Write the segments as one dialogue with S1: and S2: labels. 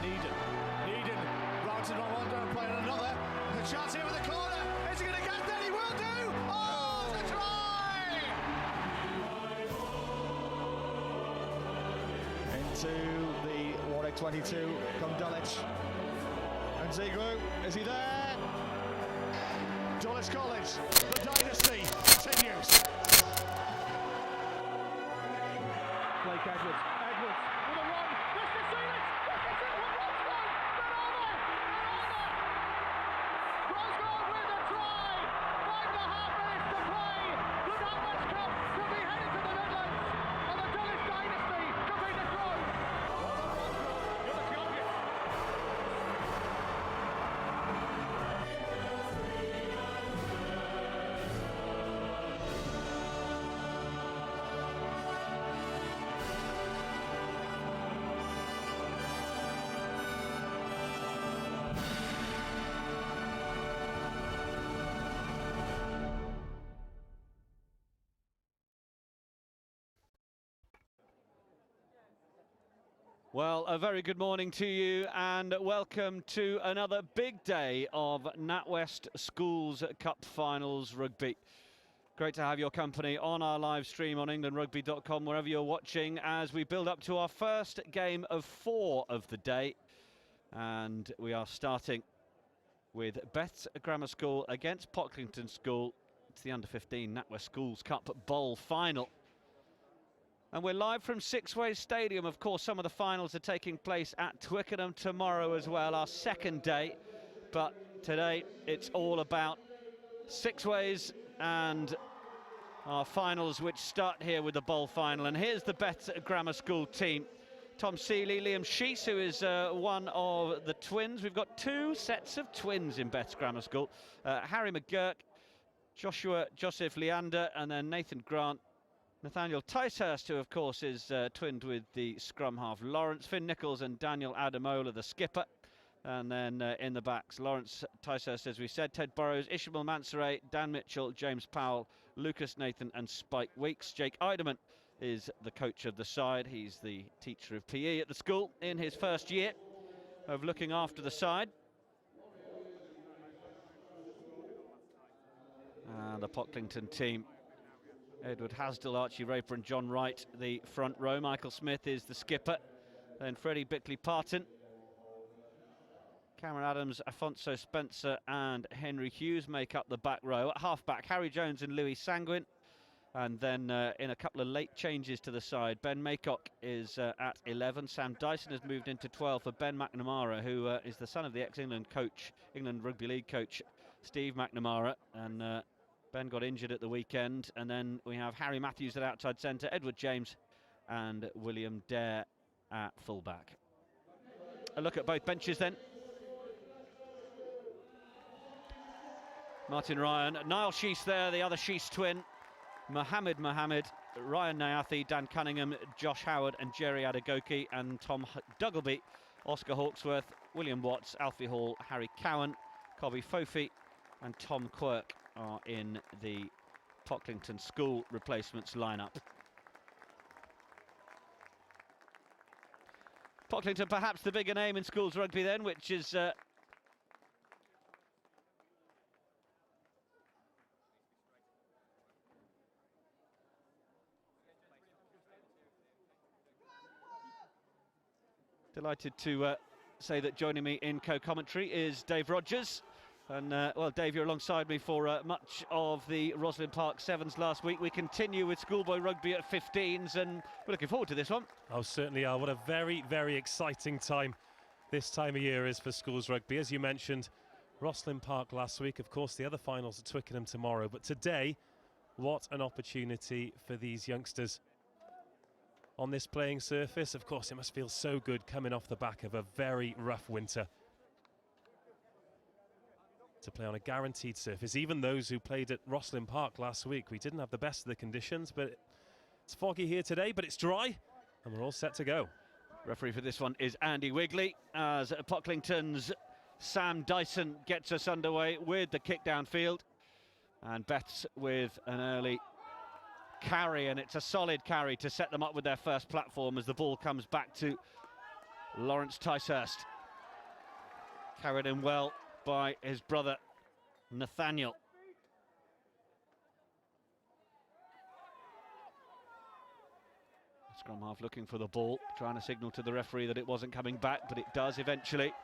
S1: Eden routed on one, don't play on another. The chance here with the corner. Is he going to get that? He will do! Oh, the try! Into the Warwick 22 from Dulwich. And Zigru, is he there? Dulwich College, the dynasty continues. Blake Edwards with a run. Mr. Seelitz! Bromsgrove with a try! 5.5 minutes to play! The NatWest Cup could be headed to the Midlands, and the Dulwich dynasty could be dethroned. You're the champion.
S2: Well, a very good morning to you and welcome to another big day of NatWest Schools Cup Finals Rugby. Great to have your company on our live stream on englandrugby.com, wherever you're watching, as we build up to our first game of 4 of the day. And we are starting with Beths Grammar School against Pocklington School. It's the under-15 NatWest Schools Cup Bowl final. And we're live from Sixways Stadium. Of course, some of the finals are taking place at Twickenham tomorrow as well, our second day. But today, it's all about Sixways and our finals, which start here with the bowl final. And here's the Beths Grammar School team. Tom Seeley, Liam Sheese, who is one of the twins. We've got 2 sets of twins in Beths Grammar School. Harry McGurk, Joseph Leander, and then Nathan Grant. Nathaniel Ticehurst, who of course is twinned with the scrum half Lawrence, Finn Nichols and Daniel Adamola, the skipper. And then in the backs, Lawrence Ticehurst, as we said, Ted Burrows, Ishmael Mansaray, Dan Mitchell, James Powell, Lucas Nathan and Spike Weeks. Jake Eiderman is the coach of the side. He's the teacher of PE at the school in his first year of looking after the side. And the Pocklington team: Edward Hasdell, Archie Raper and John Wright, the front row. Michael Smith is the skipper. Then Freddie Bickley-Parton, Cameron Adams, Afonso Spencer and Henry Hughes make up the back row. At half-back, Harry Jones and Louis Sanguin. And then in a couple of late changes to the side, Ben Maycock is at 11. Sam Dyson has moved into 12 for Ben McNamara, who is the son of the ex-England coach, England Rugby League coach, Steve McNamara. And Ben got injured at the weekend. And then we have Harry Matthews at outside centre, Edward James and William Dare at fullback. A look at both benches then. Martin Ryan, Niall Sheese there, the other Sheese twin. Mohammed, Ryan Nayathi, Dan Cunningham, Josh Howard and Jerry Adegoke, and Tom Duggleby, Oscar Hawksworth, William Watts, Alfie Hall, Harry Cowan, Cobby Fofi and Tom Quirk are in the Pocklington School replacements lineup. Pocklington perhaps the bigger name in schools rugby then, which is delighted to say that joining me in co-commentary is Dave Rogers. And, well, Dave, you're alongside me for much of the Roslyn Park Sevens last week. We continue with schoolboy rugby at 15s, and we're looking forward to this one.
S3: Oh, certainly are. What a very, very exciting time this time of year is for schools rugby. As you mentioned, Roslyn Park last week, of course, the other finals at Twickenham tomorrow. But today, what an opportunity for these youngsters on this playing surface. Of course, it must feel so good coming off the back of a very rough winter to play on a guaranteed surface. Even those who played at Roslyn Park last week, we didn't have the best of the conditions, but it's foggy here today, but it's dry and we're all set to go.
S2: Referee for this one is Andy Wigley, as Pocklington's Sam Dyson gets us underway with the kick downfield, and Beths with an early carry, and it's a solid carry to set them up with their first platform as the ball comes back to Lawrence Ticehurst. Carried in well by his brother Nathaniel. Scrum half looking for the ball, trying to signal to the referee that it wasn't coming back, but it does eventually.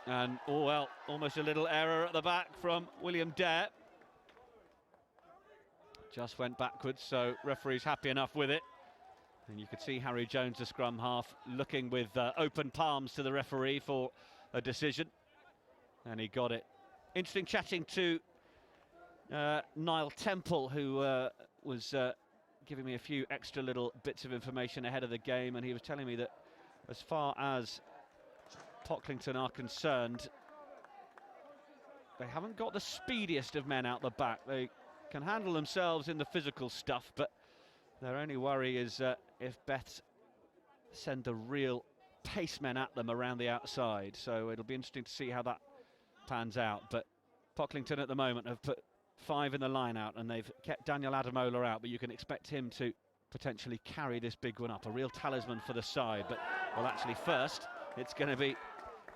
S2: And, oh well, almost a little error at the back from William Dare. Just went backwards, so referee's happy enough with it. And you could see Harry Jones, the scrum half, looking with open palms to the referee for a decision. And he got it. Interesting chatting to Niall Temple, who was giving me a few extra little bits of information ahead of the game, and he was telling me that as far as Pocklington are concerned, they haven't got the speediest of men out the back. They can handle themselves in the physical stuff, but their only worry is if Beths send the real pace men at them around the outside. So it'll be interesting to see how that pans out. But Pocklington at the moment have put 5 in the line out, and they've kept Daniel Adamola out, but you can expect him to potentially carry this big one up, a real talisman for the side. But, well, actually first it's going to be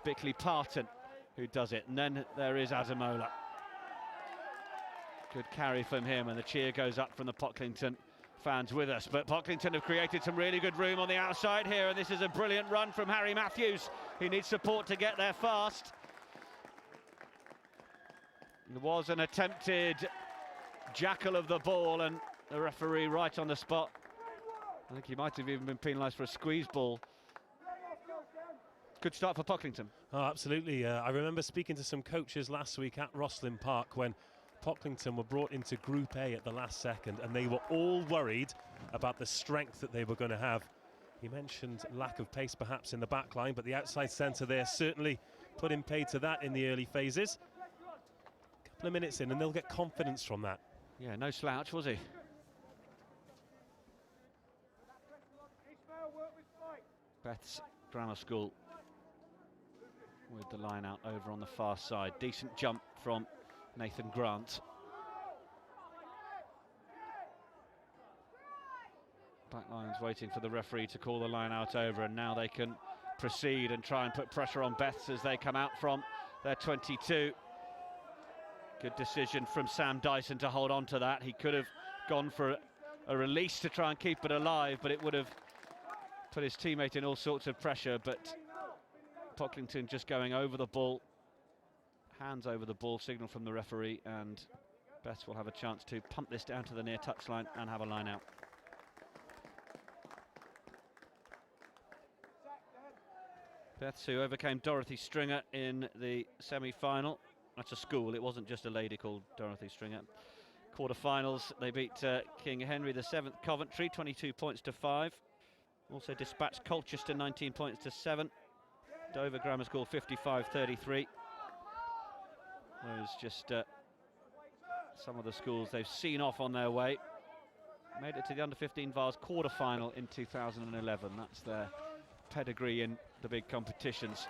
S2: Bickley Parton who does it, and then there is Adamola. Good carry from him, and the cheer goes up from the Pocklington fans with us. But Pocklington have created some really good room on the outside here, and this is a brilliant run from Harry Matthews. He needs support to get there fast. There was an attempted jackal of the ball, and the referee right on the spot. I think he might have even been penalised for a squeeze ball. Good start for Pocklington.
S3: Oh, absolutely. I remember speaking to some coaches last week at Rosslyn Park when Pocklington were brought into Group A at the last second, and they were all worried about the strength that they were going to have. He mentioned lack of pace perhaps in the back line, but the outside centre there certainly put in paid to that in the early phases. Couple of minutes in and they'll get confidence from that.
S2: Yeah, no slouch, was he? Beths Grammar School with the line out over on the far side. Decent jump from Nathan Grant. Backline's waiting for the referee to call the line out over, and now they can proceed and try and put pressure on Beths as they come out from their 22. Good decision from Sam Dyson to hold on to that. He could have gone for a release to try and keep it alive, but it would have put his teammate in all sorts of pressure. But Pocklington just going over the ball, hands over the ball, signal from the referee, and Beths will have a chance to pump this down to the near touchline and have a line out. Beths, who overcame Dorothy Stringer in the semi-final. That's a school, it wasn't just a lady called Dorothy Stringer. Quarter-finals, they beat King Henry VII Coventry 22 points to 5. Also dispatched Colchester 19 points to 7. Dover Grammar School 55-33. Those just some of the schools they've seen off on their way. Made it to the under-15 Vars quarter-final in 2011. That's their pedigree in the big competitions.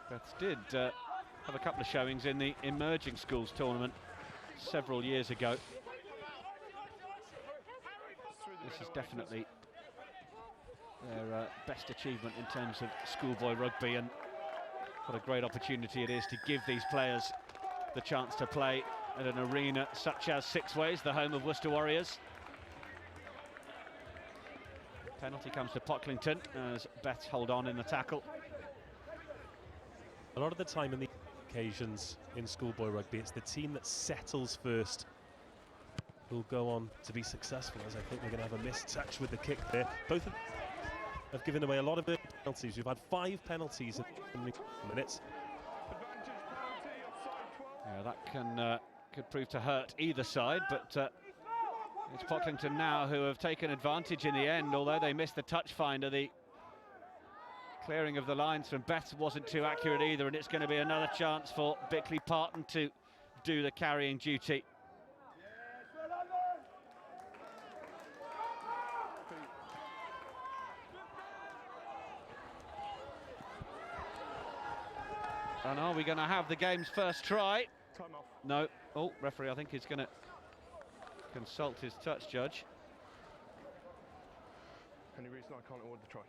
S2: Beths did have a couple of showings in the Emerging Schools tournament several years ago. This is definitely their best achievement in terms of schoolboy rugby, and what a great opportunity it is to give these players the chance to play at an arena such as Sixways, the home of Worcester Warriors. Penalty comes to Pocklington as Beths hold on in the tackle.
S3: A lot of the time in the occasions in schoolboy rugby, it's the team that settles first who'll go on to be successful, as I think we're going to have a missed touch with the kick there. Both have given away a lot of penalties. We've had 5 penalties in minutes.
S2: Yeah, that can could prove to hurt either side, but it's Pocklington now who have taken advantage in the end, although they missed the touch finder. The clearing of the lines from Beths wasn't too accurate either, and it's going to be another chance for Bickley Parton to do the carrying duty. And are we going to have the game's first try?
S4: Time off.
S2: No. Oh, referee, I think he's going to consult his touch judge.
S4: Any reason I can't award the try?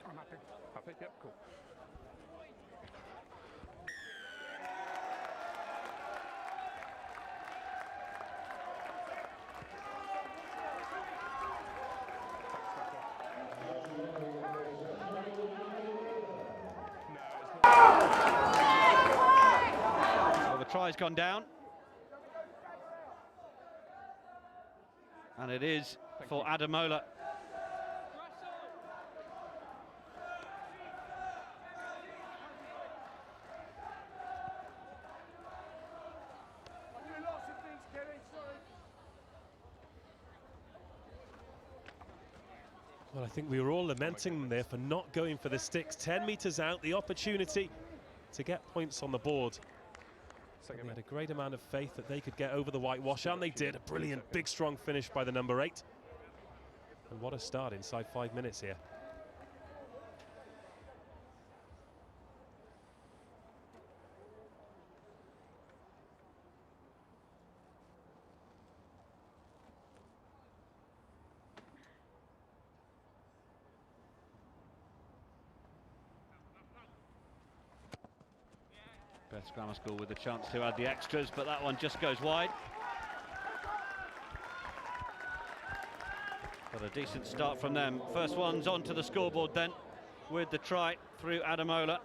S5: I'm happy.
S4: Happy? Yep, cool.
S2: Well, the try's gone down. And it is for Ademola.
S3: Well, I think we were all lamenting them there for not going for the sticks. 10 metres out, the opportunity to get points on the board. They had a great amount of faith that they could get over the whitewash, and they did. A brilliant, big, strong finish by the number 8. And what a start inside 5 minutes here.
S2: Beths Grammar School with the chance to add the extras, but that one just goes wide. But a decent start from them. First one's onto the scoreboard then, with the try through Ademola.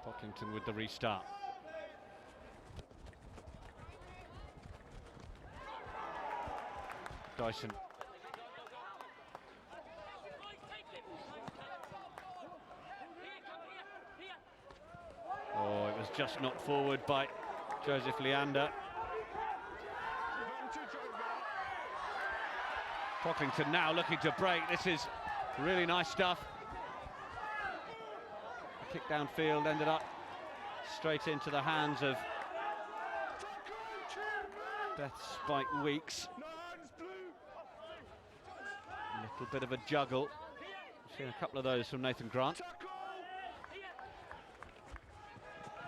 S2: Pocklington with the restart. Dyson. Oh, it was just knocked forward by Joseph Leander. Pocklington now looking to break. This is really nice stuff. Kick downfield ended up straight into the hands of Beth's Spike Weeks. A little bit of a juggle. We've seen a couple of those from Nathan Grant.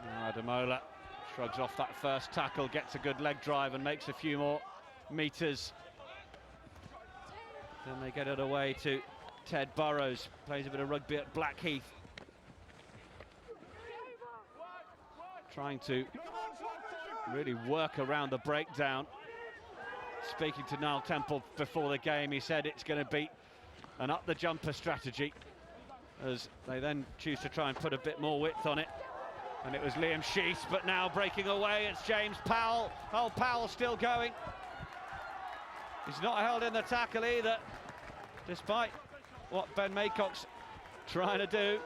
S2: Now Ademola shrugs off that first tackle, gets a good leg drive and makes a few more metres. Then they get it away to Ted Burrows, plays a bit of rugby at Blackheath. Trying to really work around the breakdown. Speaking to Niall Temple before the game, he said it's going to be an up the jumper strategy, as they then choose to try and put a bit more width on it. And it was Liam Sheese, but now breaking away, it's James Powell. Oh, Powell still going. He's not held in the tackle either, despite what Ben Maycock's trying to do.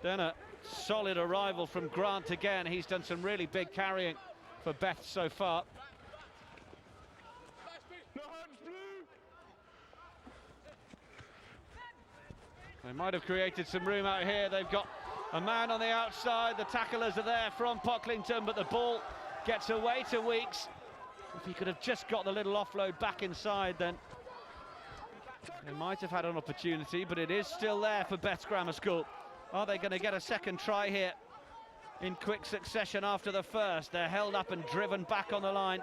S2: Then a solid arrival from Grant again. He's done some really big carrying for Beths so far. They might have created some room out here. They've got a man on the outside. The tacklers are there from Pocklington, but the ball gets away to Weeks. If he could have just got the little offload back inside, then they might have had an opportunity, but it is still there for Beths Grammar School. Are they going to get a second try here in quick succession after the first? They're held up and driven back on the line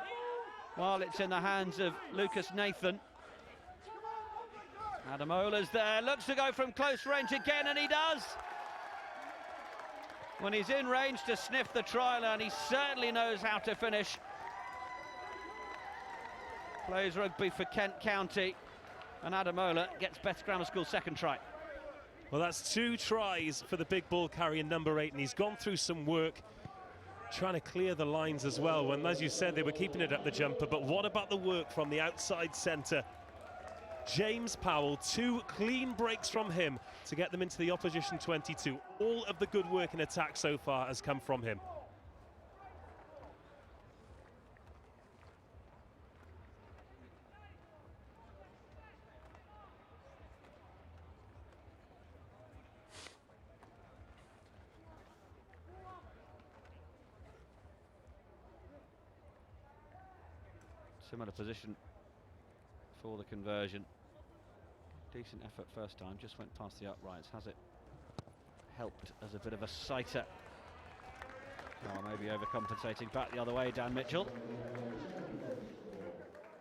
S2: while it's in the hands of Lucas Nathan. Ademola's there, looks to go from close range again, and he does. When he's in range to sniff the try line, he certainly knows how to finish. Plays rugby for Kent County, and Ademola gets Beths Grammar School's second try.
S3: Well, that's 2 tries for the big ball carrier number 8, and he's gone through some work trying to clear the lines as well, when, as you said, they were keeping it up the jumper. But what about the work from the outside centre? James Powell, 2 clean breaks from him to get them into the opposition 22. All of the good work in attack so far has come from him.
S2: Similar position for the conversion. Decent effort first time, just went past the uprights. Has it helped as a bit of a sighter? Oh, maybe overcompensating back the other way, Dan Mitchell.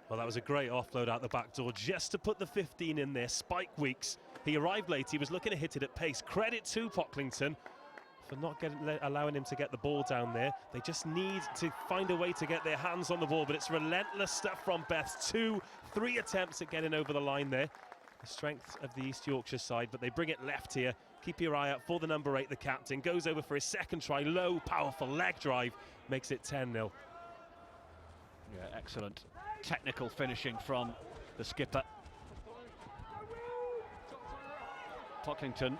S3: Well, that was a great offload out the back door just to put the 15 in there. Spike Weeks, he arrived late, he was looking to hit it at pace. Credit to Pocklington for not allowing him to get the ball down there. They just need to find a way to get their hands on the ball, but it's relentless stuff from Beths. 2-3 attempts at getting over the line there. The strength of the East Yorkshire side, but they bring it left here. Keep your eye out for the number 8, the captain. Goes over for his second try, low, powerful leg drive, makes it 10-0.
S2: Yeah, excellent technical finishing from the skipper. Pocklington,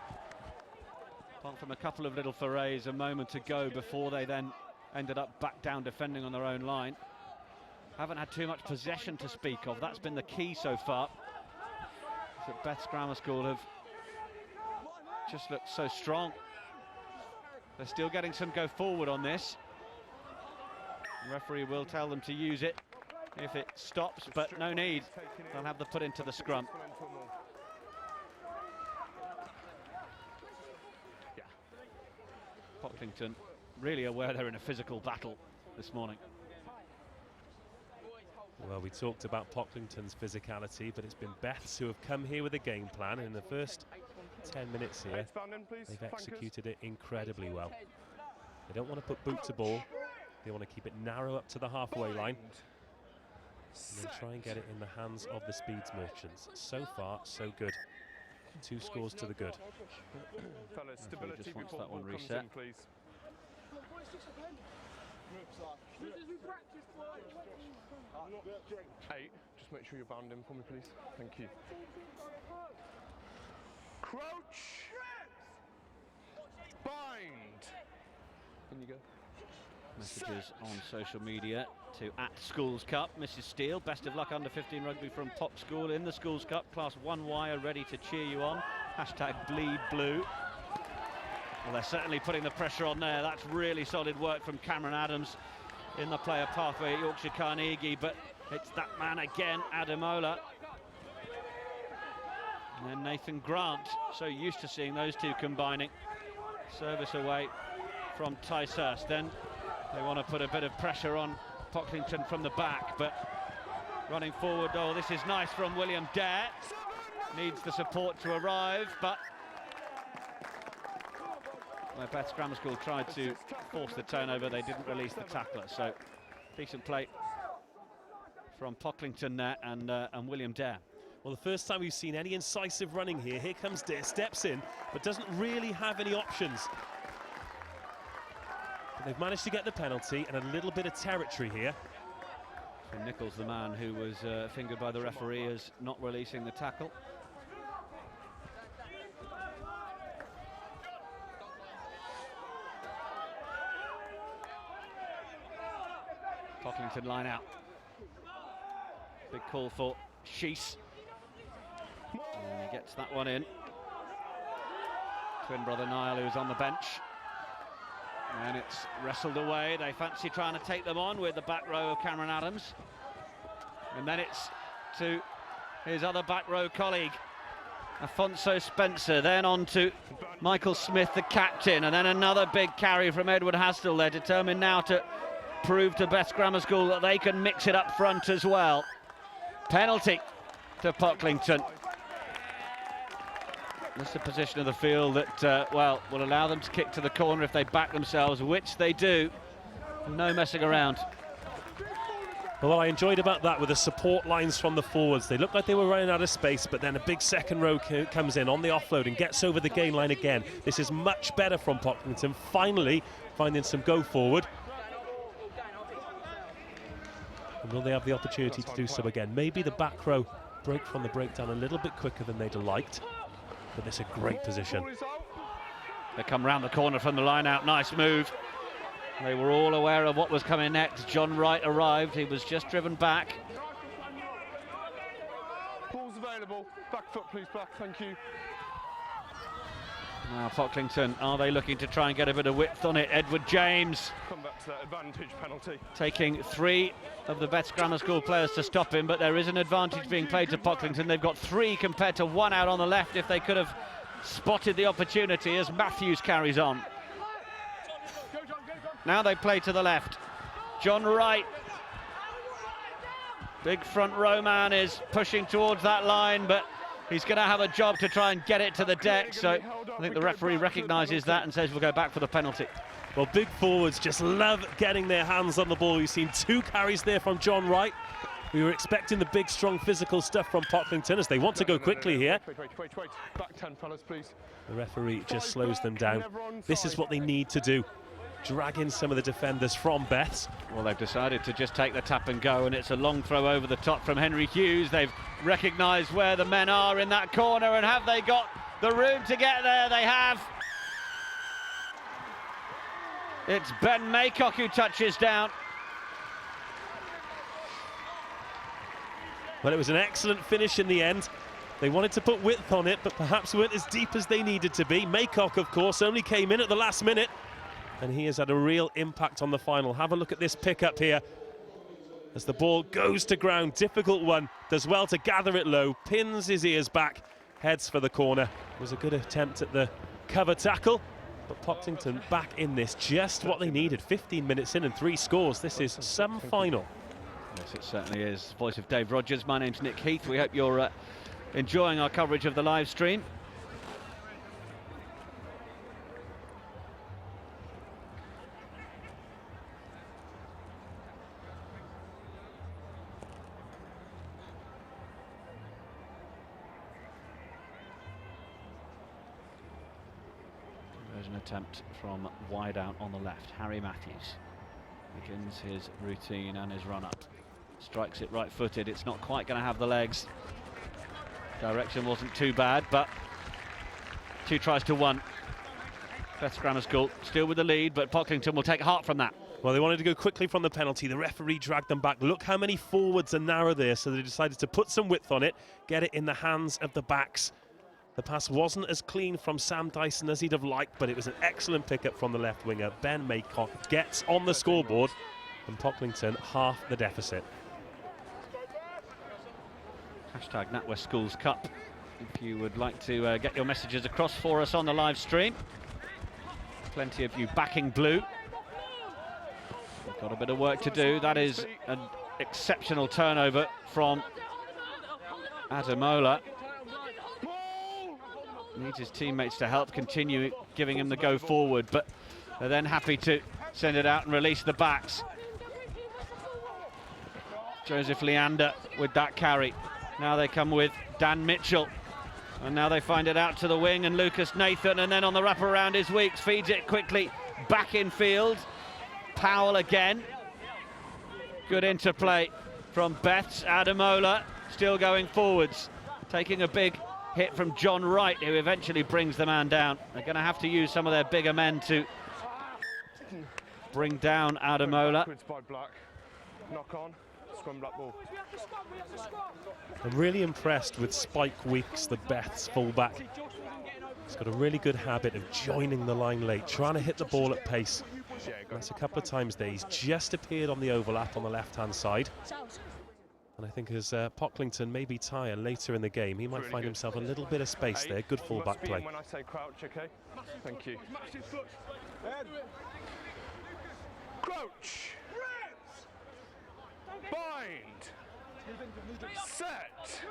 S2: apart from a couple of little forays a moment ago before they then ended up back down defending on their own line, haven't had too much possession to speak of. That's been the key so far. So Beths Grammar School have just looked so strong. They're still getting some go forward on this. The referee will tell them to use it if it stops, but no need. They'll have the put into the scrum.
S4: Yeah.
S2: Pocklington really aware they're in a physical battle this morning.
S3: Well, we talked about Pocklington's physicality, but it's been Beths who have come here with a game plan. In the first 10 minutes here, they've executed it incredibly well. They don't want to put boot to ball. They want to keep it narrow up to the halfway line and then try and get it in the hands of the speeds merchants. So far, so good. 2 scores to the good.
S4: Fellas, stability
S2: just wants
S4: before
S2: that one
S4: ball comes
S2: reset.
S4: in, please. 8, just make sure you're bound in for me, please. Thank you. Crouch! Bind! In you go.
S2: Messages on social media to @SchoolsCup. Mrs. Steele, best of luck under 15 rugby from Pop School in the Schools Cup. Class 1Y are ready to cheer you on. #bleed blue. Well, they're certainly putting the pressure on there. That's really solid work from Cameron Adams in the player pathway at Yorkshire Carnegie, but it's that man again, Ademola. And then Nathan Grant, so used to seeing those two combining. Service away from Ticehurst. Then they want to put a bit of pressure on Pocklington from the back, but running forward, oh, this is nice from William Dare. Needs the support to arrive, but where Beths Grammar School tried to force the turnover, they didn't release the tackler. So decent play from Pocklington there and William Dare.
S3: Well, the first time we've seen any incisive running here. Here comes Dare, steps in, but doesn't really have any options. But they've managed to get the penalty and a little bit of territory here.
S2: And Nichols, the man who was fingered by the referee, is not releasing the tackle. Pocklington line out. Big call for Sheese. And he gets that one in. Twin brother Niall, who's on the bench. And it's wrestled away. They fancy trying to take them on with the back row of Cameron Adams. And then it's to his other back row colleague, Afonso Spencer. Then on to Michael Smith, the captain. And then another big carry from Edward Hastel. They're determined now to prove to Beths Grammar School that they can mix it up front as well. Penalty to Pocklington. That's the position of the field that, well, will allow them to kick to the corner if they back themselves, which they do. No messing around.
S3: Well, what I enjoyed about that were the support lines from the forwards. They looked like they were running out of space, but then a big second row comes in on the offload and gets over the gain line again. This is much better from Pocklington, finally finding some go forward. And will they have the opportunity to do so again? Maybe the back row broke from the breakdown a little bit quicker than they'd have liked, but it's a great position.
S2: They come round the corner from the line out. Nice move. They were all aware of what was coming next. John Wright arrived. He was just driven back.
S4: Ball's available. Back foot, please, back. Thank you.
S2: Now Pocklington, are they looking to try and get a bit of width on it? Edward James
S4: Come back to that advantage penalty.
S2: taking 3 of the Beths Grammar School players to stop him, but there is an advantage being played to Pocklington. They've got 3 compared to 1 out on the left if they could have spotted the opportunity as Matthews carries on. Now they play to the left. John Wright, big front row man, is pushing towards that line, but he's going to have a job to try and get it to the deck, so I think the referee recognises that and says we'll go back for the penalty.
S3: Well, big forwards just love getting their hands on the ball. We've seen 2 carries there from John Wright. We were expecting the big, strong, physical stuff from Pocklington as they want to go quickly here.
S4: Wait. Back 10, fellas, please.
S3: The referee just slows them down. This is what they need to do. Drag in some of the defenders from Beths.
S2: Well, they've decided to just take the tap and go, and it's a long throw over the top from Henry Hughes. They've recognised where the men are in that corner, and have they got the room to get there? They have. It's Ben Maycock who touches down.
S3: Well, it was an excellent finish in the end. They wanted to put width on it, but perhaps weren't as deep as they needed to be. Maycock, of course, only came in at the last minute, and he has had a real impact on the final. Have a look at this pickup here as the ball goes to ground. Difficult one, does well to gather it low, pins his ears back, heads for the corner. It was a good attempt at the cover tackle, but Pocklington back in this, just what they needed. 15 minutes in and 3 scores. This is some final.
S2: Yes, it certainly is. Voice of Dave Rogers, my name's Nick Heath. We hope you're enjoying our coverage of the live stream. There's an attempt from wide out on the left. Harry Matthews begins his routine and his run-up. Strikes it right-footed. It's not quite going to have the legs. Direction wasn't too bad, but 2 tries to 1. Beths Grammar School still with the lead, but Pocklington will take heart from that.
S3: Well, they wanted to go quickly from the penalty. The referee dragged them back. Look how many forwards are narrow there, so they decided to put some width on it, get it in the hands of the backs. The pass wasn't as clean from Sam Dyson as he'd have liked, but it was an excellent pickup from the left winger. Ben Maycock gets on the scoreboard, and Pocklington half the deficit.
S2: Hashtag NatWest Schools Cup if you would like to get your messages across for us on the live stream. Plenty of you backing blue. We've got a bit of work to do. That is an exceptional turnover from Ademola. Needs his teammates to help continue giving him the go forward, but they're then happy to send it out and release the backs. Joseph Leander with that carry. Now they come with Dan Mitchell, and now they find it out to the wing, and Lucas Nathan, and then on the wraparound is Weeks, feeds it quickly back in field. Powell again. Good interplay from Beths. Ademola still going forwards, taking a big hit from John Wright, who eventually brings the man down. They're going to have to use some of their bigger men to bring down Ademola.
S4: By Black. Knock on. Scrum black ball.
S3: I'm really impressed with Spike Weeks, the Beths fullback. He's got a really good habit of joining the line late, trying to hit the ball at pace. That's a couple of times there. He's just appeared on the overlap on the left-hand side. And I think as Pocklington maybe tire later in the game, he might find himself a little bit of space there. Good fullback play.
S4: When I say crouch, okay? Thank you. Crouch. Bind. Set.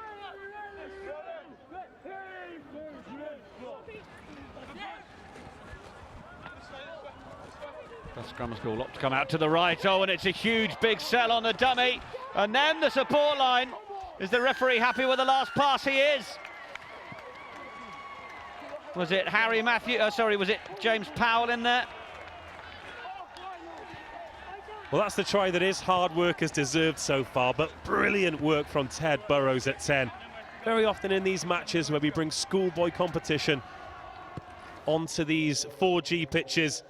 S2: Beths Grammar School opt to come out to the right. Oh, and it's a huge big sell on the dummy. And then the support line. Is the referee happy with the last pass? He is. Was it Harry Matthews? Was it James Powell in there?
S3: Well, that's the try that his hard work has deserved so far, but brilliant work from Ted Burrows at 10. Very often in these matches where we bring schoolboy competition onto these 4G pitches,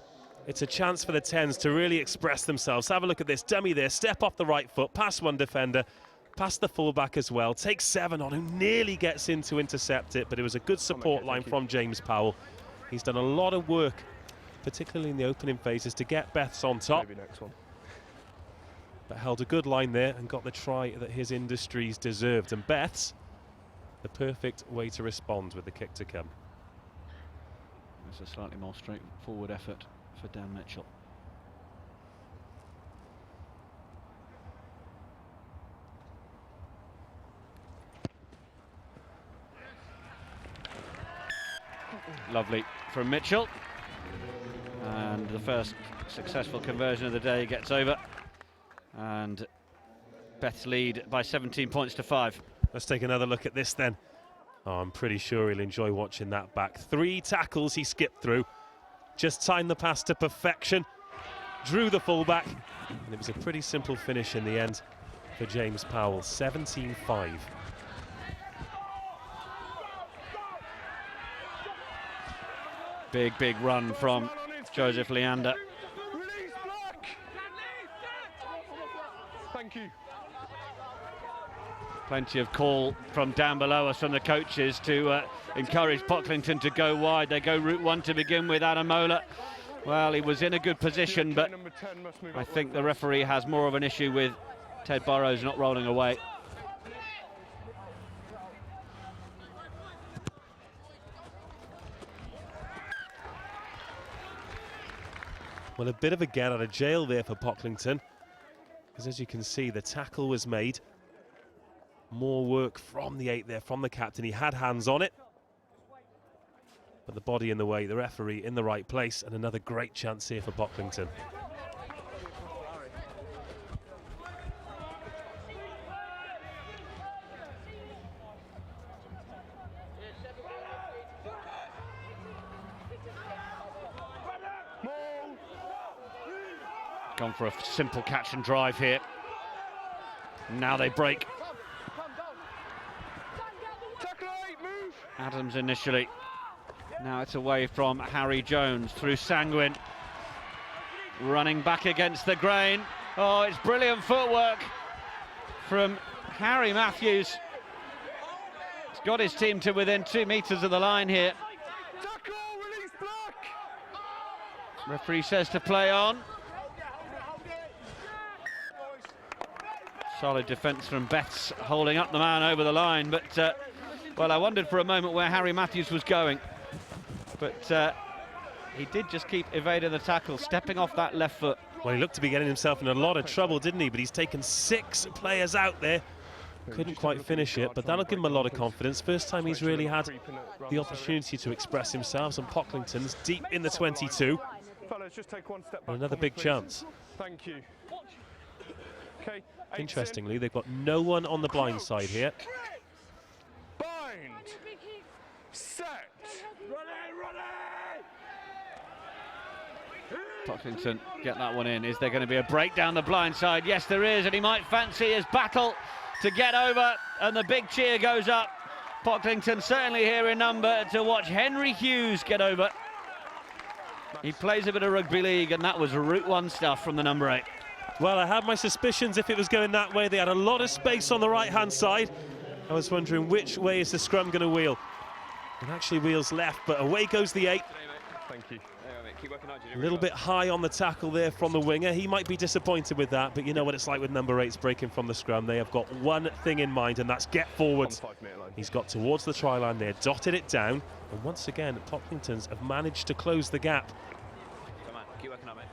S3: it's a chance for the 10s to really express themselves. Have a look at this dummy there, step off the right foot, past one defender, past the fullback as well, takes 7 on, who nearly gets in to intercept it, but it was a good support line from James Powell. He's done a lot of work, particularly in the opening phases, to get Beths on top.
S4: Maybe next one.
S3: But held a good line there and got the try that his industries deserved. And Beths, the perfect way to respond with the kick to come.
S2: It's a slightly more straightforward effort for Dan Mitchell. Lovely from Mitchell. And the first successful conversion of the day gets over. And Beths lead by 17 points to 5.
S3: Let's take another look at this then. Oh, I'm pretty sure he'll enjoy watching that back. 3 tackles he skipped through. Just timed the pass to perfection. Drew the fullback. And it was a pretty simple finish in the end for James Powell. 17-5.
S2: Big run from Joseph Leander.
S4: Release block! Thank you.
S2: Plenty of call from down below us from the coaches to encourage Pocklington to go wide. They go route 1 to begin with. Ademola, well, he was in a good position, but I think the referee has more of an issue with Ted Burrows not rolling away.
S3: Well, a bit of a get out of jail there for Pocklington, because as you can see, the tackle was made. More work from the 8 there, from the captain. He had hands on it, but the body in the way, the referee in the right place, and another great chance here for Pocklington.
S2: Gone for a simple catch and drive here. Now they break. Adams initially. Now it's away from Harry Jones through Sanguine. Running back against the grain. Oh, it's brilliant footwork from Harry Matthews. He's got his team to within 2 meters of the line here. Referee says to play on. Solid defence from Beths, holding up the man over the line, but well, I wondered for a moment where Harry Matthews was going, but he did just keep evading the tackle, stepping off that left foot.
S3: Well, he looked to be getting himself in a lot of trouble, didn't he? But he's taken 6 players out there. Couldn't quite finish it, but that'll give him a lot of confidence. First time he's really had the opportunity to express himself, and Pocklington's deep in the 22. And another big chance.
S4: Thank you. Okay.
S3: Interestingly, they've got no one on the blind side here.
S4: Bind. Set.
S2: Pocklington get that one in. Is there going to be a break down the blind side? Yes, there is, and he might fancy his battle to get over, and the big cheer goes up. Pocklington certainly here in number to watch Henry Hughes get over. He plays a bit of rugby league, and that was Route 1 stuff from the number 8.
S3: Well, I had my suspicions if it was going that way. They had a lot of space on the right-hand side. I was wondering which way is the scrum going to wheel. It actually wheels left, but away goes the 8.
S4: Thank you.
S3: A little bit high on the tackle there from the winger. He might be disappointed with that, but you know what it's like with number 8s breaking from the scrum. They have got one thing in mind, and that's get forwards. He's got towards the try line there, dotted it down, and once again, Pocklingtons have managed to close the gap.
S6: Come on, keep working on it.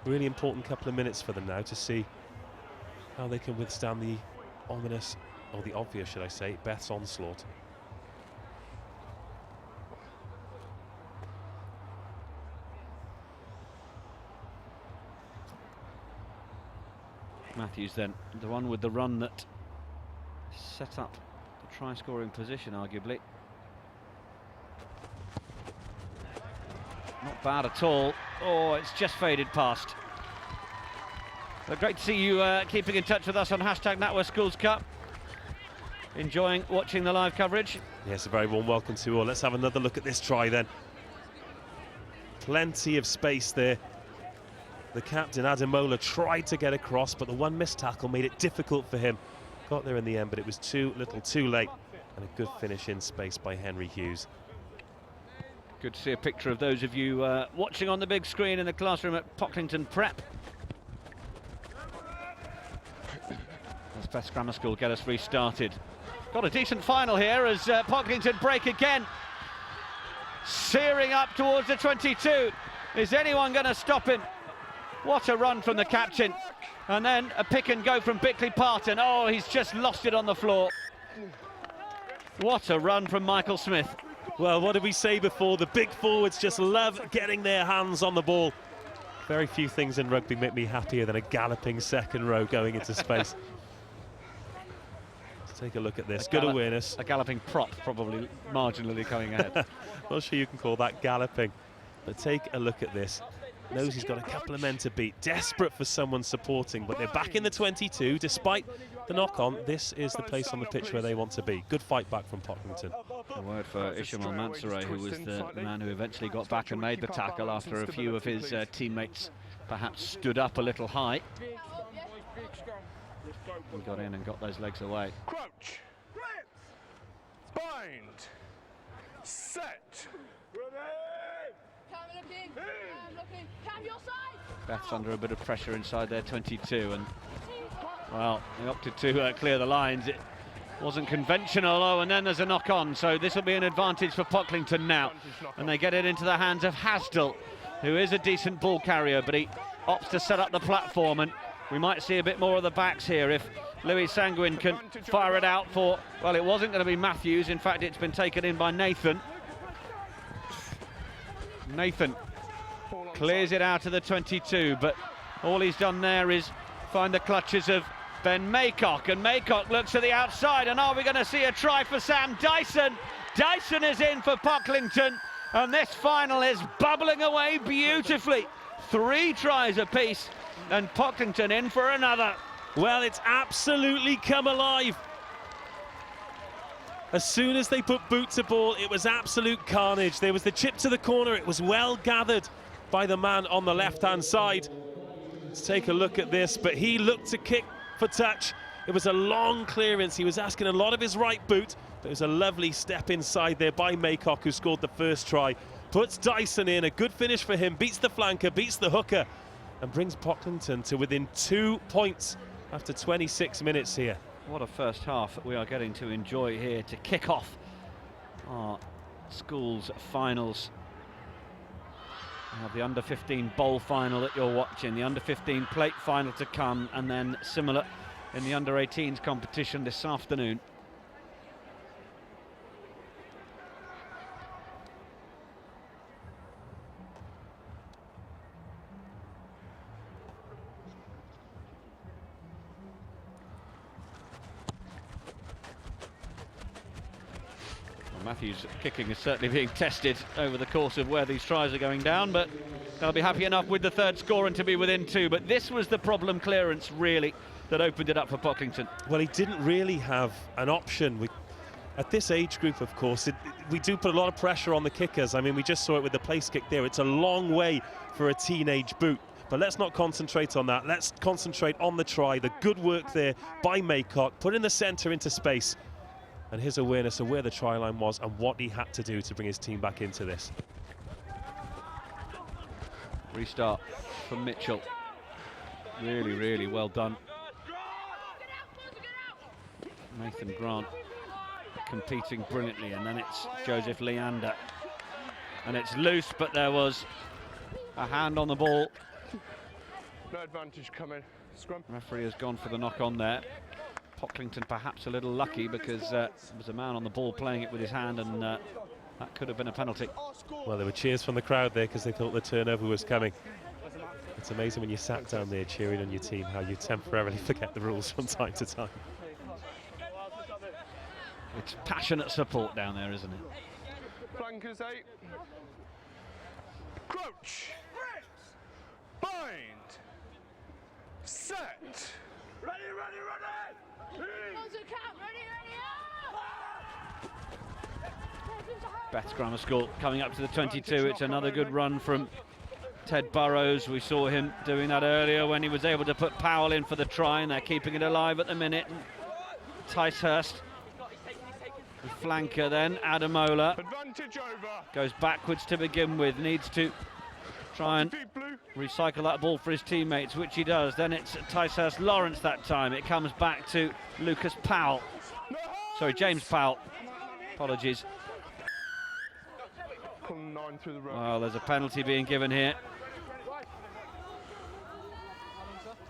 S3: Really important couple of minutes for them now to see how they can withstand the ominous, or the obvious, should I say, Beth's onslaught.
S2: Matthews then, the one with the run that set up the try-scoring position, arguably. Not bad at all. Oh, it's just faded past. But great to see you keeping in touch with us on hashtag NatWest Schools Cup. Enjoying watching the live coverage.
S3: Yes, a very warm welcome to all. Let's have another look at this try then. Plenty of space there. The captain, Ademola, tried to get across, but the one missed tackle made it difficult for him. Got there in the end, but it was too little too late. And a good finish in space by Henry Hughes.
S2: Good to see a picture of those of you watching on the big screen in the classroom at Pocklington Prep. As Beths Grammar School get us restarted. Got a decent final here as Pocklington break again. Searing up towards the 22. Is anyone going to stop him? What a run from the captain. And then a pick and go from Bickley Parton. Oh, he's just lost it on the floor. What a run from Michael Smith.
S3: Well, what did we say before? The big forwards just love getting their hands on the ball. Very few things in rugby make me happier than a galloping second row going into space. Let's take a look at this. Good awareness.
S2: A galloping prop, probably marginally going ahead.
S3: Not sure you can call that galloping, but take a look at this. Knows he's got a couple of men to beat. Desperate for someone supporting, but they're back in the 22. Despite the knock-on, this is the place on the pitch where they want to be. Good fight back from Pocklington.
S2: A word for Ishamal Mansoureh, who was the man who eventually got back and made the tackle after a few of his teammates perhaps stood up a little high. He got in and got those legs away.
S4: Crouch. Bind. Set.
S2: Beths under a bit of pressure inside their 22, and well, they opted to clear the lines. It wasn't conventional. Oh, and then there's a knock-on, so this will be an advantage for Pocklington now, and they get it into the hands of Hasdell, who is a decent ball carrier, but he opts to set up the platform, and we might see a bit more of the backs here if Louis Sanguin can fire it out for, well, it wasn't going to be Matthews. In fact, it's been taken in by Nathan. Nathan clears it out of the 22, but all he's done there is find the clutches of Ben Maycock, and Maycock looks to the outside, and are we going to see a try for Sam Dyson? Dyson is in for Pocklington, and this final is bubbling away beautifully. 3 tries apiece, and Pocklington in for another.
S3: Well, it's absolutely come alive. As soon as they put boot to ball, it was absolute carnage. There was the chip to the corner. It was well gathered by the man on the left-hand side. Let's take a look at this, but he looked to kick for touch. It was a long clearance. He was asking a lot of his right boot, but it was a lovely step inside there by Maycock, who scored the first try. Puts Dyson in, a good finish for him, beats the flanker, beats the hooker, and brings Pocklington to within 2 points after 26 minutes here.
S2: What a first half that we are getting to enjoy here to kick off our schools finals. We have the under-15 bowl final that you're watching, the under-15 plate final to come, and then similar in the under-18s competition this afternoon. Matthews' kicking is certainly being tested over the course of where these tries are going down, but they'll be happy enough with the third score and to be within 2. But this was the problem clearance, really, that opened it up for Pocklington.
S3: Well, he didn't really have an option. At this age group, of course, we do put a lot of pressure on the kickers. I mean, we just saw it with the place kick there. It's a long way for a teenage boot. But let's not concentrate on that. Let's concentrate on the try, the good work there by Maycock, put in the centre into space, and his awareness of where the try line was and what he had to do to bring his team back into this.
S2: Restart from Mitchell. Really, really well done. Nathan Grant competing brilliantly, and then it's Joseph Leander. And it's loose, but there was a hand on the ball.
S4: No advantage coming. Scrum.
S2: Referee has gone for the knock on there. Pocklington perhaps a little lucky because there was a man on the ball playing it with his hand, and that could have been a penalty.
S3: Well, there were cheers from the crowd there because they thought the turnover was coming. It's amazing when you sat down there cheering on your team how you temporarily forget the rules from time to time.
S2: It's passionate support down there, isn't it?
S4: Flankers 8. Crouch. Bind. Set. Ready, ready, ready.
S2: Beths Grammar School coming up to the 22. It's another good run from Ted Burrows. We saw him doing that earlier when he was able to put Powell in for the try, and they're keeping it alive at the minute. Ticehurst Flanker then, Adamola
S4: Advantage over.
S2: goes backwards to begin with, needs to try and
S4: Deep blue.
S2: recycle that ball for his teammates, which he does. Then it's Ticehurst Lawrence that time. It comes back to Lucas Powell. Sorry, James Powell. Apologies.
S4: Pulling 9 through the rope.
S2: Well, there's a penalty being given here.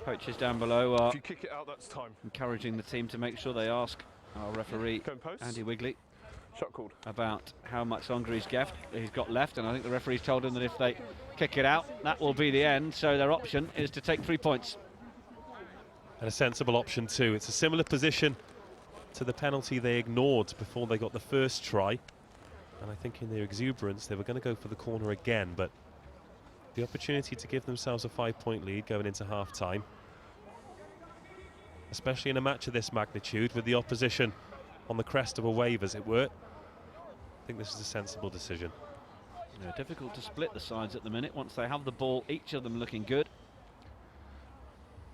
S2: Coaches down below are
S4: If you kick it out, that's time.
S2: encouraging the team to make sure they ask our referee,
S4: Going post.
S2: Andy Wigley,
S4: Shot called.
S2: about how much longer he's got left, and I think the referee's told him that if they kick it out, that will be the end, so their option is to take 3 points.
S3: And a sensible option too. It's a similar position to the penalty they ignored before they got the first try. And I think in their exuberance they were going to go for the corner again, but the opportunity to give themselves a 5-point lead going into half-time, especially in a match of this magnitude with the opposition on the crest of a wave, as it were, I think this is a sensible decision.
S2: Difficult to split the sides at the minute once they have the ball, each of them looking good.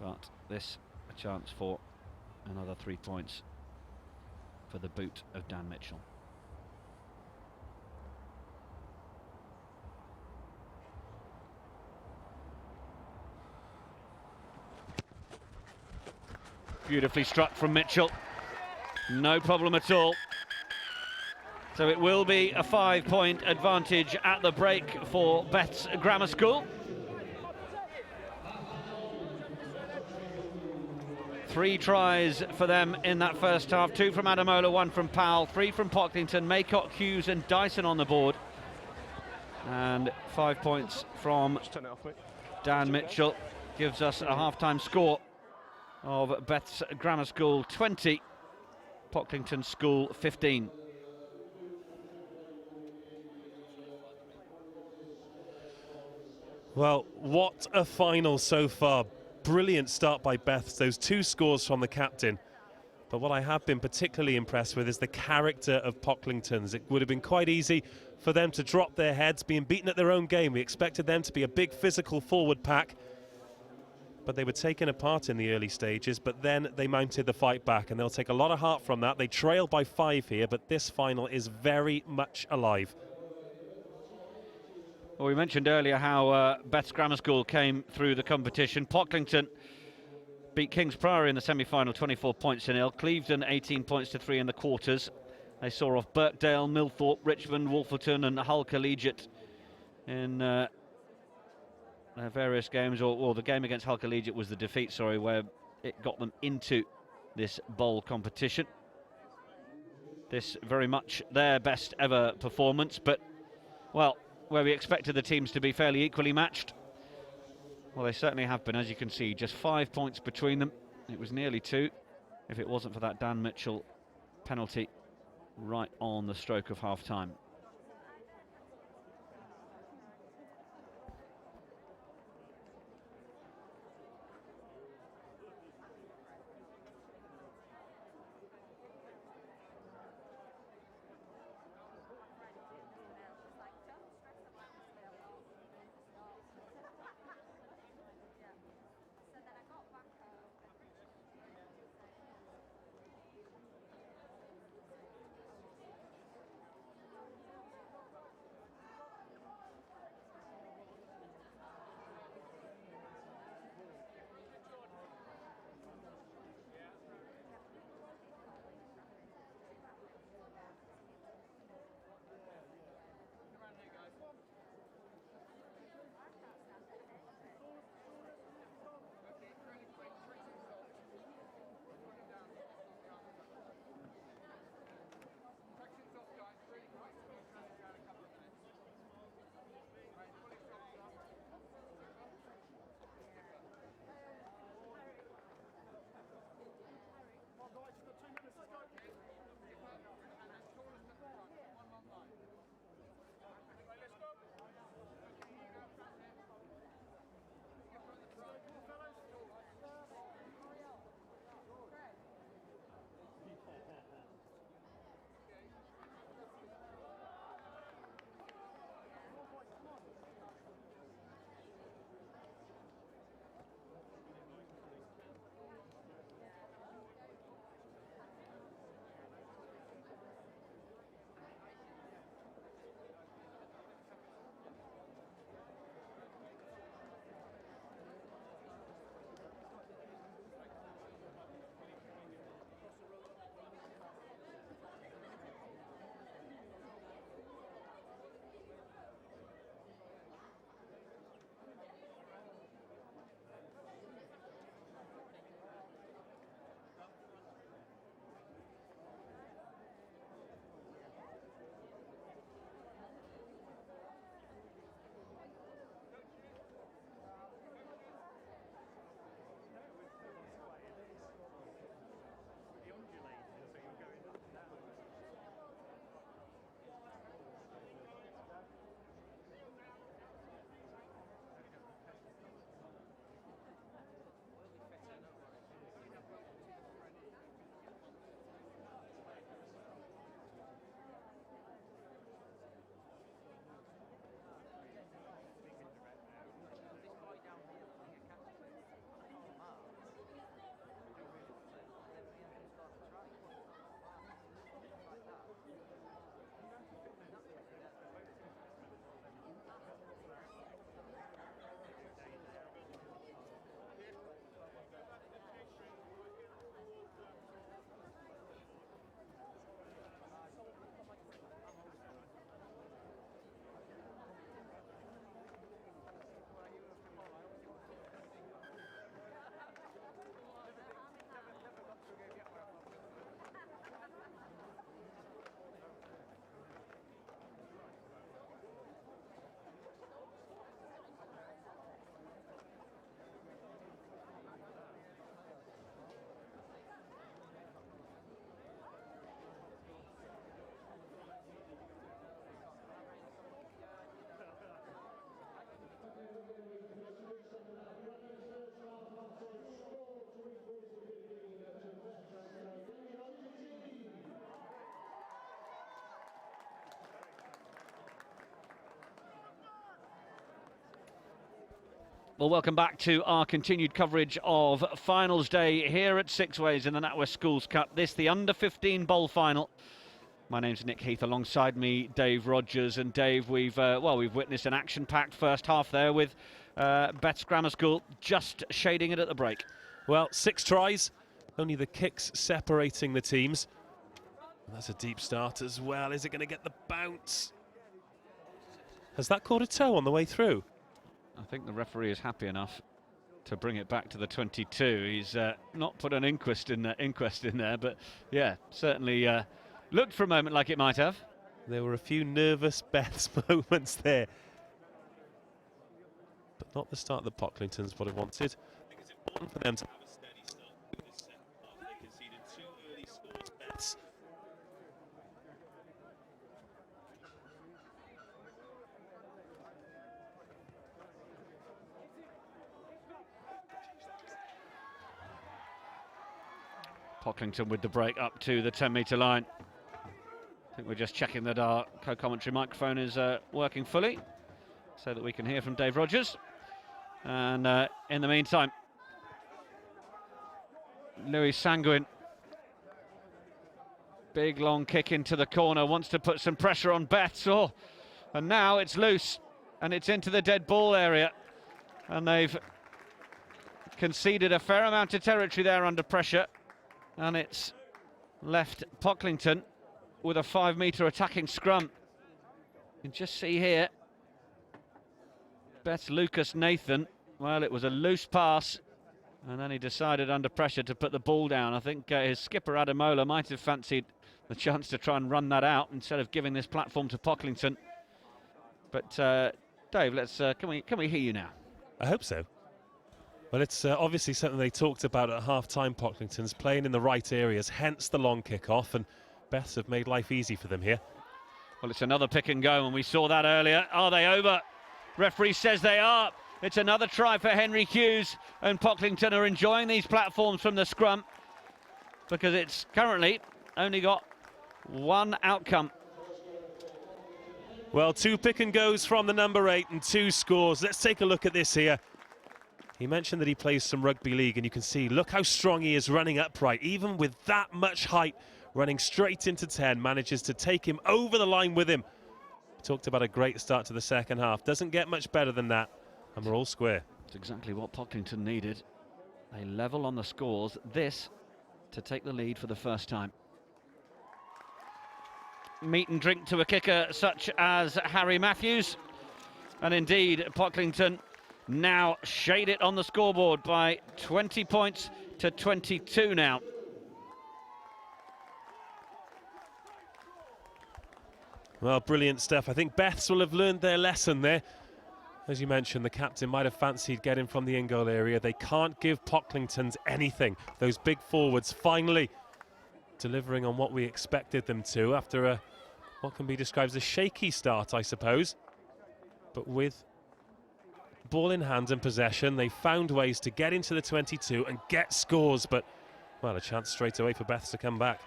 S2: But this a chance for another 3 points for the boot of Dan Mitchell. Beautifully struck from Mitchell. No problem at all. So it will be a 5-point advantage at the break for Beths Grammar School. 3 tries for them in that first half. 2 from Adamola, 1 from Powell, 3 from Pocklington, Maycock, Hughes and Dyson on the board. And 5 points from
S4: Just turn it off, mate.
S2: Dan Mitchell gives us a half-time score of Beths Grammar School 20, Pocklington School 15.
S3: Well, what a final so far. Brilliant start by Beths, those 2 scores from the captain. But what I have been particularly impressed with is the character of Pocklington's. It would have been quite easy for them to drop their heads, being beaten at their own game. We expected them to be a big physical forward pack, but they were taken apart in the early stages, but then they mounted the fight back, and they'll take a lot of heart from that. They trail by 5 here, but this final is very much alive.
S2: Well, we mentioned earlier how Beths Grammar School came through the competition. Pocklington beat Kings Priory in the semi-final 24-0. Clevedon 18 points to 3 in the quarters. They saw off Birkdale, Millthorpe, Richmond, Wolferton and Hull Collegiate in their various games, or the game against Hull Collegiate was the defeat, sorry, where it got them into this bowl competition. This very much their best ever performance, but, well, where we expected the teams to be fairly equally matched, well, they certainly have been, as you can see. Just 5 points between them. It was nearly 2 if it wasn't for that Dan Mitchell penalty right on the stroke of half-time. Well, welcome back to our continued coverage of Finals Day here at Sixways in the NatWest Schools Cup. This, the Under-15 Bowl Final. My name's Nick Heath, alongside me, Dave Rogers. And Dave, we've witnessed an action-packed first half there with Beths Grammar School just shading it at the break.
S3: Well, 6 tries, only the kicks separating the teams. That's a deep start as well. Is it going to get the bounce? Has that caught a toe on the way through?
S2: I think the referee is happy enough to bring it back to the 22. He's not put an inquest in there, but yeah, certainly looked for a moment like it might have.
S3: There were a few nervous Beths moments there, but not the start that Pocklington's what it wanted. I think it's important for them to have a steady start with this second half. They conceded 2 early scores, Beths.
S2: Pocklington with the break up to the 10-metre line. I think we're just checking that our co-commentary microphone is working fully so that we can hear from Dave Rogers. And in the meantime, Louis Sanguin, big long kick into the corner, wants to put some pressure on Beths. Oh, and now it's loose and it's into the dead ball area. And they've conceded a fair amount of territory there under pressure. And it's left Pocklington with a 5-metre attacking scrum. You can just see here, Beth's Lucas Nathan, well, it was a loose pass, and then he decided under pressure to put the ball down. I think his skipper Ademola might have fancied the chance to try and run that out instead of giving this platform to Pocklington. But Dave, let's can we hear you now?
S3: I hope so. Well, it's obviously something they talked about at half-time. Pocklington's playing in the right areas, hence the long kick-off, and Beths have made life easy for them here.
S2: Well, it's another pick and go, and we saw that earlier. Are they over? Referee says they are. It's another try for Henry Hughes, and Pocklington are enjoying these platforms from the scrum because it's currently only got one outcome.
S3: Well, 2 pick and goes from the number 8 and 2 scores. Let's take a look at this here. He mentioned that he plays some rugby league, and you can see, look how strong he is running upright. Even with that much height, running straight into 10, manages to take him over the line with him. Talked about a great start to the second half. Doesn't get much better than that, and we're all square.
S2: It's exactly what Pocklington needed. A level on the scores, this to take the lead for the first time. Meat and drink to a kicker such as Harry Matthews. And indeed, Pocklington now shade it on the scoreboard by 20 points to 22 now.
S3: Well, brilliant stuff. I think Beths will have learned their lesson there. As you mentioned, the captain might have fancied getting from the in-goal area. They can't give Pocklington's anything. Those big forwards finally delivering on what we expected them to after what can be described as a shaky start, I suppose. But with ball in hand and possession, they found ways to get into the 22 and get scores, but, well, a chance straight away for Beths to come back.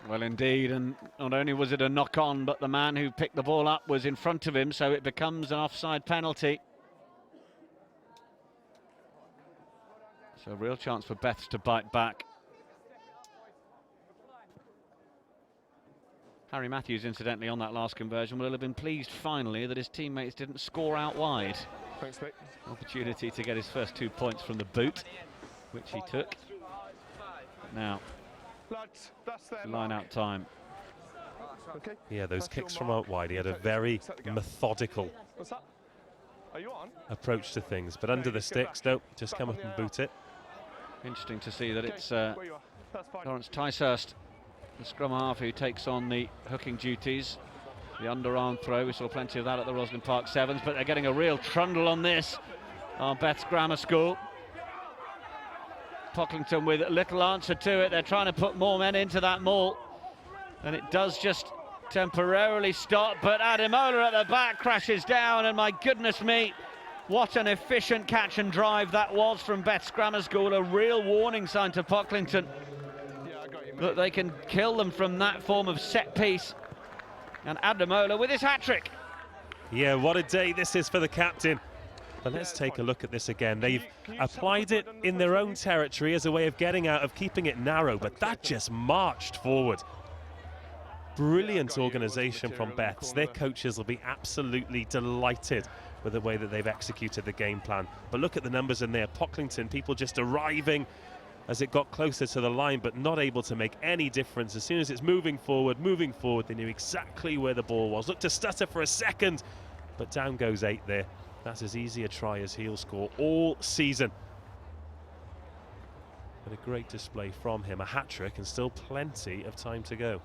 S2: Well, indeed, and not only was it a knock-on, but the man who picked the ball up was in front of him, so it becomes an offside penalty. So a real chance for Beths to bite back. Harry Matthews, incidentally, on that last conversion, will have been pleased finally that his teammates didn't score out wide.
S4: Thanks, mate.
S2: Opportunity to get his first 2 points from the boot, which he took. Now,
S4: Lads, that's their
S2: line out time.
S4: Okay.
S3: Yeah, those
S4: That's your
S3: kicks from
S4: mark.
S3: out wide, he had a very
S4: Set the gap.
S3: methodical
S4: What's that? Are you on?
S3: approach to things, but under the
S4: just get
S3: sticks,
S4: back.
S3: nope, just
S4: Back
S3: come
S4: on
S3: up
S4: the
S3: and boot it.
S2: Interesting to see that it's
S4: Where you are. That's fine.
S2: Lawrence Ticehurst, the scrum half, who takes on the hooking duties. The underarm throw, we saw plenty of that at the Roslyn Park Sevens, but they're getting a real trundle on this on Beths Grammar School. Pocklington with little answer to it. They're trying to put more men into that maul, and it does just temporarily stop, but Ademola at the back crashes down, and my goodness me, what an efficient catch and drive that was from Beths Grammar School. A real warning sign to Pocklington
S4: Yeah, I got you, mate.
S2: that they can kill them from that form of set piece. And Ademola with his hat-trick.
S3: Yeah, what a day this is for the captain. But let's take a look at this again. They've applied it in their own territory as a way of getting out, of keeping it narrow, but that just marched forward. Brilliant organisation from Beths. Their coaches will be absolutely delighted with the way that they've executed the game plan. But look at the numbers in there. Pocklington, people just arriving as it got closer to the line, but not able to make any difference. As soon as it's moving forward, they knew exactly where the ball was. Looked to stutter for a second, but down goes 8 there. That's as easy a try as he'll score all season. But a great display from him. A hat-trick and still plenty of time to go.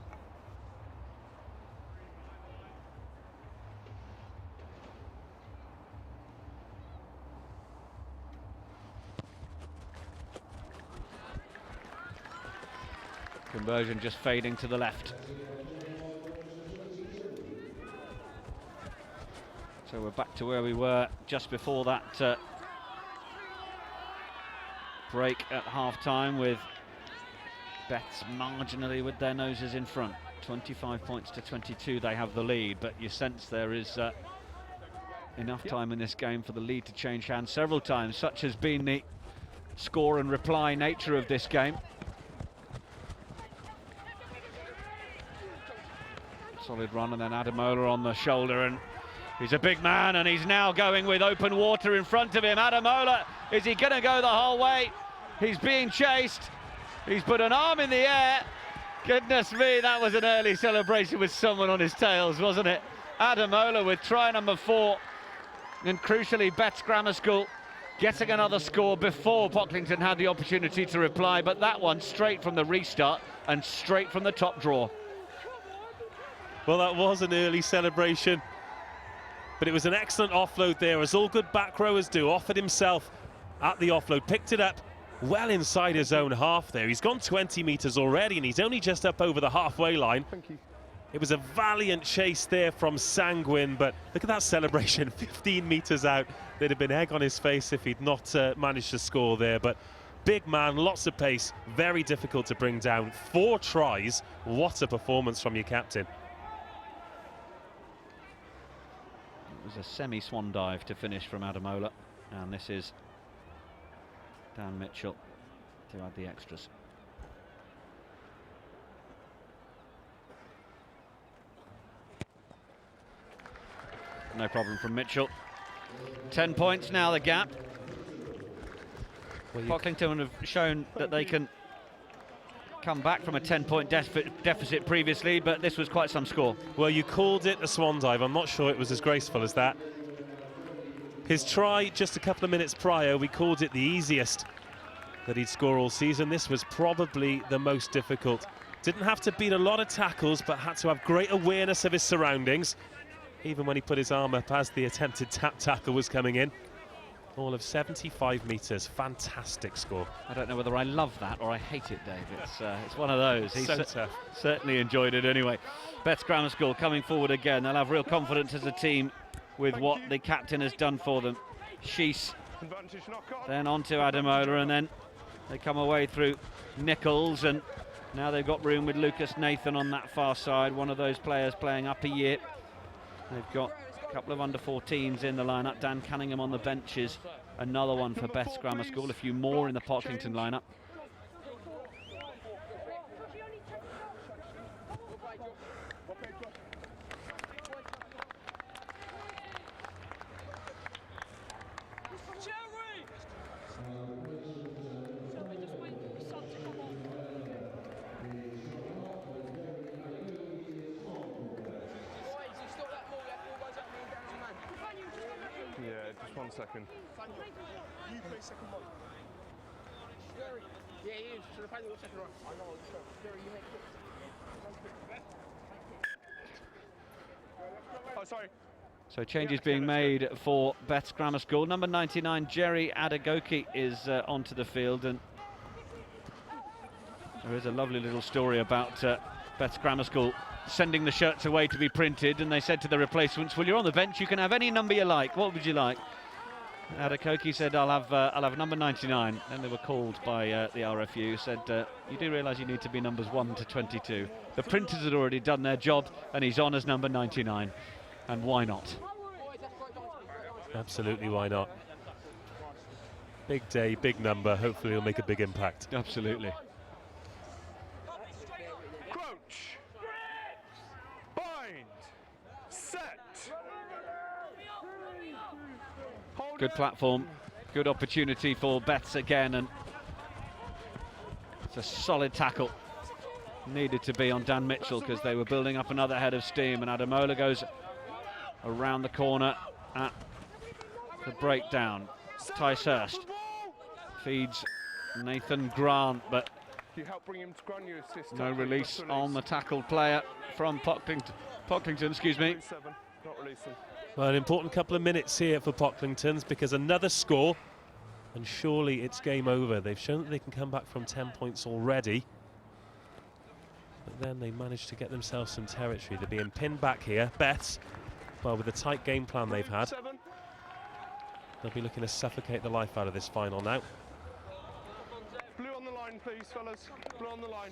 S2: Conversion just fading to the left. So we're back to where we were just before that break at half-time, with Beths marginally with their noses in front. 25 points to 22, they have the lead, but you sense there is enough time in this game for the lead to change hands several times. Such has been the score and reply nature of this game. Solid run, and then Ademola on the shoulder, and he's a big man, and he's now going with open water in front of him. Ademola, is he going to go the whole way? He's being chased. He's put an arm in the air. Goodness me, that was an early celebration with someone on his tails, wasn't it? Ademola with try number 4. And crucially, Beths Grammar School getting another score before Pocklington had the opportunity to reply, but that one straight from the restart and straight from the top draw.
S3: Well, that was an early celebration, but it was an excellent offload there, as all good back rowers do. Offered himself at the offload, picked it up well inside his own half there. He's gone 20 metres already, and he's only just up over the halfway line.
S4: Thank you.
S3: It was a valiant chase there from Sanguine, but look at that celebration, 15 metres out. There'd have been egg on his face if he'd not managed to score there, but big man, lots of pace, very difficult to bring down. 4 tries, what a performance from your captain.
S2: It was a semi-swan dive to finish from Ademola, and this is Dan Mitchell to add the extras. No problem from Mitchell. 10 points now, the gap. Well, Pocklington have shown that they can come back from a 10-point deficit previously, but this was quite some score.
S3: Well, you called it a swan dive. I'm not sure it was as graceful as that. His try just a couple of minutes prior, we called it the easiest that he'd score all season. This was probably the most difficult. Didn't have to beat a lot of tackles, but had to have great awareness of his surroundings, even when he put his arm up as the attempted tap tackle was coming in. All of 75 metres, fantastic score.
S2: I don't know whether I love that or I hate it, Dave. It's one of those. He's certainly enjoyed it anyway. Beths Grammar School coming forward again. They'll have real confidence as a team with what the captain has done for them. Sheese, then on to Ademola, and then they come away through Nichols, and now they've got room with Lucas Nathan on that far side, one of those players playing up a year. They've got a couple of under-14s in the lineup. Dan Cunningham on the benches, another one for Beths Grammar School, a few more in the Pocklington lineup.
S4: Yeah, just 1 second.
S5: You play second one. Yeah, he is. So the final second one. I know. You make it.
S4: Oh, sorry.
S2: So changes being made for Beths Grammar School. Number 99, Jerry Adegoki, is onto the field, and there is a lovely little story about Beths Grammar School sending the shirts away to be printed, and they said to the replacements, well, you're on the bench, you can have any number you like. What would you like? Adegoki said, I'll have number 99. Then they were called by the RFU, said, you do realise you need to be numbers 1 to 22. The printers had already done their job, and he's on as number 99. And why not?
S3: Absolutely, why not? Big day, big number. Hopefully he'll make a big impact.
S2: Absolutely.
S4: Crouch. Bind. Set. Hold
S2: Good
S4: it.
S2: platform, good opportunity for Beths again, and it's a solid tackle. Needed to be on Dan Mitchell because they were building up another head of steam, and Ademola goes around the corner at the breakdown. Ticehurst feeds Nathan Grant, but
S4: You help bring him to ground, you assist.
S2: no
S4: tackle,
S2: release
S4: not
S2: on the tackled player from Pocklington, excuse me.
S4: 7, not releasing.
S3: Well, an important couple of minutes here for Pocklington's, because another score, and surely it's game over. They've shown that they can come back from 10 points already, but then they managed to get themselves some territory. They're being pinned back here. Beths, well, with the tight game plan they've had,
S4: 7.
S3: they'll be looking to suffocate the life out of this final now.
S4: Blue on the line, please, fellas. Blue on the line.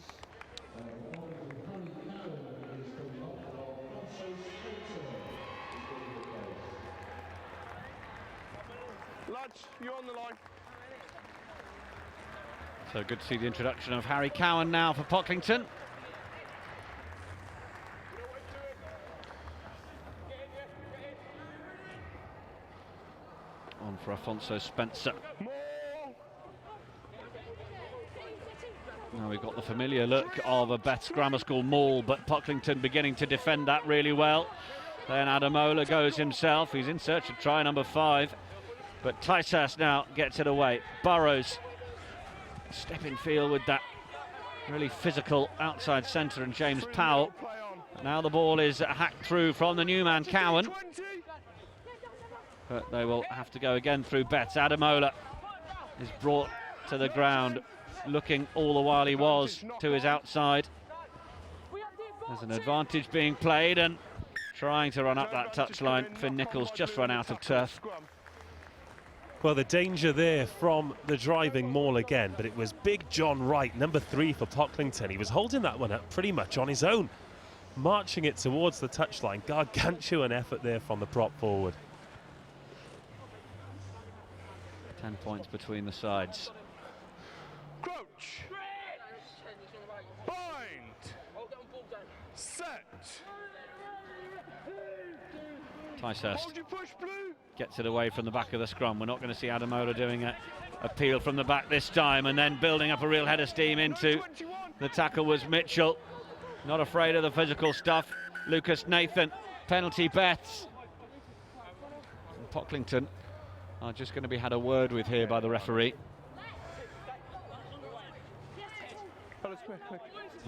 S4: Lads, you're on the line.
S2: So good to see the introduction of Harry Cowan now for Pocklington. On for Afonso Spencer.
S4: More.
S2: Now we've got the familiar look of a Beths Grammar School maul, but Pocklington beginning to defend that really well. Then Ademola goes himself. He's in search of try number 5. But Ticehurst now gets it away. Burrows step in field with that really physical outside centre, and James Powell.
S4: Play on.
S2: Now the ball is hacked through from the new man Cowan,
S4: 20.
S2: but they will have to go again through Beths. Ademola is brought to the ground, looking all the while he was to his outside. There's an advantage being played, and trying to run up that touchline. Finn Nichols just run out of turf.
S3: Well, the danger there from the driving maul again, but it was Big John Wright, number 3 for Pocklington. He was holding that one up pretty much on his own, marching it towards the touchline. Gargantuan effort there from the prop forward.
S2: 10 points between the sides.
S4: Crouch. Bind. Set.
S2: Ticehurst
S4: Hold your push, Blue.
S2: gets it away from the back of the scrum. We're not going to see Ademola doing a peel from the back this time, and then building up a real head of steam into
S4: 21.
S2: the tackle was Mitchell. Not afraid of the physical stuff. Lucas Nathan, penalty Beths. And Pocklington are just going to be had a word with here by the referee.
S4: Fellas, quick.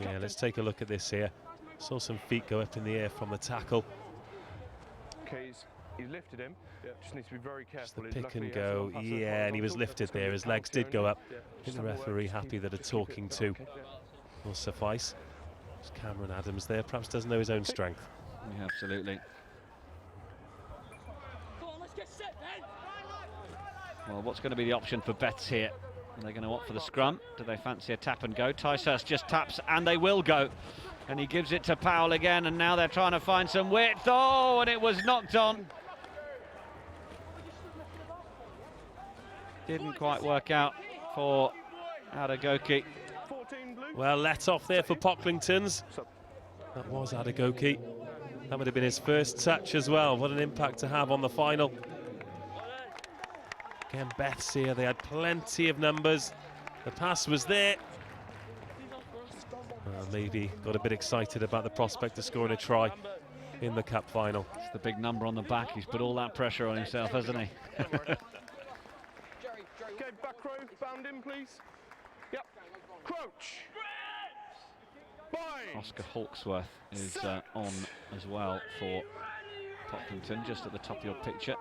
S3: Yeah, let's take a look at this here. Saw some feet go up in the air from the tackle.
S4: Okay, he's lifted him. Just needs to be very careful.
S3: Just the pick and go, yeah, and he was lifted there. His legs did go up. I think the referee happy that a talking to will suffice. There's Cameron Adams there, perhaps doesn't know his own strength.
S2: Yeah, absolutely. Well, what's going to be the option for Beths here? Are they going to opt for the scrum? Do they fancy a tap and go? Ticehurst just taps, and they will go. And he gives it to Powell again, and now they're trying to find some width. Oh, and it was knocked on. Didn't quite work out for Adegoke.
S4: 14 Blue.
S3: Well, let off there for Pocklington's. That was Adegoke. That would have been his first touch as well. What an impact to have on the final. Again, Beths here, they had plenty of numbers. The pass was there. Maybe got a bit excited about the prospect of scoring a try in the cup final.
S2: It's the big number on the back. He's put all that pressure on himself, hasn't he?
S4: Okay, back row, bound in, please. Yep. Crouch. Bind.
S2: Oscar Hawksworth is on as well for Pocklington, just at the top of your picture.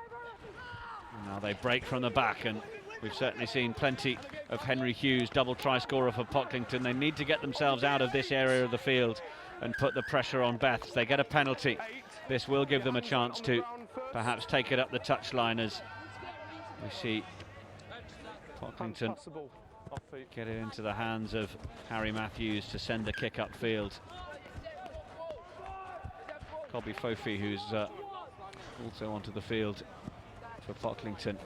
S2: And now they break from the back, and we've certainly seen plenty of Henry Hughes, double try scorer for Pocklington. They need to get themselves out of this area of the field and put the pressure on Beths. They get a penalty. This will give them a chance to perhaps take it up the touchline, as we see Pocklington get it into the hands of Harry Matthews to send the kick upfield. Colby Fofi, who's also onto the field for Pocklington.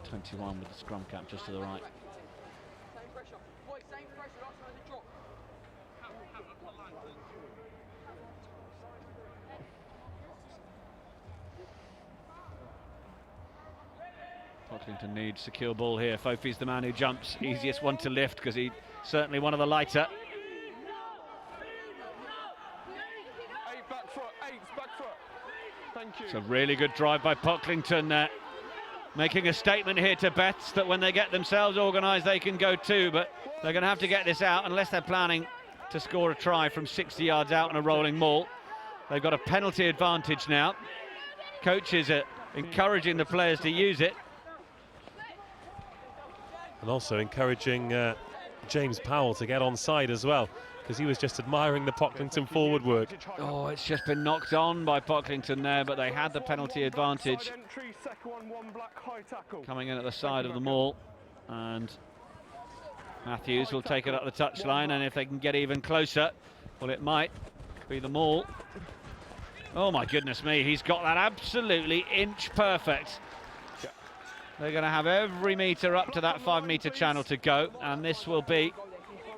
S2: that 21 with the scrum cap just to the right.
S5: Same pressure. Boy, same pressure. Last time there's a drop.
S2: Pocklington needs secure ball here. Fofi's the man who jumps, easiest one to lift because he's certainly one of the lighter.
S4: Back foot. Thank you.
S2: It's a really good drive by Pocklington there, making a statement here to Beths that when they get themselves organised they can go too, but they're going to have to get this out unless they're planning to score a try from 60 yards out on a rolling maul. They've got a penalty advantage now. Coaches are encouraging the players to use it.
S3: And also encouraging James Powell to get onside as well, because he was just admiring the Pocklington forward work.
S2: Oh, it's just been knocked on by Pocklington there, but they had the penalty advantage. Coming in at the side of the maul, and Matthews will take it up the touchline, and if they can get even closer, well, it might be the maul. Oh my goodness me, he's got that absolutely inch perfect. They're going to have every metre up to that 5 metre channel to go, and this will be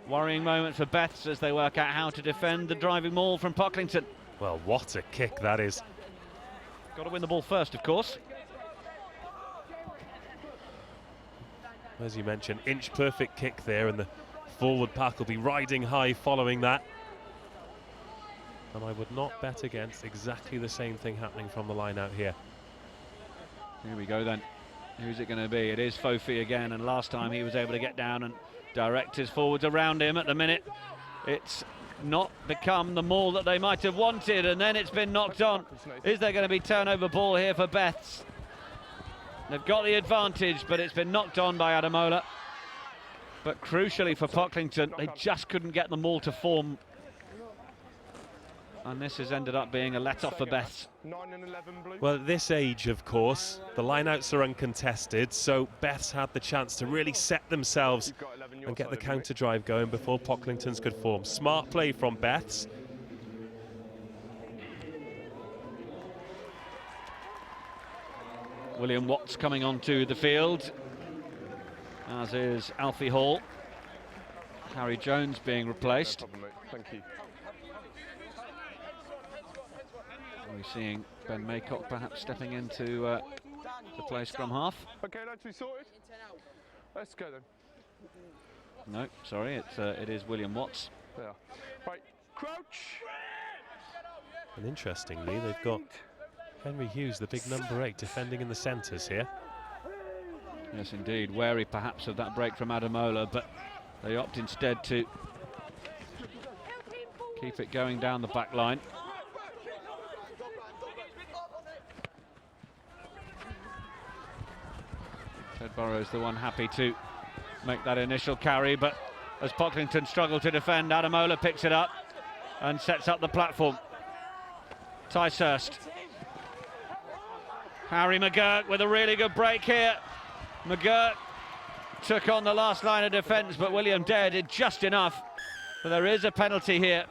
S2: a worrying moment for Beths as they work out how to defend the driving maul from Pocklington.
S3: Well, what a kick that is.
S2: Got to win the ball first, of course.
S3: As you mentioned, inch perfect kick there, and the forward pack will be riding high following that. And I would not bet against exactly the same thing happening from the line out here.
S2: Here we go then. Who's it going to be? It is Fofi again, and last time he was able to get down and direct his forwards around him. At the minute, it's not become the maul that they might have wanted, and then it's been knocked on. Is there going to be turnover ball here for Beths? They've got the advantage, but it's been knocked on by Ademola. But crucially for Pocklington, they just couldn't get the maul to form. And this has ended up being a let-off for Beths.
S3: Well, at this age, of course, the lineouts are uncontested, so Beths had the chance to really set themselves and get the counter drive going before Pocklington's could form. Smart play from Beths.
S2: William Watts coming onto the field, as is Alfie Hall. Harry Jones being replaced.
S4: Thank you.
S2: We're seeing Ben Maycock perhaps stepping into to play scrum half.
S4: Okay, lads, we sorted. Let's go then.
S2: No, sorry, it is William Watts.
S4: There. Right, crouch.
S3: And interestingly, they've got Henry Hughes, the big number 8, defending in the centres here.
S2: Yes, indeed. Wary perhaps of that break from Ademola, but they opt instead to keep it going down the back line. Ted Burrows the one happy to make that initial carry, but as Pocklington struggle to defend, Ademola picks it up and sets up the platform. Ticehurst. Harry McGurk with a really good break here. McGurk took on the last line of defence, but William Dare did just enough. But there is a penalty here.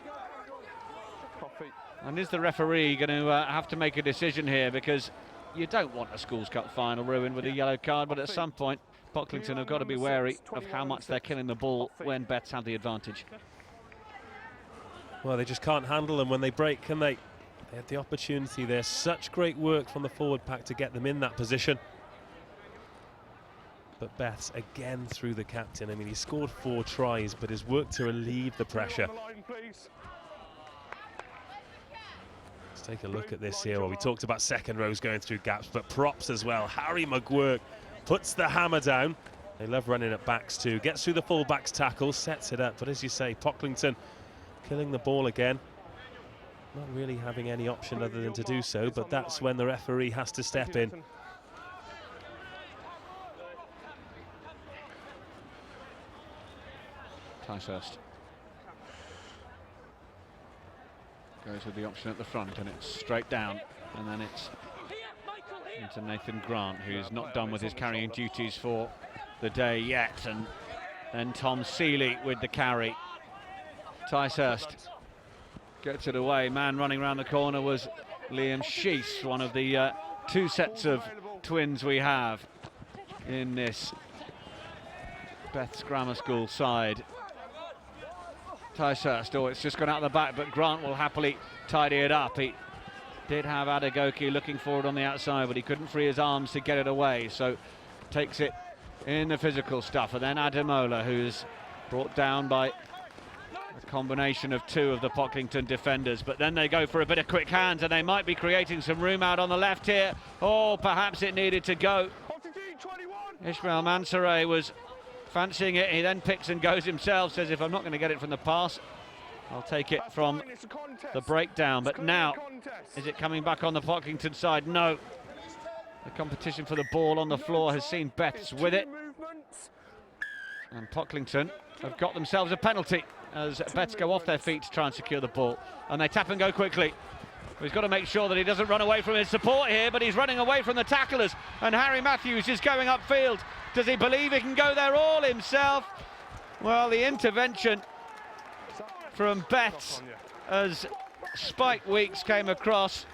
S2: And is the referee going to have to make a decision here, because you don't want a Schools Cup final ruined with a yellow card, but at some point Pocklington have got to be wary of how much they're killing the ball when Beths have the advantage.
S3: Well, they just can't handle them when they break, can they? They had the opportunity there. Such great work from the forward pack to get them in that position. But Beths again through the captain. I mean, he scored 4 tries, but his work to relieve the pressure. Let's take a look at this here. Well, we talked about second rows going through gaps, but props as well. Harry McGurk puts the hammer down. They love running at backs too. Gets through the full-back's tackle, sets it up. But as you say, Pocklington killing the ball again. Not really having any option other than to do so, but that's when the referee has to step in.
S2: Ticehurst goes with the option at the front, and it's straight down, and then it's into Nathan Grant, who's not done with his carrying duties for the day yet, and then Tom Seeley with the carry. Ticehurst gets it away. Man running around the corner was Liam Sheese, one of the 2 sets of twins we have. in this Beths Grammar School side. Ticehurst, it's just gone out the back, but Grant will happily tidy it up. He did have Adegoke looking forward on the outside, but he couldn't free his arms to get it away, so takes it in the physical stuff. And then Ademola, who's brought down by a combination of two of the Pocklington defenders, but then they go for a bit of quick hands, and they might be creating some room out on the left here. Oh, perhaps it needed to go. Ishmael Mansouré was fancying it. He then picks and goes himself, says, if I'm not going to get it from the pass, I'll take it from the breakdown. But now, is it coming back on the Pocklington side? No. The competition for the ball on the floor has seen Beths with it. And Pocklington have got themselves a penalty as Beths go off their feet to try and secure the ball. And they tap and go quickly. He's got to make sure that he doesn't run away from his support here, but he's running away from the tacklers. And Harry Matthews is going upfield. Does he believe he can go there all himself? Well, the intervention from Beths as Spike Weeks came across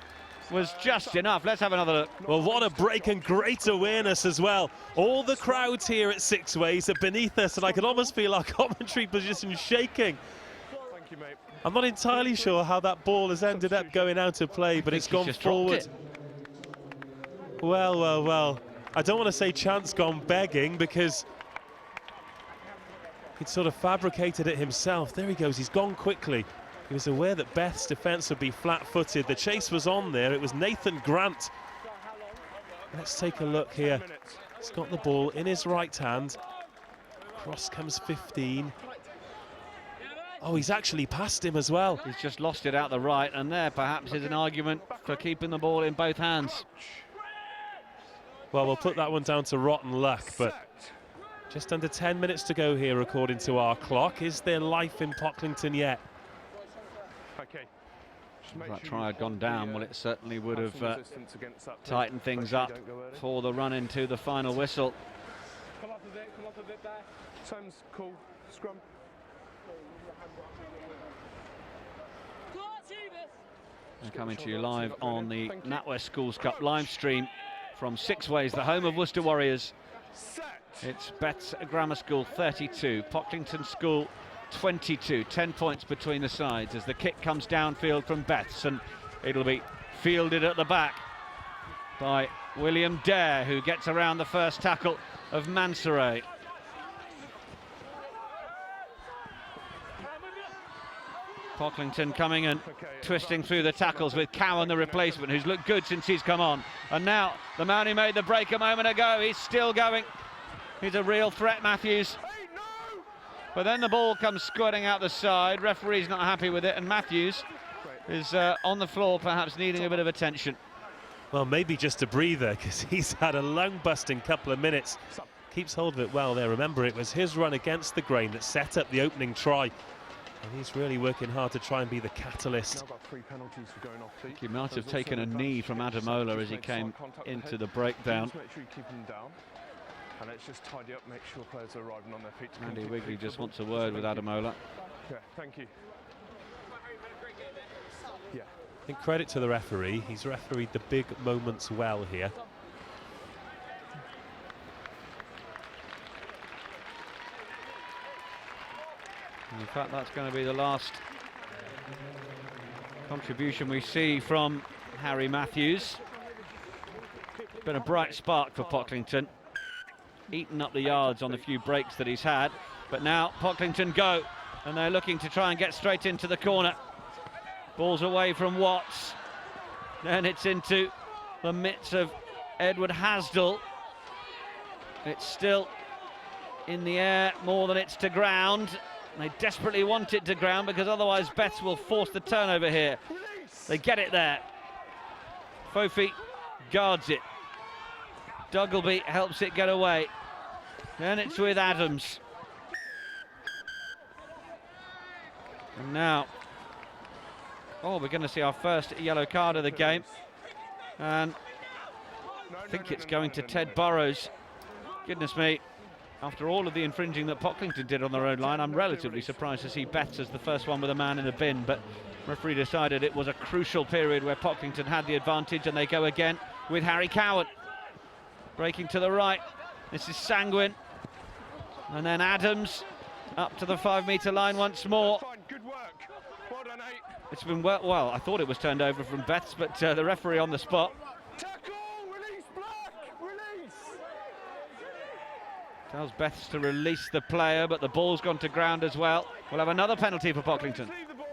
S2: was just enough. Let's have another look.
S3: Well, what a break and great awareness as well. All the crowds here at Six Ways are beneath us, and I can almost feel our commentary position shaking.
S4: Thank you, mate.
S3: I'm not entirely sure how that ball has ended up going out of play, but it's gone forward. Well, well, well. I don't want to say chance gone begging, because he'd sort of fabricated it himself. There he goes, he's gone quickly. He was aware that Beth's defence would be flat-footed. The chase was on there. It was Nathan Grant. Let's take a look here. He's got the ball in his right hand. Cross comes 15. Oh, he's actually passed him as well.
S2: He's just lost it out the right, and there perhaps is an argument for keeping the ball in both hands.
S3: Well, we'll put that one down to rotten luck, but just under 10 minutes to go here according to our clock. Is there life in Pocklington yet?
S4: Okay.
S2: If that try had gone down, well, it certainly would have tightened things up for the run into the final whistle.
S4: Come up a bit there. Sounds cool. Scrum.
S2: And coming to you live on the NatWest Schools Cup live stream from Six Ways, the home of Worcester Warriors. It's Beths Grammar School 32, Pocklington School 22, 10 points between the sides as the kick comes downfield from Beths, and it'll be fielded at the back by William Dare, who gets around the first tackle of Mansouré. Pocklington coming and twisting through the tackles with Cowan, the replacement, who's looked good since he's come on. And now the man who made the break a moment ago, he's still going. He's a real threat, Matthews. But then the ball comes squirting out the side. Referee's not happy with it, and Matthews is on the floor, perhaps needing a bit of attention.
S3: Well, maybe just a breather, because he's had a lung-busting couple of minutes. Keeps hold of it well there. Remember, it was his run against the grain that set up the opening try. And he's really working hard to try and be the catalyst.
S2: He might have taken a knee from Ademola as he came into the breakdown.
S4: Make sure you keep him down. And let's just tidy up, make sure players are arriving on their feet.
S2: Andy Wigley just wants a word with Ademola.
S4: Yeah, thank you. Yeah.
S3: I think credit to the referee. He's refereed the big moments well here.
S2: In fact, that's going to be the last contribution we see from Harry Matthews. Been a bright spark for Pocklington. Eaten up the yards on the few breaks that he's had. But now Pocklington go, and they're looking to try and get straight into the corner. Ball's away from Watts. Then it's into the mitts of Edward Hasdell. It's still in the air more than it's to ground. They desperately want it to ground because otherwise Beths will force the turnover here. They get it there. Fofi guards it. Duggleby helps it get away. Then it's with Adams. And now, we're going to see our first yellow card of the game. And I think it's going to Ted Burrows. Goodness me. After all of the infringing that Pocklington did on their own line, I'm relatively surprised to see Beths as the first one with a man in the bin, but referee decided it was a crucial period where Pocklington had the advantage, and they go again with Harry Cowan. Breaking to the right This is Sanguine. And then Adams up to the 5-metre line once more.
S4: Fine, good work. Well done, 8.
S2: It's been well, I thought it was turned over from Beths, but the referee on the spot.
S4: Tackle, release, Black, release.
S2: Tells Beths to release the player, but the ball's gone to ground as well. We'll have another penalty for Pocklington.
S4: Leave the ball.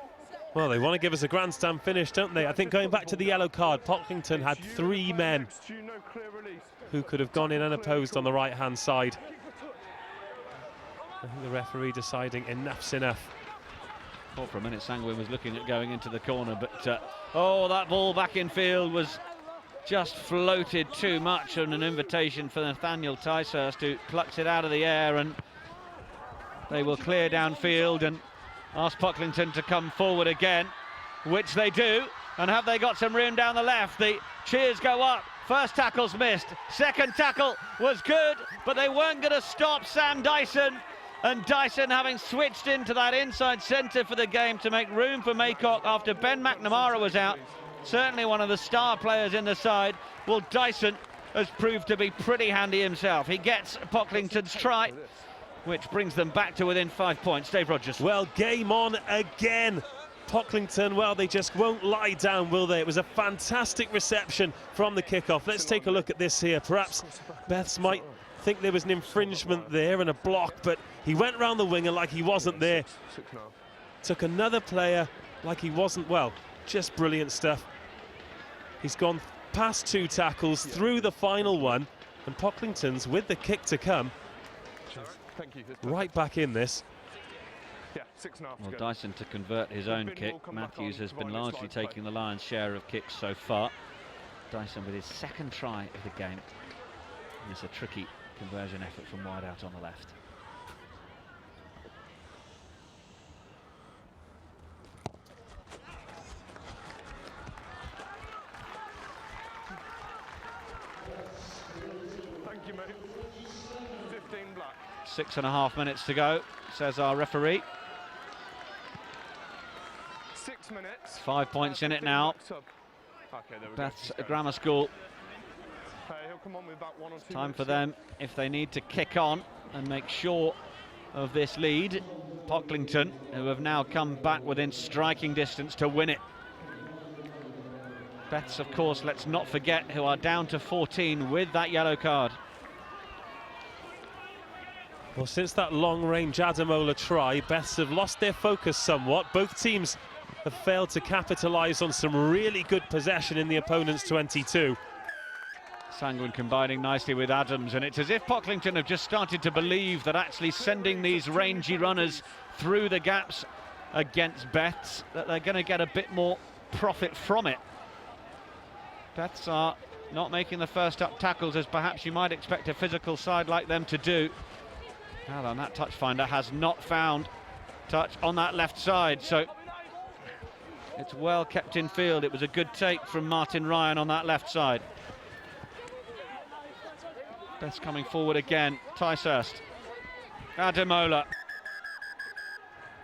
S3: Well, they want to give us a grandstand finish, don't they? I think going back to the yellow card, Pocklington had 3 men
S4: No clear release.
S3: who could have gone in unopposed on the right-hand side. I think the referee deciding enough's enough.
S2: Thought for a minute Sanguine was looking at going into the corner, but oh, that ball back in field was just floated too much, and an invitation for Nathaniel Ticehurst, who plucks it out of the air, and they will clear downfield and ask Pocklington to come forward again, which they do. And have they got some room down the left? The cheers go up. First tackle's missed, second tackle was good, but they weren't going to stop Sam Dyson. And Dyson, having switched into that inside centre for the game to make room for Maycock after Ben McNamara was out, certainly one of the star players in the side. Well, Dyson has proved to be pretty handy himself. He gets Pocklington's try, which brings them back to within 5 points. Dave Rogers.
S3: Well, game on again. Pocklington, well, they just won't lie down, will they? It was a fantastic reception from the kickoff. Let's take a look at this here. Perhaps Beths might think there was an infringement there and a block, but he went round the winger like he wasn't there. Took another player like he wasn't. Well, just brilliant stuff. He's gone past 2 tackles, through the final one, and Pocklington's, with the kick to come, right back in this.
S4: Yeah, 6.5 to
S2: Well,
S4: go.
S2: Dyson to convert his own kick. Matthews has been largely taking the lion's share of kicks so far. Dyson with his second try of the game. And it's a tricky conversion effort from wide out on the left.
S4: Thank you, mate. 15 black.
S2: 6.5 minutes to go, says our referee.
S4: 6 minutes.
S2: 5 points in it now.
S4: Okay, there we
S2: Beths
S4: go.
S2: Grammar School.
S4: He'll come on with about 1 or 2
S2: Time
S4: minutes.
S2: for them, if they need to kick on and make sure of this lead. Pocklington, who have now come back within striking distance to win it. Beths, of course, let's not forget, who are down to 14 with that yellow card.
S3: Well, since that long-range Adamola try, Beths have lost their focus somewhat. Both teams have failed to capitalise on some really good possession in the opponent's 22.
S2: Sanguine combining nicely with Adams, and it's as if Pocklington have just started to believe that actually sending these rangy runners through the gaps against Beths, that they're going to get a bit more profit from it. Beths are not making the first up tackles as perhaps you might expect a physical side like them to do. Now then, that touch finder has not found touch on that left side, so it's well kept in field. It was a good take from Martin Ryan on that left side. Beths coming forward again. Ticehurst, Adamola,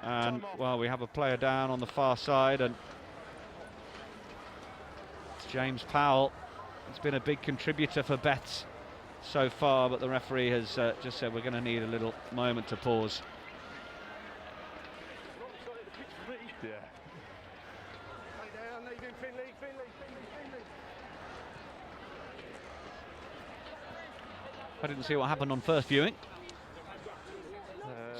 S2: and well, we have a player down on the far side, and it's James Powell. It's been a big contributor for Beths so far, but the referee has just said we're going to need a little moment to pause.
S4: Yeah.
S2: I didn't see what happened on first viewing.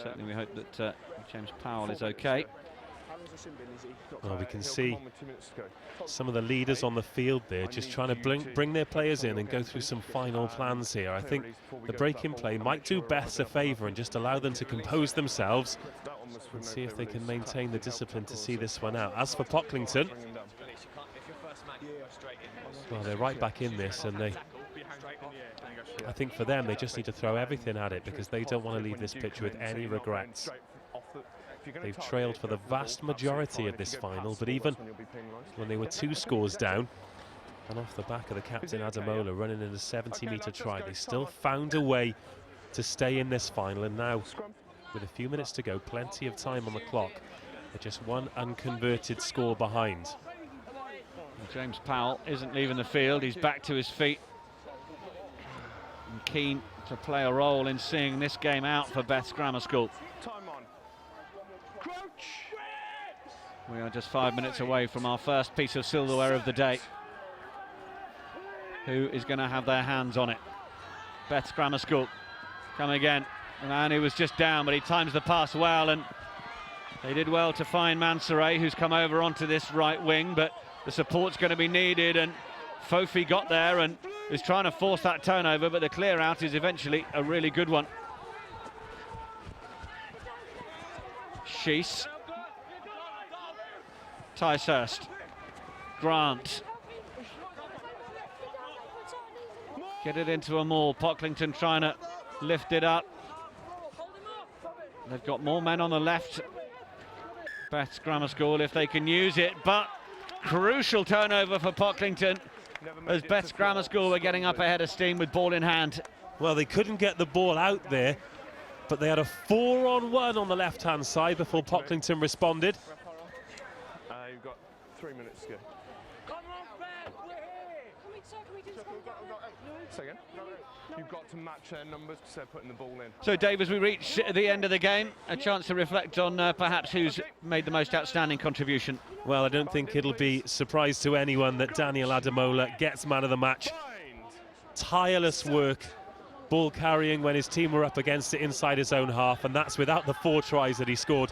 S2: Certainly we hope that James Powell is okay.
S3: Well, we can see some of the leaders on the field there just trying to bring their players in and go through some final plans here. I think the break-in play might do Beths a favour and just allow them to compose themselves and see if they can maintain the discipline to see this one out. As for Pocklington, well, they're right back in this, and I think for them, they just need to throw everything at it because they don't want to leave this pitch with any regrets. They've trailed for the vast majority of this final, but even when they were 2 scores down, and off the back of the captain Adamola running in a 70-metre try, they still found a way to stay in this final. And now, with a few minutes to go, plenty of time on the clock, they're just 1 unconverted score behind.
S2: James Powell isn't leaving the field, he's back to his feet. and keen to play a role in seeing this game out for Beths Grammar School.
S4: Time on. Crouch.
S2: We are just 5 minutes away from our first piece of silverware of the day. Who is going to have their hands on it? Beths Grammar School. Come again. The man who was just down, but he times the pass well, and they did well to find Mansoray, who's come over onto this right wing, but the support's going to be needed, and Fofi got there and is trying to force that turnover, but the clear out is eventually a really good one. Sheese. Ticehurst. Grant. Get it into a maul. Pocklington trying to lift it up. They've got more men on the left. Beths Grammar School, if they can use it, but crucial turnover for Pocklington as Beths Grammar School were getting up ahead of steam with ball in hand.
S3: Well, they couldn't get the ball out there, but they had a 4-on-1 on the left-hand side before Pocklington responded.
S4: You've got 3 minutes to go. Second. You've got to match their numbers because they're putting the ball in.
S2: So, Dave, as we reach the end of the game, a chance to reflect on perhaps who's made the most outstanding contribution.
S3: Well, I don't think it'll be surprise to anyone that Daniel Ademola gets man of the match. Tireless work, ball carrying when his team were up against it inside his own half, and that's without the 4 tries that he scored,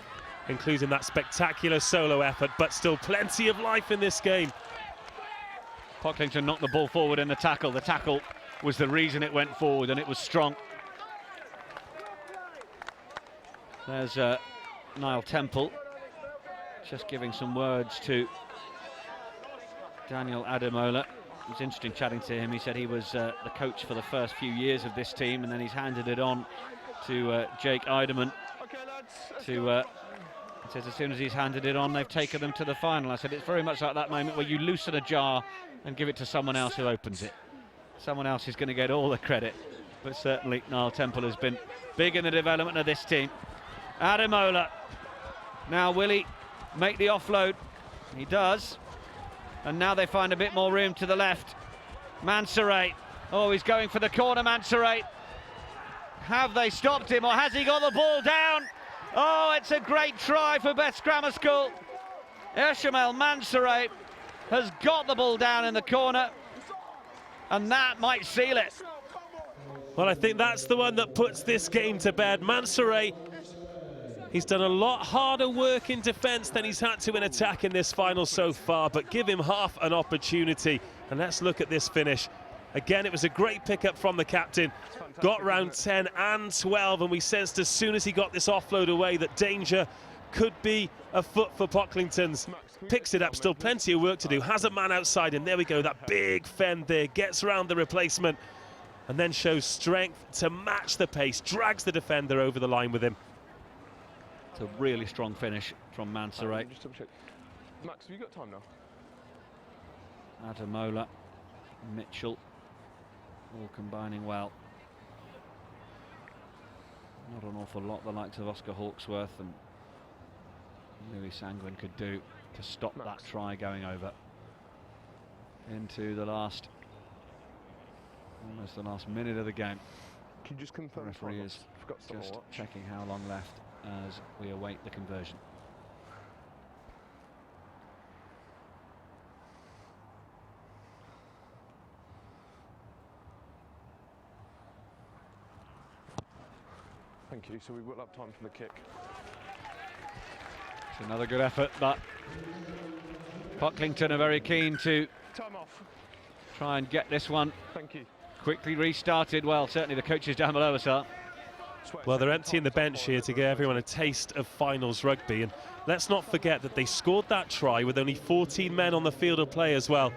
S3: including that spectacular solo effort, but still plenty of life in this game.
S2: Pocklington knocked the ball forward in the tackle. The tackle was the reason it went forward, and it was strong. There's Niall Temple just giving some words to Daniel Ademola. It was interesting chatting to him. He said he was the coach for the first few years of this team, and then he's handed it on to Jake Eiderman. He says as soon as he's handed it on, they've taken them to the final. I said it's very much like that moment where you loosen a jar and give it to someone else who opens it. Someone else is going to get all the credit, but certainly Niall Temple has been big in the development of this team. Ademola, now will he make the offload? He does, and now they find a bit more room to the left. Mansoray, oh, he's going for the corner. Mansoray, have they stopped him, or has he got the ball down? Oh, it's a great try for Beths Grammar School. Eshamel Mansoray has got the ball down in the corner, and that might seal it.
S3: Well, I think that's the one that puts this game to bed. Mansoray, he's done a lot harder work in defence than he's had to in attack in this final so far, but give him half an opportunity. And let's look at this finish. Again, it was a great pickup from the captain. Got round 10 and 12, and we sensed as soon as he got this offload away that danger could be afoot for Pocklington's. Picks it up, still plenty of work to do. Has a man outside, and there we go, that big fend there. Gets round the replacement, and then shows strength to match the pace. Drags the defender over the line with him.
S2: It's a really strong finish from Mansoray.
S4: Just double check. Max, have you got time now?
S2: Ademola, Mitchell, all combining well. Not an awful lot the likes of Oscar Hawksworth and Louis Sanguin could do to stop that try going over into the last, almost the last minute of the game.
S4: Can you just confirm?
S2: The referee is just checking how long left as we await the conversion.
S4: Thank you. So we will have time for the kick.
S2: It's another good effort, but Pocklington are very keen to
S4: Time off.
S2: try and get this one
S4: Thank you.
S2: quickly restarted. Well, certainly the coaches down below us are.
S3: Well, they're emptying the bench here to give everyone a taste of finals rugby, and let's not forget that they scored that try with only 14 men on the field of play as well.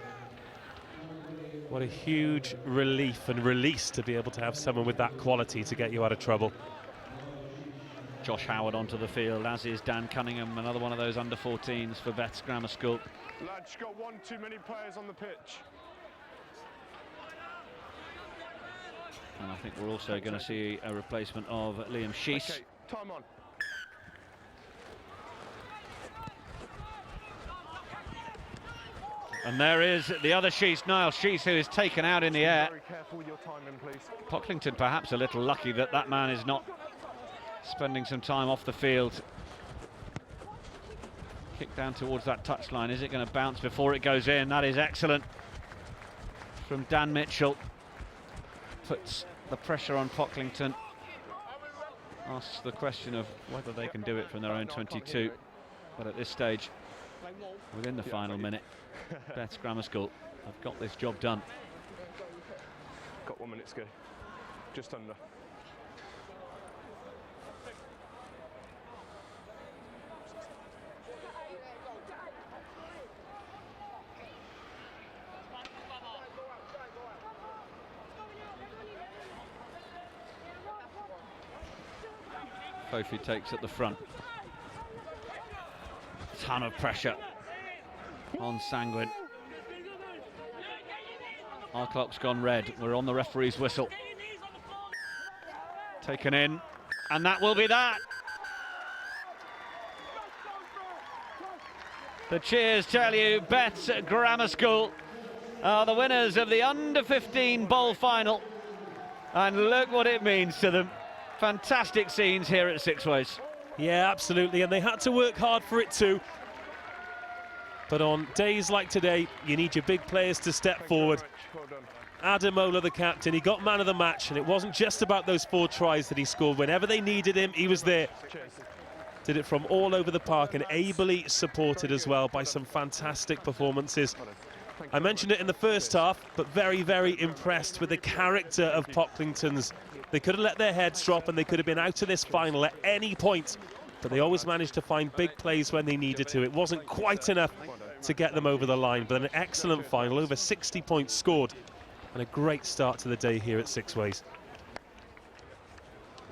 S3: What a huge relief and release to be able to have someone with that quality to get you out of trouble.
S2: Josh Howard onto the field, as is Dan Cunningham, another one of those under-14s for Beths Grammar School.
S4: Lads, got one too many players on the pitch.
S2: And I think we're also going to see a replacement of Liam Sheese.
S4: Okay, time on.
S2: And there is the other Sheese, Niall Sheese, who is taken out in the air.
S4: Very careful with your timing, please.
S2: Pocklington perhaps a little lucky that that man is not spending some time off the field. Kick down towards that touchline. Is it going to bounce before it goes in? That is excellent from Dan Mitchell. Puts the pressure on Pocklington. Asks the question of whether they can do it from their own 22. But at this stage, within the final minute, Beths Grammar School have got this job done.
S4: Got 1 minute to go. Just under.
S2: Kofi takes at the front. Ton of pressure on Sanguine. Our clock's gone red. We're on the referee's whistle. Taken in, and that will be that. The cheers tell you Beths Grammar School are the winners of the under-15 bowl final. And look what it means to them. Fantastic scenes here at Sixways.
S3: Yeah, absolutely, and they had to work hard for it too. But on days like today, you need your big players to step forward.
S4: Well done.
S3: Ademola, the captain, he got man of the match, and it wasn't just about those 4 tries that he scored. Whenever they needed him, he was there.
S4: Cheers.
S3: Did it from all over the park and ably supported as well by some fantastic performances. I mentioned it in the first half, but very, very impressed with the character of Pocklington's. They could have let their heads drop and they could have been out of this final at any point, but they always managed to find big plays when they needed to. It wasn't quite enough to get them over the line, but an excellent final, over 60 points scored, and a great start to the day here at Sixways.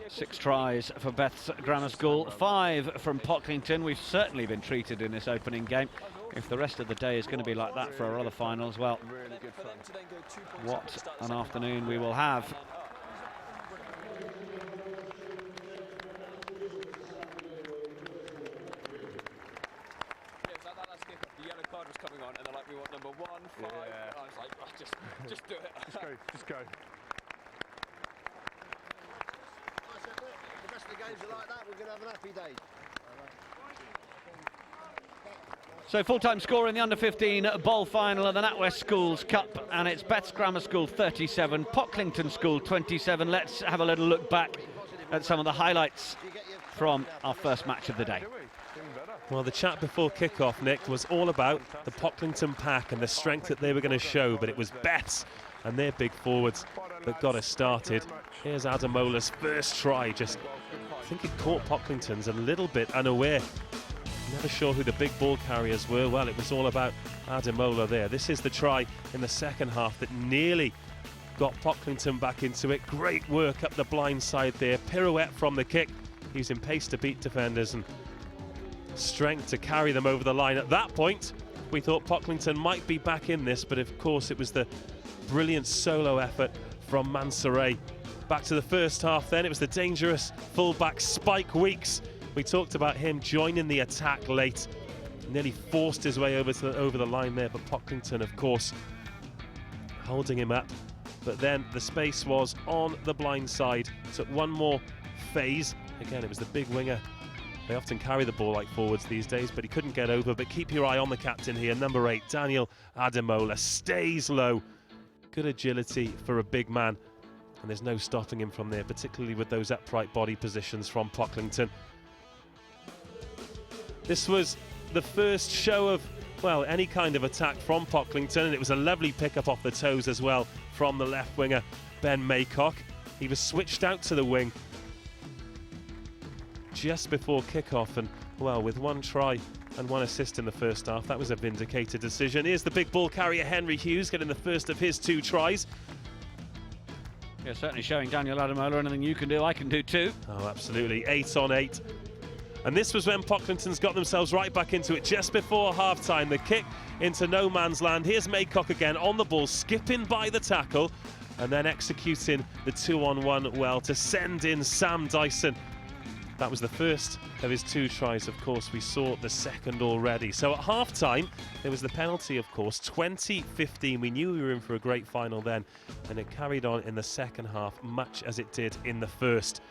S2: 6 tries for Beths Grammar School, 5 from Pocklington. We've certainly been treated in this opening game. If the rest of the day is going to be like that for our other finals, well, what an afternoon we will have.
S5: Coming on, and they're like, we want number 1, 5.
S4: Yeah.
S5: I was like, oh, just do it.
S4: Just go, just go.
S7: The rest of the games are like that, we're going to have an happy day.
S2: So full-time score in the under-15 bowl final of the NatWest Schools Cup, and it's Beths Grammar School 37, Pocklington School 27. Let's have a little look back at some of the highlights from our first match of the day.
S3: Well, the chat before kick-off, Nick, was all about the Pocklington pack and the strength that they were going to show, but it was Beths and their big forwards that got us started. Here's Ademola's first try. Just, I think it caught Pocklington's a little bit unaware. Never sure who the big ball carriers were. Well, it was all about Ademola there. This is the try in the second half that nearly got Pocklington back into it. Great work up the blind side there. Pirouette from the kick, using pace to beat defenders and strength to carry them over the line. At that point, we thought Pocklington might be back in this, but of course it was the brilliant solo effort from Mansoray. Back to the first half then, it was the dangerous fullback Spike Weeks. We talked about him joining the attack late. Nearly forced his way over the line there, but Pocklington, of course, holding him up. But then the space was on the blind side. Took one more phase. Again, it was the big winger. They often carry the ball like forwards these days, but he couldn't get over. But keep your eye on the captain here, number 8, Daniel Ademola. Stays low. Good agility for a big man. And there's no stopping him from there, particularly with those upright body positions from Pocklington. This was the first show of, well, any kind of attack from Pocklington, and it was a lovely pick-up off the toes as well from the left winger, Ben Maycock. He was switched out to the wing just before kick-off, and, well, with 1 try and 1 assist in the first half, that was a vindicated decision. Here's the big ball carrier, Henry Hughes, getting the first of his 2 tries.
S2: Yeah, certainly showing Daniel Ademola anything you can do, I can do too.
S3: Oh, absolutely, 8 on 8. And this was when Pocklington's got themselves right back into it just before half-time. The kick into no man's land. Here's Maycock again on the ball, skipping by the tackle, and then executing the 2-on-1 well to send in Sam Dyson. That was the first of his 2 tries. Of course, we saw the second already. So at half-time, there was the penalty, of course. 20-15. We knew we were in for a great final then, and it carried on in the second half, much as it did in the first.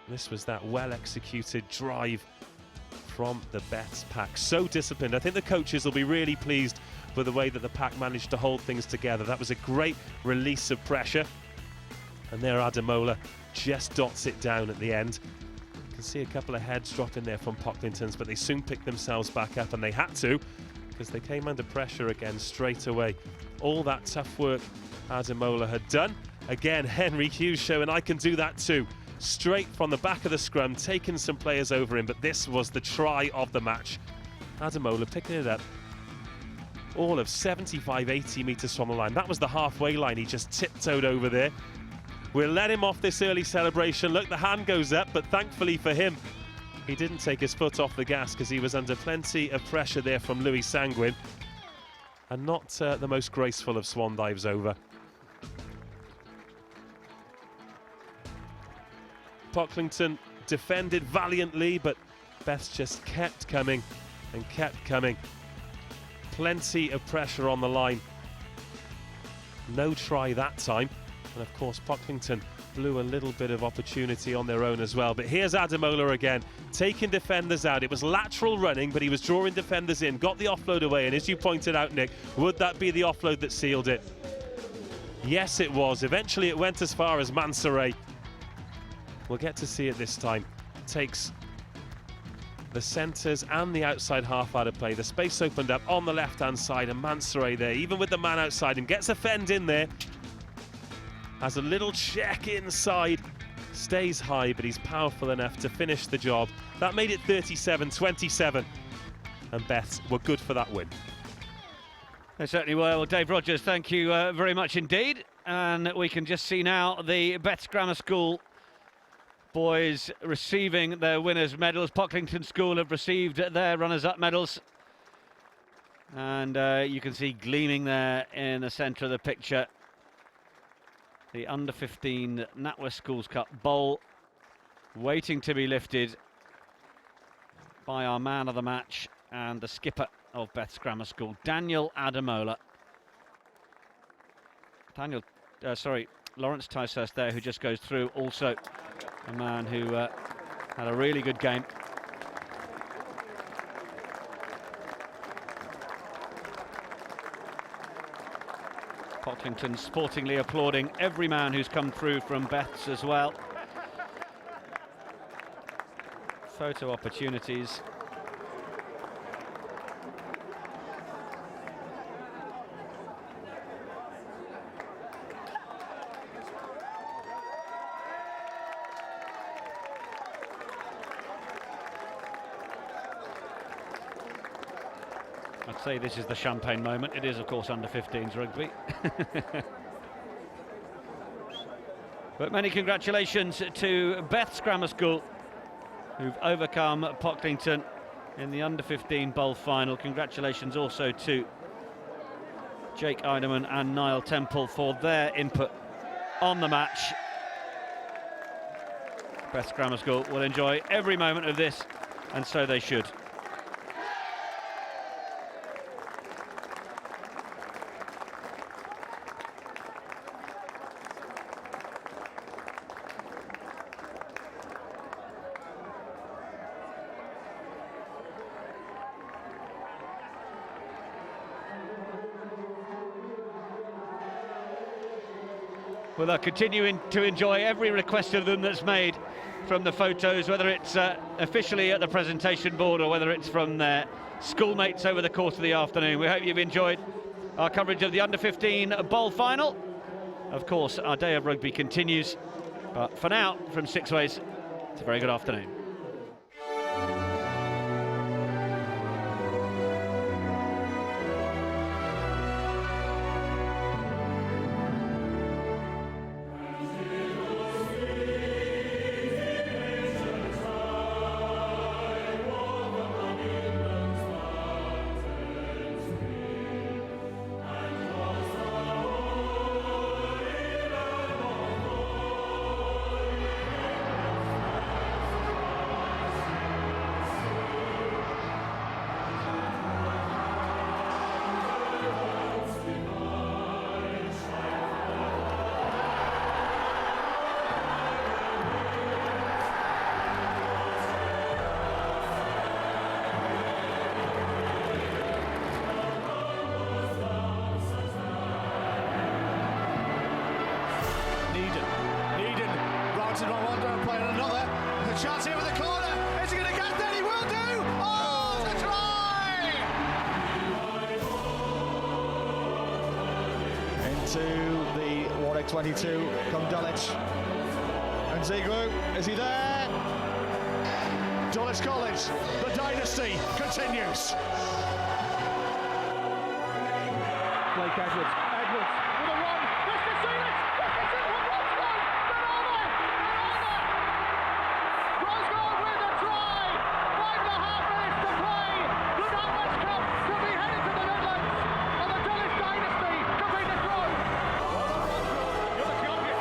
S3: This was that well-executed drive from the Beths pack. So disciplined. I think the coaches will be really pleased with the way that the pack managed to hold things together. That was a great release of pressure. And there Ademola just dots it down at the end. You can see a couple of heads drop in there from Pocklingtons, but they soon picked themselves back up, and they had to, because they came under pressure again straight away. All that tough work Ademola had done. Again, Henry Hughes showing I can do that too. Straight from the back of the scrum, taking some players over him, but this was the try of the match. Ademola picking it up all of 75-80 metres from the line. That was the halfway line. He just tiptoed over there. We'll let him off this early celebration. Look, the hand goes up, but thankfully for him, he didn't take his foot off the gas, because he was under plenty of pressure there from Louis Sanguin, and not the most graceful of swan dives over. Pocklington defended valiantly, but Beths just kept coming and kept coming. Plenty of pressure on the line. No try that time. And of course, Pocklington blew a little bit of opportunity on their own as well. But here's Ademola again, taking defenders out. It was lateral running, but he was drawing defenders in, got the offload away. And as you pointed out, Nick, would that be the offload that sealed it? Yes, it was. Eventually, it went as far as Mansoret. We'll get to see it this time. Takes the centres and the outside half out of play. The space opened up on the left-hand side, and Mansoret there, even with the man outside him, gets a fend in there. Has a little check inside. Stays high, but he's powerful enough to finish the job. That made it 37-27. And Beths were good for that win.
S2: They certainly were. Well, Dave Rogers, thank you very much indeed. And we can just see now the Beths Grammar School boys receiving their winners' medals. Pocklington School have received their runners-up medals. And you can see gleaming there in the centre of the picture the under-15 NatWest Schools Cup bowl, waiting to be lifted by our man of the match and the skipper of Beths Grammar School, Daniel Ademola. Lawrence Ticehurst there, who just goes through, also a man who had a really good game. Pocklington sportingly applauding every man who's come through from Beths as well. Photo opportunities. I'd say this is the champagne moment. It is, of course, under-15s rugby. But many congratulations to Beths Grammar School, who've overcome Pocklington in the under-15 bowl final. Congratulations also to Jake Eiderman and Niall Temple for their input on the match. Beths Grammar School will enjoy every moment of this, and so they should. Well, they're continuing to enjoy every request of them that's made from the photos, whether it's officially at the presentation board or whether it's from their schoolmates over the course of the afternoon. We hope you've enjoyed our coverage of the under-15 bowl final. Of course, our day of rugby continues, but for now, from Six Ways, it's a very good afternoon.
S1: chance here with the corner. Is he going to get there? He will do. Oh, the try!
S8: Into the Warwick 22 come Dulwich. And Ziegler, is he there? Dulwich College, the dynasty continues.
S1: Blake Edwards. Edwards with a run. Just to see it. Just to see what runs gone. They're on it. Bromsgrove with a try. 5.5 minutes to play. The NatWest Cup to be headed to the Midlands. And the Dulwich dynasty to beat the throne. You're the champion.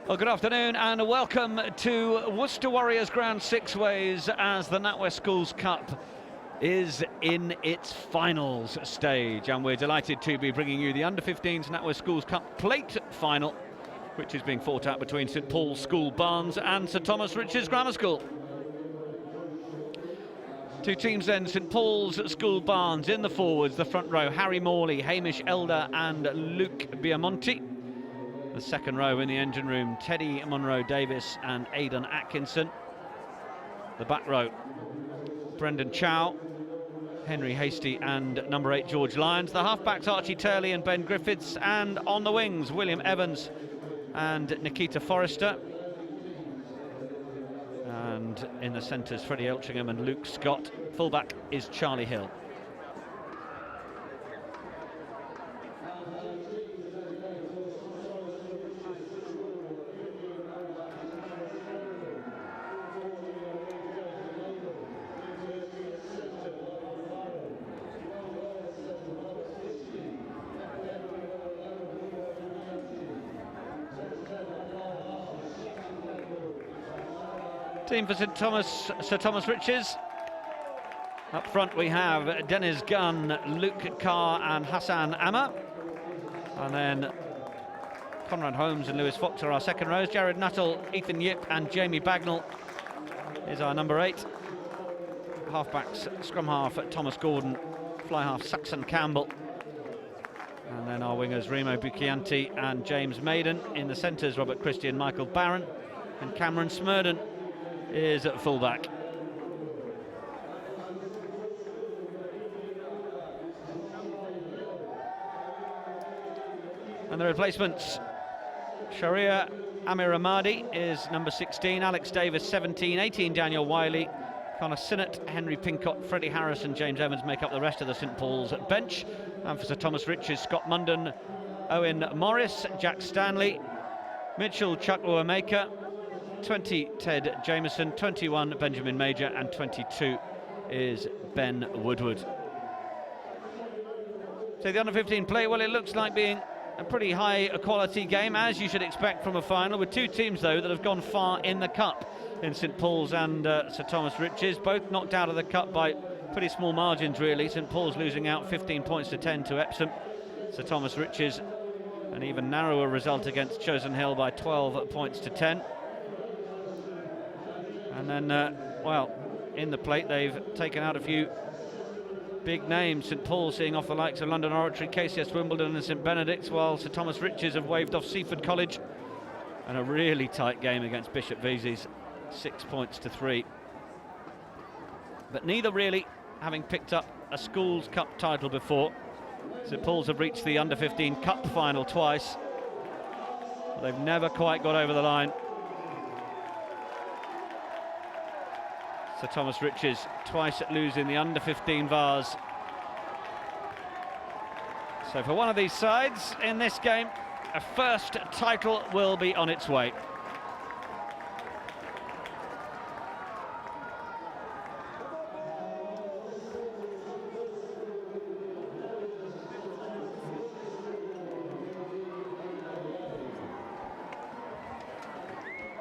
S2: Well, good afternoon and welcome to Worcester Warriors Ground Six Ways as the NatWest Schools Cup is in its finals stage, and we're delighted to be bringing you the Under-15s NatWest Schools Cup plate final, which is being fought out between St Paul's School Barnes and Sir Thomas Rich's Grammar School. Two teams then, St Paul's School Barnes in the forwards, the front row, Harry Morley, Hamish Elder and Luke Biamonti. The second row in the engine room, Teddy Monroe-Davis and Aidan Atkinson. The back row, Brendan Chow, Henry Hasty and number 8 George Lyons. The halfbacks, Archie Turley and Ben Griffiths. And on the wings, William Evans and Nikita Forrester. And in the centres, Freddie Elchingham and Luke Scott. Fullback is Charlie Hill. Team for Sir Thomas Rich's. Up front we have Dennis Gunn, Luke Carr and Hassan Amma. And then Conrad Holmes and Lewis Fox are our second rows. Jared Nuttall, Ethan Yip and Jamie Bagnall is our number 8. Halfbacks, scrum half Thomas Gordon, fly half Saxon Campbell. And then our wingers Remo Bucchianti and James Maiden. In the centres, Robert Christie and Michael Barron. And Cameron Smurden is at fullback. And the replacements, Sharia Amir Ahmadi is number 16, Alex Davis 17, 18 Daniel Wiley, Connor Sinnott, Henry Pincott, Freddie Harris and James Evans make up the rest of the St Paul's bench. And for Sir Thomas Rich's, Scott Munden, Owen Morris, Jack Stanley, Mitchell Chukwuemeka, 20 Ted Jameson, 21 Benjamin Major and 22 is Ben Woodward. So the under-15 play, well, it looks like being a pretty high quality game, as you should expect from a final, with two teams though that have gone far in the cup, in St Paul's and Sir Thomas Rich's, both knocked out of the cup by pretty small margins really. St Paul's losing out 15 points to 10 to Epsom. Sir Thomas Rich's an even narrower result against Chosen Hill by 12 points to 10. And then, well, in the plate they've taken out a few big names. St Paul seeing off the likes of London Oratory, KCS Wimbledon and St Benedict's, while Sir Thomas Rich's have waved off Seaford College. And a really tight game against Bishop Veazey's, 6 points to 3. But neither really having picked up a Schools Cup title before. St Paul's have reached the under-15 cup final twice. They've never quite got over the line. Sir Thomas Rich's twice losing the under-15 Vase. So for one of these sides in this game, a first title will be on its way.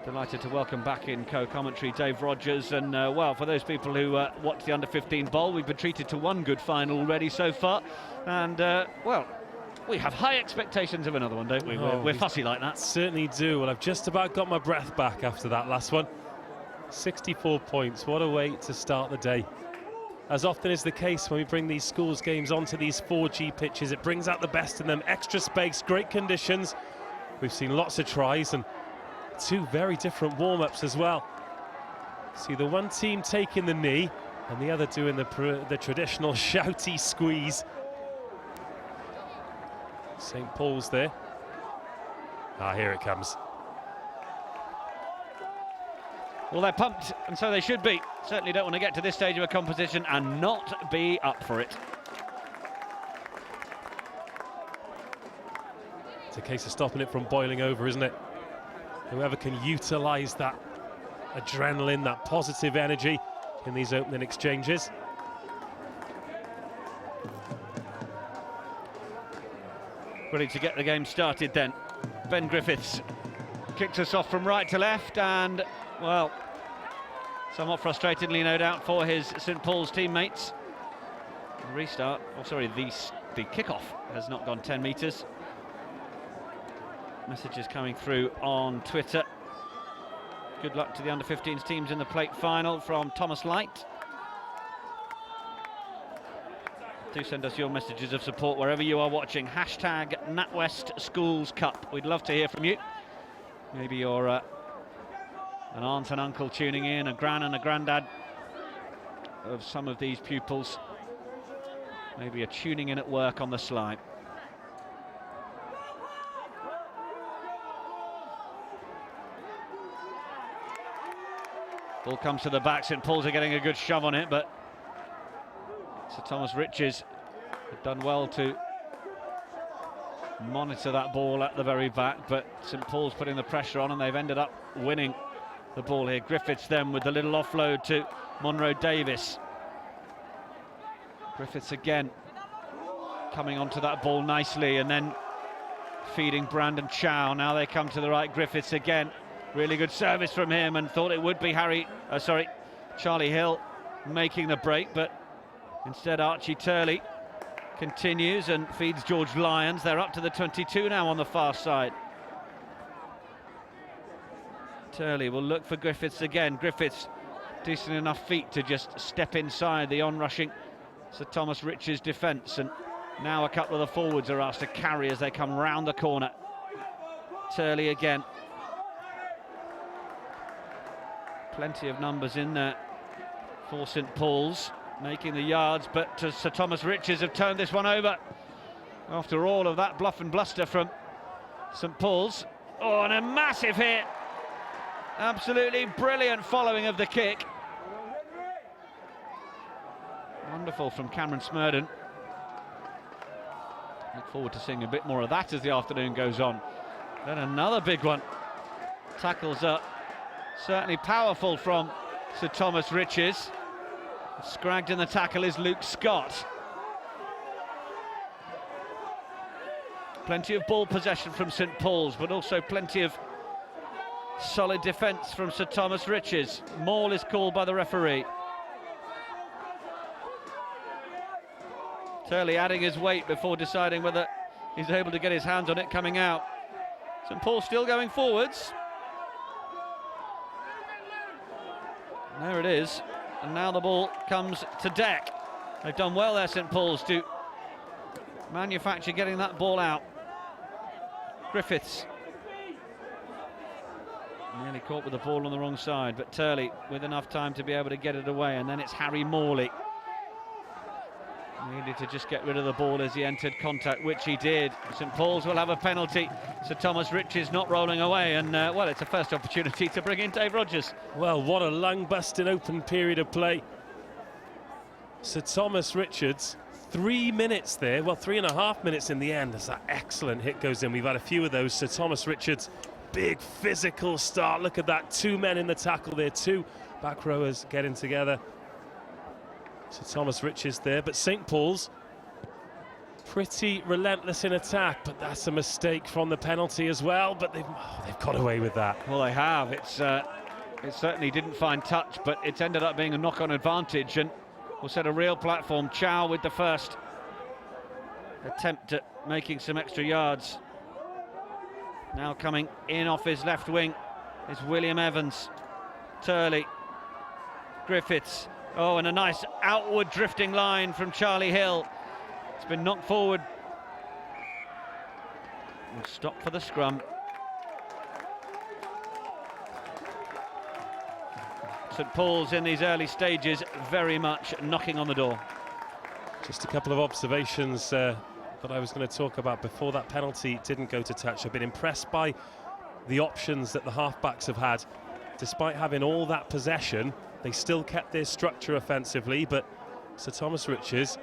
S2: Delighted to welcome back in co-commentary Dave Rogers, and well, for those people who watch the Under-15 Bowl, we've been treated to one good final already so far, and well, we have high expectations of another one, don't we? We're fussy like that.
S3: Certainly do. Well, I've just about got my breath back after that last one. 64 points, what a way to start the day. As often is the case when we bring these schools games onto these 4G pitches, it brings out the best in them. Extra space, great conditions. We've seen lots of tries and two very different warm-ups as well. See the one team taking the knee and the other doing the traditional shouty squeeze. St Paul's there. Ah, here it comes.
S2: Well, they're pumped, and so they should be. Certainly don't want to get to this stage of a competition and not be up for it.
S3: It's a case of stopping it from boiling over, isn't it? Whoever can utilise that adrenaline, that positive energy in these opening exchanges.
S2: Ready to get the game started then. Ben Griffiths kicks us off from right to left, and, well, somewhat frustratingly, no doubt, for his St Paul's teammates. The restart, the kickoff has not gone 10 metres. Messages coming through on Twitter. Good luck to the under-15s teams in the plate final from Thomas Light. Do send us your messages of support wherever you are watching. Hashtag NatWest Schools Cup. We'd love to hear from you. Maybe you're an aunt and uncle tuning in, a gran and a granddad of some of these pupils. Maybe you're tuning in at work on the sly. Ball comes to the back. St Paul's are getting a good shove on it, but Sir Thomas Riches have done well to monitor that ball at the very back, but St Paul's putting the pressure on, and they've ended up winning the ball here. Griffiths then with the little offload to Monroe Davis. Griffiths again coming onto that ball nicely, and then feeding Brandon Chow. Now they come to the right. Griffiths again. Really good service from him, and thought it would be Charlie Hill making the break, but instead Archie Turley continues and feeds George Lyons. They're up to the 22 now on the far side. Turley will look for Griffiths again. Griffiths, decent enough feet to just step inside the onrushing Sir Thomas Riches defence, and now a couple of the forwards are asked to carry as they come round the corner. Turley again. Plenty of numbers in there for St Paul's, making the yards, but Sir Thomas Riches have turned this one over after all of that bluff and bluster from St Paul's. Oh, and a massive hit. Absolutely brilliant following of the kick. Wonderful from Cameron Smurden. Look forward to seeing a bit more of that as the afternoon goes on. Then another big one. Tackles up. Certainly powerful from Sir Thomas Riches. Scragged in the tackle is Luke Scott. Plenty of ball possession from St Paul's, but also plenty of solid defence from Sir Thomas Riches. Maul is called by the referee. Turley adding his weight before deciding whether he's able to get his hands on it coming out. St Paul still going forwards. There it is, and now the ball comes to deck. They've done well there, St Paul's, to manufacture getting that ball out. Griffiths nearly caught with the ball on the wrong side, but Turley with enough time to be able to get it away, and then it's Harry Morley. Needed to just get rid of the ball as he entered contact, which he did. St Paul's will have a penalty. Sir Thomas Riches not rolling away, and well, it's a first opportunity to bring in Dave Rogers.
S3: Well, what a lung-busting open period of play. Sir Thomas Riches, 3 minutes there, well, 3.5 minutes in the end as that excellent hit goes in. We've had a few of those. Sir Thomas Riches, big physical start. Look at that, 2 men in the tackle there, 2 back rowers getting together. Sir Thomas Riches there, but St Paul's pretty relentless in attack, but that's a mistake from the penalty as well, but they've got away with that.
S2: Well, they have. It certainly didn't find touch, but it's ended up being a knock-on advantage, and will set a real platform. Chow with the first attempt at making some extra yards. Now coming in off his left wing is William Evans. Turley, Griffiths. Oh, and a nice outward drifting line from Charlie Hill. It's been knocked forward. We'll stop for the scrum. St Paul's in these early stages very much knocking on the door.
S3: Just a couple of observations that I was going to talk about before that penalty didn't go to touch. I've been impressed by the options that the halfbacks have had. Despite having all that possession, they still kept their structure offensively, but Sir Thomas Riches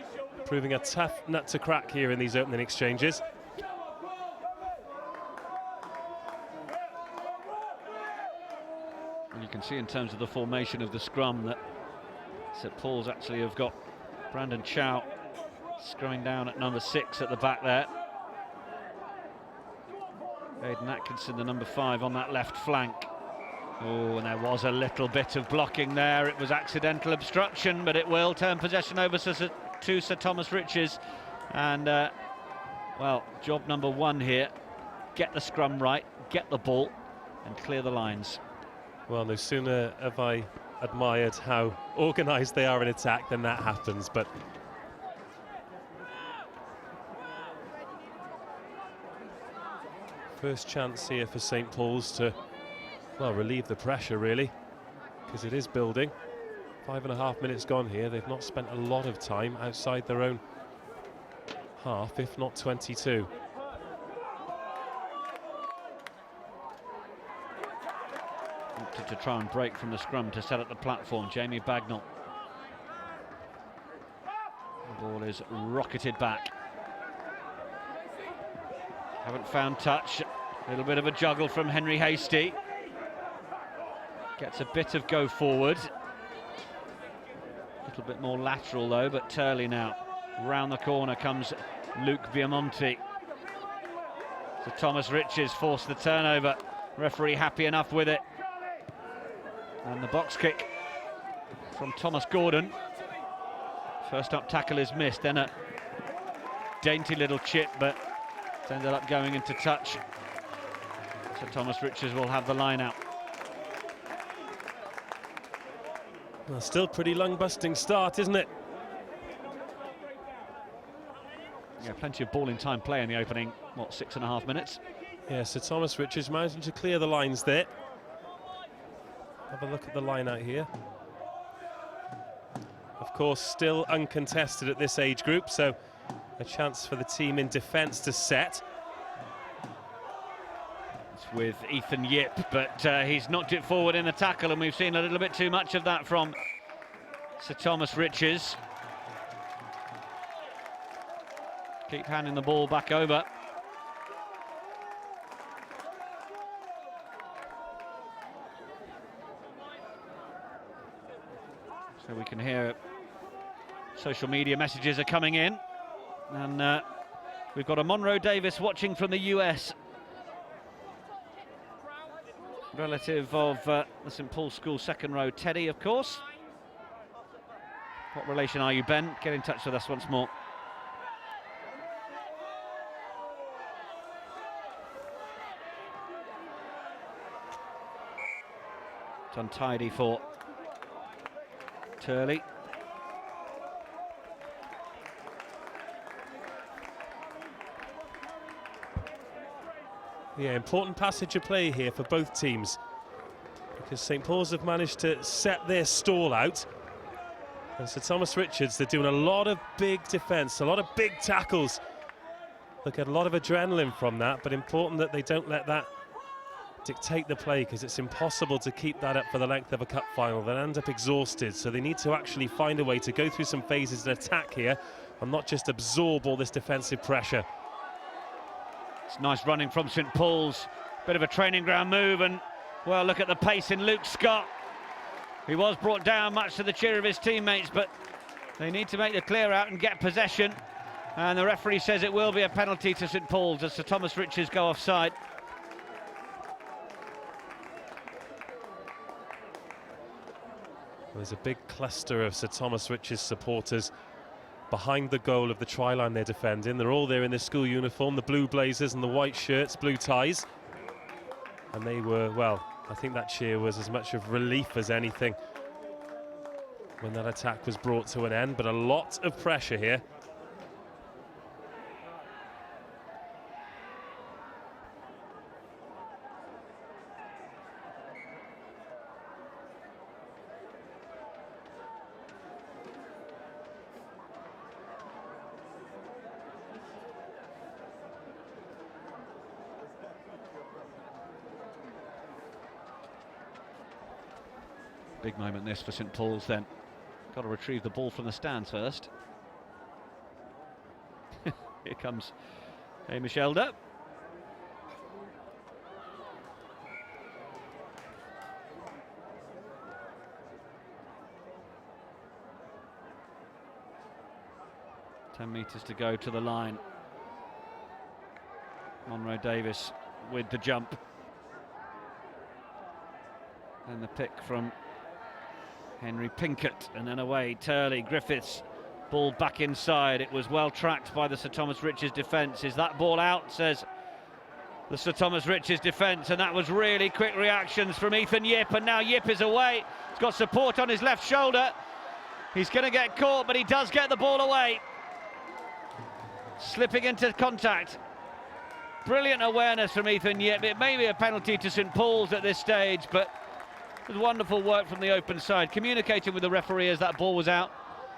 S3: proving a tough nut to crack here in these opening exchanges.
S2: And you can see in terms of the formation of the scrum that St Paul's actually have got Brandon Chow scrumming down at number 6 at the back there. Caden Atkinson, the number 5 on that left flank. Oh, and there was a little bit of blocking there. It was accidental obstruction, but it will turn possession over to Sir Thomas Riches. And, well, job number 1 here. Get the scrum right, get the ball, and clear the lines.
S3: Well, no sooner have I admired how organised they are in attack than that happens, but first chance here for St Paul's to, well, relieve the pressure really, because it is building. 5.5 minutes gone here. They've not spent a lot of time outside their own half, if not 22.
S2: To try and break from the scrum to set up the platform. Jamie Bagnall. The ball is rocketed back. Haven't found touch. A little bit of a juggle from Henry Hastie. Gets a bit of go forward. A little bit more lateral though, but Turley now. Round the corner comes Luke Biamonti. So Thomas Riches forced the turnover. Referee happy enough with it. And the box kick from Thomas Gordon. First up tackle is missed, then a dainty little chip, but it's ended up going into touch. So Thomas Riches will have the line out.
S3: Well, still pretty lung-busting start, isn't it?
S2: Yeah, plenty of ball in time play in the opening, what, 6.5 minutes?
S3: Yeah, so Thomas Riches managing to clear the lines there. Have a look at the line out here. Of course, still uncontested at this age group, so a chance for the team in defence to set.
S2: It's with Ethan Yip, but he's knocked it forward in the tackle, and we've seen a little bit too much of that from Sir Thomas Riches. Keep handing the ball back over. So we can hear social media messages are coming in, and we've got a Monroe Davis watching from the US, relative of the St Paul's School second row Teddy, of course. What relation are you, Ben? Get in touch with us once more. It's untidy for Turley.
S3: Yeah, important passage of play here for both teams, because St Paul's have managed to set their stall out, and Sir Thomas Richards, they're doing a lot of big defence, a lot of big tackles. They'll get a lot of adrenaline from that, but important that they don't let that dictate the play, because it's impossible to keep that up for the length of a cup final. They'll end up exhausted, so they need to actually find a way to go through some phases of attack here and not just absorb all this defensive pressure.
S2: It's nice running from St Paul's, bit of a training ground move, and well, look at the pace in Luke Scott. He was brought down much to the cheer of his teammates, but they need to make the clear out and get possession, and the referee says it will be a penalty to St Paul's as Sir Thomas Riches go offside.
S3: There's a big cluster of Sir Thomas Riches supporters behind the goal of the try line they're defending. They're all there in their school uniform, the blue blazers and the white shirts, blue ties. And they were, well, I think that cheer was as much of relief as anything when that attack was brought to an end, but a lot of pressure here.
S2: Big moment this for St Paul's then. Got to retrieve the ball from the stands first. Here comes Hamish Elder. $10 meters to go to the line. Monroe Davis with the jump. And the pick from Henry Pinkett, and then away Turley. Griffiths, ball back inside. It was well tracked by the Sir Thomas Riches defence. Is that ball out, says the Sir Thomas Riches defence, and that was really quick reactions from Ethan Yip, and now Yip is away. He's got support on his left shoulder. He's going to get caught, but he does get the ball away. Slipping into contact. Brilliant awareness from Ethan Yip. It may be a penalty to St Paul's at this stage, but it was wonderful work from the open side, communicating with the referee as that ball was out,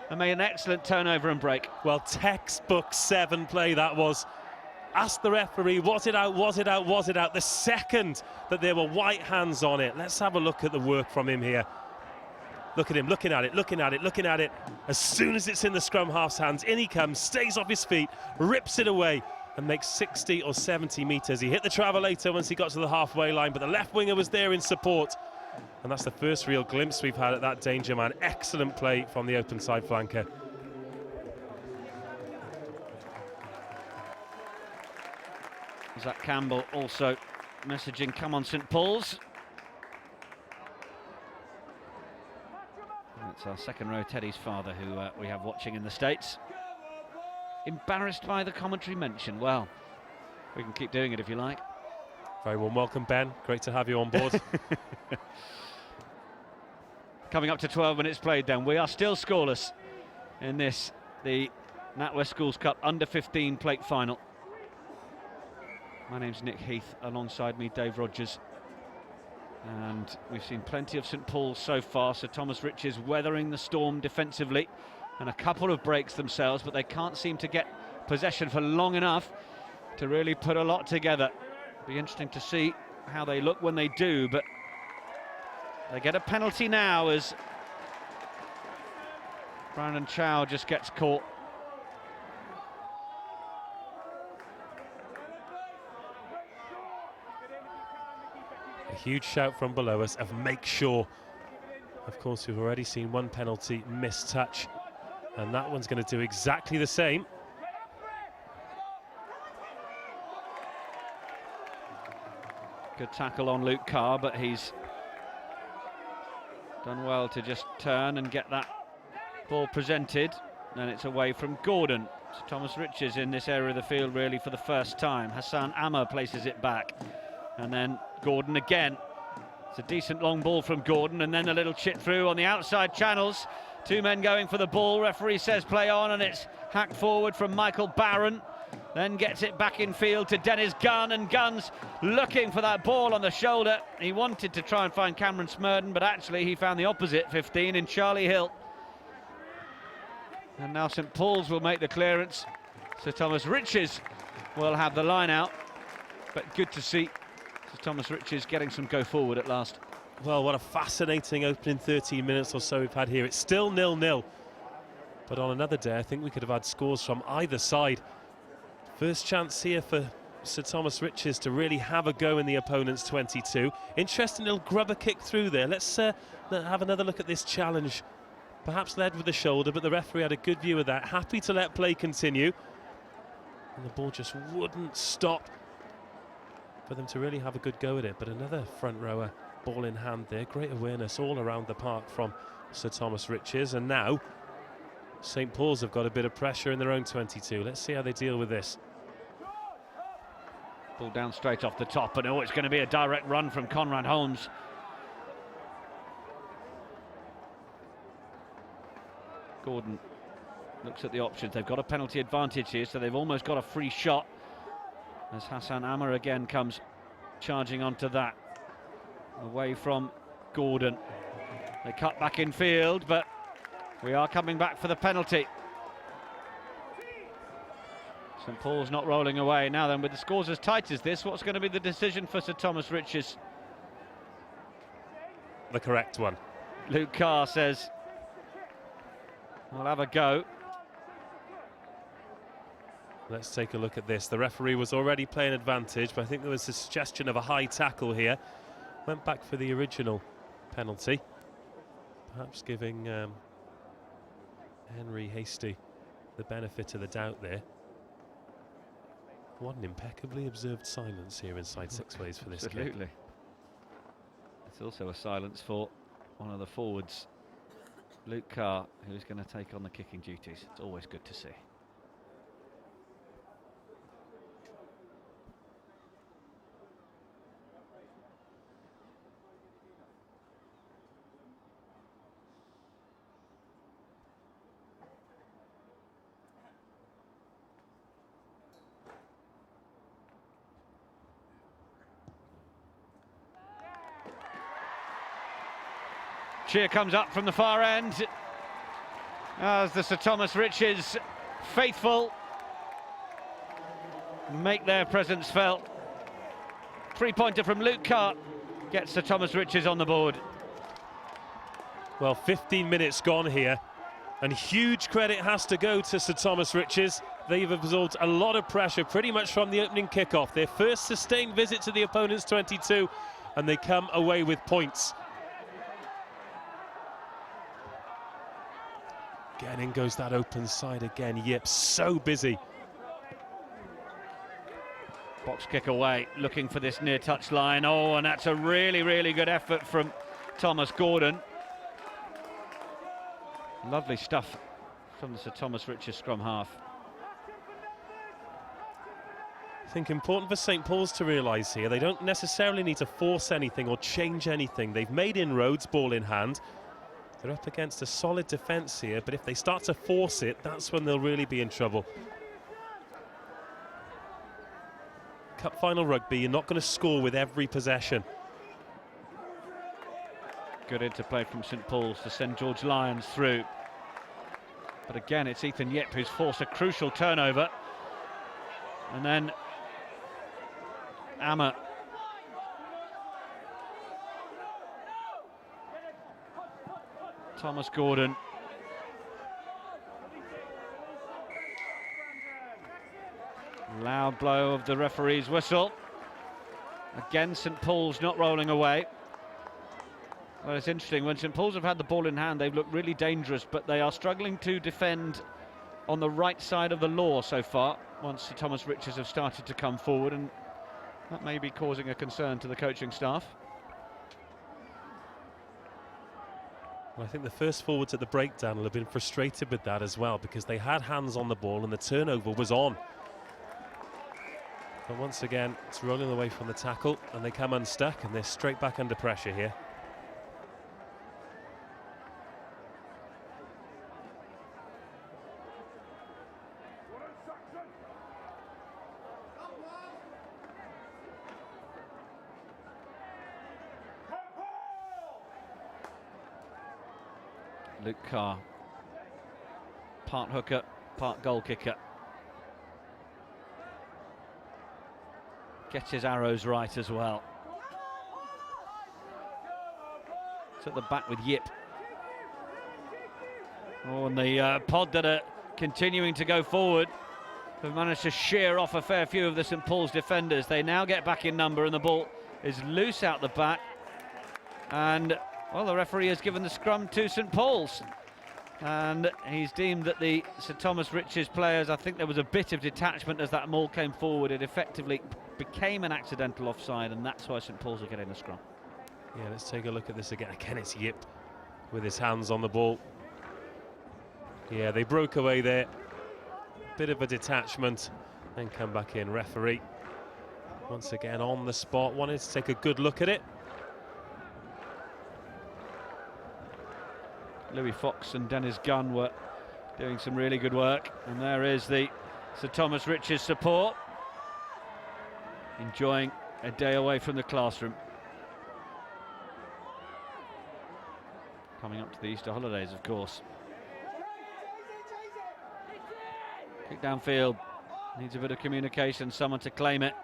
S2: and made an excellent turnover and break.
S3: Well, textbook 7 play that was. Ask the referee, was it out, was it out, was it out? The second that there were white hands on it. Let's have a look at the work from him here. Look at him, looking at it, looking at it, looking at it. As soon as it's in the scrum half's hands, in he comes, stays off his feet, rips it away, and makes 60 or 70 metres. He hit the travelator once he got to the halfway line, but the left winger was there in support. And that's the first real glimpse we've had at that danger man. Excellent play from the open side flanker.
S2: Zach Campbell also messaging, come on St Paul's. That's our second row Teddy's father, who we have watching in the States. Embarrassed by the commentary mention. Well, we can keep doing it if you like.
S3: Very warm welcome, Ben. Great to have you on board.
S2: Coming up to 12 minutes played then. We are still scoreless in this, the NatWest Schools Cup under 15 plate final. My name's Nick Heath, alongside me Dave Rogers. And we've seen plenty of St Paul's so far. Sir Thomas Riches weathering the storm defensively, and a couple of breaks themselves, but they can't seem to get possession for long enough to really put a lot together. Be interesting to see how they look when they do, but they get a penalty now as Brandon Chow just gets caught.
S3: A huge shout from below us of make sure. Of course, we've already seen one penalty missed touch, and that one's going to do exactly the same.
S2: Good tackle on Luke Carr, but he's done well to just turn and get that ball presented. And it's away from Gordon. So Thomas Riches in this area of the field really for the first time. Hassan Ammer places it back, and then Gordon again. It's a decent long ball from Gordon, and then a little chip through on the outside channels. Two men going for the ball. Referee says play on, and it's hacked forward from Michael Barron. Then gets it back in field to Dennis Gunn, and Gunn's looking for that ball on the shoulder. He wanted to try and find Cameron Smurden, but actually he found the opposite 15 in Charlie Hill. And now St Paul's will make the clearance. Sir Thomas Riches will have the line out, but good to see Sir Thomas Riches getting some go forward at last.
S3: Well, what a fascinating opening 13 minutes or so we've had here. It's still 0-0, but on another day I think we could have had scores from either side. First chance here for Sir Thomas Riches to really have a go in the opponent's 22. Interesting little grubber kick through there. Let's have another look at this challenge. Perhaps led with the shoulder, but the referee had a good view of that. Happy to let play continue. And the ball just wouldn't stop for them to really have a good go at it. But another front rower, ball in hand there. Great awareness all around the park from Sir Thomas Riches. And now St Paul's have got a bit of pressure in their own 22. Let's see how they deal with this.
S2: Ball down straight off the top, and oh, it's going to be a direct run from Conrad Holmes. Gordon looks at the options. They've got a penalty advantage here, so they've almost got a free shot as Hassan Ammer again comes charging onto that. Away from Gordon. They cut back in field, but we are coming back for the penalty. St Paul's not rolling away. Now then, with the scores as tight as this, what's going to be the decision for Sir Thomas Riches?
S3: The correct one.
S2: Luke Carr says we'll have a go.
S3: Let's take a look at this. The referee was already playing advantage, but I think there was a suggestion of a high tackle here. Went back for the original penalty. Perhaps giving Henry Hasty the benefit of the doubt there. What an impeccably observed silence here inside six ways for this kick.
S2: Absolutely. It's also a silence for one of the forwards, Luke Carr, who's going to take on the kicking duties. It's always good to see. Cheer comes up from the far end as the Sir Thomas Riches faithful make their presence felt. Three-pointer from Luke Carr gets Sir Thomas Riches on the board.
S3: Well, 15 minutes gone here, and huge credit has to go to Sir Thomas Riches. They've absorbed a lot of pressure pretty much from the opening kickoff. Their first sustained visit to the opponent's 22, and they come away with points. Again, in goes that open side again. Yip, so busy.
S2: Box kick away, looking for this near touch line. Oh, and that's a really, really good effort from Thomas Gordon. Lovely stuff from the Sir Thomas Riches scrum half.
S3: I think important for St Paul's to realise here, they don't necessarily need to force anything or change anything. They've made inroads, ball in hand. They're up against a solid defence here, but if they start to force it, that's when they'll really be in trouble. Cup final rugby, you're not going to score with every possession.
S2: Good interplay from St Paul's to send George Lyons through. But again, it's Ethan Yip who's forced a crucial turnover. And then Amma. Thomas Gordon. Loud blow of the referee's whistle. Again, St Paul's not rolling away. Well, it's interesting, when St Paul's have had the ball in hand, they've looked really dangerous, but they are struggling to defend on the right side of the law so far, once Sir Thomas Riches have started to come forward, and that may be causing a concern to the coaching staff.
S3: Well, I think the first forwards at the breakdown will have been frustrated with that as well, because they had hands on the ball and the turnover was on. But once again, it's rolling away from the tackle and they come unstuck and they're straight back under pressure here.
S2: Luke Carr, part hooker, part goal kicker. Gets his arrows right as well. It's at the back with Yip. Oh, and the pod that are continuing to go forward have managed to shear off a fair few of the St Paul's defenders. They now get back in number and the ball is loose out the back. And, well, the referee has given the scrum to St Paul's. And he's deemed that the Sir Thomas Riches players, I think there was a bit of detachment as that maul came forward. It effectively became an accidental offside, and that's why St Paul's are getting the scrum.
S3: Yeah, let's take a look at this again. Again, it's Yip with his hands on the ball. Yeah, they broke away there. Bit of a detachment, and come back in. Referee, once again on the spot, wanted to take a good look at it.
S2: Louis Fox and Dennis Gunn were doing some really good work, and there is the Sir Thomas Riches support, enjoying a day away from the classroom. Coming up to the Easter holidays, of course. Kick downfield, needs a bit of communication, someone to claim it.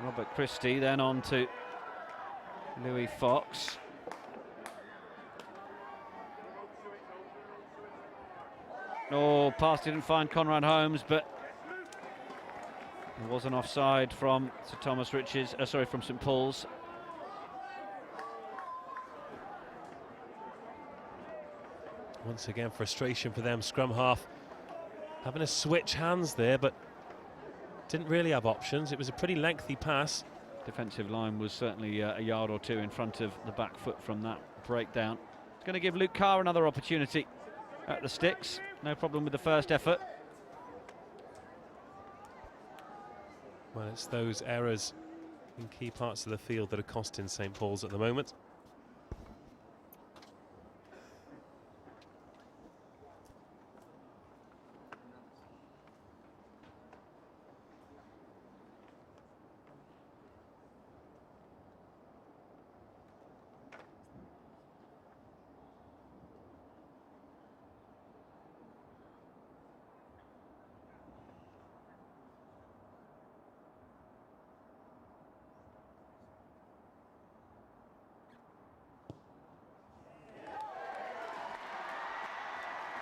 S2: Robert Christie then on to Louis Fox. Oh, pass didn't find Conrad Holmes, but there was an offside from Sir Thomas Riches, from St Paul's.
S3: Once again, frustration for them. Scrum half having to switch hands there, but didn't really have options. It was a pretty lengthy pass.
S2: Defensive line was certainly a yard or two in front of the back foot from that breakdown. It's going to give Luke Carr another opportunity at the sticks. No problem with the first effort.
S3: Well, it's those errors in key parts of the field that are costing St Paul's at the moment.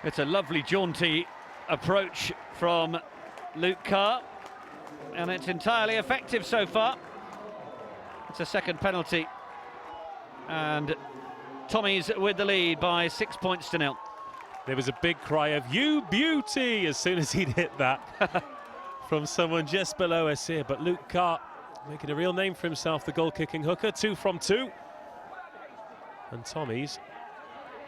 S2: It's a lovely jaunty approach from Luke Carr, and it's entirely effective so far. It's a second penalty, and Tommy's with the lead by 6 points to 0.
S3: There was a big cry of "You beauty" as soon as he'd hit that from someone just below us here, but Luke Carr making a real name for himself, the goal-kicking hooker, 2 from 2. And Tommy's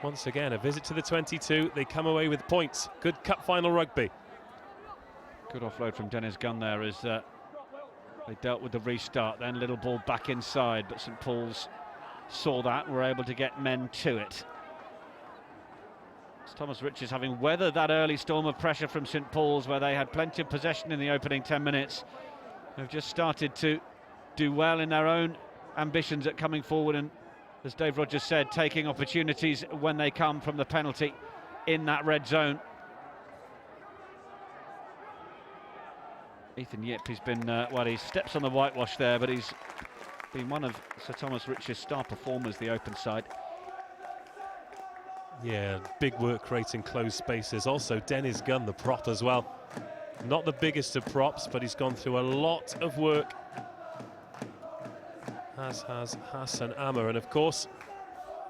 S3: once again a visit to the 22. They come away with points. Good cup final rugby.
S2: Good offload from Dennis Gunn there as they dealt with the restart. Then little ball back inside, but St Paul's saw that, were able to get men to it. It's Thomas Riches having weathered that early storm of pressure from St Paul's, where they had plenty of possession in the opening 10 minutes. They've just started to do well in their own ambitions at coming forward, and as Dave Rogers said, taking opportunities when they come from the penalty in that red zone. Ethan Yip, he's been, well, he steps on the whitewash there, but he's been one of Sir Thomas Rich's star performers, the open side.
S3: Yeah, big work creating closed spaces. Also, Dennis Gunn, the prop as well. Not the biggest of props, but he's gone through a lot of work, as has Hassan Ammer. And of course,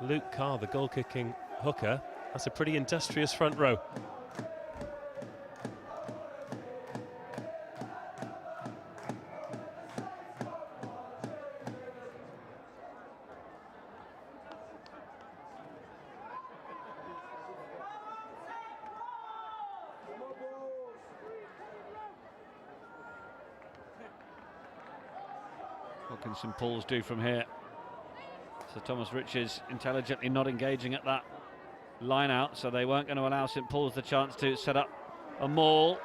S3: Luke Carr, the goal-kicking hooker, that's a pretty industrious front row.
S2: What can St Paul's do from here? So Thomas Riches intelligently not engaging at that line out, so they weren't going to allow St Paul's the chance to set up a maul.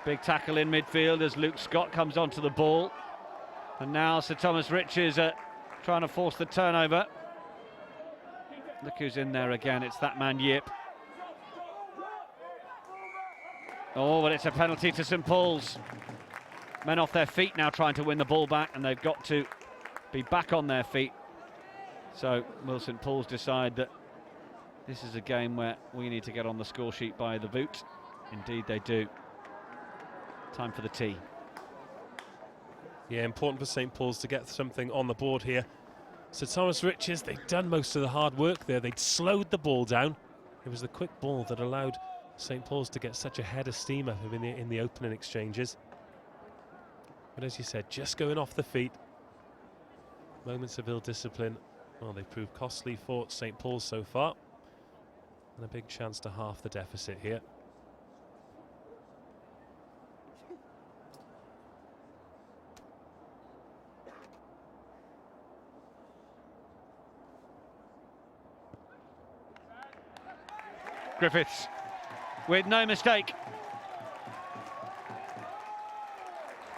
S2: Big tackle in midfield as Luke Scott comes onto the ball, and now Sir Thomas Riches trying to force the turnover. Look who's in there again, it's that man Yip. Oh, but it's a penalty to St Paul's. Men off their feet now trying to win the ball back, and they've got to be back on their feet. So will St Paul's decide that this is a game where we need to get on the score sheet by the boot? Indeed they do. Time for the tee.
S3: Yeah, important for St Paul's to get something on the board here. So Thomas Riches, they'd done most of the hard work there. They'd slowed the ball down. It was the quick ball that allowed St Paul's to get such a head of steam up in the opening exchanges. But as you said, just going off the feet. Moments of ill discipline. Well, they proved costly for St Paul's so far. And a big chance to half the deficit here.
S2: Griffiths with no mistake.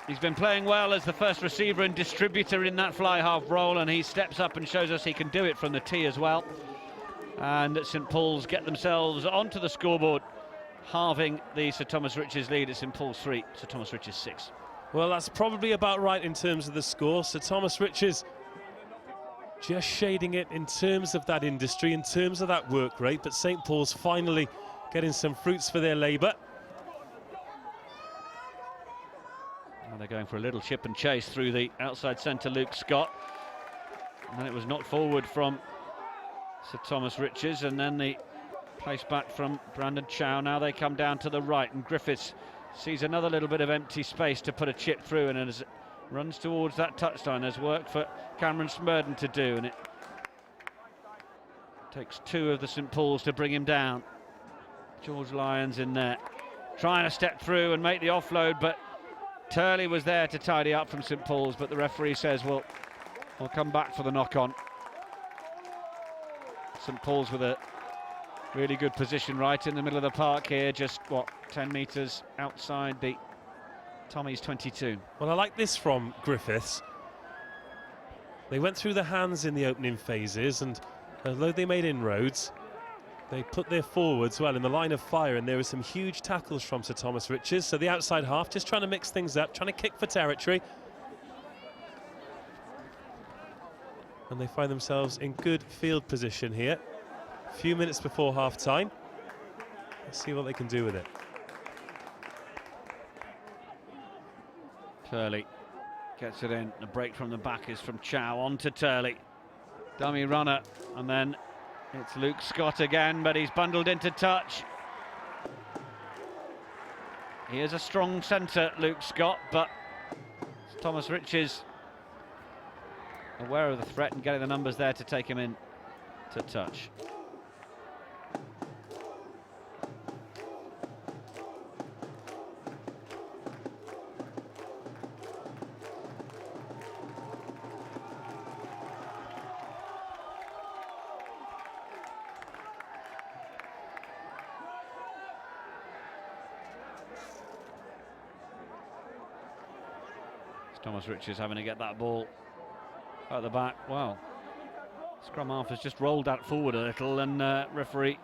S2: He's been playing well as the first receiver and distributor in that fly half role, and he steps up and shows us he can do it from the tee as well. And St Paul's get themselves onto the scoreboard, halving the Sir Thomas Riches lead. At St Paul's 3, Sir Thomas Riches 6.
S3: Well, that's probably about right in terms of the score. Sir Thomas Riches just shading it in terms of that industry, in terms of that work rate, but St Paul's finally getting some fruits for their labour.
S2: And they're going for a little chip and chase through the outside centre, Luke Scott. And then it was knocked forward from Sir Thomas Riches, and then the Placed back from Brandon Chow. Now they come down to the right, and Griffiths sees another little bit of empty space to put a chip through, and as it runs towards that touchline, there's work for Cameron Smurden to do, and it takes two of the St Paul's to bring him down. George Lyons in there, trying to step through and make the offload, but Turley was there to tidy up from St Paul's, but the referee says, well, we'll come back for the knock-on. St Paul's with a really good position right in the middle of the park here, just, 10 metres outside the Tommy's 22.
S3: Well, I like this from Griffiths. They went through the hands in the opening phases, and although they made inroads, they put their forwards well in the line of fire, and there were some huge tackles from Sir Thomas Riches. So the outside half just trying to mix things up, trying to kick for territory. And they find themselves in good field position here. A few minutes before half time. Let's see what they can do with it.
S2: Turley gets it in. The break from the back is from Chow on to Turley. Dummy runner, and then it's Luke Scott again, but he's bundled into touch. He is a strong centre, Luke Scott, but Thomas Riches aware of the threat and getting the numbers there to take him in to touch. Thomas Riches having to get that ball at the back. Well, scrum half has just rolled that forward a little, and referee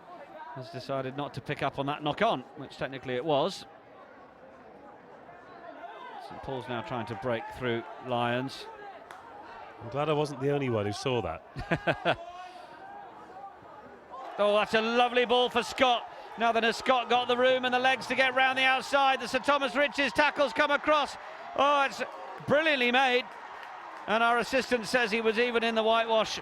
S2: has decided not to pick up on that knock-on, which technically it was. St Paul's now trying to break through Lyons.
S3: I'm glad I wasn't the only one who saw that.
S2: Oh, that's a lovely ball for Scott. Now that has Scott got the room and the legs to get round the outside, the Sir Thomas Riches tackles come across. Oh, it's brilliantly made, and our assistant says he was even in the whitewash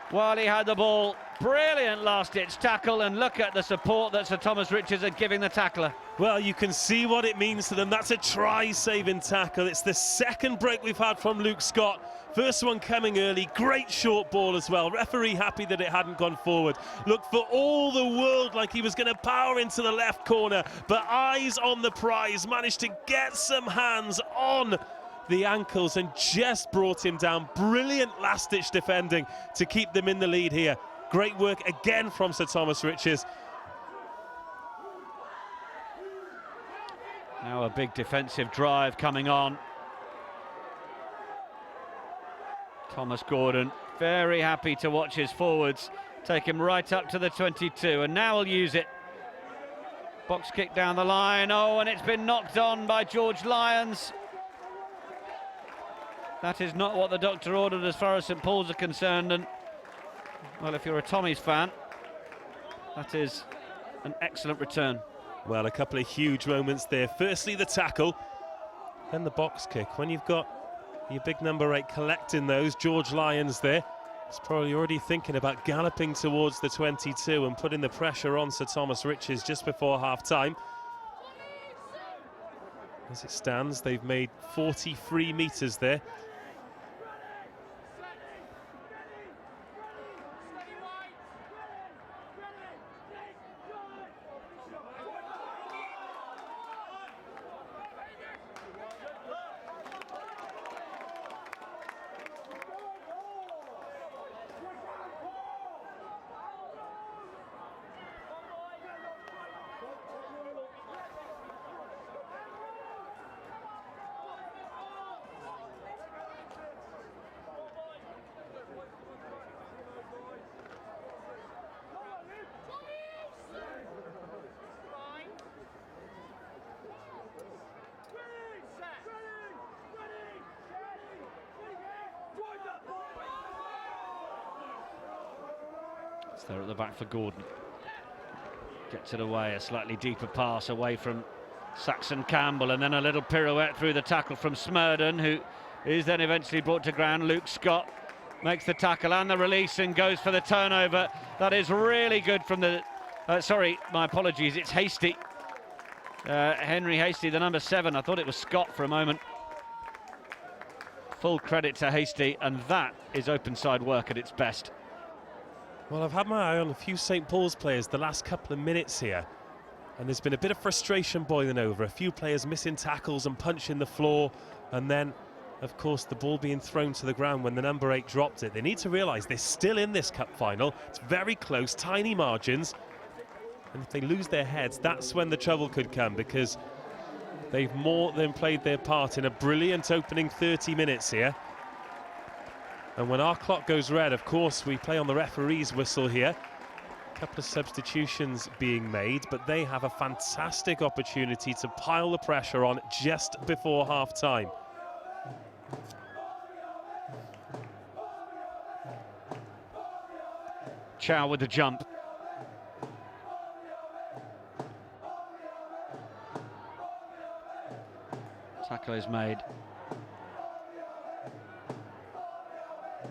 S2: while he had the ball. Brilliant last-ditch tackle, and look at the support that Sir Thomas Riches are giving the tackler.
S3: Well, you can see what it means to them. That's a try-saving tackle. It's the second break we've had from Luke Scott. First one coming early, great short ball as well. Referee happy that it hadn't gone forward. Looked for all the world like he was going to power into the left corner, but eyes on the prize, managed to get some hands on the ankles and just brought him down. Brilliant last-ditch defending to keep them in the lead here. Great work again from Sir Thomas Riches.
S2: Now a big defensive drive coming on. Thomas Gordon very happy to watch his forwards take him right up to the 22, and now he'll use it. Box kick down the line. Oh, and it's been knocked on by George Lyons. That is not what the doctor ordered as far as St Paul's are concerned, and well, if you're a Tommy's fan, that is an excellent return.
S3: Well, a couple of huge moments there. Firstly, the tackle, then the box kick. When you've got your big number 8 collecting those, George Lyons there, he's probably already thinking about galloping towards the 22 and putting the pressure on Sir Thomas Riches just before half-time. As it stands, they've made 43 metres there.
S2: There at the back for Gordon. Gets it away, a slightly deeper pass away from Saxon Campbell, and then a little pirouette through the tackle from Smurden, who is then eventually brought to ground. Luke Scott makes the tackle and the release and goes for the turnover. That is really good from the Sorry, my apologies, it's Hasty. Henry Hasty, the number 7. I thought it was Scott for a moment. Full credit to Hasty, and that is open side work at its best.
S3: Well, I've had my eye on a few St Paul's players the last couple of minutes here, and there's been a bit of frustration boiling over. A few players missing tackles and punching the floor, and then, of course, the ball being thrown to the ground when the number 8 dropped it. They need to realise they're still in this cup final. It's very close, tiny margins, and if they lose their heads, that's when the trouble could come, because they've more than played their part in a brilliant opening 30 minutes here. And when our clock goes red, of course, we play on the referee's whistle here. A couple of substitutions being made, but they have a fantastic opportunity to pile the pressure on just before half-time.
S2: Chow with the jump. Tackle is made.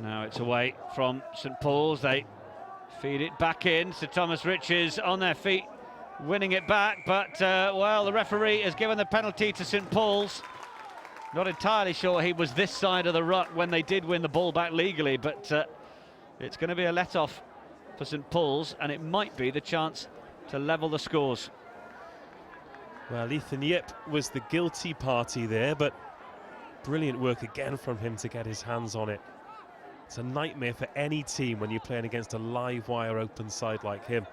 S2: Now it's away from St Paul's. They feed it back in. Sir Thomas Riches on their feet, winning it back. But, well, the referee has given the penalty to St Paul's. Not entirely sure he was this side of the ruck when they did win the ball back legally. But it's going to be a let-off for St Paul's, and it might be the chance to level the scores.
S3: Well, Ethan Yip was the guilty party there, but brilliant work again from him to get his hands on it. It's a nightmare for any team when you're playing against a live wire open side like him.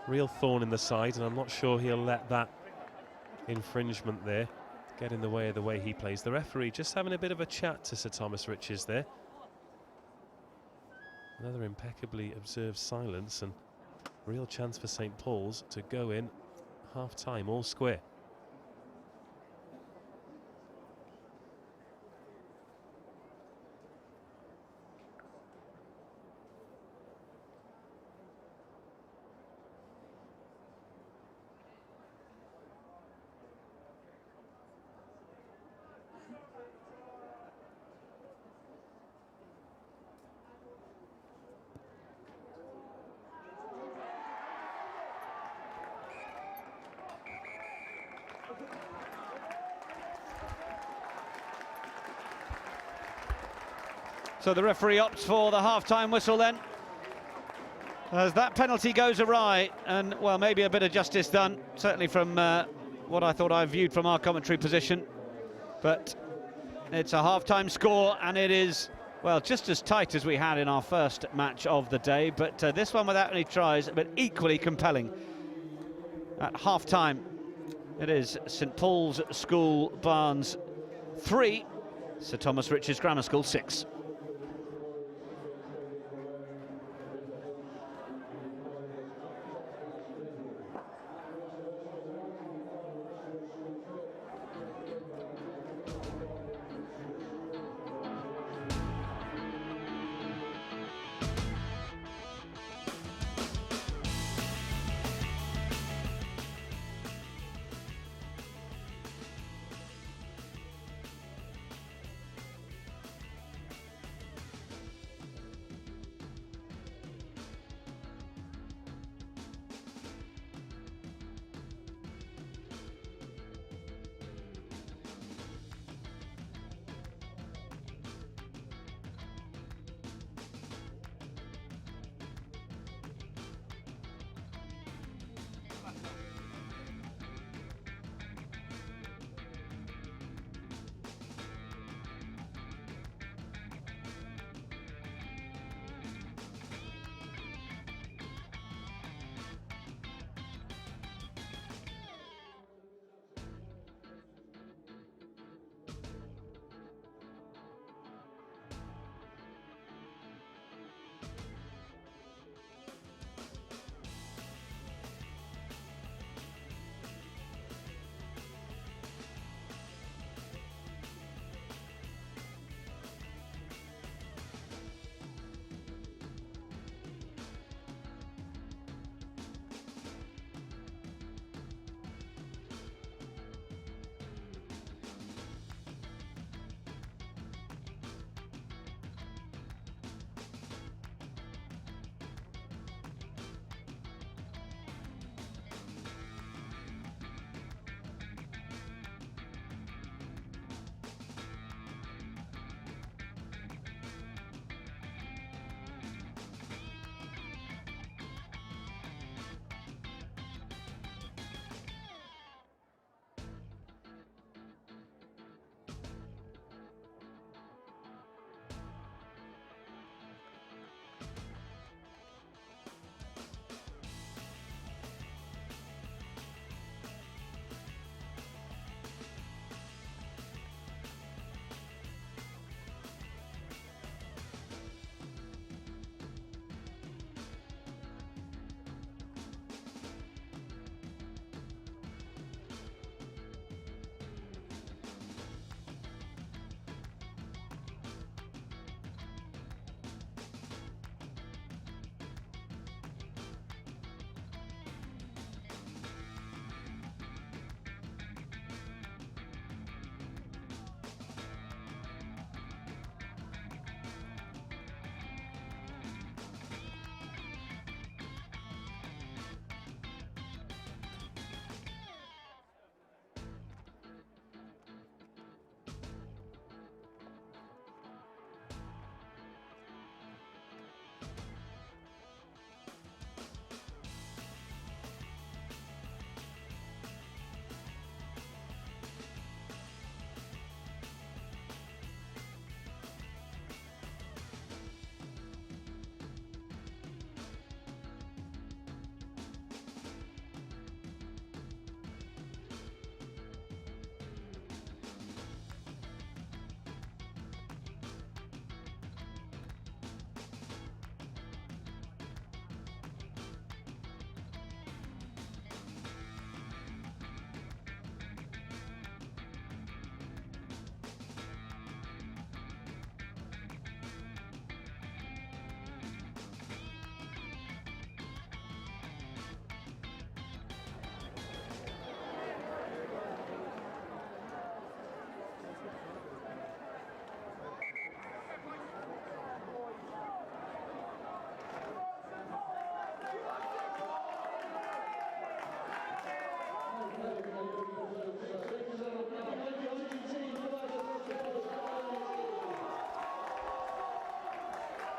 S3: Real thorn in the side, and I'm not sure he'll let that infringement there get in the way of the way he plays. The referee just having a bit of a chat to Sir Thomas Riches there. Another impeccably observed silence, and real chance for St Paul's to go in half-time all square.
S2: So the referee opts for the half-time whistle then, as that penalty goes awry, and, well, maybe a bit of justice done, certainly from what I thought I viewed from our commentary position. But it's a half-time score, and it is, well, just as tight as we had in our first match of the day, but this one without any tries, but equally compelling. At half-time, it is St Paul's School Barnes 3, Sir Thomas Riches Grammar School 6.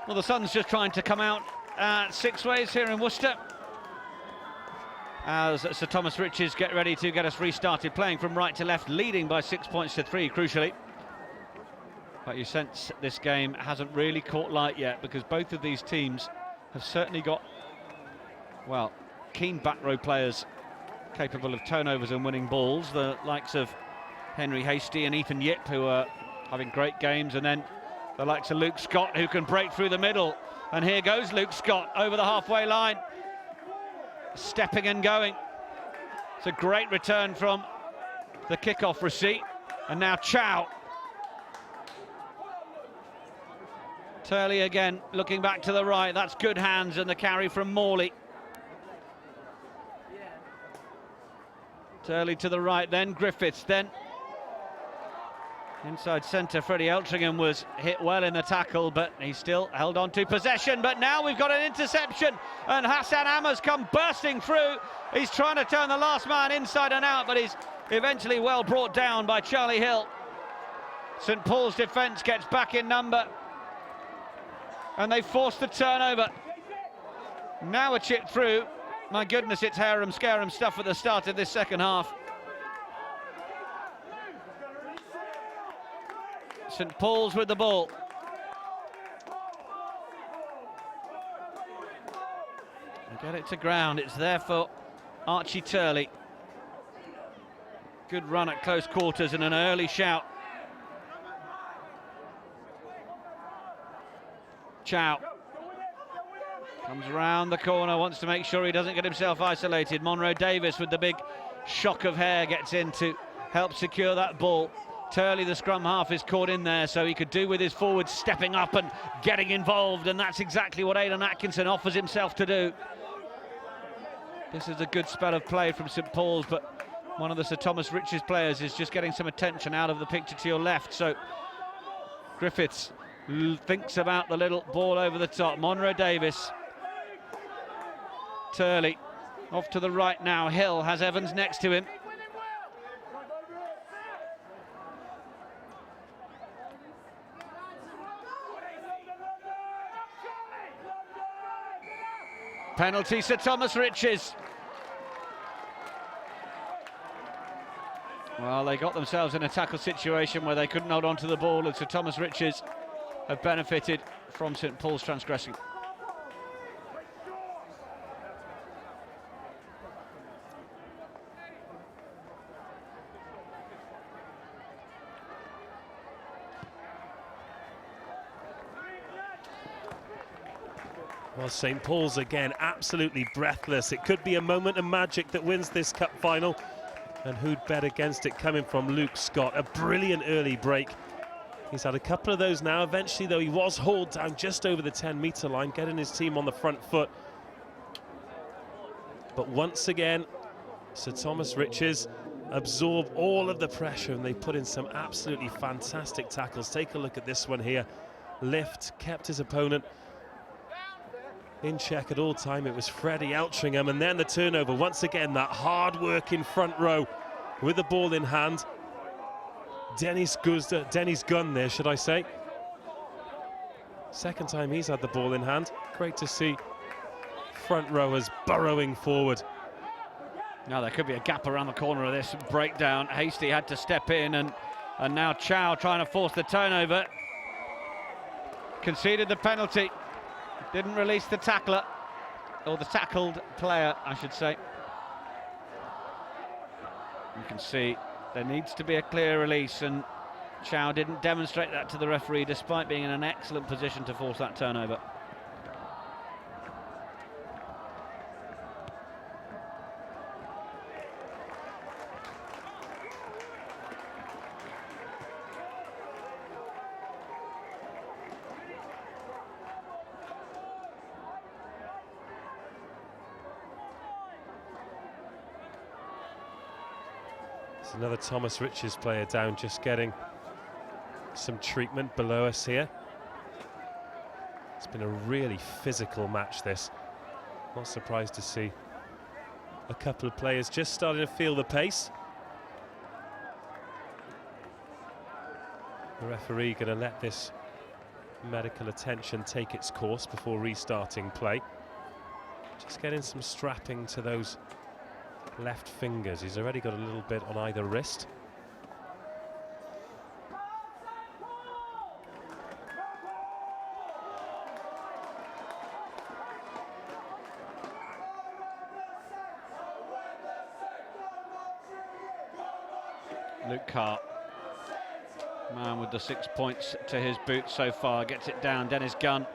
S2: Well, the sun's just trying to come out six ways here in Worcester, as Sir Thomas Riches get ready to get us restarted, playing from right to left, leading by 6 points to 3, crucially. But you sense this game hasn't really caught light yet, because both of these teams have certainly got, well, keen back row players capable of turnovers and winning balls, the likes of Henry Hastie and Ethan Yip, who are having great games, and then the likes of Luke Scott, who can break through the middle. And here goes Luke Scott over the halfway line, stepping and going. It's a great return from the kickoff receipt. And now Chow. Turley again, looking back to the right. That's good hands, and the carry from Morley. Turley to the right, then Griffiths, then inside centre. Freddie Eltringham was hit well in the tackle, but he still held on to possession. But now we've got an interception, and Hassan Ammer's come bursting through. He's trying to turn the last man inside and out, but he's eventually well brought down by Charlie Hill. St Paul's defence gets back in number, and they force the turnover. Now a chip through. My goodness, it's harum-scarum stuff at the start of this second half. St Paul's with the ball. They get it to ground. It's there for Archie Turley. Good run at close quarters and an early shout. Chow comes around the corner, wants to make sure he doesn't get himself isolated. Monroe Davis with the big shock of hair gets in to help secure that ball. Turley, the scrum half, is caught in there, so he could do with his forwards stepping up and getting involved, and that's exactly what Aidan Atkinson offers himself to do. This is a good spell of play from St Paul's, but one of the Sir Thomas Riches players is just getting some attention out of the picture to your left. So Griffiths thinks about the little ball over the top. Monroe Davis. Turley off to the right now. Hill has Evans next to him. Penalty, Sir Thomas Riches. Well, they got themselves in a tackle situation where they couldn't hold on to the ball, and Sir Thomas Riches have benefited from St Paul's transgressing.
S3: Well, St Paul's again, absolutely breathless. It could be a moment of magic that wins this cup final. And who'd bet against it, coming from Luke Scott. A brilliant early break. He's had a couple of those now. Eventually, though, he was hauled down just over the 10-metre line, getting his team on the front foot. But once again, Sir Thomas Riches absorb all of the pressure, and they put in some absolutely fantastic tackles. Take a look at this one here. Lift, kept his opponent in check at all time. It was Freddie Eltringham, and then the turnover. Once again, that hard work in front row with the ball in hand. Dennis Gunn there, should I say. Second time he's had the ball in hand. Great to see front rowers burrowing forward.
S2: Now there could be a gap around the corner of this breakdown. Hastie had to step in, and now Chow trying to force the turnover. Conceded the penalty. Didn't release the tackler, or the tackled player, I should say. You can see there needs to be a clear release, and Chow didn't demonstrate that to the referee, despite being in an excellent position to force that turnover.
S3: Another Thomas Riches player down, just getting some treatment below us here. It's been a really physical match, this. Not surprised to see a couple of players just starting to feel the pace. The referee going to let this medical attention take its course before restarting play. Just getting some strapping to those left fingers. He's already got a little bit on either wrist.
S2: Luke Carr, man with the 6 points to his boot so far, gets it down. Dennis Gunn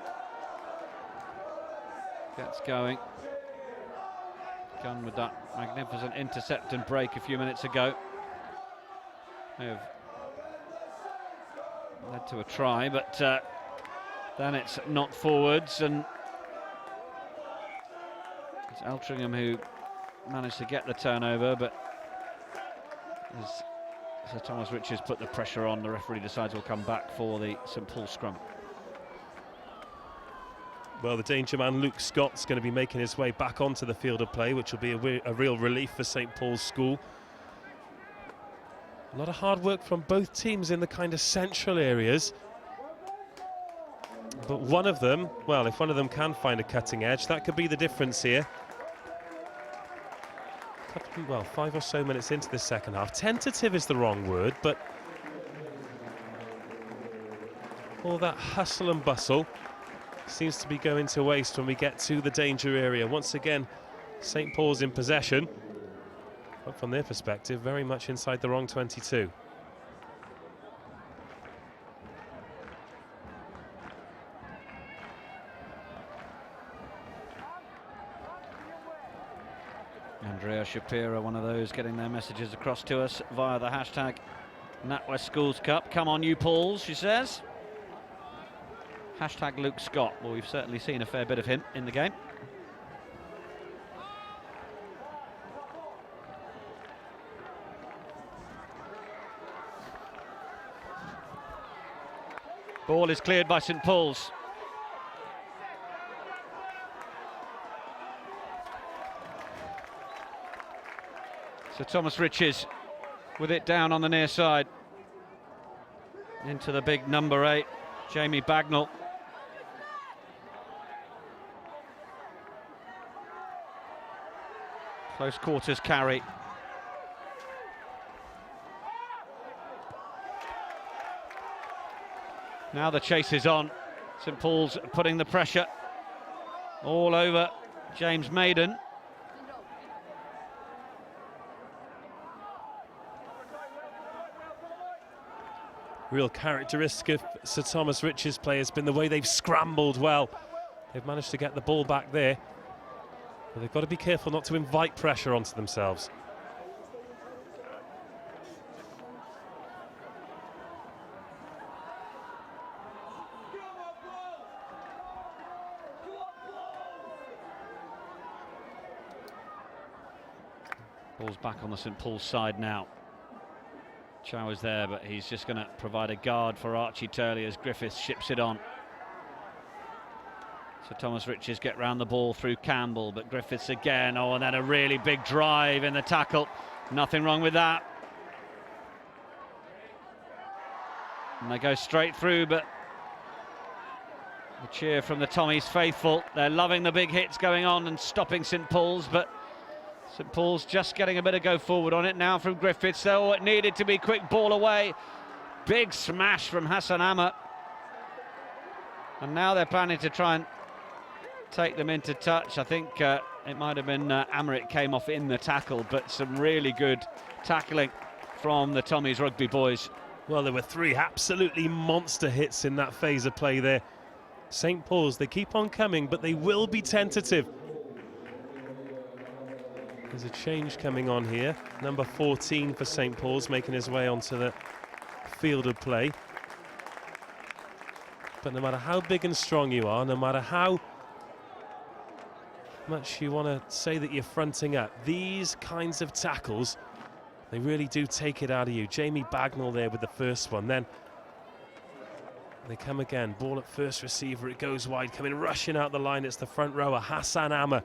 S2: gets going. Gunn with that magnificent intercept and break a few minutes ago. May have led to a try, but then it's knocked forwards, and it's Altrincham who managed to get the turnover, but as Sir Thomas Richards put the pressure on, the referee decides we'll come back for the St Paul's scrum.
S3: Well, the danger man Luke Scott's going to be making his way back onto the field of play, which will be a real relief for St Paul's School. A lot of hard work from both teams in the kind of central areas. But one of them, well, if one of them can find a cutting edge, that could be the difference here. Well, 5 or so minutes into the second half. Tentative is the wrong word, but all that hustle and bustle seems to be going to waste when we get to the danger area. Once again, St Paul's in possession, but from their perspective, very much inside the wrong 22.
S2: Andrea Shapira, one of those getting their messages across to us via the hashtag NatWest Schools Cup. Come on, you Pauls, she says. Hashtag Luke Scott. Well, we've certainly seen a fair bit of him in the game. Ball is cleared by St Paul's. So Thomas Richards with it down on the near side. Into the big number 8, Jamie Bagnall. Close quarters carry. Now the chase is on. St Paul's putting the pressure all over James Maiden.
S3: Real characteristic of Sir Thomas Richards' play has been the way they've scrambled well. They've managed to get the ball back there, but they've got to be careful not to invite pressure onto themselves.
S2: Ball's back on the St Paul's side now. Chow is there, but he's just going to provide a guard for Archie Turley as Griffiths ships it on. So Thomas Richards get round the ball through Campbell, but Griffiths again. Oh, and then a really big drive in the tackle. Nothing wrong with that. And they go straight through, but the cheer from the Tommies faithful. They're loving the big hits going on and stopping St Paul's, but St Paul's just getting a bit of go forward on it now from Griffiths, though. It needed to be quick ball away. Big smash from Hassan Amma. And now they're planning to try and take them into touch. I think it might have been Amrit came off in the tackle, but some really good tackling from the Tommies rugby boys.
S3: Well, there were 3 absolutely monster hits in that phase of play there. St Paul's, they keep on coming, but they will be tentative. There's a change coming on here. Number 14 for St Paul's making his way onto the field of play. But no matter how big and strong you are, no matter how much you want to say that you're fronting up, these kinds of tackles, they really do take it out of you. Jamie Bagnall there with the first one. Then they come again. Ball at first receiver. It goes wide. Coming rushing out the line. It's the front rower, Hassan Amma.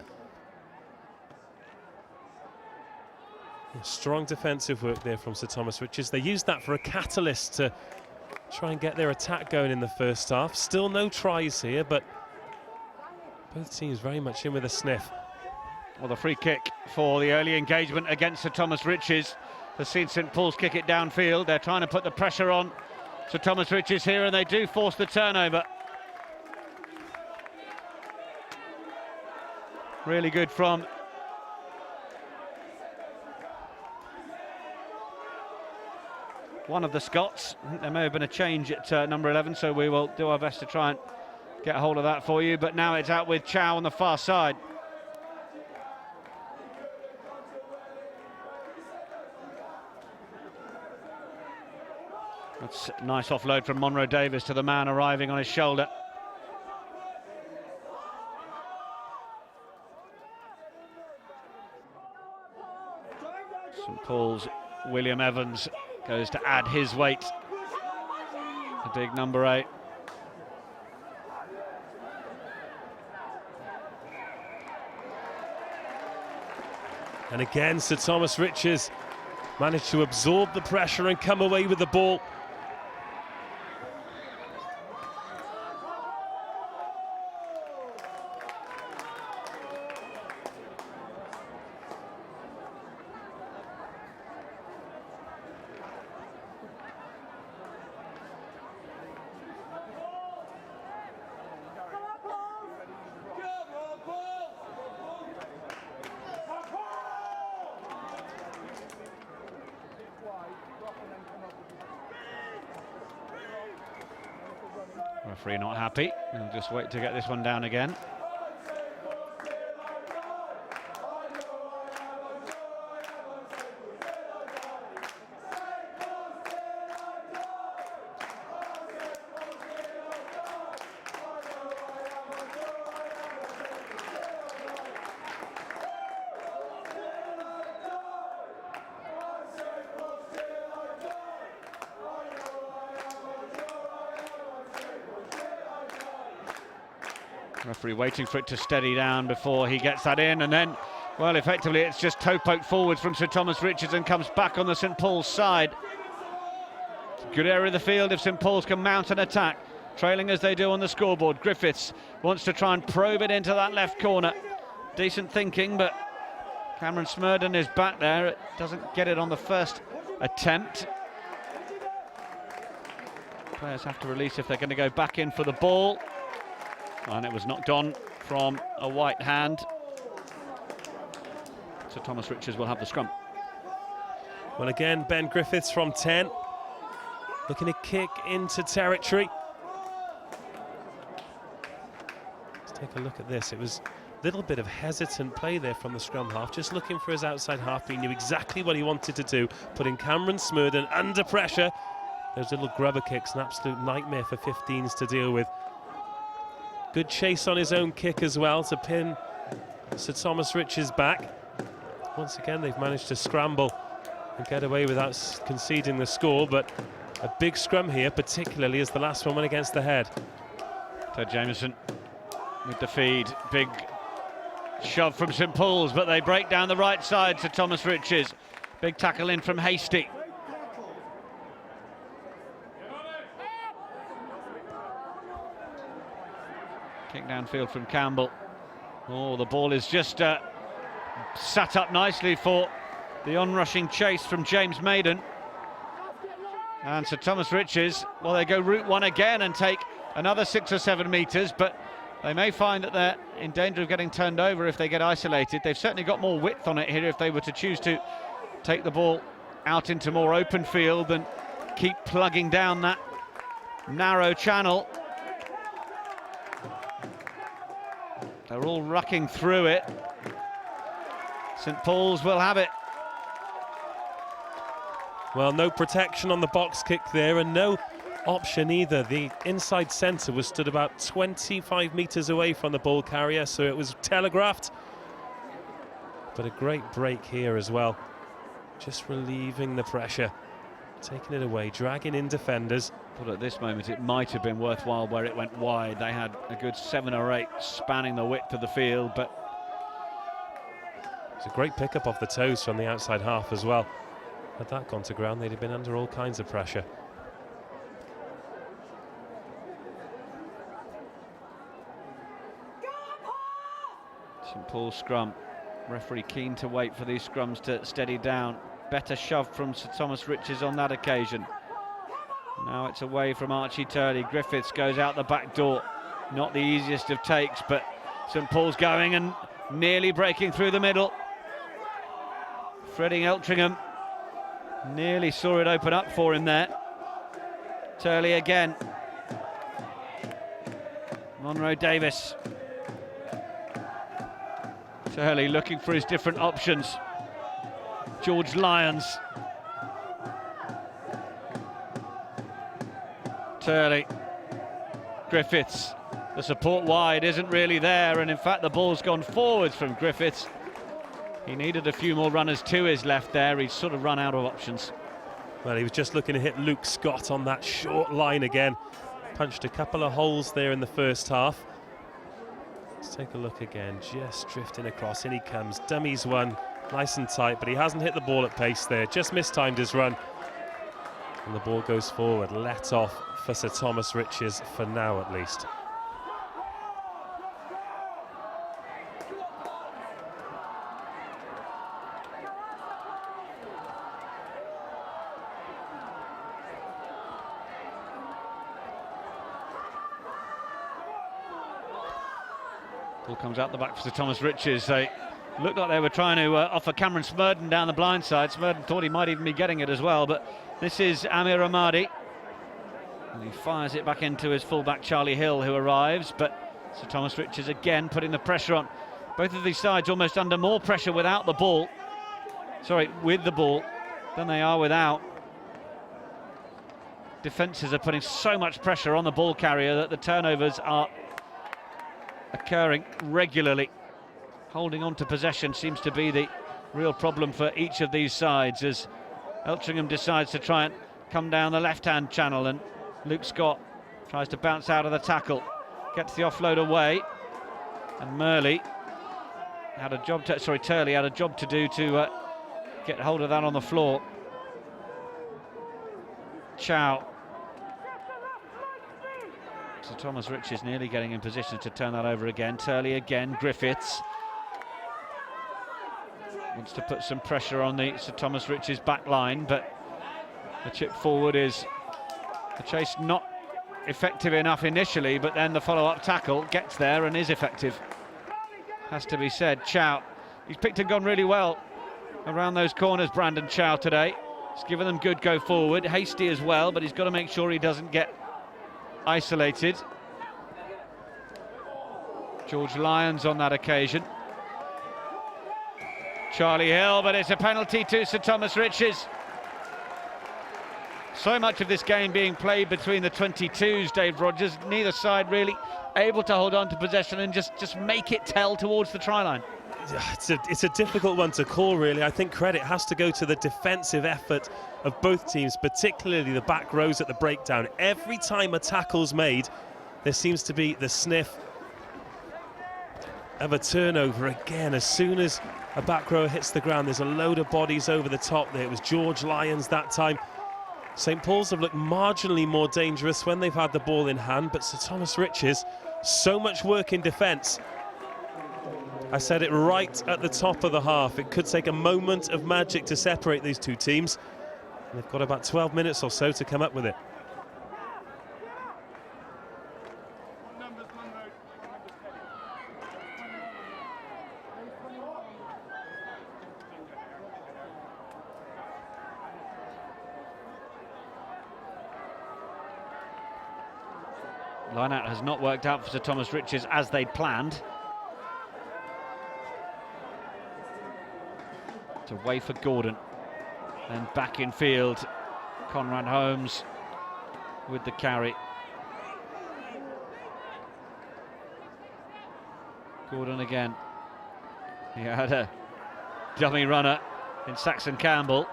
S3: Strong defensive work there from Sir Thomas Richards. They used that for a catalyst to try and get their attack going in the first half. Still no tries here, but both teams very much in with a sniff.
S2: Well, the free kick for the early engagement against Sir Thomas Riches has seen St Paul's kick it downfield. They're trying to put the pressure on Sir Thomas Riches here, and they do force the turnover. Really good from one of the Scots. I think there may have been a change at number 11, so we will do our best to try and get a hold of that for you. But now it's out with Chow on the far side. That's a nice offload from Monroe Davis to the man arriving on his shoulder. St Paul's William Evans goes to add his weight. The big number 8.
S3: And again, Sir Thomas Riches managed to absorb the pressure and come away with the ball.
S2: Referee not happy. He'll just wait to get this one down again. Referee waiting for it to steady down before he gets that in, and then, well, effectively it's just toe poked forwards from Sir Thomas Riches and comes back on the St Paul's side. Good area of the field if St Paul's can mount an attack, trailing as they do on the scoreboard. Griffiths wants to try and probe it into that left corner. Decent thinking, but Cameron Smurden is back there. It doesn't get it on the first attempt. Players have to release if they're going to go back in for the ball. And it was knocked on from a white hand. So Thomas Riches will have the scrum.
S3: Well, again, Ben Griffiths from 10. Looking to kick into territory. Let's take a look at this. It was a little bit of hesitant play there from the scrum half, just looking for his outside half. He knew exactly what he wanted to do, putting Cameron Smurden under pressure. Those little grubber kicks, an absolute nightmare for 15s to deal with. Good chase on his own kick as well to pin Sir Thomas Riches back. Once again, they've managed to scramble and get away without conceding the score, but a big scrum here, particularly as the last one went against the head.
S2: Ted Jameson with the feed. Big shove from St Paul's, but they break down the right side to Thomas Riches. Big tackle in from Hasty. Kick downfield from Campbell. Oh, the ball is just sat up nicely for the onrushing chase from James Maiden. And Sir Thomas Riches, well, they go route one again and take another 6 or 7 metres, but they may find that they're in danger of getting turned over if they get isolated. They've certainly got more width on it here if they were to choose to take the ball out into more open field and keep plugging down that narrow channel. They're all rucking through it. St Paul's will have it.
S3: Well, no protection on the box kick there, and no option either. The inside centre was stood about 25 metres away from the ball carrier, so it was telegraphed. But a great break here as well. Just relieving the pressure, taking it away, dragging in defenders.
S2: But at this moment it might have been worthwhile where it went wide. They had a good 7 or 8 spanning the width of the field, but
S3: it's a great pickup off the toes from the outside half as well. Had that gone to ground, they'd have been under all kinds of pressure.
S2: St Paul's scrum. Referee keen to wait for these scrums to steady down. Better shove from Sir Thomas Riches on that occasion. Now it's away from Archie Turley. Griffiths goes out the back door. Not the easiest of takes, but St Paul's going and nearly breaking through the middle. Freddie Eltringham nearly saw it open up for him there. Turley again. Monroe Davis. Turley looking for his different options. George Lyons. Turley. Griffiths. The support wide isn't really there, and in fact the ball's gone forwards from Griffiths. He needed a few more runners to his left there. He's sort of run out of options.
S3: Well, he was just looking to hit Luke Scott on that short line again. Punched a couple of holes there in the first half. Let's take a look again. Just drifting across. In he comes. Dummies one. Nice and tight, but he hasn't hit the ball at pace there. Just mistimed his run. And the ball goes forward. Let off for Sir Thomas Riches for now at least.
S2: Ball comes out the back for Sir Thomas Riches. They looked like they were trying to offer Cameron Smurden down the blind side. Smurden thought he might even be getting it as well, but this is Amir Ahmadi. And he fires it back into his fullback Charlie Hill, who arrives, but Sir Thomas Riches again putting the pressure on. Both of these sides almost under more pressure without the ball. Sorry, with the ball than they are without. Defences are putting so much pressure on the ball carrier that the turnovers are occurring regularly. Holding on to possession seems to be the real problem for each of these sides, as Eltringham decides to try and come down the left-hand channel, and Luke Scott tries to bounce out of the tackle, gets the offload away, and Turley had a job to do to get hold of that on the floor. Chow. Sir Thomas Riches nearly getting in position to turn that over again. Turley again. Griffiths wants to put some pressure on the Sir Thomas Riches back line, but the chip forward is the chase not effective enough initially, but then the follow-up tackle gets there and is effective. Has to be said. Chow, he's picked and gone really well around those corners, Brandon Chow, today. He's given them good go forward, hasty as well, but he's got to make sure he doesn't get isolated. George Lyons on that occasion. Charlie Hill, but it's a penalty to Sir Thomas Riches. So much of this game being played between the 22s, Dave Rogers, neither side really able to hold on to possession and just make it tell towards the try line.
S3: It's a difficult one to call, really. I think credit has to go to the defensive effort of both teams, particularly the back rows at the breakdown. Every time a tackle's made, there seems to be the sniff of a turnover again. As soon as a back row hits the ground, there's a load of bodies over the top there. It was George Lyons that time. St Paul's have looked marginally more dangerous when they've had the ball in hand, but Sir Thomas Riches, so much work in defence. I said it right at the top of the half. It could take a moment of magic to separate these two teams. And they've got about 12 minutes or so to come up with it.
S2: Line-out has not worked out for Sir Thomas Riches as they'd planned. It's away for Gordon. Then back in field, Conrad Holmes with the carry. Gordon again. He had a dummy runner in Saxon Campbell.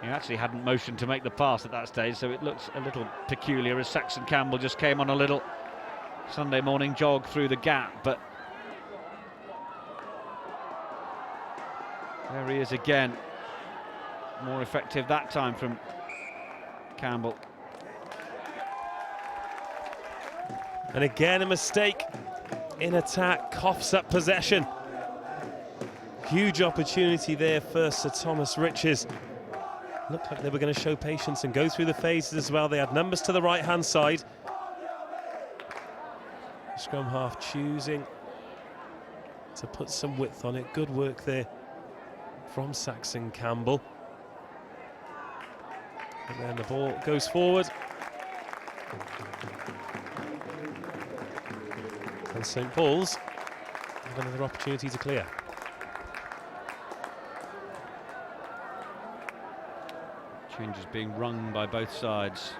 S2: He actually hadn't motioned to make the pass at that stage, so it looks a little peculiar as Saxon Campbell just came on a little Sunday morning jog through the gap, but there he is again. More effective that time from Campbell.
S3: And again a mistake in attack, coughs up possession. Huge opportunity there for Sir Thomas Riches. Looked like they were going to show patience and go through the phases as well. They had numbers to the right-hand side. Scrum half choosing to put some width on it. Good work there from Saxon Campbell. And then the ball goes forward. And St Paul's have another opportunity to clear.
S2: Changes being rung by both sides.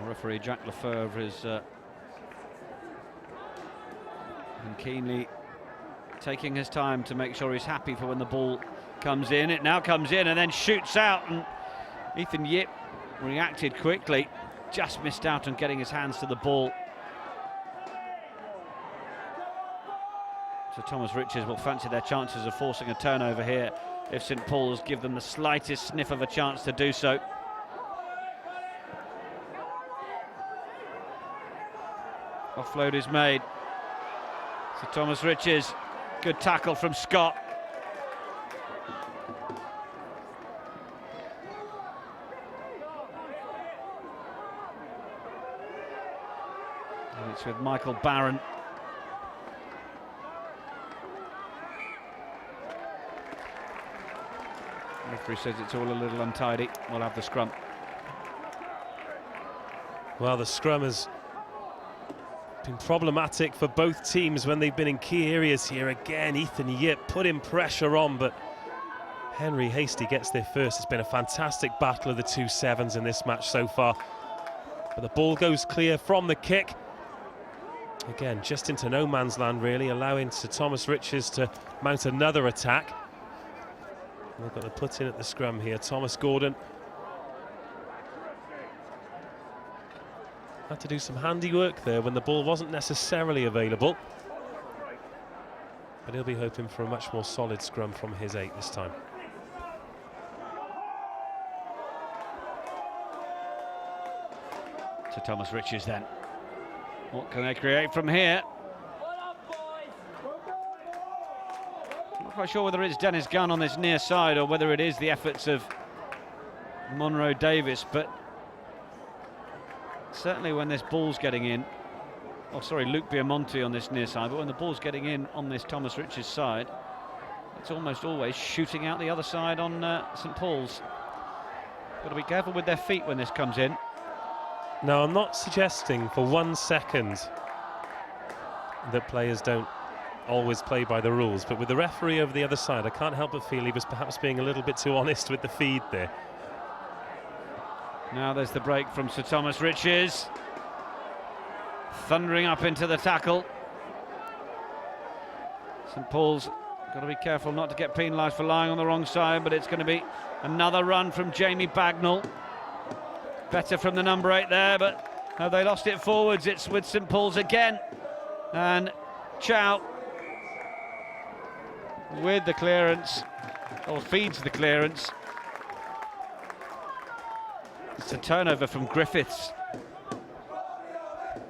S2: Referee Jack Lefebvre is been keenly taking his time to make sure he's happy for when the ball comes in. It now comes in and then shoots out, and Ethan Yip reacted quickly, just missed out on getting his hands to the ball. So Thomas Riches will fancy their chances of forcing a turnover here if St Paul's give them the slightest sniff of a chance to do so. Offload is made. So Thomas Riches, good tackle from Scott. And it's with Michael Barron. The referee says it's all a little untidy. We'll have the scrum.
S3: Well, the scrum has been problematic for both teams when they've been in key areas here. Again, Ethan Yip putting pressure on, but Henry Hasty gets there first. It's been a fantastic battle of the two sevens in this match so far. But the ball goes clear from the kick. Again, just into no man's land, really, allowing Sir Thomas Riches to mount another attack. And they've got to put in at the scrum here. Thomas Gordon had to do some handiwork there when the ball wasn't necessarily available. But he'll be hoping for a much more solid scrum from his 8 this time.
S2: To Thomas Riches then. What can they create from here? Not quite sure whether it's Dennis Gunn on this near side or whether it is the efforts of Monroe Davis, but certainly when this ball's getting in, Luke Biamonte on this near side, but when the ball's getting in on this Thomas Riches side, it's almost always shooting out the other side on St Paul's. Got to be careful with their feet when this comes in.
S3: Now, I'm not suggesting for 1 second that players don't always play by the rules, but with the referee over the other side, I can't help but feel he was perhaps being a little bit too honest with the feed there.
S2: Now there's the break from Sir Thomas Riches. Thundering up into the tackle. St Paul's got to be careful not to get penalised for lying on the wrong side, but it's going to be another run from Jamie Bagnall. Better from the number 8 there, but have they lost it forwards? It's with St Paul's again. And Chow with the clearance, or feeds the clearance. It's a turnover from Griffiths.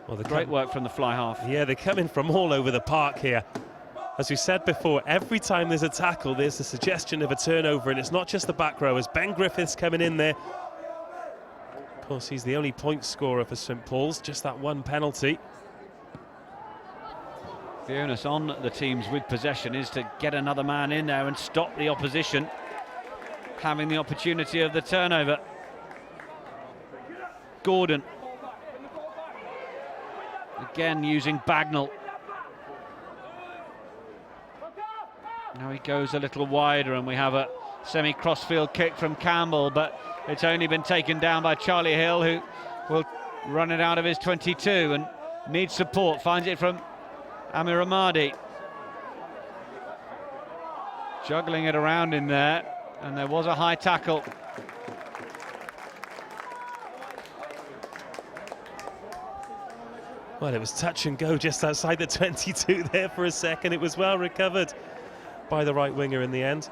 S2: Well, great work from the fly half.
S3: Yeah, they're coming from all over the park here. As we said before, every time there's a tackle, there's the suggestion of a turnover, and it's not just the back rowers. Ben Griffiths coming in there. Of course, he's the only point scorer for St Paul's, just that one penalty.
S2: The onus on the teams with possession is to get another man in there and stop the opposition having the opportunity of the turnover. Gordon again using Bagnall. Now he goes a little wider and we have a semi-crossfield kick from Campbell, but it's only been taken down by Charlie Hill, who will run it out of his 22 and needs support. Finds it from Amir Ahmadi. Juggling it around in there, and there was a high tackle.
S3: Well, it was touch and go just outside the 22 there for a second. It was well recovered by the right winger in the end.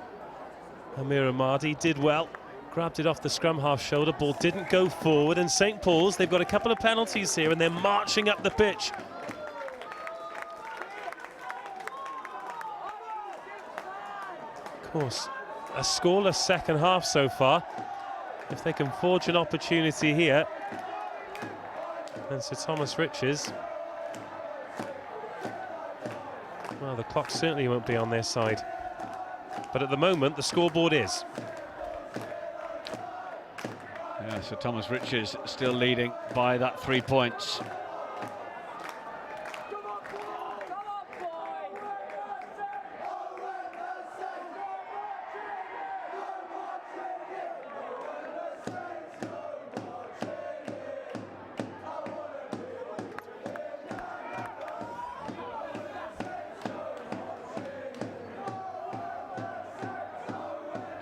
S3: Amir Ahmadi did well, grabbed it off the scrum half shoulder, ball didn't go forward, and St Paul's, they've got a couple of penalties here and they're marching up the pitch. Of course, a scoreless second half so far. If they can forge an opportunity here, and Sir Thomas Riches, well, the clock certainly won't be on their side. But at the moment, the scoreboard is.
S2: Yeah, so Thomas Riches still leading by that 3 points.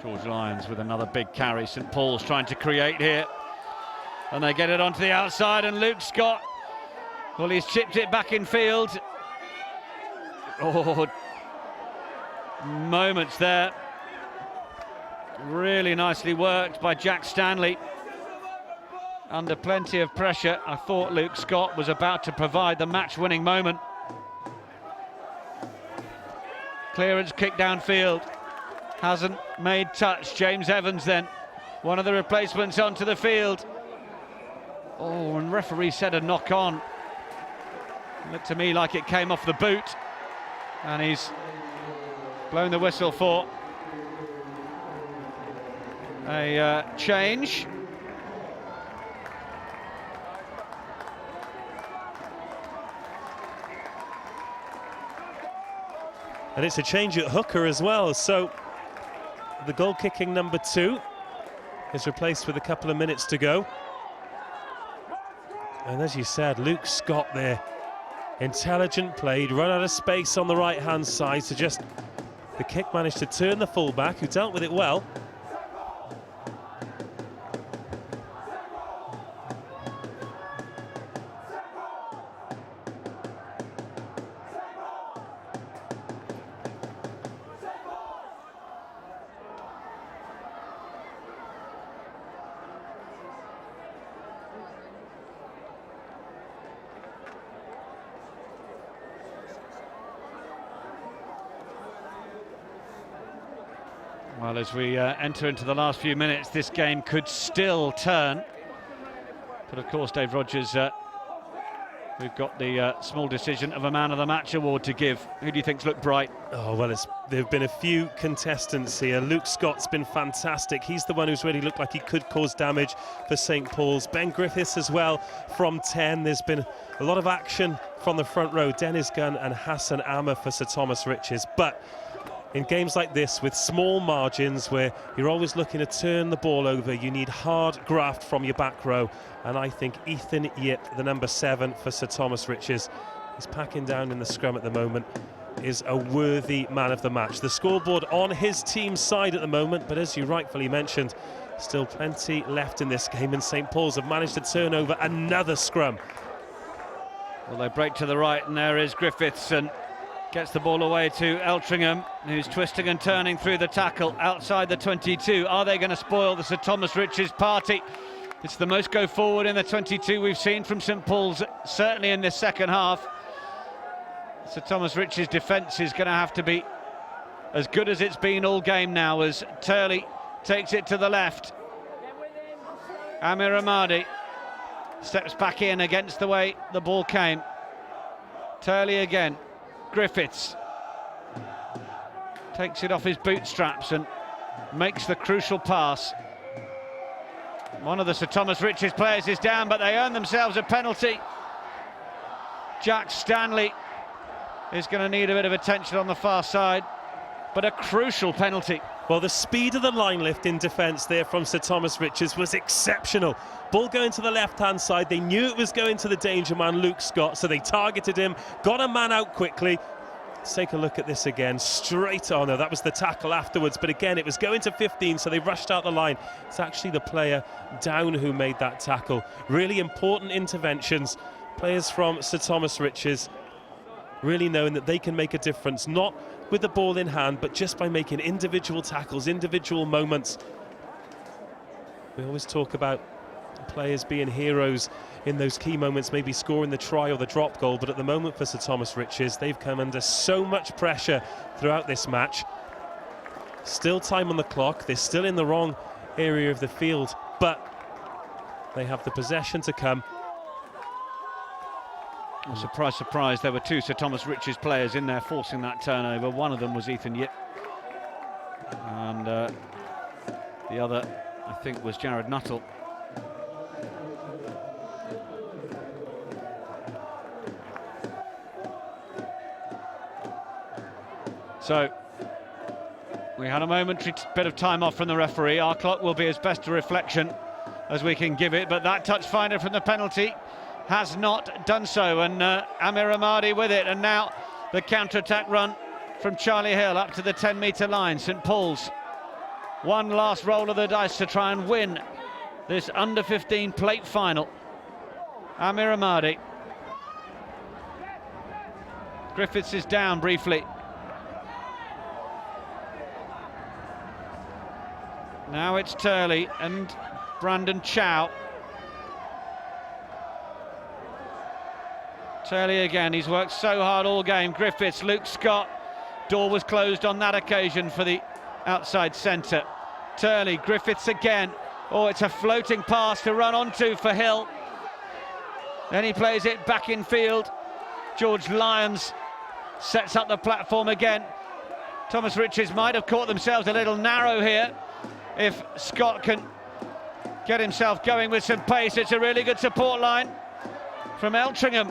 S2: George Lyons with another big carry. St Paul's trying to create here, and they get it onto the outside, and Luke Scott, well, he's chipped it back in field. Oh, moments there. Really nicely worked by Jack Stanley. Under plenty of pressure, I thought Luke Scott was about to provide the match-winning moment. Clearance kick downfield. Hasn't made touch. James Evans then, one of the replacements onto the field. Oh, and referee said a knock on. Looked to me like it came off the boot, and he's blown the whistle for a change.
S3: And it's a change at hooker as well, so the goal-kicking number 2 is replaced with a couple of minutes to go. And as you said, Luke Scott there, intelligent play, run out of space on the right-hand side, so just the kick managed to turn the fullback, who dealt with it well.
S2: Well, as we enter into the last few minutes, this game could still turn. But of course, Dave Rogers, we've got the small decision of a Man of the Match award to give. Who do you think's looked bright?
S3: Oh, well, there have been a few contestants here. Luke Scott's been fantastic. He's the one who's really looked like he could cause damage for St Paul's. Ben Griffiths as well from 10. There's been a lot of action from the front row. Dennis Gunn and Hassan Ammer for Sir Thomas Riches. But in games like this, with small margins, where you're always looking to turn the ball over, you need hard graft from your back row. And I think Ethan Yip, the number 7 for Sir Thomas Riches, he's packing down in the scrum at the moment, is a worthy man of the match. The scoreboard on his team's side at the moment, but as you rightfully mentioned, still plenty left in this game, and St Paul's have managed to turn over another scrum.
S2: Well, they break to the right, and there is Griffiths, and gets the ball away to Eltringham, who's twisting and turning through the tackle outside the 22. Are they going to spoil the Sir Thomas Riches party? It's the most go forward in the 22 we've seen from St Paul's, certainly in this second half. Sir Thomas Riches' defence is going to have to be as good as it's been all game now, as Turley takes it to the left. Amir Ahmadi steps back in against the way the ball came. Turley again. Griffiths takes it off his bootstraps and makes the crucial pass. One of the Sir Thomas Riches players is down, but they earn themselves a penalty. Jack Stanley is going to need a bit of attention on the far side, but a crucial penalty.
S3: Well, the speed of the line lift in defence there from Sir Thomas Riches was exceptional. Ball going to the left-hand side. They knew it was going to the danger man, Luke Scott, so they targeted him, got a man out quickly. Let's take a look at this again. Straight on. No, that was the tackle afterwards, but again, it was going to 15, so they rushed out the line. It's actually the player down who made that tackle. Really important interventions Players from Sir Thomas Riches really knowing that they can make a difference, not with the ball in hand, but just by making individual tackles, individual moments. We always talk about players being heroes in those key moments, maybe scoring the try or the drop goal, but at the moment for Sir Thomas Riches, they've come under so much pressure throughout this match. Still time on the clock, they're still in the wrong area of the field, but they have the possession to come.
S2: Well, surprise, surprise, there were two Sir Thomas Riches players in there forcing that turnover. One of them was Ethan Yip, and the other, I think, was Jared Nuttall. So, we had a momentary bit of time off from the referee. Our clock will be as best a reflection as we can give it, but that touch finder from the penalty has not done so, and Amir Ahmadi with it, and now the counter-attack run from Charlie Hill up to the 10-metre line. St Paul's, one last roll of the dice to try and win this under-15 plate final. Amir Ahmadi. Griffiths is down briefly. Now it's Turley and Brandon Chow. Turley again, he's worked so hard all game. Griffiths, Luke Scott. Door was closed on that occasion for the outside centre. Turley, Griffiths again. Oh, it's a floating pass to run onto for Hill. Then he plays it back in field. George Lyons sets up the platform again. Thomas Riches might have caught themselves a little narrow here. If Scott can get himself going with some pace, it's a really good support line from Eltringham.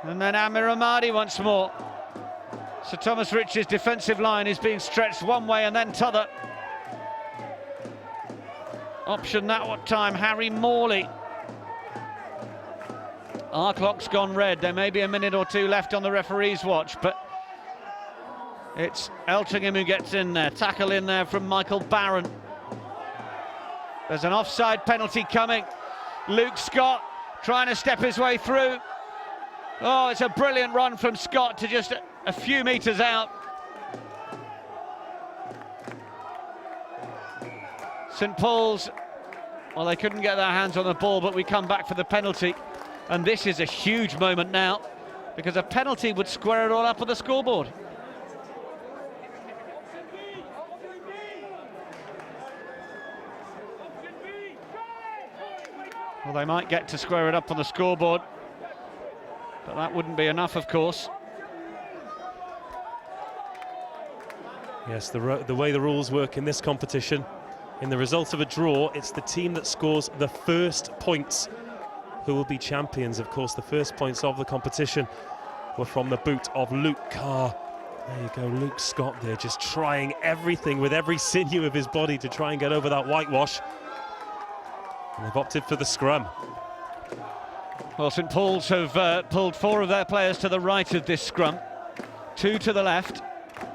S2: And then Amir Ahmadi once more. So Thomas Riches' defensive line is being stretched one way and then t'other. Option that time, Harry Morley. Our clock's gone red. There may be a minute or two left on the referee's watch, but it's Eltringham who gets in there. Tackle in there from Michael Barron. There's an offside penalty coming. Luke Scott trying to step his way through. Oh, it's a brilliant run from Scott to just a few metres out. St Paul's, well, they couldn't get their hands on the ball, but we come back for the penalty. And this is a huge moment now, because a penalty would square it all up on the scoreboard. Well, they might get to square it up on the scoreboard, but that wouldn't be enough, of course.
S3: Yes, the way the rules work in this competition, in the result of a draw, it's the team that scores the first points who will be champions. Of course, the first points of the competition were from the boot of Luke Carr. There you go, Luke Scott there, just trying everything with every sinew of his body to try and get over that whitewash. And they've opted for the scrum.
S2: Well, St Paul's have pulled 4 of their players to the right of this scrum, 2 to the left.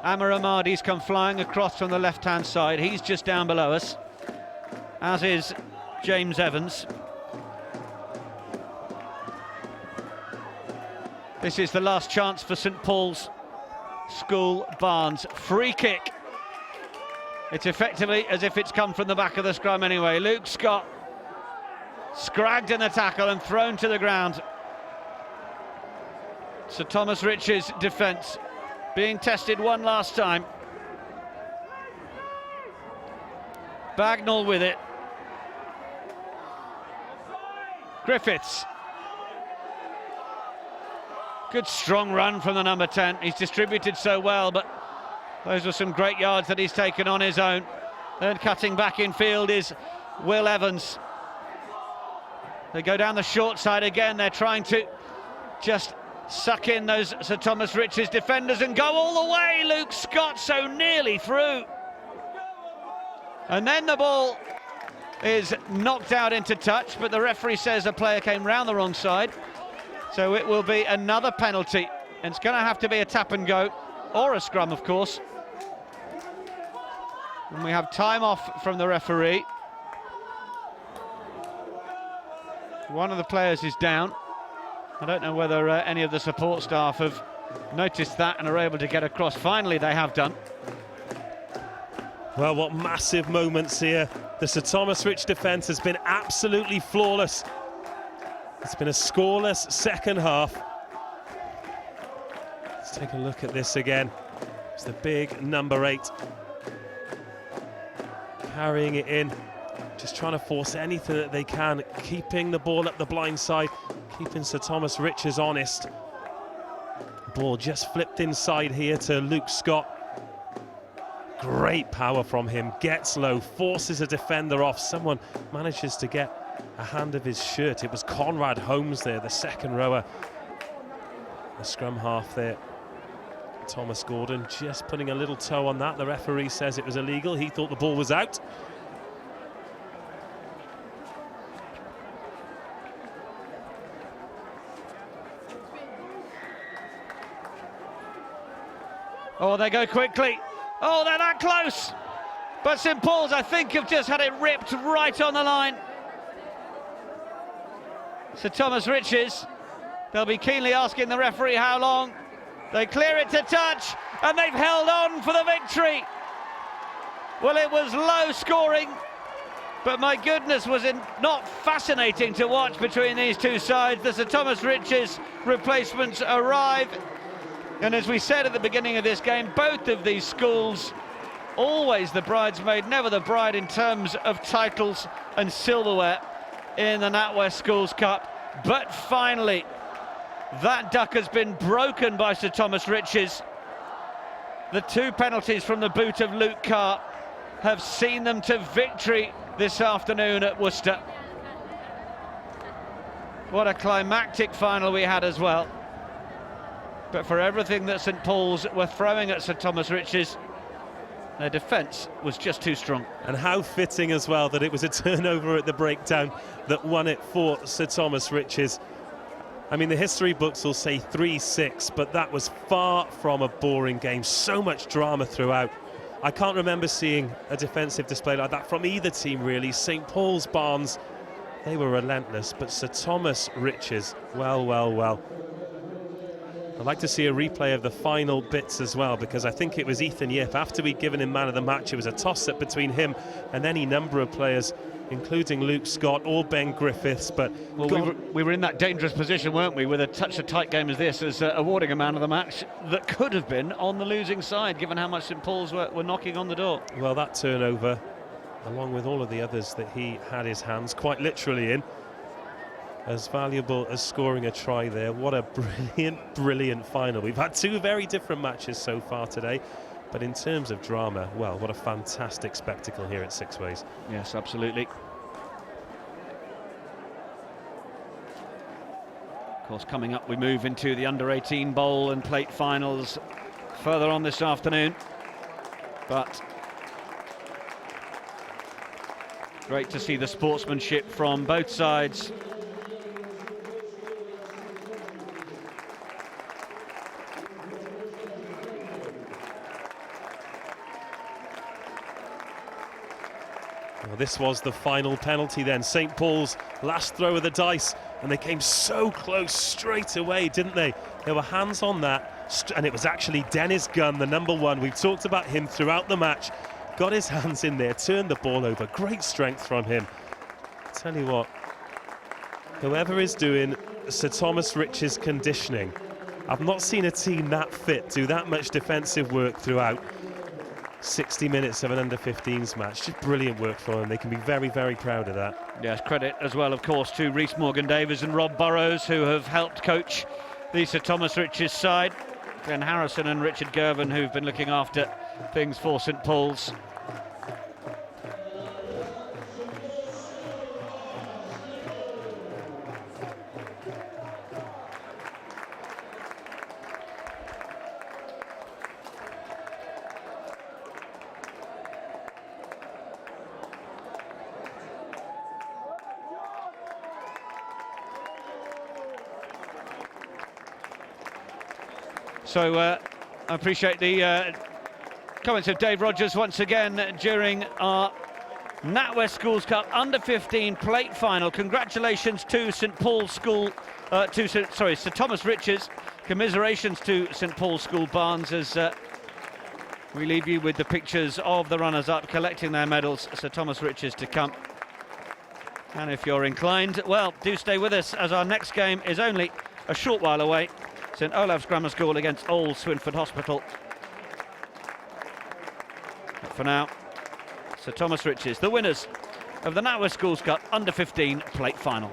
S2: Amir Ahmadi's come flying across from the left-hand side. He's just down below us, as is James Evans. This is the last chance for St Paul's School. Barnes, free kick. It's effectively as if it's come from the back of the scrum anyway. Luke Scott scragged in the tackle and thrown to the ground. Sir Thomas Riches' defence being tested one last time. Bagnall with it. Griffiths. Good strong run from the number 10. He's distributed so well, but those were some great yards that he's taken on his own. Then cutting back in field is Will Evans. They go down the short side again. They're trying to just suck in those Sir Thomas Riches defenders and go all the way. Luke Scott so nearly through. And then the ball is knocked out into touch, but the referee says a player came round the wrong side. So it will be another penalty. And it's going to have to be a tap and go, or a scrum, of course. And we have time off from the referee. One of the players is down. I don't know whether any of the support staff have noticed that and are able to get across. Finally, they have done.
S3: Well, what massive moments here. The Sir Thomas Rich defence has been absolutely flawless. It's been a scoreless second half. Let's take a look at this again. It's the big number 8. Carrying it in, just trying to force anything that they can, keeping the ball up the blind side, keeping Sir Thomas Riches honest. Ball just flipped inside here to Luke Scott. Great power from him, gets low, forces a defender off. Someone manages to get a hand of his shirt. It was Conrad Holmes there, the second rower. The scrum half there. Thomas Gordon just putting a little toe on that. The referee says it was illegal. He thought the ball was out.
S2: Oh, they go quickly. Oh, they're that close. But St Paul's, I think, have just had it ripped right on the line. Sir Thomas Riches, they'll be keenly asking the referee how long. They clear it to touch, and they've held on for the victory. Well, it was low scoring, but my goodness, was it not fascinating to watch between these two sides. The Sir Thomas Riches replacements arrive, and as we said at the beginning of this game, both of these schools, always the bridesmaid, never the bride in terms of titles and silverware in the NatWest Schools Cup. But finally, that duck has been broken by Sir Thomas Riches. The 2 penalties from the boot of Luke Carr have seen them to victory this afternoon at Worcester. What a climactic final we had as well. But for everything that St Paul's were throwing at Sir Thomas Riches, their defence was just too strong.
S3: And how fitting as well that it was a turnover at the breakdown that won it for Sir Thomas Riches. I mean, the history books will say 3-6, but that was far from a boring game. So much drama throughout. I can't remember seeing a defensive display like that from either team, really. St Paul's Barnes, they were relentless, but Sir Thomas Riches, well. I'd like to see a replay of the final bits as well, because I think it was Ethan Yip. After we'd given him man of the match, it was a toss-up between him and any number of players, including Luke Scott or Ben Griffiths. But
S2: well, we were in that dangerous position, weren't we, with such a tight game as this, as awarding a man of the match that could have been on the losing side, given how much St Paul's were knocking on the door.
S3: Well, that turnover, along with all of the others that he had his hands quite literally in, as valuable as scoring a try there. What a brilliant final. We've had 2 very different matches so far today, but in terms of drama, well, what a fantastic spectacle here at Six Ways.
S2: Yes, absolutely. Of course, coming up, we move into the under-18 bowl and plate finals further on this afternoon. But great to see the sportsmanship from both sides.
S3: Well, this was the final penalty then. St Paul's last throw of the dice, and they came so close straight away, didn't they? There were hands on that, and it was actually Dennis Gunn, the number 1. We've talked about him throughout the match. Got his hands in there, turned the ball over. Great strength from him. I tell you what, whoever is doing Sir Thomas Riches conditioning, I've not seen a team that fit do that much defensive work throughout 60 minutes of an under-15s match. Just brilliant work for them. They can be very, very proud of that.
S2: Yes, credit as well, of course, to Rhys Morgan-Davies and Rob Burrows, who have helped coach the Sir Thomas Riches side. Glenn Harrison and Richard Girvan, who've been looking after things for St Paul's. So I appreciate the comments of Dave Rogers once again during our NatWest Schools Cup under-15 plate final. Congratulations to St Paul's School, Sir Thomas Richards. Commiserations to St Paul's School Barnes as we leave you with the pictures of the runners-up collecting their medals. Sir Thomas Richards to come. And if you're inclined, well, do stay with us as our next game is only a short while away. St Olave's Grammar School against Old Swinford Hospital. But for now, Sir Thomas Richards, the winners of the NatWest Schools Cup under-15 plate final.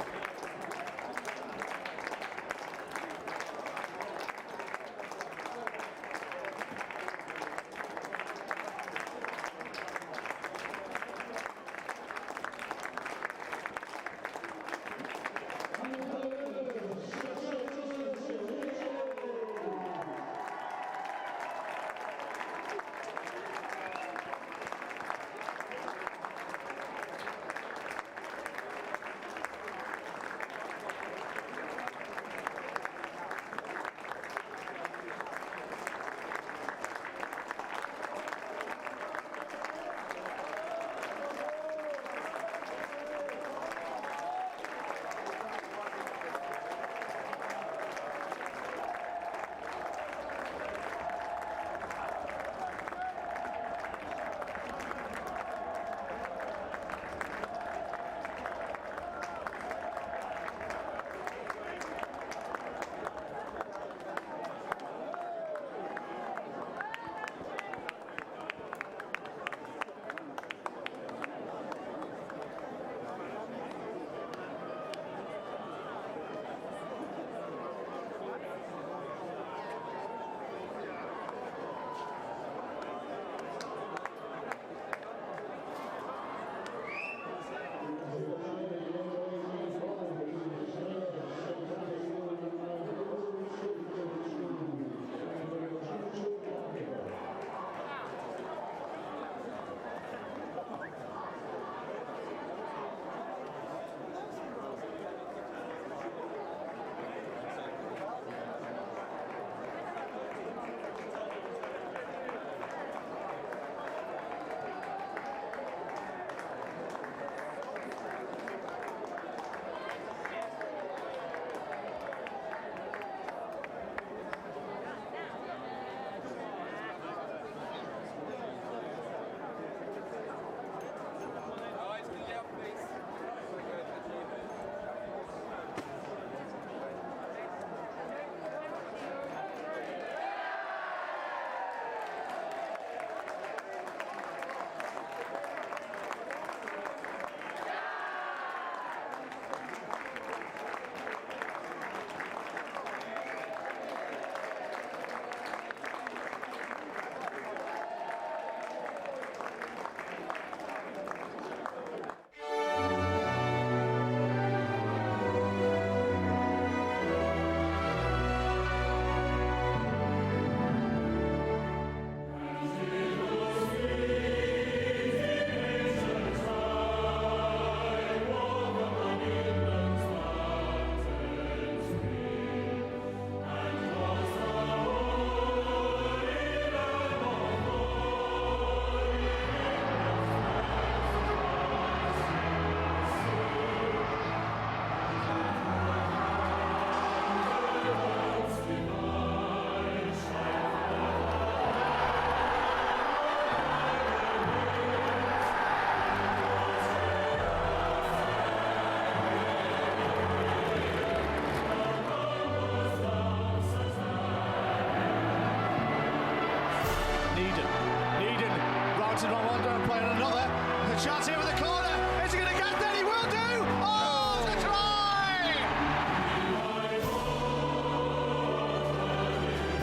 S8: Chance here with the corner. Is he going to get there? He will do. Oh, the try!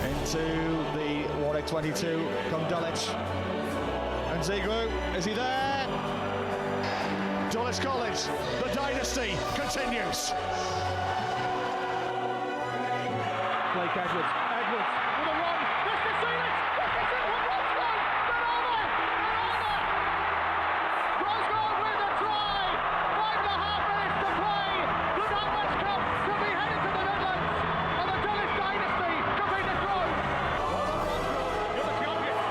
S8: Into the Warwick 22 come Dulwich. And Zegru, is he there? Dulwich College, the dynasty continues.
S1: Blake Edwards. Edwards with a run. This is it. Bromsgrove with a try. 5.5 minutes to play. The NatWest Cup to be headed to the Midlands. And the Dulwich dynasty complete the throne. You're the champions.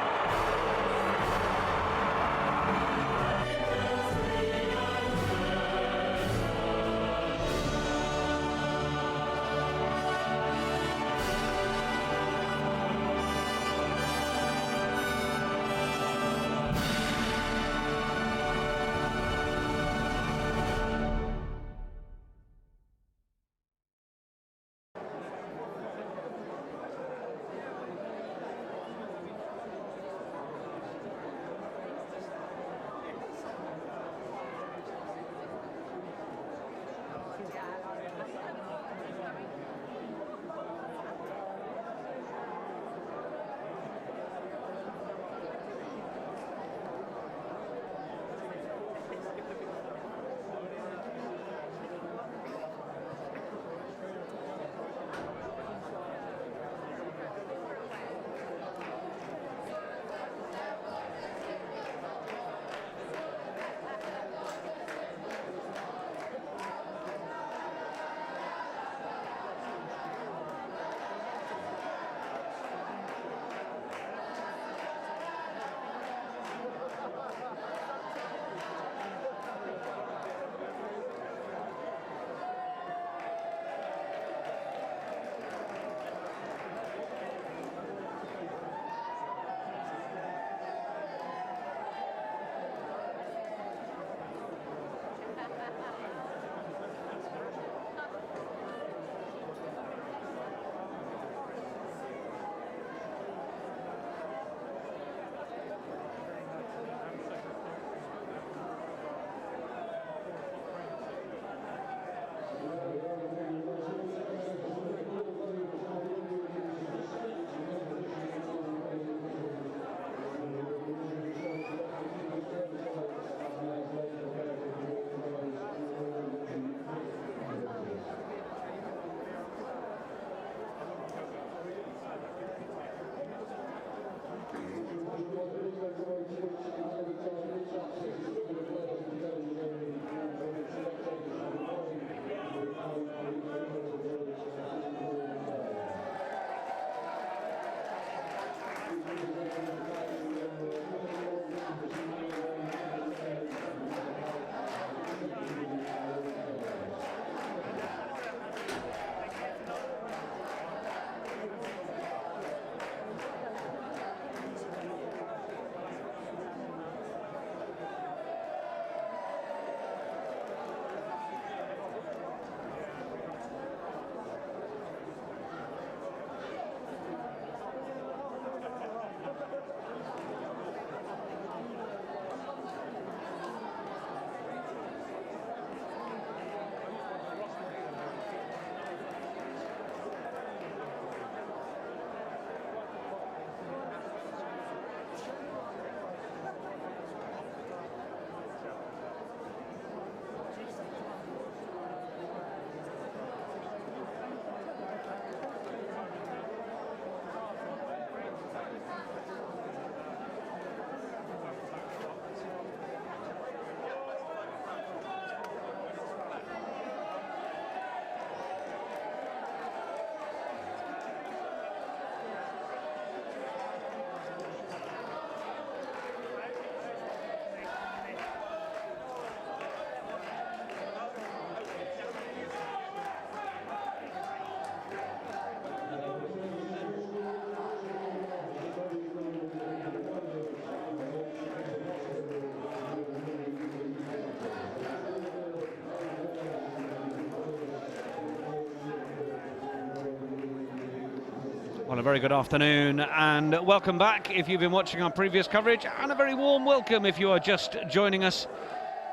S2: Well, a very good afternoon and welcome back if you've been watching our previous coverage, and a very warm welcome if you are just joining us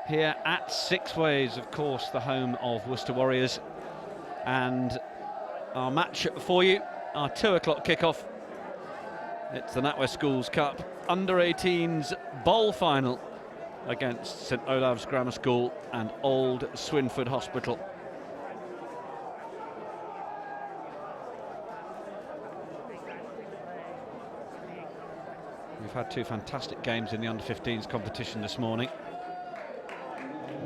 S2: here at Six Ways, of course, the home of Worcester Warriors. And our match for you, our 2 o'clock kickoff. It's the NatWest Schools Cup Under-18s Bowl Final against St Olave's Grammar School and Old Swinford Hospital. We've had 2 fantastic games in the Under-15s competition this morning.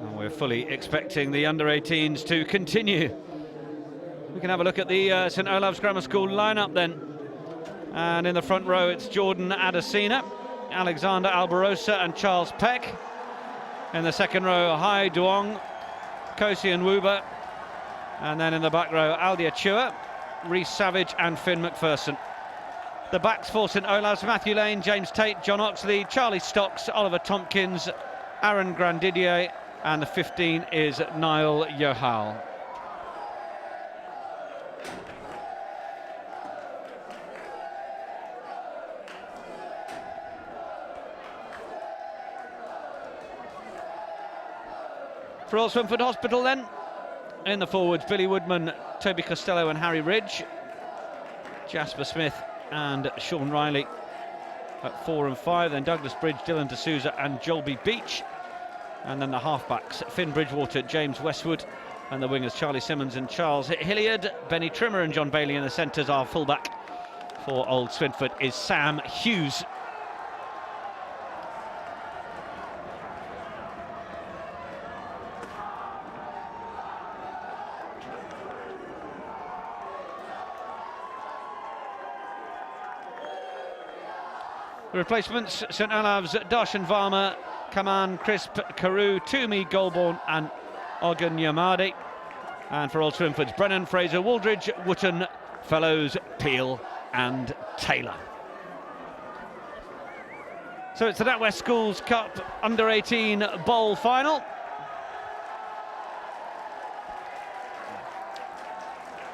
S2: And we're fully expecting the Under-18s to continue. We can have a look at the St Olave's Grammar School lineup then. And in the front row it's Jordan Adesina, Alexander Albarosa and Charles Peck. In the second row, Hai Duong, Kosi Nwuba. And then in the back row, Aldia Chua, Rhys Savage and Finn McPherson. The backs for St Olave's: Matthew Lane, James Tate, John Oxley, Charlie Stocks, Oliver Tompkins, Aaron Grandidier, and the 15 is Niall Yohal. For Old Swinford Hospital then, in the forwards, Billy Woodman, Toby Costello and Harry Ridge, Jasper Smith and Sean Riley at 4 and 5, then Douglas Bridge, Dylan D'Souza and Jolby Beach, and then the halfbacks, Finn Bridgewater, James Westwood, and the wingers Charlie Simmons and Charles Hilliard. Benny Trimmer and John Bailey in the centres. Our fullback for Old Swinford is Sam Hughes. The replacements: St Olave's Darshan Varma, Kaman Crisp, Carew, Toomey, Goulbourne and Ogun Yamadi. And for Old Swinford's Brennan, Fraser, Wooldridge, Wootton, Fellows, Peel and Taylor. So it's the NatWest Schools Cup Under-18 Bowl Final.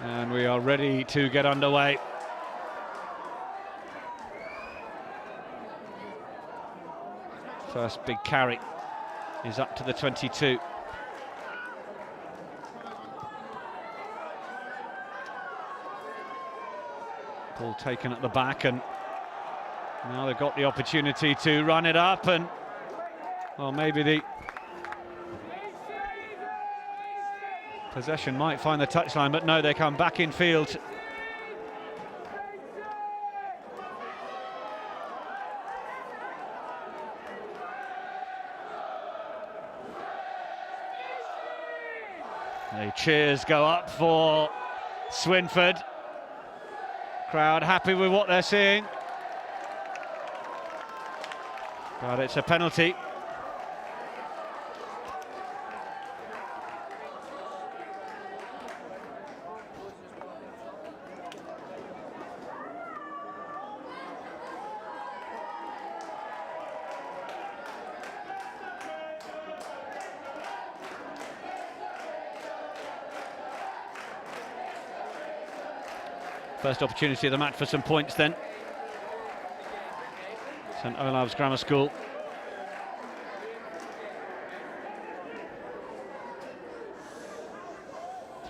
S2: And we are ready to get underway. First big carry is up to the 22. Ball taken at the back, and now they've got the opportunity to run it up, and well, maybe the possession might find the touchline, but no, they come back in field. The cheers go up for Swinford. Crowd happy with what they're seeing. But it's a penalty. First opportunity of the match for some points then. St Olave's Grammar School.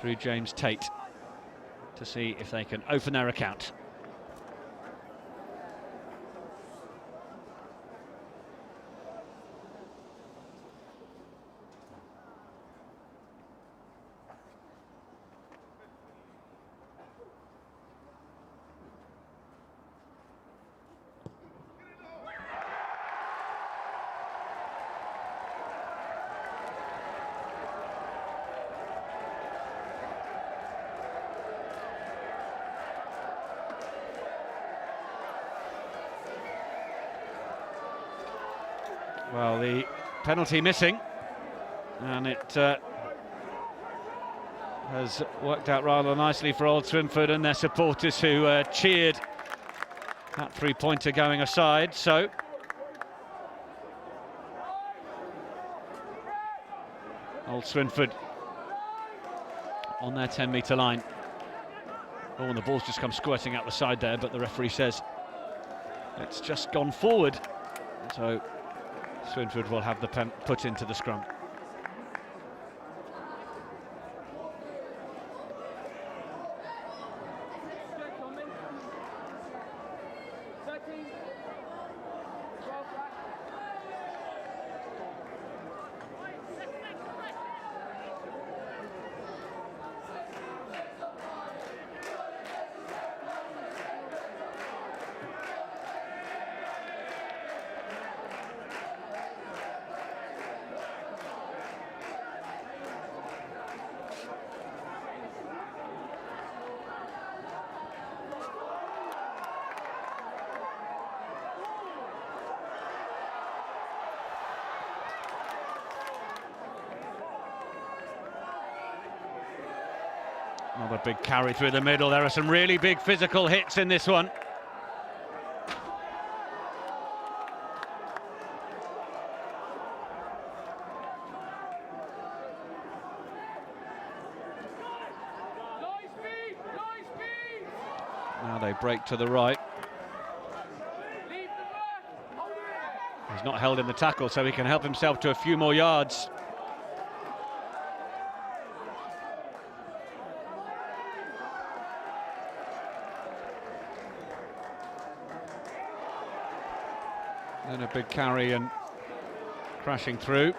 S2: Through James Tate to see if they can open their account. Well, the penalty missing, and it has worked out rather nicely for Old Swinford and their supporters, who cheered that three-pointer going aside. So Old Swinford on their 10-metre line. Oh, and the ball's just come squirting out the side there, but the referee says it's just gone forward. So Swinford will have the pen put into the scrum. Another big carry through the middle. There are some really big physical hits in this one. Now they break to the right. He's not held in the tackle, so he can help himself to a few more yards. Then a big carry and crashing through.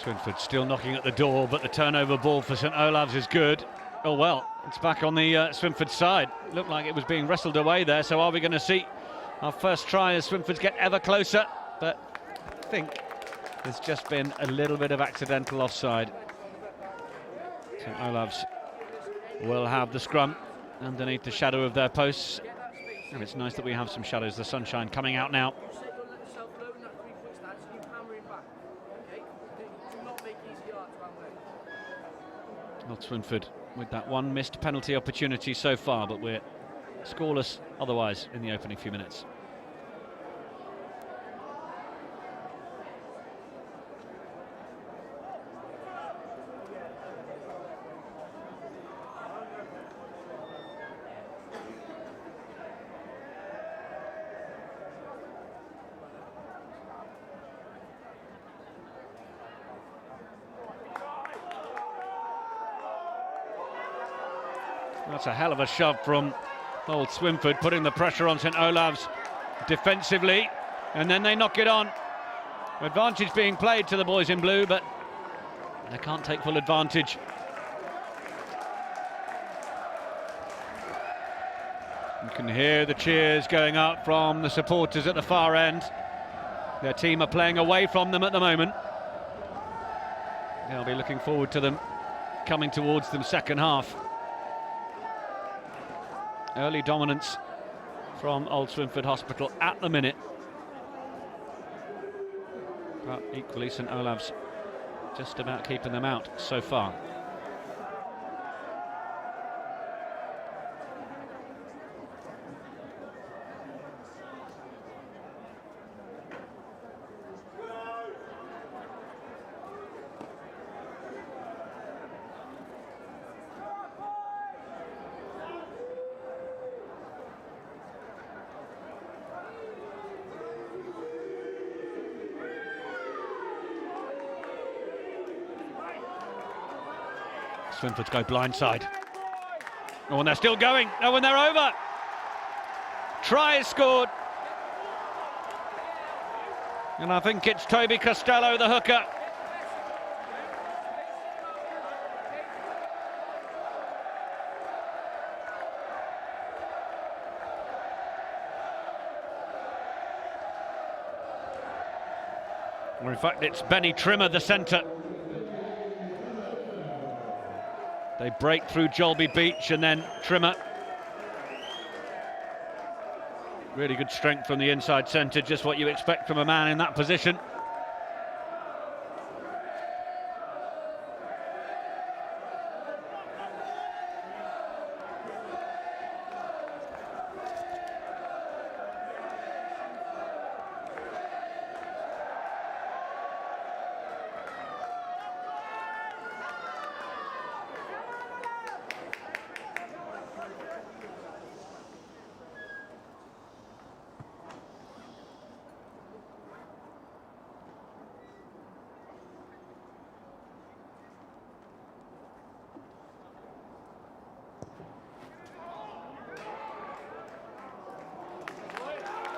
S2: Swinford still knocking at the door, but the turnover ball for St Olave's is good. Oh well, it's back on the Swinford side. Looked like it was being wrestled away there, so are we going to see our first try as Swinford's get ever closer? But I think there's just been a little bit of accidental offside. St Olave's will have the scrum underneath the shadow of their posts, and it's nice that we have some shadows. The sunshine coming out now. Well, Swinford with that one missed penalty opportunity so far, but we're scoreless otherwise in the opening few minutes. That's a hell of a shove from old Swinford, putting the pressure on St Olave's defensively, and then they knock it on. Advantage being played to the boys in blue, but they can't take full advantage. You can hear the cheers going up from the supporters at the far end. Their team are playing away from them at the moment. They'll be looking forward to them coming towards them second half. Early dominance from Old Swinford Hospital at the minute. But equally, St Olave's just about keeping them out so far. Swinford's go blindside. Oh, and they're still going. Oh, and they're over. Try is scored. And I think it's Toby Costello, the hooker. Or in fact, it's Benny Trimmer, the centre. They break through Jolby Beach and then Trimmer. Really good strength from the inside centre, just what you expect from a man in that position.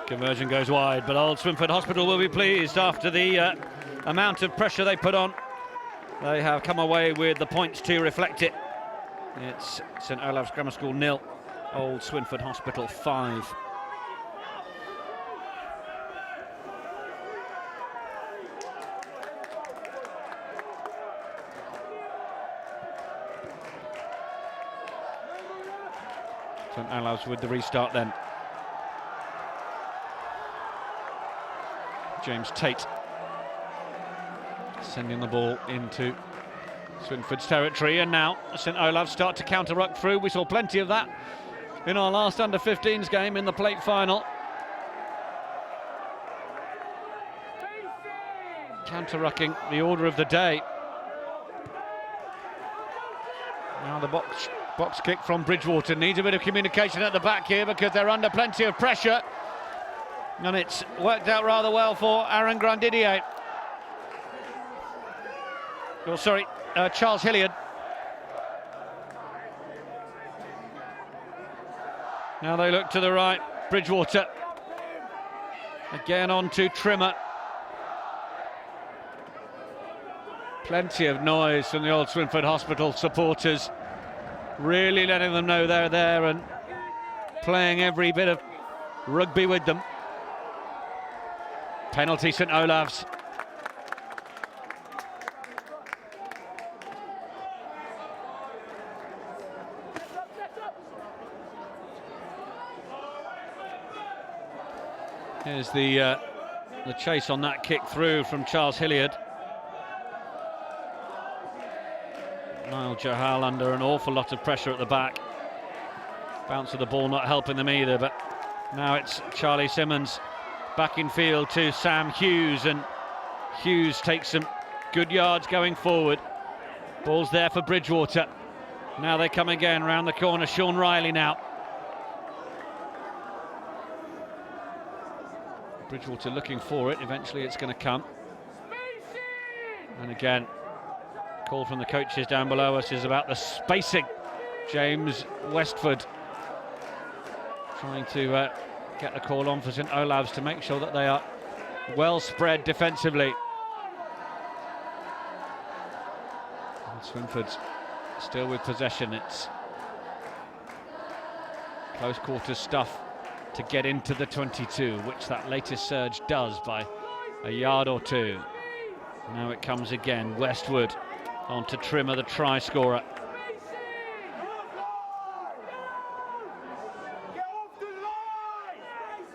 S2: Conversion goes wide, but Old Swinford Hospital will be pleased after the amount of pressure they put on. They have come away with the points to reflect it. It's St Olave's Grammar School 0, Old Swinford Hospital 5. St Olave's with the restart then. James Tate sending the ball into Swinford's territory, and now St Olave's start to counter-ruck through. We saw plenty of that in our last under-15s game in the plate final. Counter-rucking the order of the day. Now the box kick from Bridgewater needs a bit of communication at the back here because they're under plenty of pressure, and it's worked out rather well for Aaron Grandidier. Oh, sorry, Charles Hilliard. Now they look to the right, Bridgewater. Again on to Trimmer. Plenty of noise from the Old Swinford Hospital supporters, really letting them know they're there and playing every bit of rugby with them. Penalty St Olave's. Here's the chase on that kick through from Charles Hilliard. Niall Jahal under an awful lot of pressure at the back. Bounce of the ball not helping them either, but now it's Charlie Simmons back in field to Sam Hughes, and Hughes takes some good yards going forward. Ball's there for Bridgewater. Now they come again round the corner. Sean Riley now. Bridgewater looking for it. Eventually it's going to come. And again, call from the coaches down below us is about the spacing. James Westford trying to get the call on for St Olave's to make sure that they are well spread defensively. And Swinford's still with possession. It's close quarters stuff to get into the 22, which that latest surge does by a yard or two. Now it comes again. Westwood on to Trimmer, the try scorer.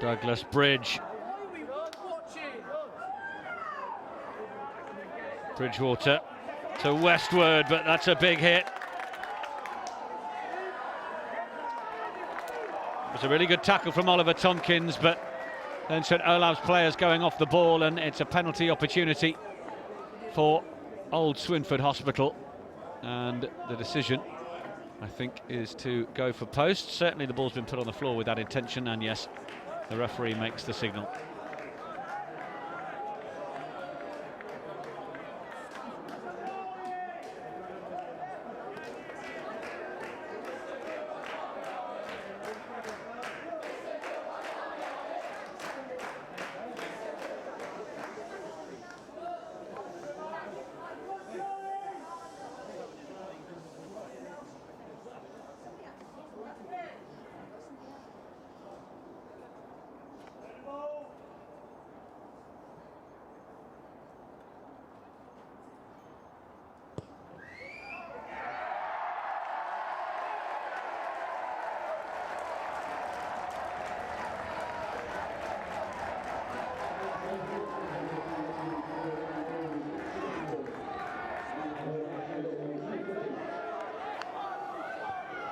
S2: Douglas Bridge. Bridgewater to Westwood, but that's a big hit. It was a really good tackle from Oliver Tompkins, but then St Olave's players going off the ball, and it's a penalty opportunity for Old Swinford Hospital. And the decision, I think, is to go for post. Certainly the ball's been put on the floor with that intention, and yes, the referee makes the signal.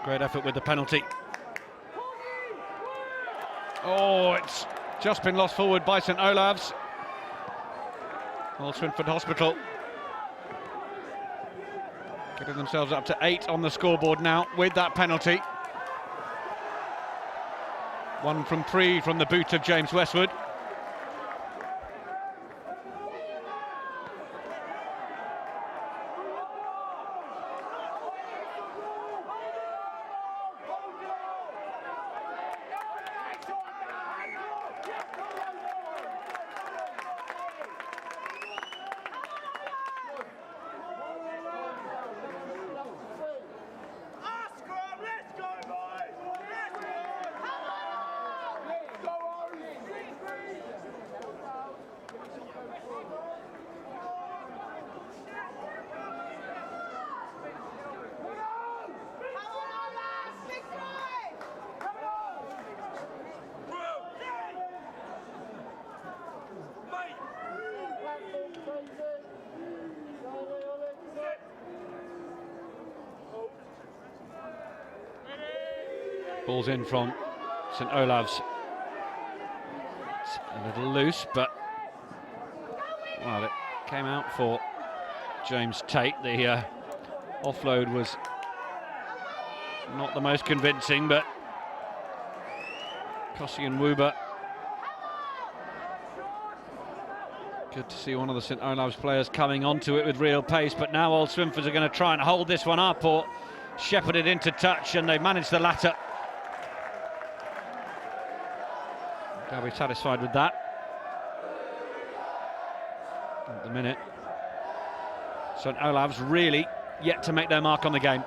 S2: Great effort with the penalty. Oh, it's just been lost forward by St Olave's. Old Swinford Hospital getting themselves up to 8 on the scoreboard now with that penalty. One from 3 from the boot of James Westwood. Ball's in from St Olave's. It's a little loose, but well, it came out for James Tate. The offload was not the most convincing, but Kossi and Wuba. Good to see one of the St Olave's players coming onto it with real pace, but now Old Swinfords are going to try and hold this one up or shepherd it into touch, and they've managed the latter. They'll be satisfied with that. At the minute, St Olave's really yet to make their mark on the game.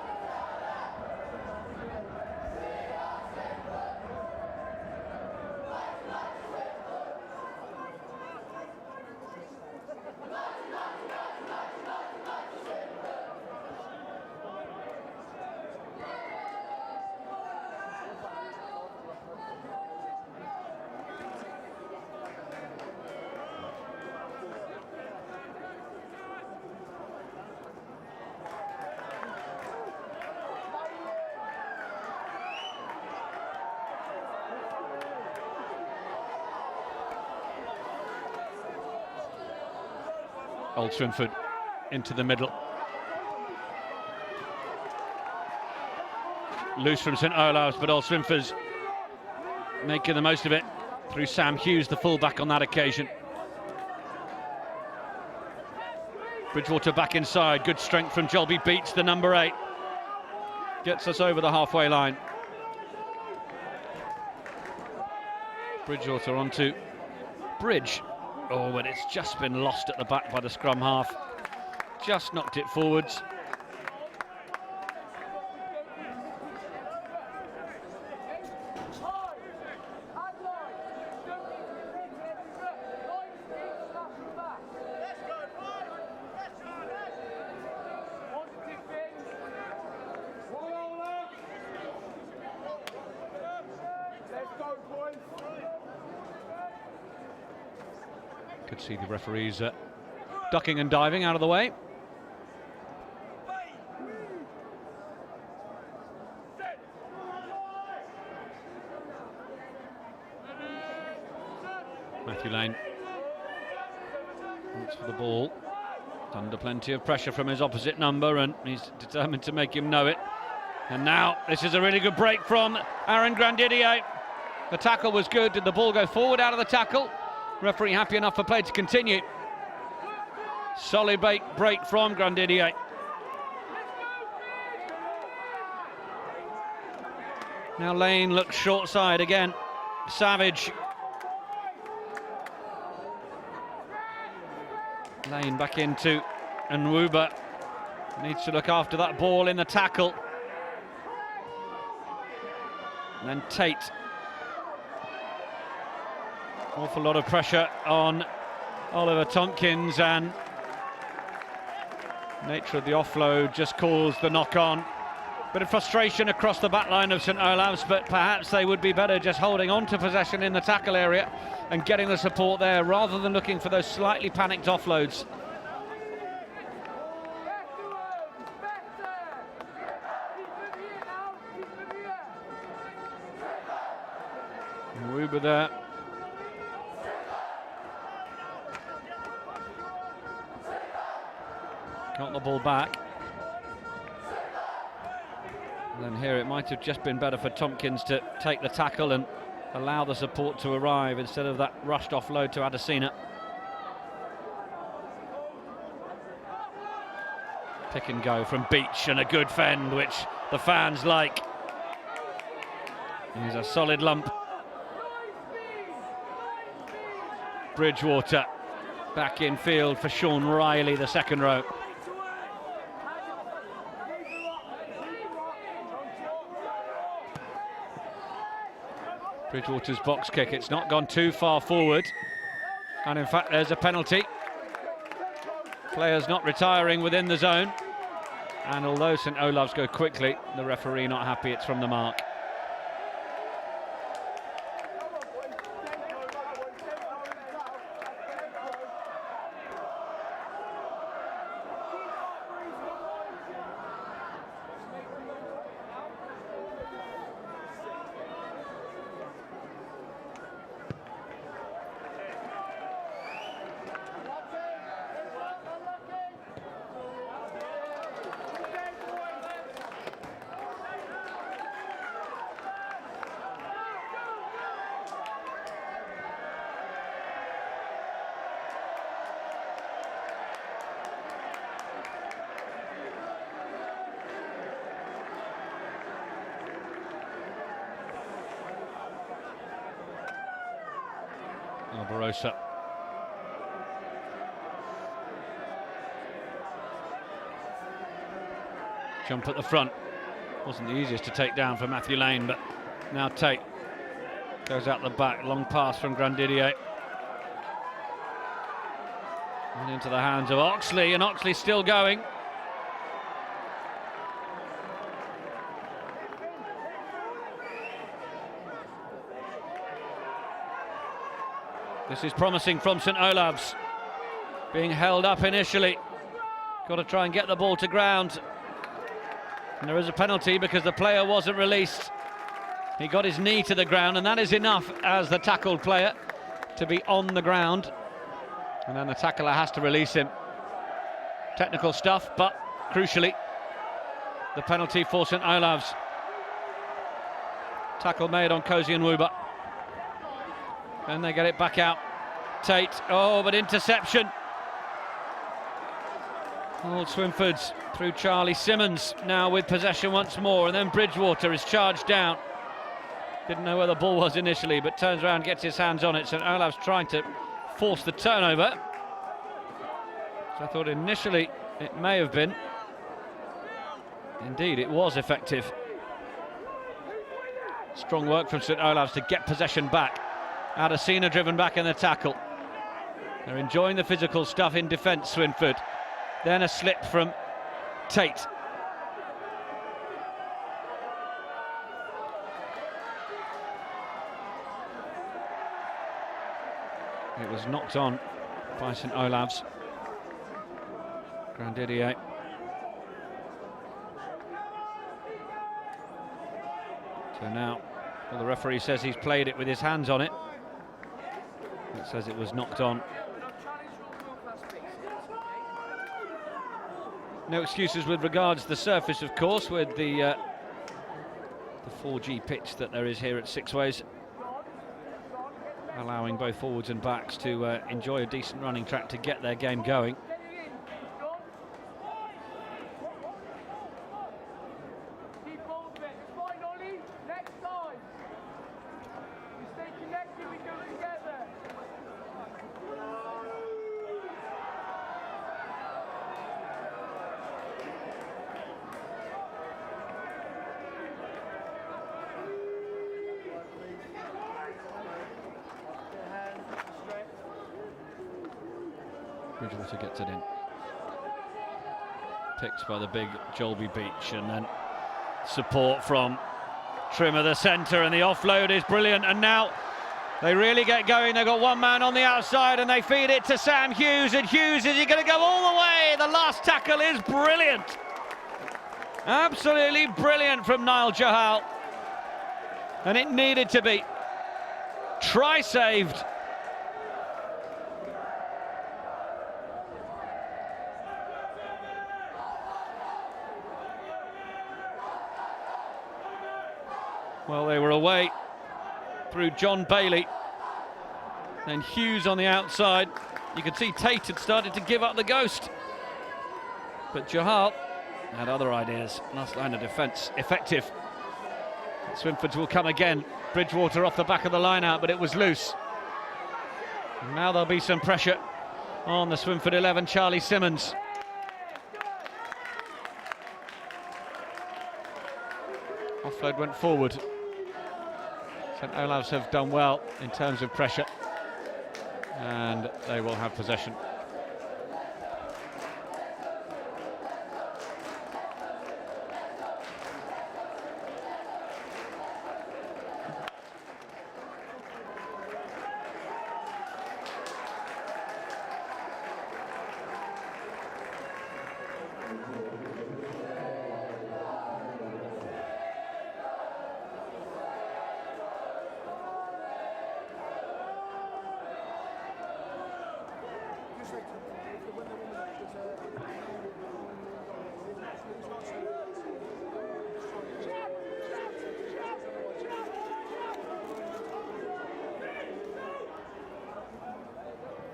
S2: Old Swinford into the middle. Loose from St Olave's, but Old Swinford's making the most of it through Sam Hughes, the fullback on that occasion. Bridgewater back inside, good strength from Jolby Beats, the number 8. Gets us over the halfway line. Bridgewater onto Bridge. Oh, but it's just been lost at the back by the scrum half. Just knocked it forwards. Could see the referees ducking and diving out of the way. Matthew Lane wants for the ball. Under plenty of pressure from his opposite number, and he's determined to make him know it. And now this is a really good break from Aaron Grandidier. The tackle was good. Did the ball go forward out of the tackle? Referee happy enough for play to continue. Solid break from Grandidier. Now Lane looks short side again. Savage. Lane back into Nwuba. Needs to look after that ball in the tackle. And then Tate. Awful lot of pressure on Oliver Tompkins, and nature of the offload just caused the knock-on. Bit of frustration across the back line of St Olave's, but perhaps they would be better just holding on to possession in the tackle area and getting the support there rather than looking for those slightly panicked offloads. Wuba there. Got the ball back. And then here it might have just been better for Tompkins to take the tackle and allow the support to arrive instead of that rushed offload to Adesina. Pick and go from Beach, and a good fend, which the fans like. He's a solid lump. Bridgewater back in field for Sean Riley, the second row. Bridgewater's box kick, it's not gone too far forward, and in fact there's a penalty. Players not retiring within the zone, and although St Olave's go quickly, the referee not happy, it's from the mark. closer. Jump at the front. Wasn't the easiest to take down for Matthew Lane, but now Tate goes out the back. Long pass from Grandidier. And into the hands of Oxley, and Oxley still going. This is promising from St Olave's. Being held up initially. Got to try and get the ball to ground. And there is a penalty because the player wasn't released. He got his knee to the ground, and that is enough as the tackled player to be on the ground. And then the tackler has to release him. Technical stuff, but crucially, the penalty for St Olave's. Tackle made on Cozy and Wuba. Then they get it back out. Tate, oh, but interception. Old Swinford's through Charlie Simmons, now with possession once more, and then Bridgewater is charged down. Didn't know where the ball was initially, but turns around, gets his hands on it. St Olave's trying to force the turnover. So I thought initially it may have been. Indeed, it was effective. Strong work from St Olave's to get possession back. Adesina driven back in the tackle. They're enjoying the physical stuff in defence, Swinford. Then a slip from Tate. It was knocked on by St Olave's. Grandidier. So now, well, the referee says he's played it with his hands on it. It says it was knocked on. No excuses with regards to the surface, of course, with the 4G pitch that there is here at Sixways, allowing both forwards and backs to enjoy a decent running track to get their game going. Bridgewater gets it in. Picked by the big Jolby Beach, and then support from Trimmer, the centre, and the offload is brilliant. And now they really get going. They've got one man on the outside, and they feed it to Sam Hughes, and Hughes, is he going to go all the way? The last tackle is brilliant. Absolutely brilliant from Niall Johal. And it needed to be. Try saved. Well, they were away through John Bailey. Then Hughes on the outside. You could see Tate had started to give up the ghost. But Johal had other ideas. Last line of defence, effective. Swinford's will come again. Bridgewater off the back of the line out, but it was loose. And now there'll be some pressure on the Swinford 11, Charlie Simmons. Offload went forward. St Olave's have done well in terms of pressure, and they will have possession.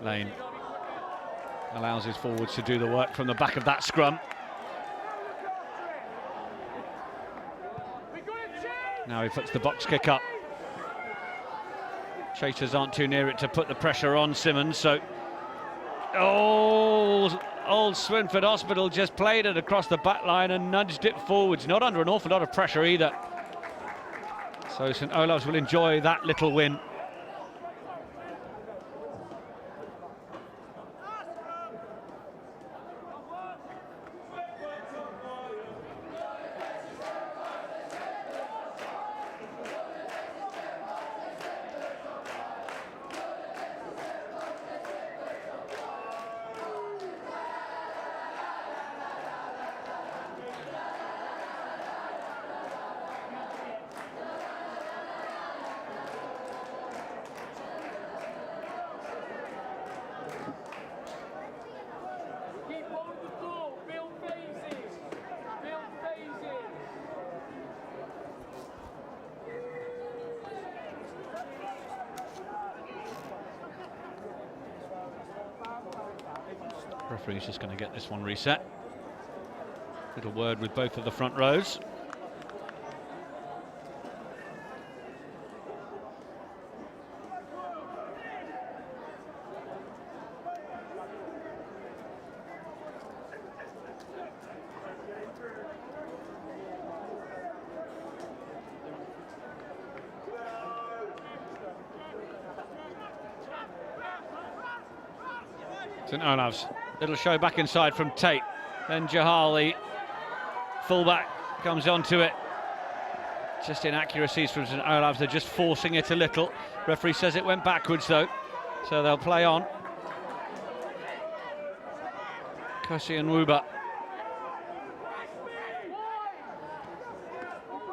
S2: Lane allows his forwards to do the work from the back of that scrum. Now he puts the box kick up. Chasers aren't too near it to put the pressure on Simmons, so... Oh, old Swinford Hospital just played it across the back line and nudged it forwards, not under an awful lot of pressure either. So St Olave's will enjoy that little win. Referee's just going to get this one reset. Little word with both of the front rows. St Olave's. Little show back inside from Tate. Then Jahal, the fullback, comes onto it. Just inaccuracies from St Olave's. They're just forcing it a little. Referee says it went backwards though, so they'll play on. Kosi and Wuba.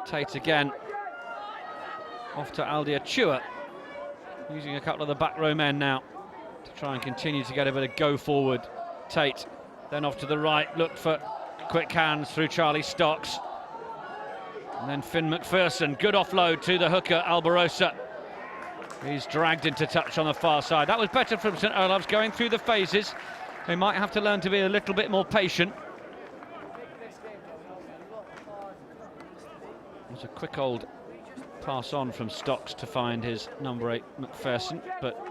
S2: Tate again. Off to Aldia Chua. Using a couple of the back row men now to try and continue to get a bit of go forward. Tate then off to the right, looked for quick hands through Charlie Stocks. And then Finn McPherson, good offload to the hooker, Albarosa. He's dragged into touch on the far side. That was better from St Olave's going through the phases. They might have to learn to be a little bit more patient. It was a quick old pass on from Stocks to find his number 8 McPherson, but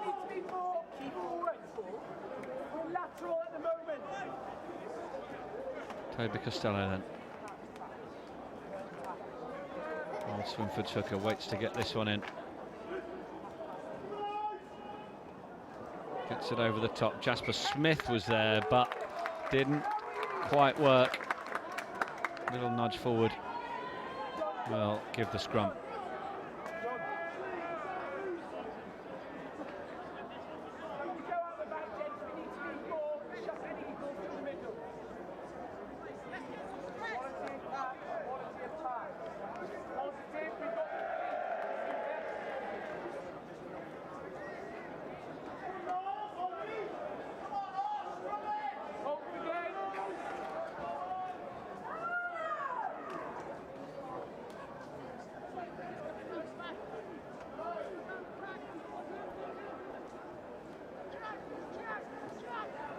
S2: Toby Costello then. Old Swinford's hooker waits to get this one in. Gets it over the top. Jasper Smith was there, but didn't quite work. Little nudge forward. Well, give the scrum.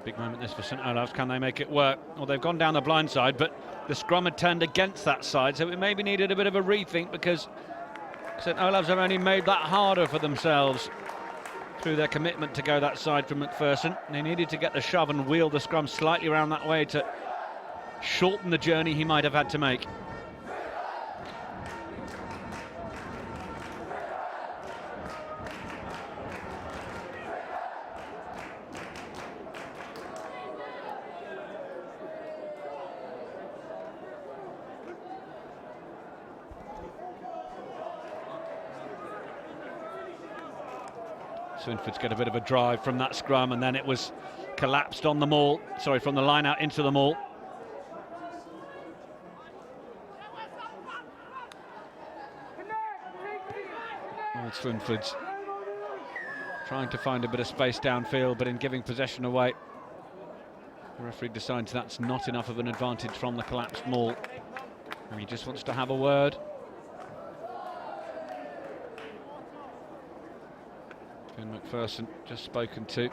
S2: Big moment this for St Olave's. Can they make it work? Well, they've gone down the blind side, but the scrum had turned against that side, so it maybe needed a bit of a rethink because St Olave's have only made that harder for themselves through their commitment to go that side from McPherson. They needed to get the shove and wheel the scrum slightly around that way to shorten the journey he might have had to make. Swinford's got a bit of a drive from that scrum, and then it was collapsed on the maul. Sorry, from the line out into the maul. Old Swinford's trying to find a bit of space downfield, but in giving possession away, the referee decides that's not enough of an advantage from the collapsed maul, and he just wants to have a word. Finn McPherson just spoken to,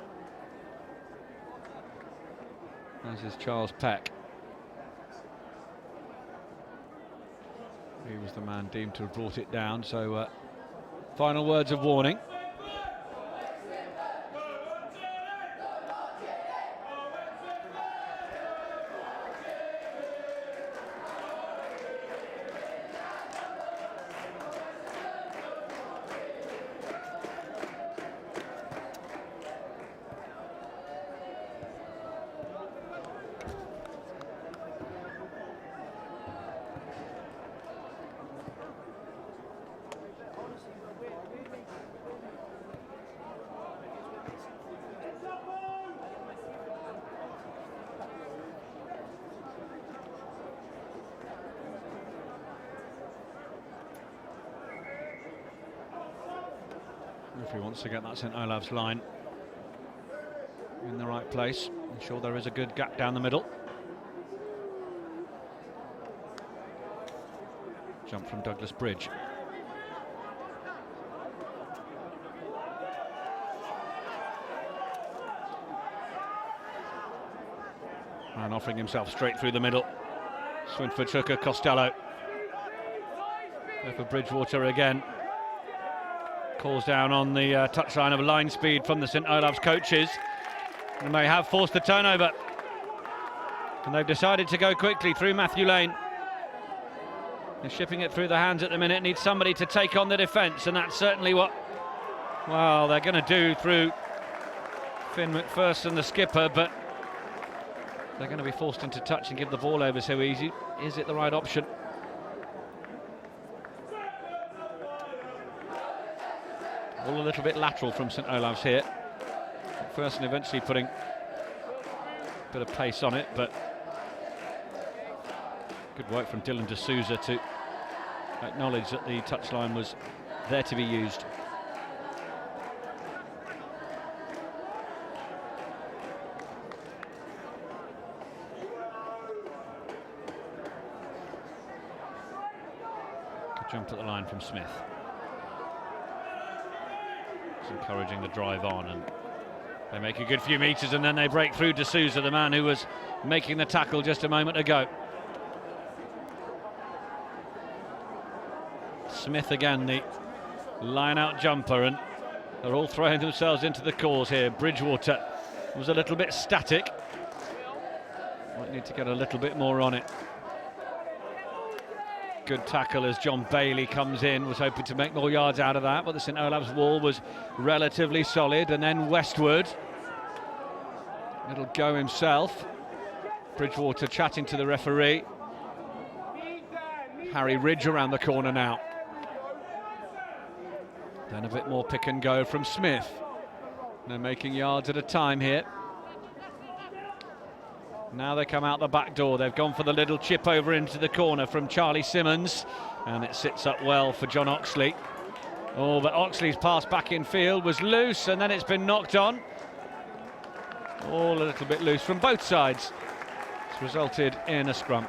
S2: as is Charles Peck. He was the man deemed to have brought it down, so final words of warning. Referee wants to get that St Olave's line in the right place. I'm sure there is a good gap down the middle. Jump from Douglas Bridge. And offering himself straight through the middle. Swinford took a Costello. There for Bridgewater again. Calls down on the touchline of line speed from the St Olave's coaches. And they have forced the turnover. And they've decided to go quickly through Matthew Lane. They're shipping it through the hands at the minute. Needs somebody to take on the defence, and that's certainly what, well, they're going to do through Finn McPherson, the skipper, but they're going to be forced into touch and give the ball over so easy. Is it the right option? All a little bit lateral from St Olave's here. McPherson eventually putting a bit of pace on it, but good work from Dylan D'Souza to acknowledge that the touchline was there to be used. Good jump at the line from Smith. It's encouraging the drive on, and they make a good few metres and then they break through D'Souza, the man who was making the tackle just a moment ago. Smith again, the line-out jumper, and they're all throwing themselves into the cause here. Bridgewater was a little bit static. Might need to get a little bit more on it. Good tackle as John Bailey comes in, was hoping to make more yards out of that, but the St Olave's wall was relatively solid. And then Westwood, it'll go himself. Bridgewater chatting to the referee. Harry Ridge around the corner now. Then a bit more pick and go from Smith. They're making yards at a time here. Now they come out the back door. They've gone for the little chip over into the corner from Charlie Simmons, and it sits up well for John Oxley. Oh, but Oxley's pass back in field was loose, and then it's been knocked on. All a little bit loose from both sides. It's resulted in a scrum.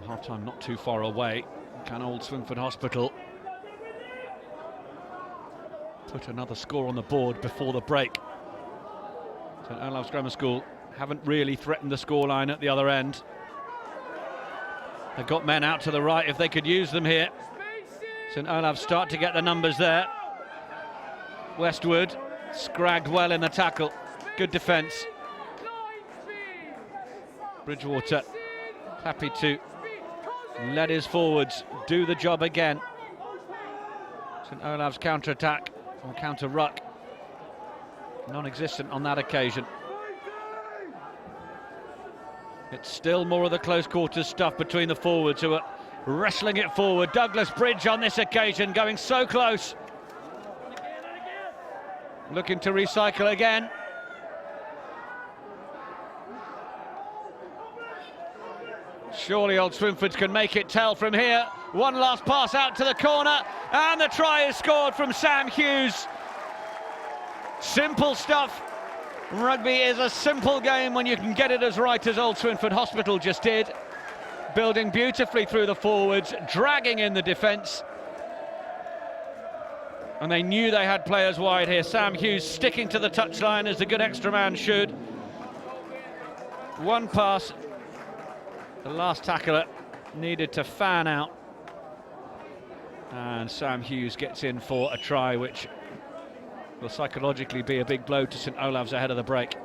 S2: Half-time not too far away. Can old Swinford Hospital put another score on the board before the break? St Olave's Grammar School haven't really threatened the scoreline at the other end. They've got men out to the right if they could use them here. St Olave's start to get the numbers there. Westwood scragged well in the tackle. Good defence. Bridgewater happy to let his forwards do the job again. St Olave's counter-attack or counter-ruck non-existent on that occasion. It's still more of the close quarters stuff between the forwards who are wrestling it forward. Douglas Bridge on this occasion going so close. Looking to recycle again. Surely old Swinfords can make it tell from here. One last pass out to the corner, and the try is scored from Sam Hughes. Simple stuff. Rugby is a simple game when you can get it as right as old Swinford Hospital just did. Building beautifully through the forwards, dragging in the defence. And they knew they had players wide here. Sam Hughes sticking to the touchline as the good extra man should. One pass. The last tackler needed to fan out. And Sam Hughes gets in for a try, which will psychologically be a big blow to St Olave's ahead of the break.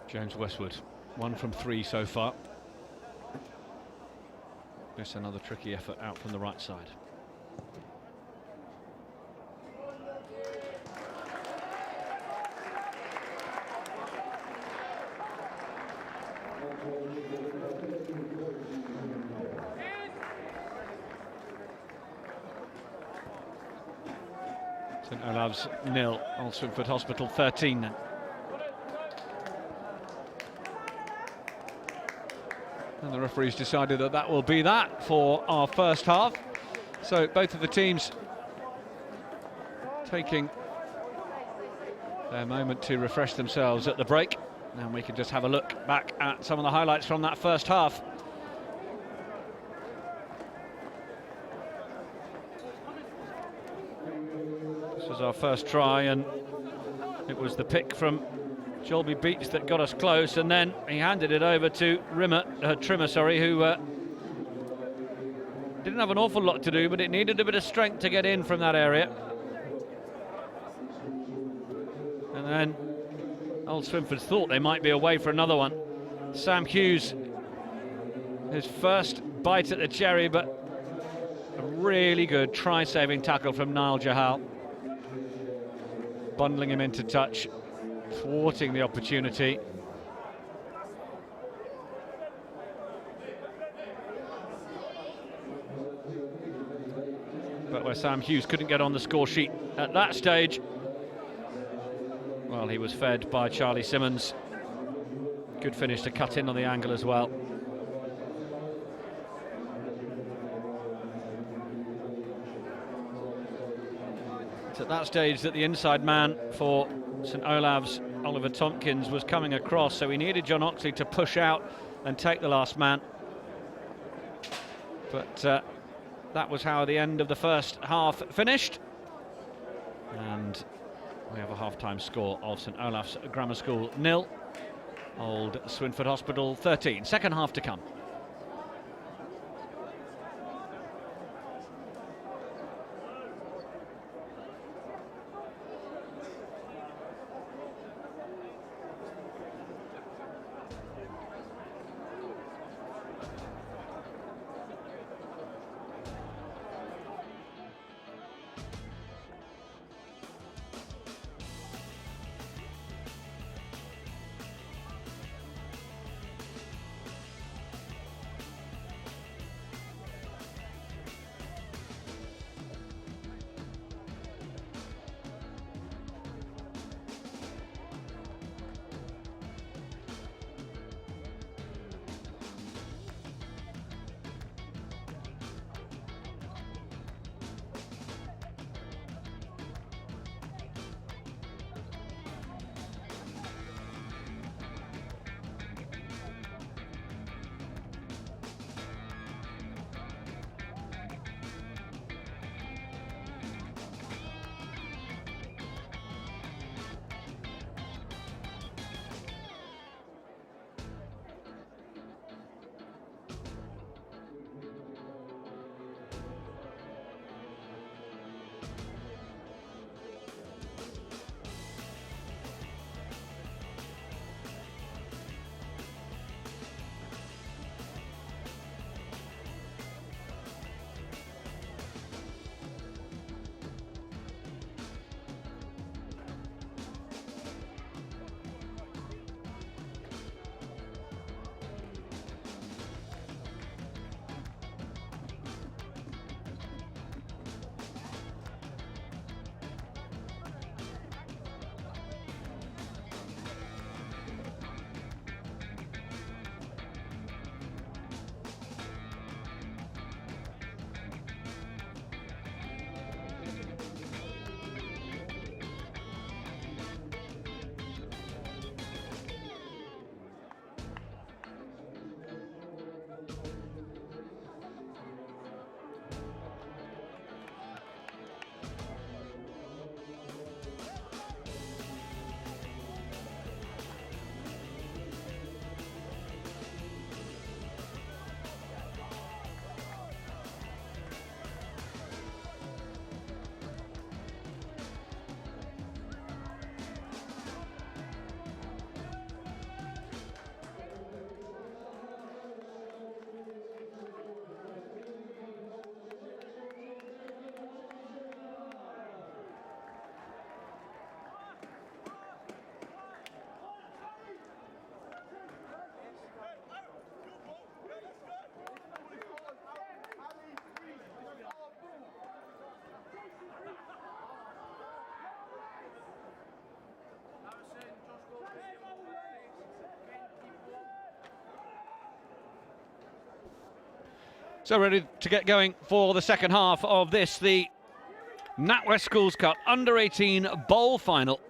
S2: James Westwood, 1 from 3 so far. Just another tricky effort out from the right side. St Olave's 0, Old Swinford Hospital 13 then. And the referees decided that that will be that for our first half. So both of the teams taking their moment to refresh themselves at the break. And we can just have a look back at some of the highlights from that first half. This was our first try, and it was the pick from Jolby Beach that got us close, and then he handed it over to Trimmer, who didn't have an awful lot to do, but it needed a bit of strength to get in from that area. And then Old Swinford thought they might be away for another one. Sam Hughes, his first bite at the cherry, but a really good try-saving tackle from Niall Jahal, bundling him into touch, thwarting the opportunity. But where Sam Hughes couldn't get on the score sheet at that stage, well, he was fed by Charlie Simmons. Good finish to cut in on the angle as well. It's at that stage that the inside man for St Olave's, Oliver Tompkins, was coming across, so he needed John Oxley to push out and take the last man. But that was how the end of the first half finished. And we have a half-time score of St Olave's Grammar School 0, Old Swinford Hospital 13. Second half to come. So ready to get going for the second half of this, the NatWest Schools Cup Under-18 Bowl Final.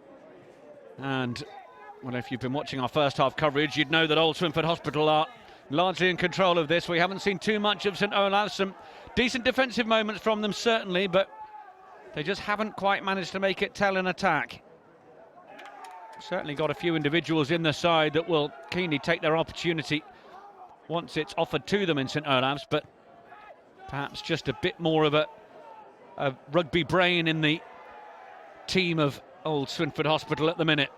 S2: And, well, if you've been watching our first half coverage, you'd know that Old Swinford Hospital are largely in control of this. We haven't seen too much of St Olave. Some decent defensive moments from them, certainly, but they just haven't quite managed to make it tell in attack. Certainly got a few individuals in the side that will keenly take their opportunity once it's offered to them in St Olave's, but perhaps just a bit more of a rugby brain in the team of Old Swinford Hospital at the minute.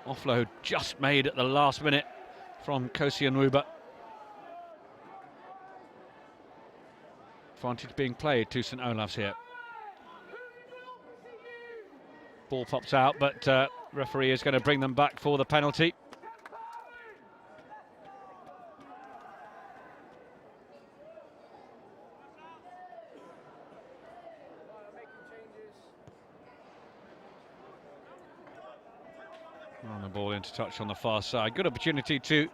S2: Offload just made at the last minute from Kosi and Ruba. Advantage being played to St Olave's here. Ball pops out, but referee is going to bring them back for the penalty. On the ball into touch on the far side. Good opportunity to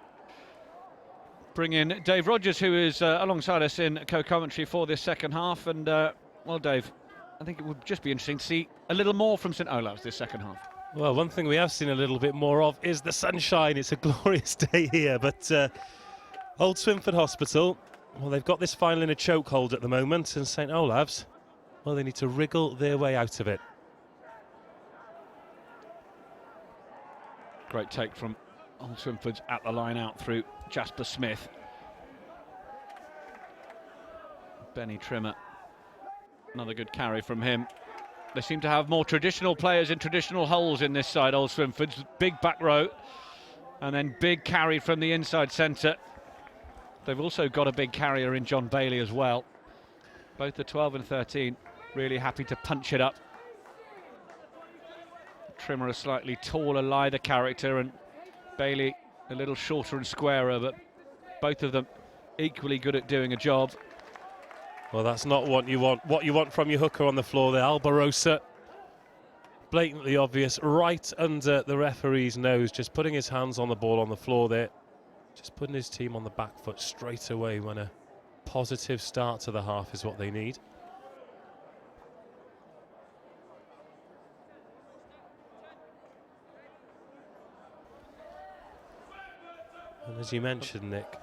S2: bring in Dave Rogers, who is alongside us in co-commentary for this second half. And, well, Dave, I think it would just be interesting to see a little more from St Olave's this second half.
S3: Well, one thing we have seen a little bit more of is the sunshine. It's a glorious day here, but Old Swinford Hospital, well, they've got this final in a chokehold at the moment, and St Olave's, well, they need to wriggle their way out of it.
S2: Great take from Old Swinford's at the line out through Jasper Smith. Benny Trimmer, another good carry from him. They seem to have more traditional players in traditional holes in this side, Old Swinford's. Big back row, and then big carry from the inside centre. They've also got a big carrier in John Bailey as well. Both the 12 and 13 really happy to punch it up. Trimmer a slightly taller, lither character, and Bailey a little shorter and squarer, but both of them equally good at doing a job.
S3: Well, that's not what you want. What you want from your hooker on the floor there, Albarosa. Blatantly obvious, right under the referee's nose, just putting his hands on the ball on the floor there. Just putting his team on the back foot straight away when a positive start to the half is what they need. And as you mentioned, Nick,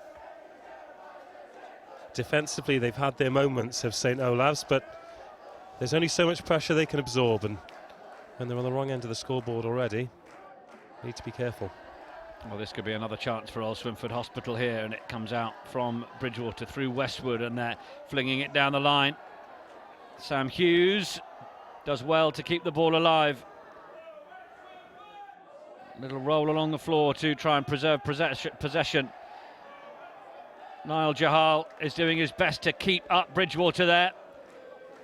S3: defensively they've had their moments of St Olave's, but there's only so much pressure they can absorb, and when they're on the wrong end of the scoreboard already, they need to be careful.
S2: Well, this could be another chance for Old Swinford Hospital here, and it comes out from Bridgewater through Westwood, and they're flinging it down the line. Sam Hughes does well to keep the ball alive. Little roll along the floor to try and preserve possession. Niall Jahal is doing his best to keep up Bridgewater there.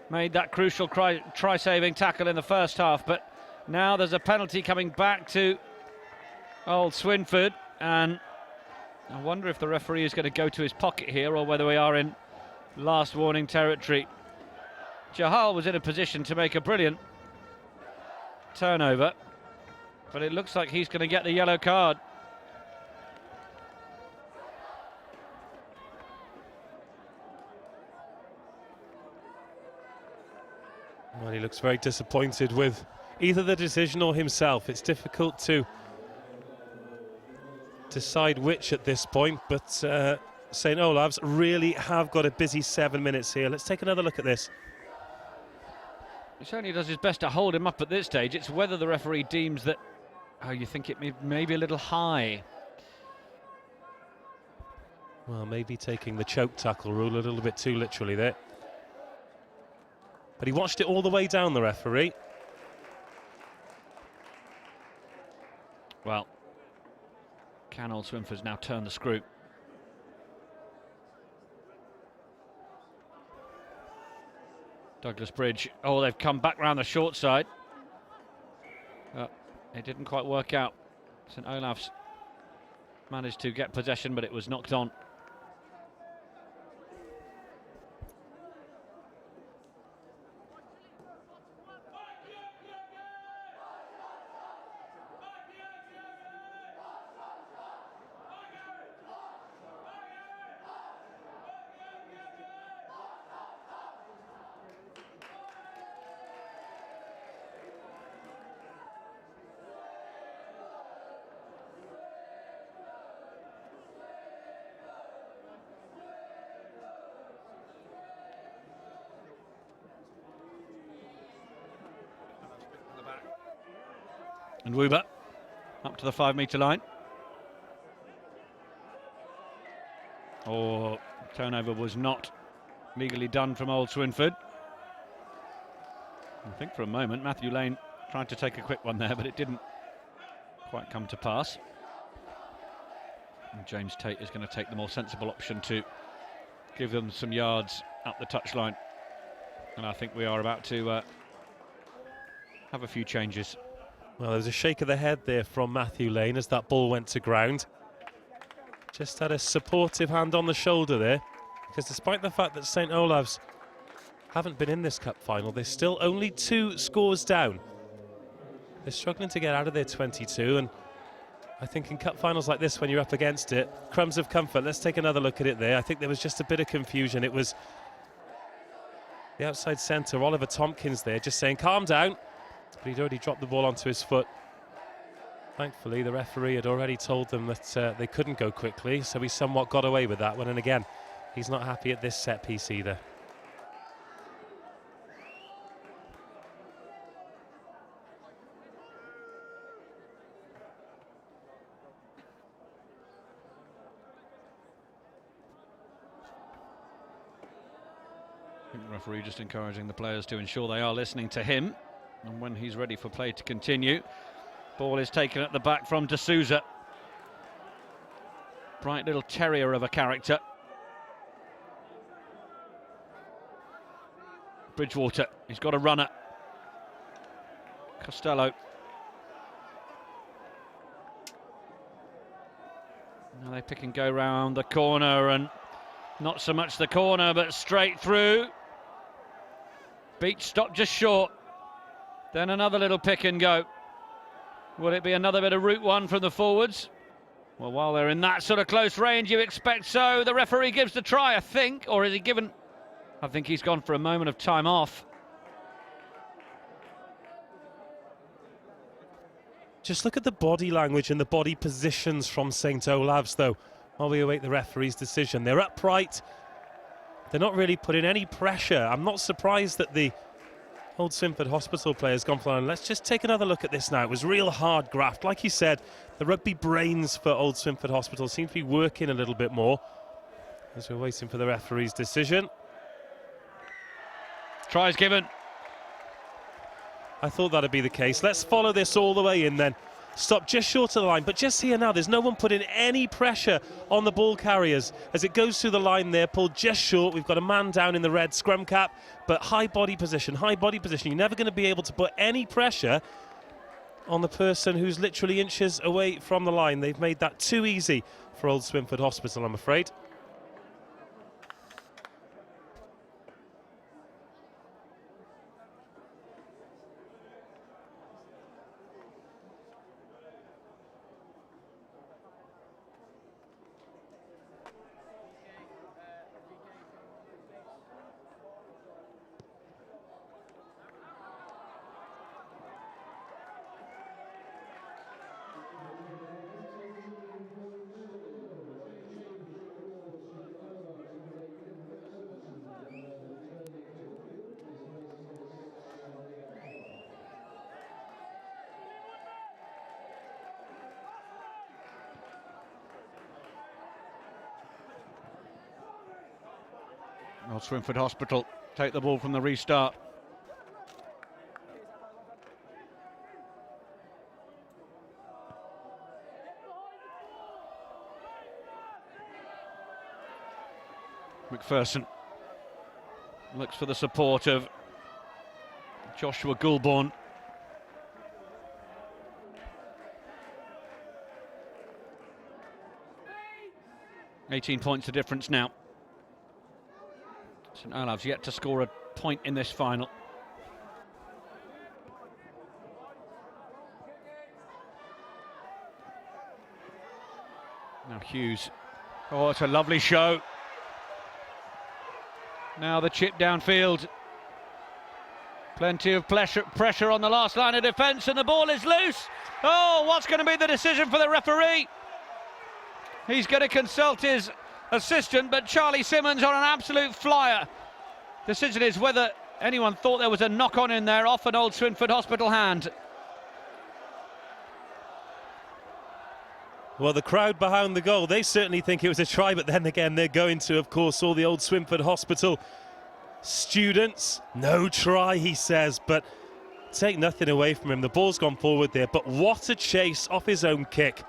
S2: Made that crucial try-saving tackle in the first half, but now there's a penalty coming back to Old Swinford, and I wonder if the referee is going to go to his pocket here or whether we are in last warning territory. Jahal was in a position to make a brilliant turnover, but it looks like he's going to get the yellow card.
S3: Well, he looks very disappointed with either the decision or himself. It's difficult to decide which at this point, but St Olave's really have got a busy 7 minutes here. Let's take another look at this.
S2: He certainly does his best to hold him up at this stage. It's whether the referee deems that, oh, you think it may be a little high.
S3: Well, maybe taking the choke tackle rule a little bit too literally there. But he watched it all the way down, the referee.
S2: Well, can Old Swinford's now turn the screw? Douglas Bridge. Oh, they've come back round the short side. It didn't quite work out. St Olave's managed to get possession, but it was knocked on. And Woober up to the 5 metre line. Turnover was not legally done from Old Swinford. I think for a moment Matthew Lane tried to take a quick one there, but it didn't quite come to pass. And James Tate is going to take the more sensible option to give them some yards up the touchline. And I think we are about to have a few changes.
S3: Well, there was a shake of the head there from Matthew Lane as that ball went to ground. Just had a supportive hand on the shoulder there, because despite the fact that St Olave's haven't been in this cup final, they're still only 2 scores down. They're struggling to get out of their 22, and I think in cup finals like this, when you're up against it, crumbs of comfort. Let's take another look at it there. I think there was just a bit of confusion. It was the outside centre, Oliver Tompkins there, just saying, calm down. But he'd already dropped the ball onto his foot. Thankfully, the referee had already told them that they couldn't go quickly, so he somewhat got away with that one. And again, he's not happy at this set piece either.
S2: I think the referee just encouraging the players to ensure they are listening to him. And when he's ready for play to continue, ball is taken at the back from D'Souza. Bright little terrier of a character. Bridgewater, he's got a runner. Costello. Now they pick and go round the corner, and not so much the corner, but straight through. Beach stopped just short. Then another little pick and go. Will it be another bit of route one from the forwards? Well, while they're in that sort of close range, you expect so. The referee gives the try, I think, or is he given? I think he's gone for a moment of time off.
S3: Just look at the body language and the body positions from St Olave's, though, while we await the referee's decision. They're upright. They're not really putting any pressure. I'm not surprised that the Old Swinford Hospital players gone for it. Let's just take another look at this now. It was real hard graft. Like you said, the rugby brains for Old Swinford Hospital seem to be working a little bit more as we're waiting for the referee's decision.
S2: Try's given.
S3: I thought that'd be the case. Let's follow this all the way in then. Stop just short of the line, but just here now, there's no one putting any pressure on the ball carriers as it goes through the line there, pulled just short. We've got a man down in the red scrum cap, but high body position. You're never going to be able to put any pressure on the person who's literally inches away from the line. They've made that too easy for Old Swinford Hospital, I'm afraid.
S2: Old Swinford Hospital take the ball from the restart. McPherson looks for the support of Joshua Goulbourne. $18 points the difference now. St Olave's yet to score a point in this final. Now Hughes. Oh, it's a lovely show. Now the chip downfield. Plenty of pressure on the last line of defence, and the ball is loose. Oh, what's going to be the decision for the referee? He's going to consult his assistant, but Charlie Simmons on an absolute flyer. Decision is whether anyone thought there was a knock-on in there off an Old Swinford Hospital hand.
S3: Well, the crowd behind the goal, they certainly think it was a try, but then again, they're going to, of course, all the old Swinford Hospital students. No try, he says, but take nothing away from him. The ball's gone forward there, but what a chase off his own kick.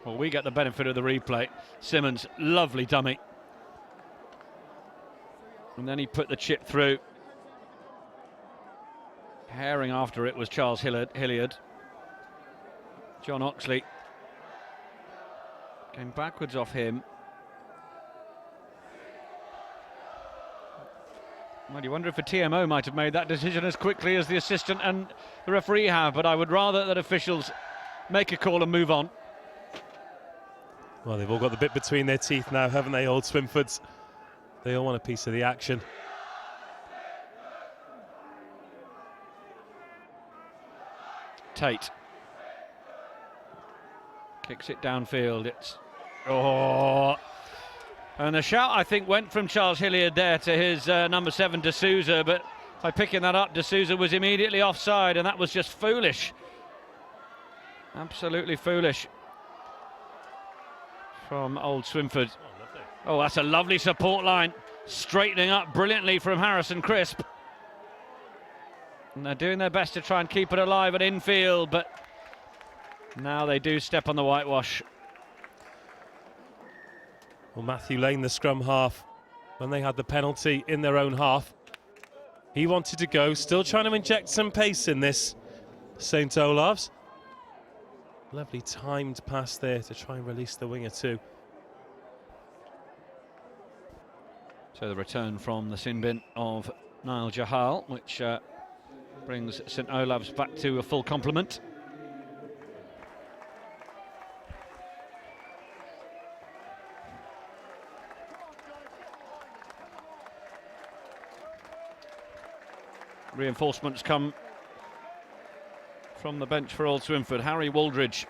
S2: Well, we get the benefit of the replay. Simmons, lovely dummy. And then he put the chip through. Herring after it was Charles Hilliard. John Oxley came backwards off him. Well, you wonder if a TMO might have made that decision as quickly as the assistant and the referee have, but I would rather that officials make a call and move on.
S3: Well, they've all got the bit between their teeth now, haven't they, old Swinfords? They all want a piece of the action.
S2: Tate kicks it downfield. It's and the shout, I think, went from Charles Hilliard there to his number 7 D'Souza, but by picking that up, D'Souza was immediately offside, and that was just foolish. Absolutely foolish from old Swinford. Oh, that's a lovely support line, straightening up brilliantly from Harrison Crisp. And they're doing their best to try and keep it alive at infield, but now they do step on the whitewash.
S3: Well, Matthew Lane, the scrum half, when they had the penalty in their own half, he wanted to go, still trying to inject some pace in this St. Olave's. Lovely timed pass there to try and release the winger too.
S2: So the return from the sin bin of Niall Jahal, which brings St. Olave's back to a full complement. Reinforcements come from the bench for Old Swinford. Harry Waldridge,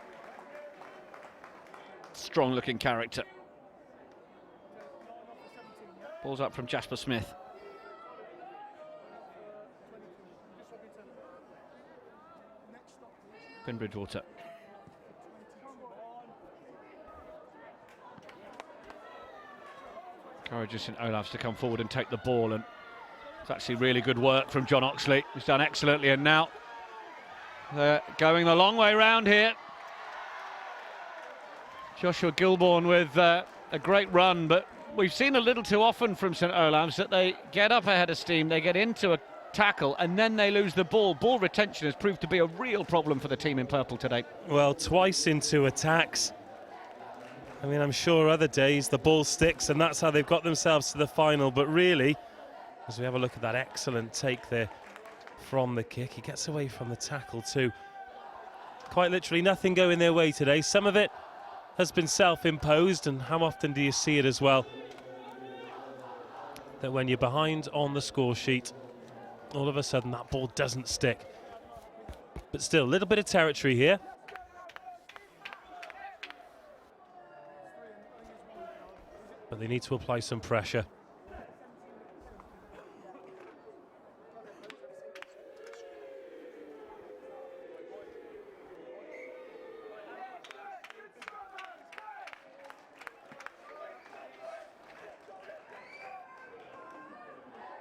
S2: strong looking character. Ball's up from Jasper Smith. Finn Bridgewater. Encourages St. Olave's to come forward and take the ball, and it's actually really good work from John Oxley, who's done excellently, and now they're going the long way round here. Joshua Gilbourne with a great run, but we've seen a little too often from St. Olave's that they get up ahead of steam, they get into a tackle, and then they lose the ball. Ball retention has proved to be a real problem for the team in purple today.
S3: Well, twice into attacks. I mean, I'm sure other days the ball sticks, and that's how they've got themselves to the final, but really, as we have a look at that excellent take there from the kick, he gets away from the tackle too. Quite literally nothing going their way today. Some of it has been self-imposed, and how often do you see it as well, that when you're behind on the score sheet, all of a sudden that ball doesn't stick. But still, a little bit of territory here. But they need to apply some pressure.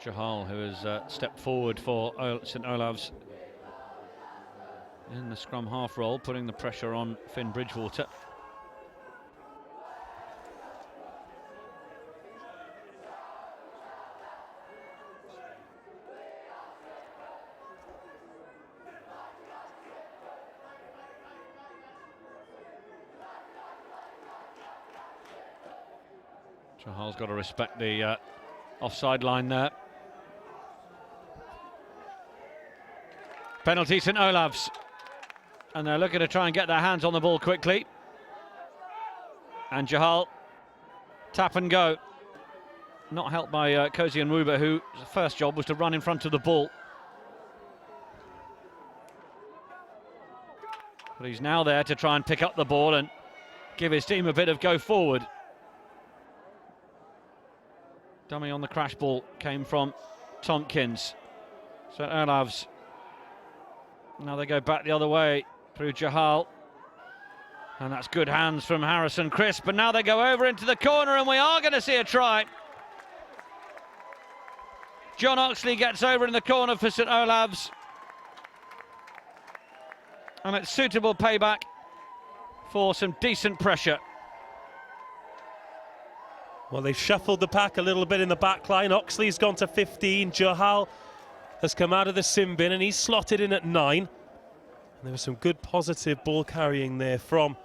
S2: Jahal, who has stepped forward for St. Olave's in the scrum half role, putting the pressure on Finn Bridgewater. Jahal's got to respect the offside line there. Penalty St. Olave's, and they're looking to try and get their hands on the ball quickly. And Jahal, tap and go. Not helped by Cozy and Wuba, whose first job was to run in front of the ball. But he's now there to try and pick up the ball and give his team a bit of go forward. Dummy on the crash ball came from Tompkins. St. Olave's. Now they go back the other way through Jahal. And that's good hands from Harrison Crisp, and now they go over into the corner and we are going to see a try. John Oxley gets over in the corner for St Olave's. And it's suitable payback for some decent pressure.
S3: Well, they've shuffled the pack a little bit in the back line. Oxley's gone to 15. Jahal has come out of the sin bin and he's slotted in at 9. And there was some good positive ball carrying there from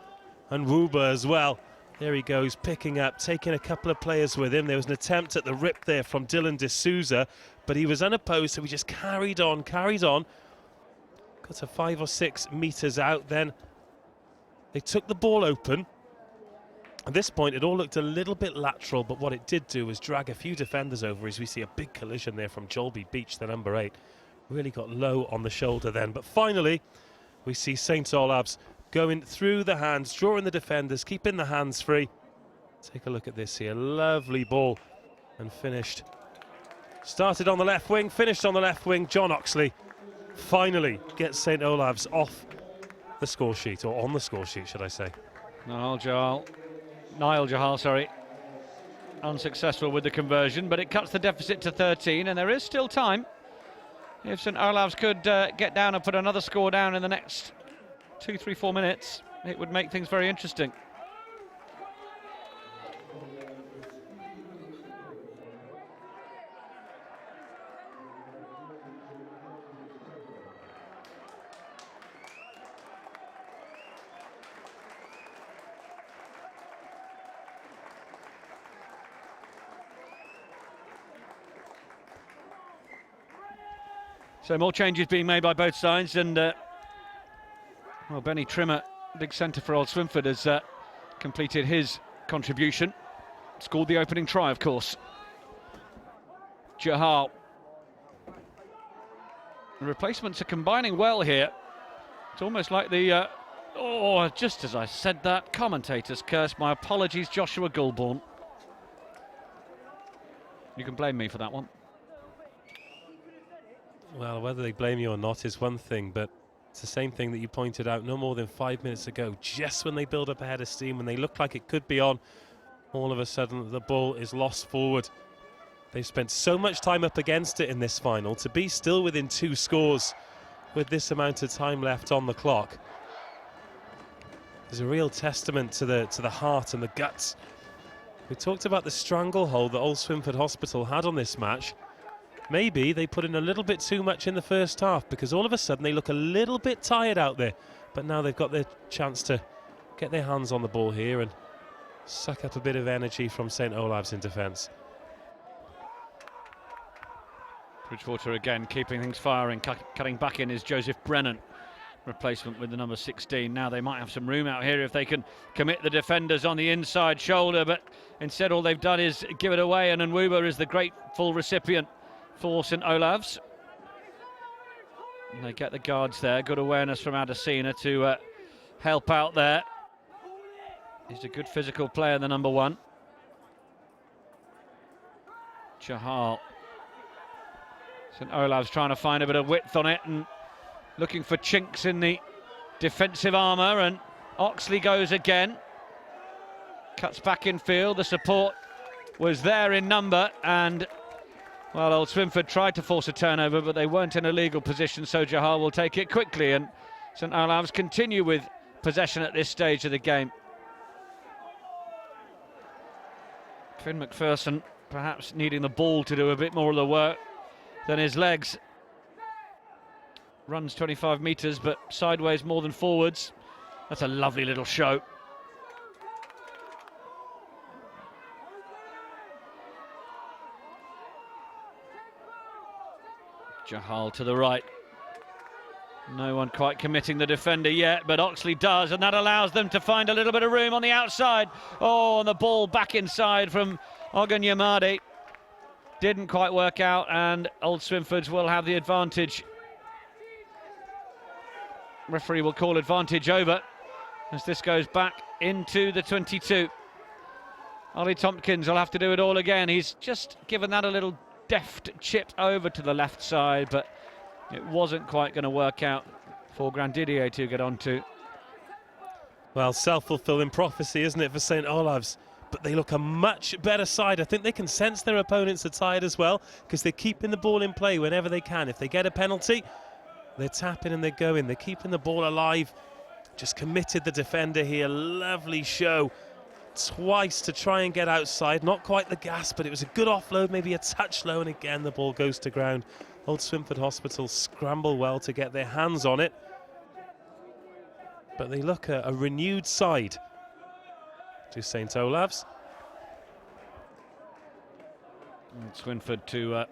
S3: Nwuba as well. There he goes, picking up, taking a couple of players with him. There was an attempt at the rip there from Dylan D'Souza, but he was unopposed, so he just carried on. Got to 5 or 6 metres out then. They took the ball open. At this point, it all looked a little bit lateral, but what it did do was drag a few defenders over as we see a big collision there from Jolby Beach, the number 8. Really got low on the shoulder then, but finally, we see St Olave's going through the hands, drawing the defenders, keeping the hands free. Take a look at this here, lovely ball, and finished. Started on the left wing, finished on the left wing. John Oxley finally gets St Olave's off the score sheet, or on the score sheet, should I say.
S2: Niall Jahal, sorry. Unsuccessful with the conversion, but it cuts the deficit to 13, and there is still time. If St Olave's could get down and put another score down in the next 2, 3, 4 minutes, it would make things very interesting. So more changes being made by both sides, and well, Benny Trimmer, big centre for Old Swinford, has completed his contribution. Scored the opening try, of course. Jahal. The replacements are combining well here. It's almost like the... oh, just as I said that, commentator's curse. My apologies, Joshua Goulbourne. You can blame me for that one.
S3: Well, whether they blame you or not is one thing, but it's the same thing that you pointed out no more than 5 minutes ago. Just when they build up a head of steam, when they look like it could be on, all of a sudden the ball is lost forward. They've spent so much time up against it in this final. To be still within 2 scores with this amount of time left on the clock is a real testament to the heart and the guts. We talked about the stranglehold that Old Swinford Hospital had on this match. Maybe they put in a little bit too much in the first half, because all of a sudden they look a little bit tired out there. But now they've got their chance to get their hands on the ball here and suck up a bit of energy from St Olave's in defence.
S2: Bridgewater again keeping things firing. Cutting back in is Joseph Brennan, replacement with the number 16. Now they might have some room out here if they can commit the defenders on the inside shoulder, but instead all they've done is give it away, and Nwuba is the grateful recipient for St Olave's. And they get the guards there. Good awareness from Adesina to help out there. He's a good physical player, the number 1. Jahal. St Olave's trying to find a bit of width on it and looking for chinks in the defensive armour, and Oxley goes again. Cuts back in field. The support was there in number, and well, Old Swinford tried to force a turnover, but they weren't in a legal position, so Jahal will take it quickly, and St Olave's continue with possession at this stage of the game. Finn McPherson perhaps needing the ball to do a bit more of the work than his legs. Runs 25 metres, but sideways more than forwards. That's a lovely little show. Jahal to the right. No one quite committing the defender yet, but Oxley does, and that allows them to find a little bit of room on the outside. Oh, and the ball back inside from Ogun Yamadi. Didn't quite work out, and Old Swinfords will have the advantage. Referee will call advantage over as this goes back into the 22. Ollie Tompkins will have to do it all again. He's just given that a little deft chip over to the left side, but it wasn't quite going to work out for Grandidier to get onto.
S3: Well, self-fulfilling prophecy, isn't it, for St Olave's? But they look a much better side. I think they can sense their opponents are tired as well, because they're keeping the ball in play whenever they can. If they get a penalty, they're tapping and they're going. They're keeping the ball alive. Just committed the defender here. Lovely show. Twice to try and get outside. Not quite the gas, but it was a good offload, maybe a touch low, and again the ball goes to ground. Old Swinford Hospital scramble well to get their hands on it. But they look a renewed side to St Olave's.
S2: And Swinford to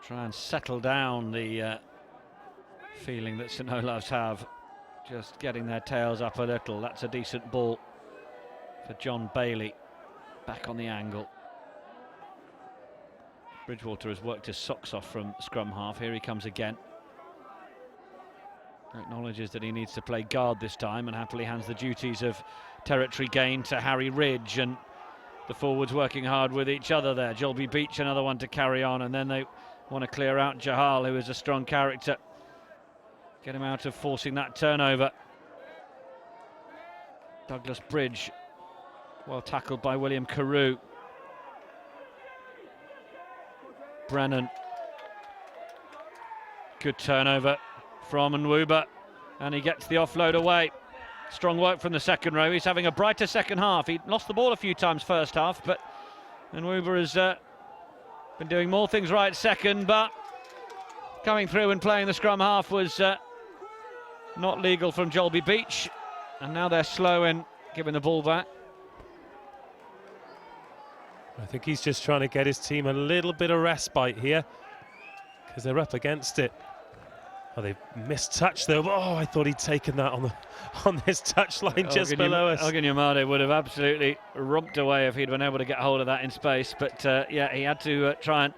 S2: try and settle down the feeling that St Olave's have. Just getting their tails up a little. That's a decent ball for John Bailey. Back on the angle. Bridgewater has worked his socks off from scrum half. Here he comes again. Acknowledges that he needs to play guard this time and happily hands the duties of territory gain to Harry Ridge, and the forwards working hard with each other there. Jolby Beach, another one to carry on, and then they want to clear out Jahal, who is a strong character. Get him out of forcing that turnover. Douglas Bridge, well tackled by William Carew. Brennan, good turnover from Nwuba, and he gets the offload away. Strong work from the second row. He's having a brighter second half. He lost the ball a few times first half, but Nwuba has been doing more things right second, but coming through and playing the scrum half was not legal from Jolby Beach, and now they're slow in giving the ball back.
S3: I think he's just trying to get his team a little bit of respite here, because they're up against it. Oh, they missed touch though. Oh, I thought he'd taken that on this touchline just below us.
S2: Elgin Yamade would have absolutely romped away if he'd been able to get hold of that in space, but yeah, he had to try and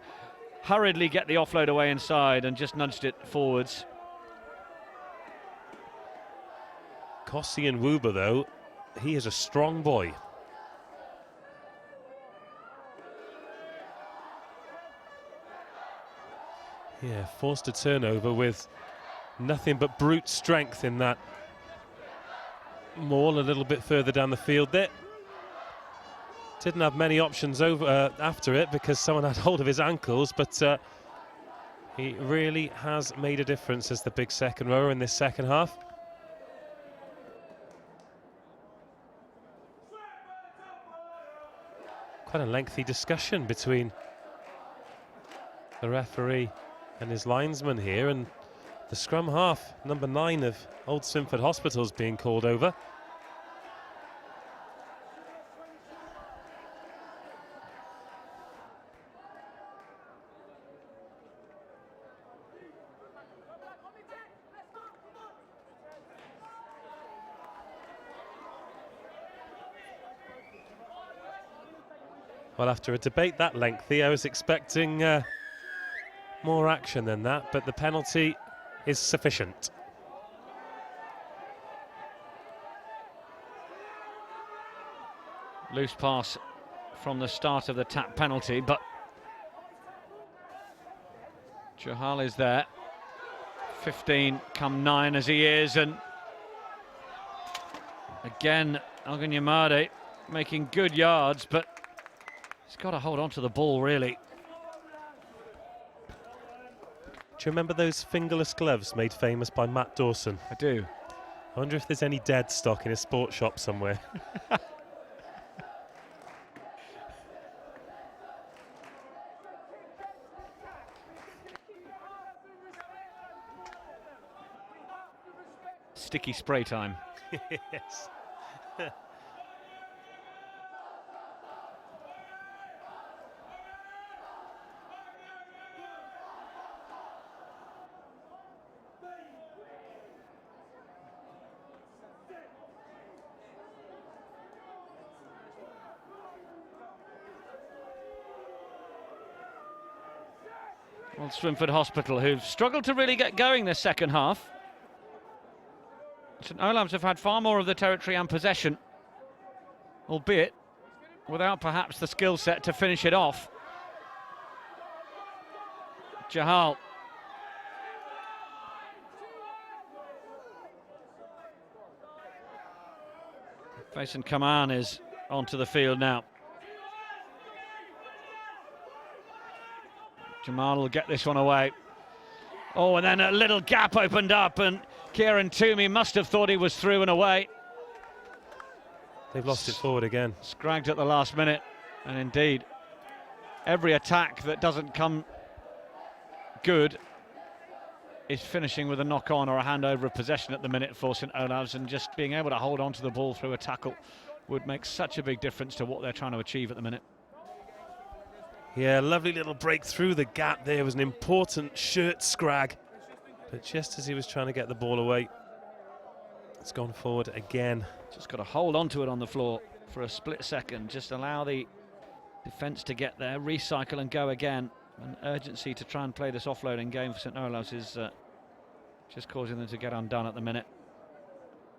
S2: hurriedly get the offload away inside and just nudged it forwards.
S3: Kossi and Nwuba though, he is a strong boy. Yeah, forced a turnover with nothing but brute strength in that maul a little bit further down the field there. Didn't have many options over after it because someone had hold of his ankles, but he really has made a difference as the big second rower in this second half. Quite a lengthy discussion between the referee and his linesman here, and the scrum half, number 9 of Old Swinford Hospital, is being called over. Well, after a debate that lengthy, I was expecting more action than that, but the penalty is sufficient.
S2: Loose pass from the start of the tap penalty, but Jahal is there. 15 come 9 as he is, and again Elgin Yamade making good yards, but he's got to hold on to the ball really.
S3: Do you remember those fingerless gloves made famous by Matt Dawson?
S2: I do.
S3: I wonder if there's any dead stock in a sports shop somewhere.
S2: Sticky spray time.
S3: Yes.
S2: Well, Swinford Hospital, who've struggled to really get going this second half. St Olave's have had far more of the territory and possession, albeit without perhaps the skill set to finish it off. Jahal. Faison Kaman is onto the field now. Jamal will get this one away. Oh, and then a little gap opened up, and Kieran Toomey must have thought he was through and away.
S3: They've lost it forward again.
S2: Scragged at the last minute, and indeed, every attack that doesn't come good is finishing with a knock-on or a handover of possession at the minute for St Olave's, and just being able to hold on to the ball through a tackle would make such a big difference to what they're trying to achieve at the minute.
S3: Yeah, lovely little break through the gap there. It was an important shirt scrag, but just as he was trying to get the ball away, it's gone forward again.
S2: Just got to hold on to it on the floor for a split second, just allow the defence to get there, recycle and go again. An urgency to try and play this offloading game for St Olave's is just causing them to get undone at the minute.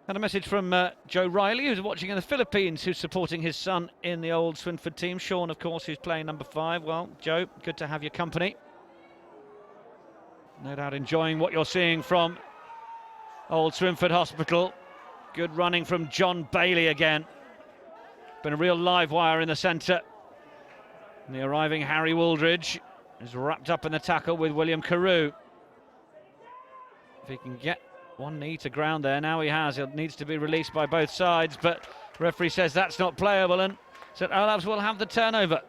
S2: And a message from Joe Riley, who's watching in the Philippines, who's supporting his son in the old Swinford team. Sean, of course, who's playing number 5. Well, Joe, good to have your company. No doubt enjoying what you're seeing from old Swinford Hospital. Good running from John Bailey again. Been a real live wire in the centre. And the arriving Harry Wooldridge is wrapped up in the tackle with William Carew. If he can get one knee to ground there, now he has. It needs to be released by both sides, but referee says that's not playable, and St Olave's will have the turnover.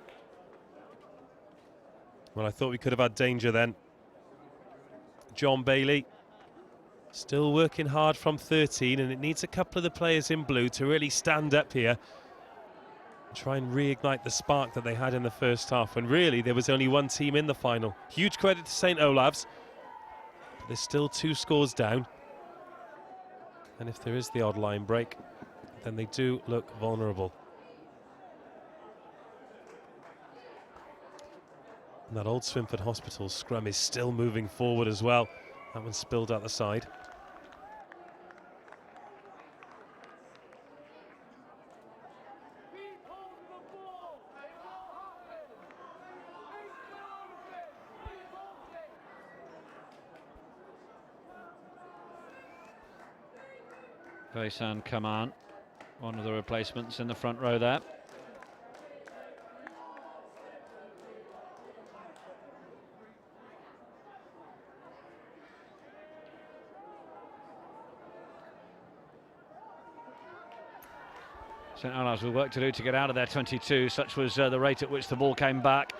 S3: Well, I thought we could have had danger then. John Bailey still working hard from 13, and it needs a couple of the players in blue to really stand up here and try and reignite the spark that they had in the first half, when really there was only one team in the final. Huge credit to St Olave's, but there's still 2 scores down, and if there is the odd line break, then they do look vulnerable. And that old Swinford Hospital scrum is still moving forward as well. That one spilled out the side.
S2: Faison Kaman, one of the replacements in the front row there. St Olave's with work to do to get out of their 22. Such was the rate at which the ball came back.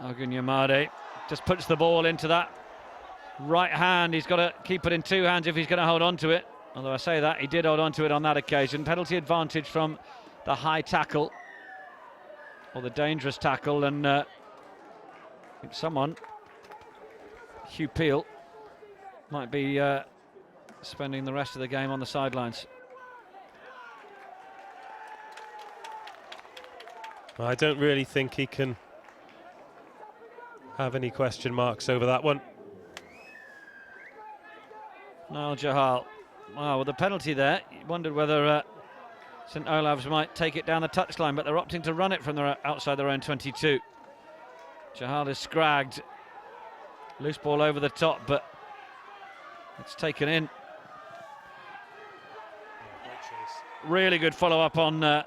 S2: Ogunyemade just puts the ball into that right hand. He's got to keep it in 2 hands if he's going to hold on to it. Although I say that, he did hold on to it on that occasion. Penalty advantage from the high tackle, or the dangerous tackle, and I think someone, Hugh Peel, might be spending the rest of the game on the sidelines.
S3: I don't really think he can have any question marks over that one.
S2: Niall Jahal. Wow, with the penalty there, you wondered whether St Olave's might take it down the touchline, but they're opting to run it from their outside their own 22. Jahal is scragged. Loose ball over the top, but it's taken in. Really good follow-up on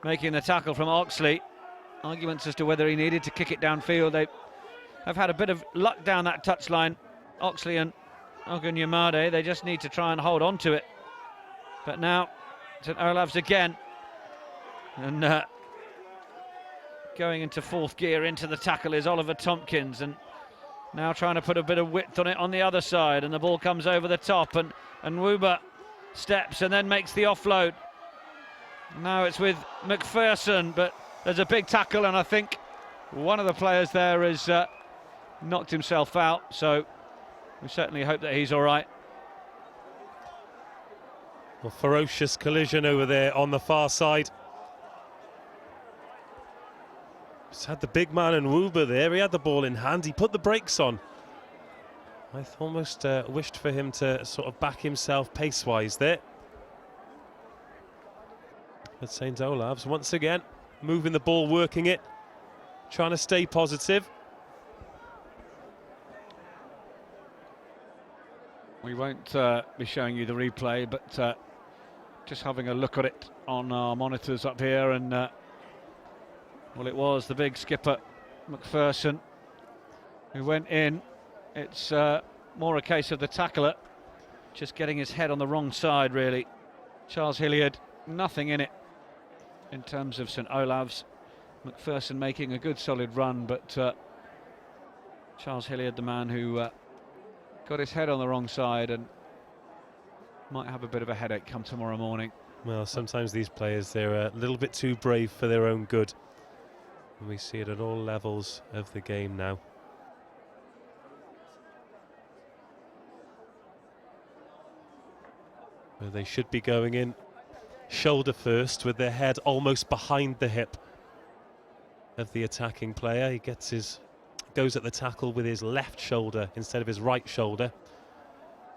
S2: making the tackle from Oxley. Arguments as to whether he needed to kick it downfield. They have had a bit of luck down that touchline, Oxley and Ogunyemade. They just need to try and hold on to it. But now St Olave's again, and going into 4th gear into the tackle is Oliver Tompkins, and now trying to put a bit of width on it on the other side, and the ball comes over the top, and Wuba steps and then makes the offload. Now it's with McPherson, but there's a big tackle, and I think one of the players there has knocked himself out, so we certainly hope that he's all right.
S3: Well, ferocious collision over there on the far side. Just had the big man and Wuba there. He had the ball in hand. He put the brakes on. I almost wished for him to sort of back himself pace-wise there. But St Olave's once again moving the ball, working it, trying to stay positive.
S2: We won't be showing you the replay, but Just having a look at it on our monitors up here, and well, it was the big skipper McPherson who went in. It's more a case of the tackler just getting his head on the wrong side, really. Charles Hilliard, nothing in it in terms of St Olave's. McPherson making a good solid run, but Charles Hilliard, the man who got his head on the wrong side and might have a bit of a headache come tomorrow morning.
S3: Well, sometimes these players, they're a little bit too brave for their own good. And we see it at all levels of the game now. Where they should be going in shoulder first with their head almost behind the hip of the attacking player. He goes at the tackle with his left shoulder instead of his right shoulder.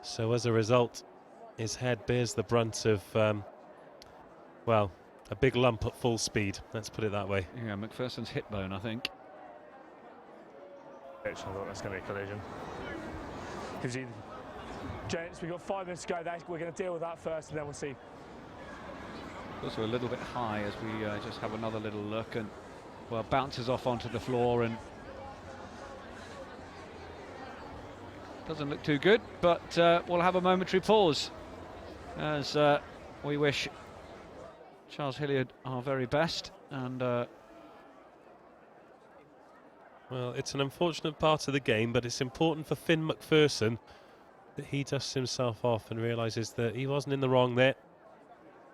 S3: So as a result, his head bears the brunt of, well, a big lump at full speed. Let's put it that way.
S2: Yeah, McPherson's hip bone, I think.
S4: I thought that's going to be a collision. Gents, we've got 5 minutes to go. We're going to deal with that first, and then we'll see.
S2: Also a little bit high as we just have another little look, and well, bounces off onto the floor and doesn't look too good, but we'll have a momentary pause as we wish Charles Hilliard our very best. And
S3: well, it's an unfortunate part of the game, but it's important for Finn McPherson that he dusts himself off and realises that he wasn't in the wrong there.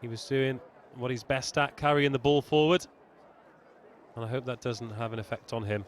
S3: He was doing what he's best at, carrying the ball forward, and I hope that doesn't have an effect on him.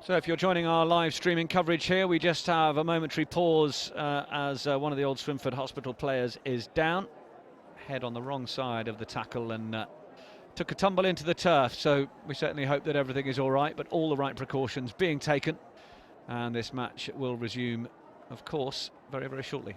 S2: So if you're joining our live streaming coverage here, we just have a momentary pause as one of the Old Swinford Hospital players is down. Head on the wrong side of the tackle and took a tumble into the turf. So we certainly hope that everything is all right, but all the right precautions being taken. And this match will resume, of course, very, very shortly.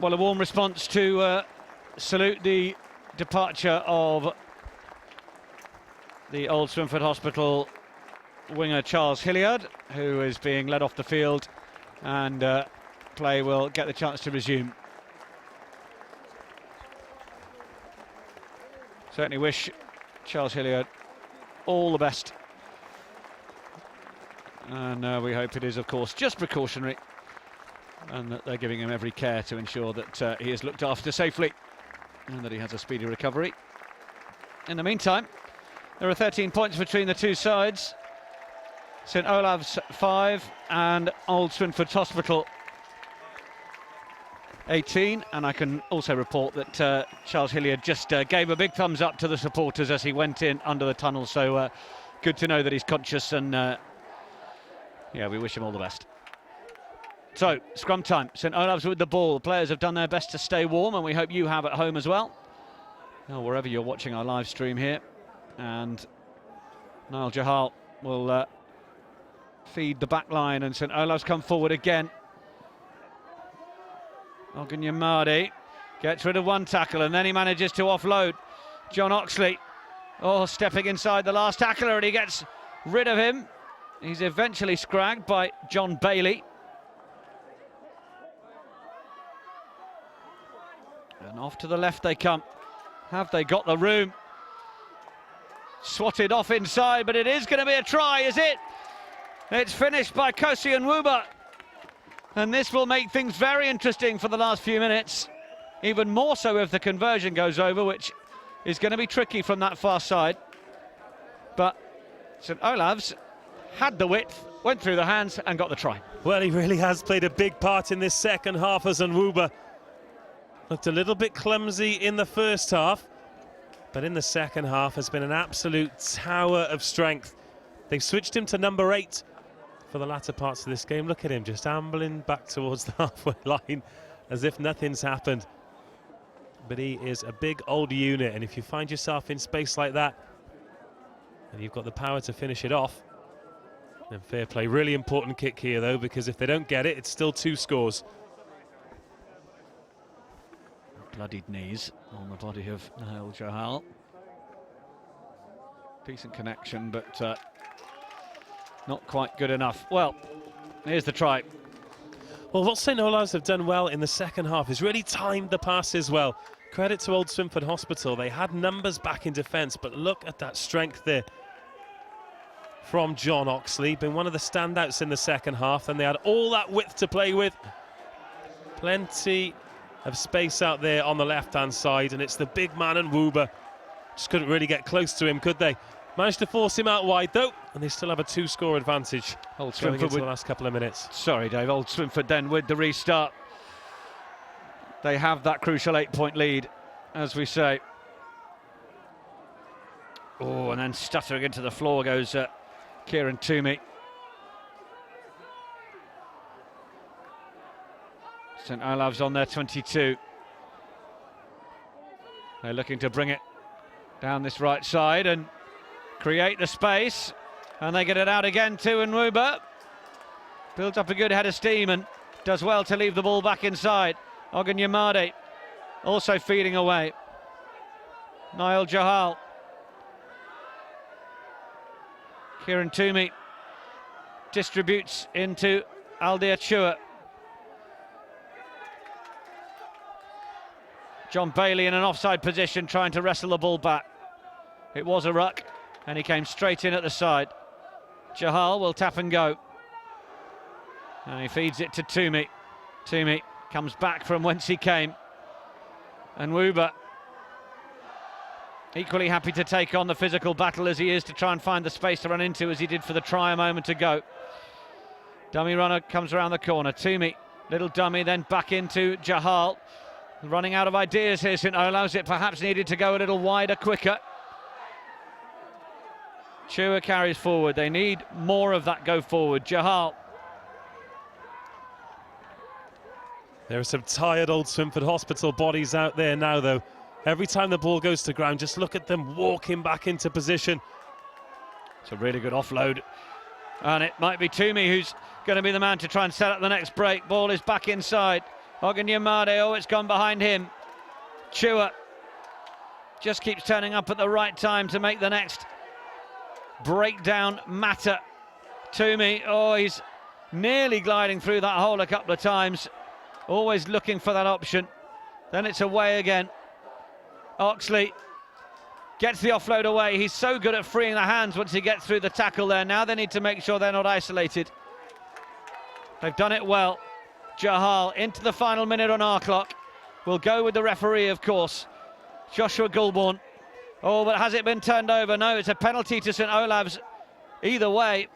S2: Well, a warm response to salute the departure of the Old Swinford Hospital winger Charles Hilliard, who is being led off the field, and play will get the chance to resume. Certainly wish Charles Hilliard all the best, and we hope it is, of course, just precautionary, and that they're giving him every care to ensure that he is looked after safely and that he has a speedy recovery. In the meantime, there are 13 points between the two sides. St Olave's 5 and Old Swinford Hospital 18, and I can also report that Charles Hilliard just gave a big thumbs up to the supporters as he went in under the tunnel, so good to know that he's conscious, and yeah, we wish him all the best. So, scrum time. St Olave's with the ball. The players have done their best to stay warm, and we hope you have at home as well, wherever you're watching our live stream here. And Niall Jahal will feed the back line, and St Olave's come forward again. Ogunyemade gets rid of one tackle, and then he manages to offload John Oxley. Oh, stepping inside the last tackler, and he gets rid of him. He's eventually scragged by John Bailey. And off to the left they come. Have they got the room? Swatted off inside, but it is going to be a try, is it? It's finished by Kosi Nwuba. And this will make things very interesting for the last few minutes. Even more so if the conversion goes over, which is going to be tricky from that far side. But St Olave's had the width, went through the hands and got the try.
S3: Well, he really has played a big part in this second half as Nwuba. Looked a little bit clumsy in the first half, but in the second half has been an absolute tower of strength. They've switched him to number 8 for the latter parts of this game. Look at him just ambling back towards the halfway line as if nothing's happened. But he is a big old unit, and if you find yourself in space like that and you've got the power to finish it off, then fair play. Really important kick here though, because if they don't get it, it's still 2 scores.
S2: Bloodied knees on the body of Niall Jahal. Decent connection, but not quite good enough. Well, here's the try.
S3: Well, what St Olave's have done well in the second half is really timed the passes well. Credit to Old Swinford Hospital. They had numbers back in defence, but look at that strength there from John Oxley. Been one of the standouts in the second half, and they had all that width to play with. Plenty of space out there on the left-hand side, and it's the big man and Nwuba. Just couldn't really get close to him, could they? Managed to force him out wide, though, and they still have a 2-score advantage
S2: Old
S3: going
S2: Swinford
S3: into the last couple of minutes.
S2: Sorry, Dave. Old Swinford then with the restart. They have that crucial 8-point lead, as we say. Oh, and then stuttering into the floor goes Kieran Toomey. St Olave's on their 22. They're looking to bring it down this right side and create the space, and they get it out again to Nwuba. Builds up a good head of steam and does well to leave the ball back inside. Ogunyemade also feeding away. Niall Jahal. Kieran Toomey distributes into Aldir Chua. John Bailey in an offside position trying to wrestle the ball back. It was a ruck, and he came straight in at the side. Jahal will tap and go. And he feeds it to Toomey. Toomey comes back from whence he came. And Nwuba, equally happy to take on the physical battle as he is to try and find the space to run into, as he did for the try a moment ago. Dummy runner comes around the corner. Toomey, little dummy, then back into Jahal. Running out of ideas here, St Olave's. It perhaps needed to go a little wider, quicker. Chua carries forward. They need more of that go forward. Jahal.
S3: There are some tired Old Swinford Hospital bodies out there now, though. Every time the ball goes to ground, just look at them walking back into position.
S2: It's a really good offload. And it might be Toomey who's going to be the man to try and set up the next break. Ball is back inside. Ogunyemade, oh, it's gone behind him. Chua just keeps turning up at the right time to make the next breakdown matter. Toomey, oh, he's nearly gliding through that hole a couple of times. Always looking for that option. Then it's away again. Oxley gets the offload away. He's so good at freeing the hands once he gets through the tackle there. Now they need to make sure they're not isolated. They've done it well. Jahal into the final minute on our clock. We'll go with the referee, of course. Joshua Goulbourne. Oh, but has it been turned over? No, it's a penalty to St Olave's. Either way.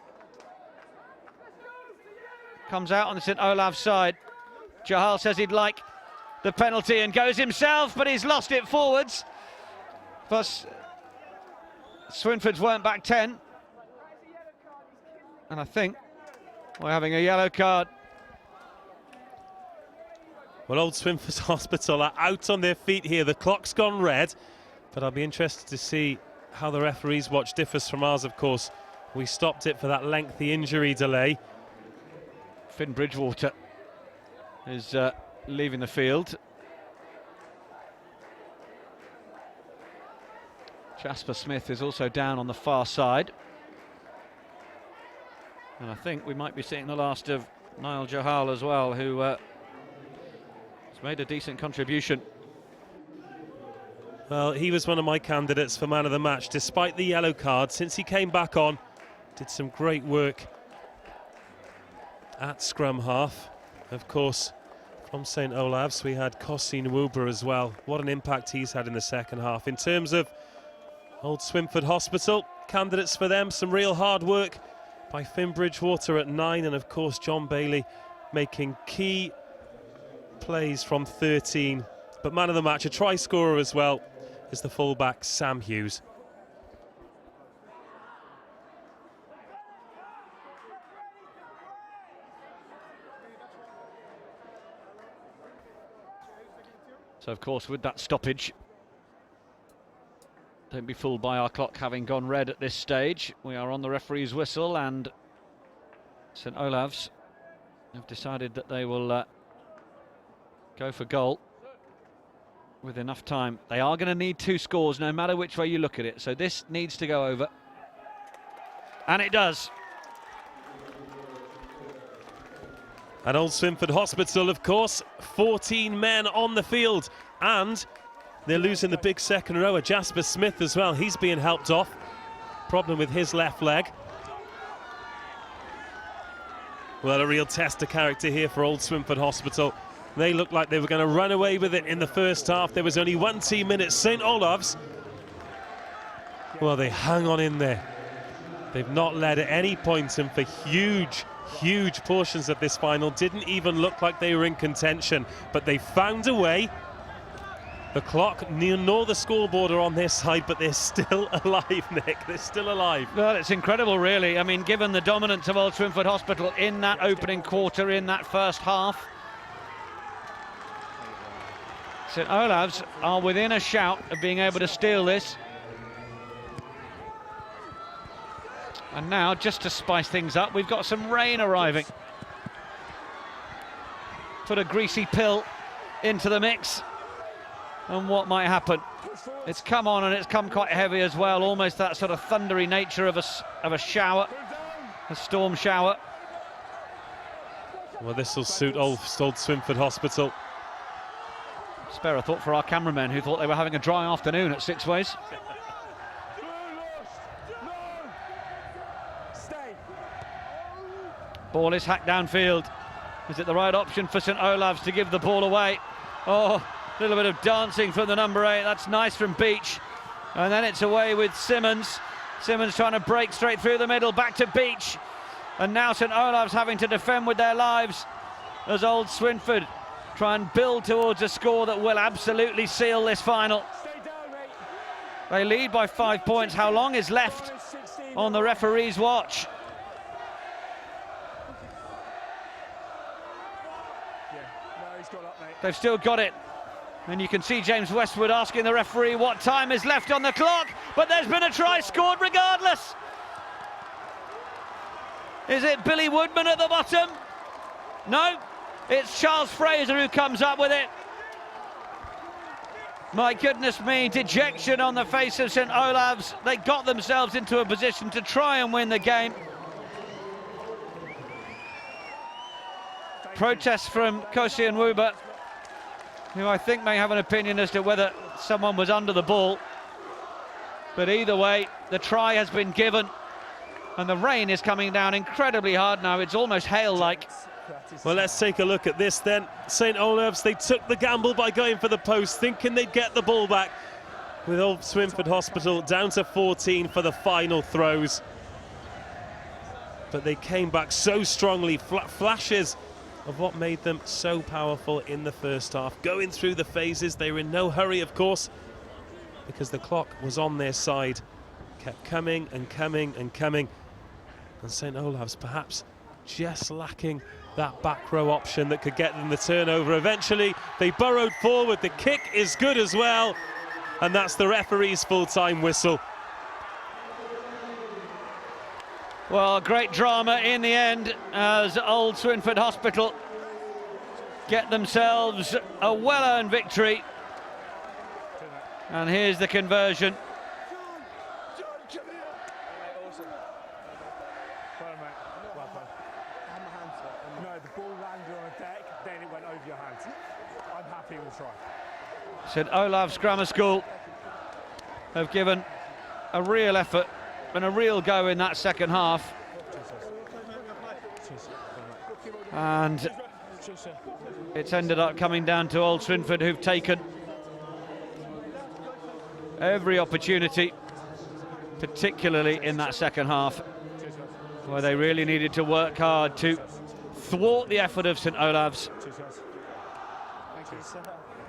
S2: Comes out on the St Olave's side. Jahal says he'd like the penalty and goes himself, but he's lost it forwards. Plus, Swinford's weren't back 10. And I think we're having a yellow card.
S3: Well, Old Swinford Hospital are out on their feet here. The clock's gone red, but I'll be interested to see how the referee's watch differs from ours, of course. We stopped it for that lengthy injury delay.
S2: Finn Bridgewater is leaving the field. Jasper Smith is also down on the far side. And I think we might be seeing the last of Niall Johal as well, who has made a decent contribution.
S3: Well, he was one of my candidates for man of the match, despite the yellow card. Since he came back on, did some great work at scrum half. Of course, from St Olave's, we had Cossin Woober as well. What an impact he's had in the second half. In terms of Old Swinford Hospital, candidates for them, some real hard work by Finn Bridgewater at 9, and of course John Bailey making key plays from 13. But man of the match, a try scorer as well, is the fullback Sam Hughes.
S2: So of course with that stoppage, don't be fooled by our clock having gone red at this stage. We are on the referee's whistle, and St Olave's have decided that they will go for goal with enough time. They are going to need 2 scores no matter which way you look at it, so this needs to go over, and it does.
S3: At Old Swinford Hospital, of course, 14 men on the field, and they're losing the big second rower, Jasper Smith, as well. He's being helped off. Problem with his left leg. Well, a real test of character here for Old Swinford Hospital. They looked like they were going to run away with it in the first half. There was only 1 team in it, St Olave's. Well, they hang on in there. They've not led at any point, and for huge portions of this final didn't even look like they were in contention, but they found a way. The clock nor the scoreboard are on their side, but they're still alive, Nick. They're still alive.
S2: Well, it's incredible, really. I mean, given the dominance of Old Swinford Hospital in that opening quarter, in that first half, St Olave's are within a shout of being able to steal this. And now, just to spice things up, we've got some rain arriving. Put a greasy pill into the mix, and what might happen? It's come on, and it's come quite heavy as well, almost that sort of thundery nature of a shower, a storm shower.
S3: Well, this will suit Old Swinford Hospital.
S2: Spare a thought for our cameramen who thought they were having a dry afternoon at Six Ways. Ball is hacked downfield. Is it the right option for St Olave's to give the ball away? Oh, a little bit of dancing from the number 8. That's nice from Beach. And then it's away with Simmons. Simmons trying to break straight through the middle, back to Beach. And now St Olave's having to defend with their lives as Old Swinford try and build towards a score that will absolutely seal this final. They lead by 5 points. How long is left on the referee's watch? They've still got it. And you can see James Westwood asking the referee what time is left on the clock, but there's been a try scored regardless. Is it Billy Woodman at the bottom? No, it's Charles Fraser who comes up with it. My goodness me, dejection on the face of St Olave's. They got themselves into a position to try and win the game. Protests from Kosi and Woober, who I think may have an opinion as to whether someone was under the ball. But either way, the try has been given, and the rain is coming down incredibly hard now. It's almost hail-like.
S3: Well, let's take a look at this then. St Olave's, they took the gamble by going for the post, thinking they'd get the ball back, with Old Swinford Hospital down to 14 for the final throws. But they came back so strongly. Flashes of what made them so powerful in the first half. Going through the phases, they were in no hurry, of course, because the clock was on their side. Kept coming and coming and coming. And St Olave's perhaps just lacking that back row option that could get them the turnover. Eventually, they burrowed forward. The kick is good as well. And that's the referee's full-time whistle.
S2: Well, great drama in the end as Old Swinford Hospital get themselves a well-earned victory. And here's the conversion.
S9: No, the ball landed on a deck, then it went over your hands. I'm happy with the try.
S2: St Olave's Grammar School have given a real effort and a real go in that second half. And it's ended up coming down to Old Swinford, who've taken every opportunity, particularly in that second half, where they really needed to work hard to thwart the effort of St Olave's.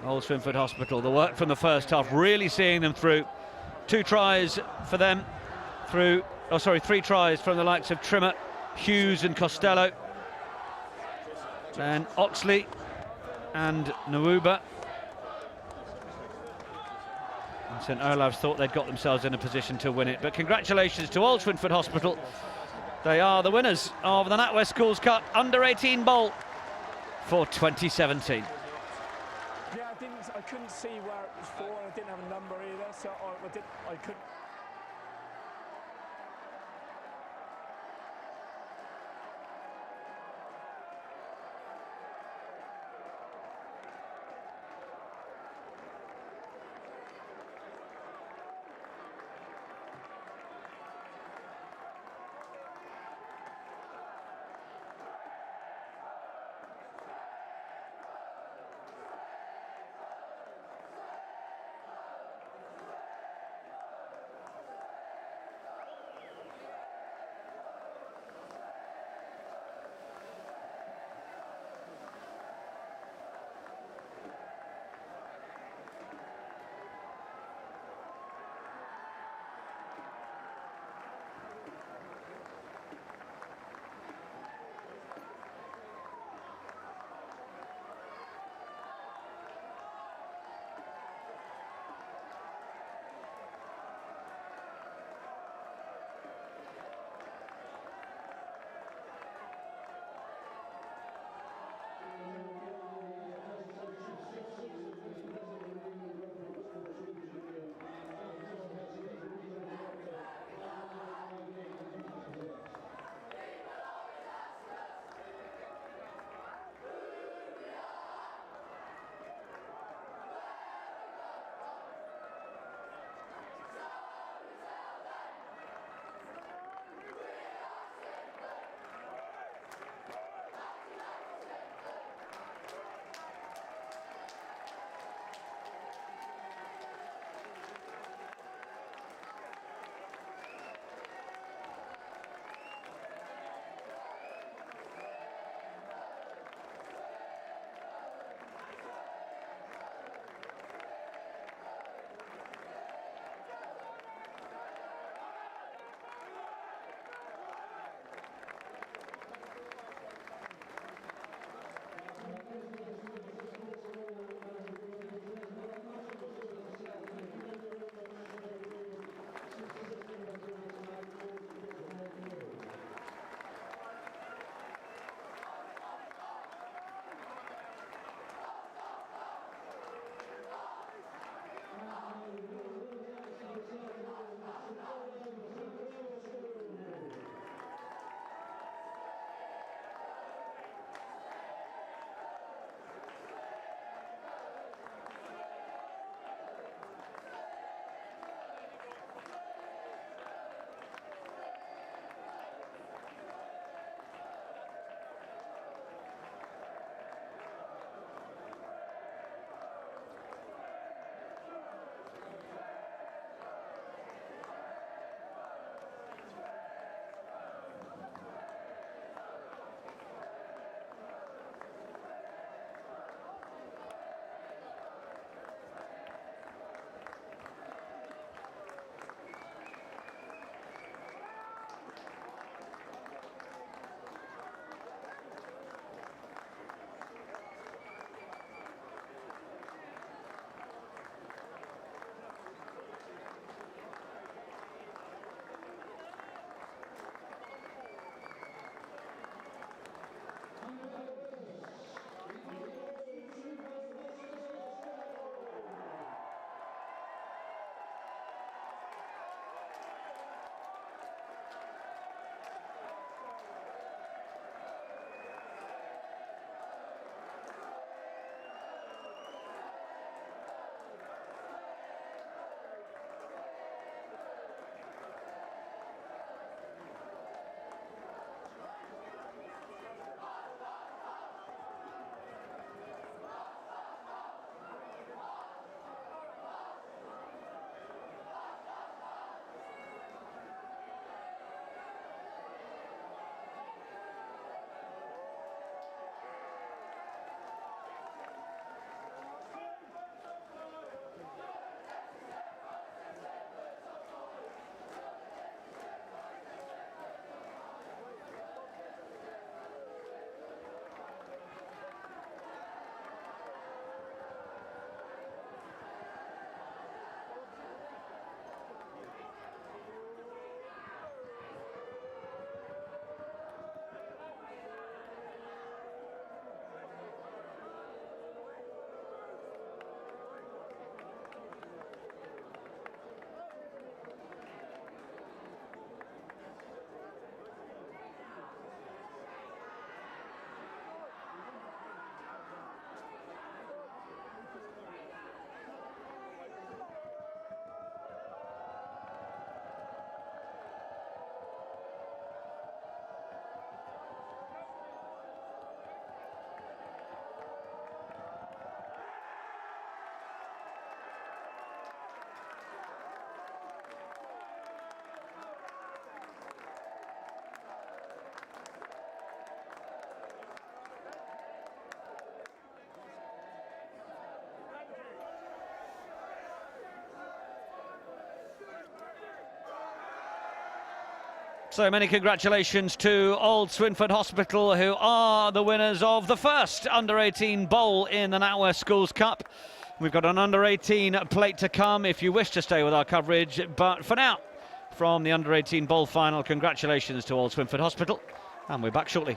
S2: Old Swinford Hospital, the work from the first half, really seeing them through. 2 tries for them through, 3 tries from the likes of Trimmer, Hughes and Costello. Then Oxley and Nwuba. And St Olave's thought they'd got themselves in a position to win it. But congratulations to Old Swinford Hospital. They are the winners of the NatWest Schools Cup Under-18 Bowl for 2017.
S9: Yeah, I couldn't see where it was for, and I didn't have a number either, so I couldn't.
S2: So many congratulations to Old Swinford Hospital, who are the winners of the first under-18 bowl in the NatWest Schools Cup. We've got an under-18 plate to come if you wish to stay with our coverage, but for now, from the under-18 bowl final, congratulations to Old Swinford Hospital, and we're back shortly.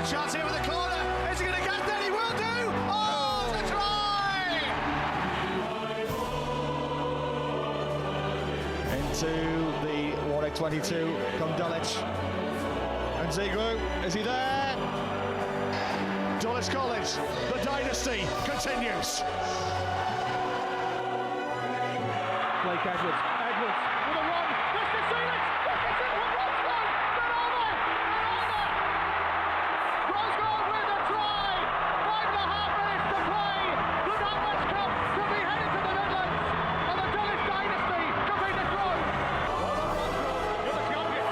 S8: Chance here with the corner. Is he going to get that? He will do. Oh, the try! Into the Warwick 22 come Dulwich. And Ziegler, is he there? Dulwich College, the dynasty continues.
S1: Blake Edwards. Edwards with a run. Just to see it. Bromsgrove with a try. 5.5 minutes to play. The NatWest Cup to be headed to the Midlands. And the Dulwich dynasty to be the throne. You're the champion.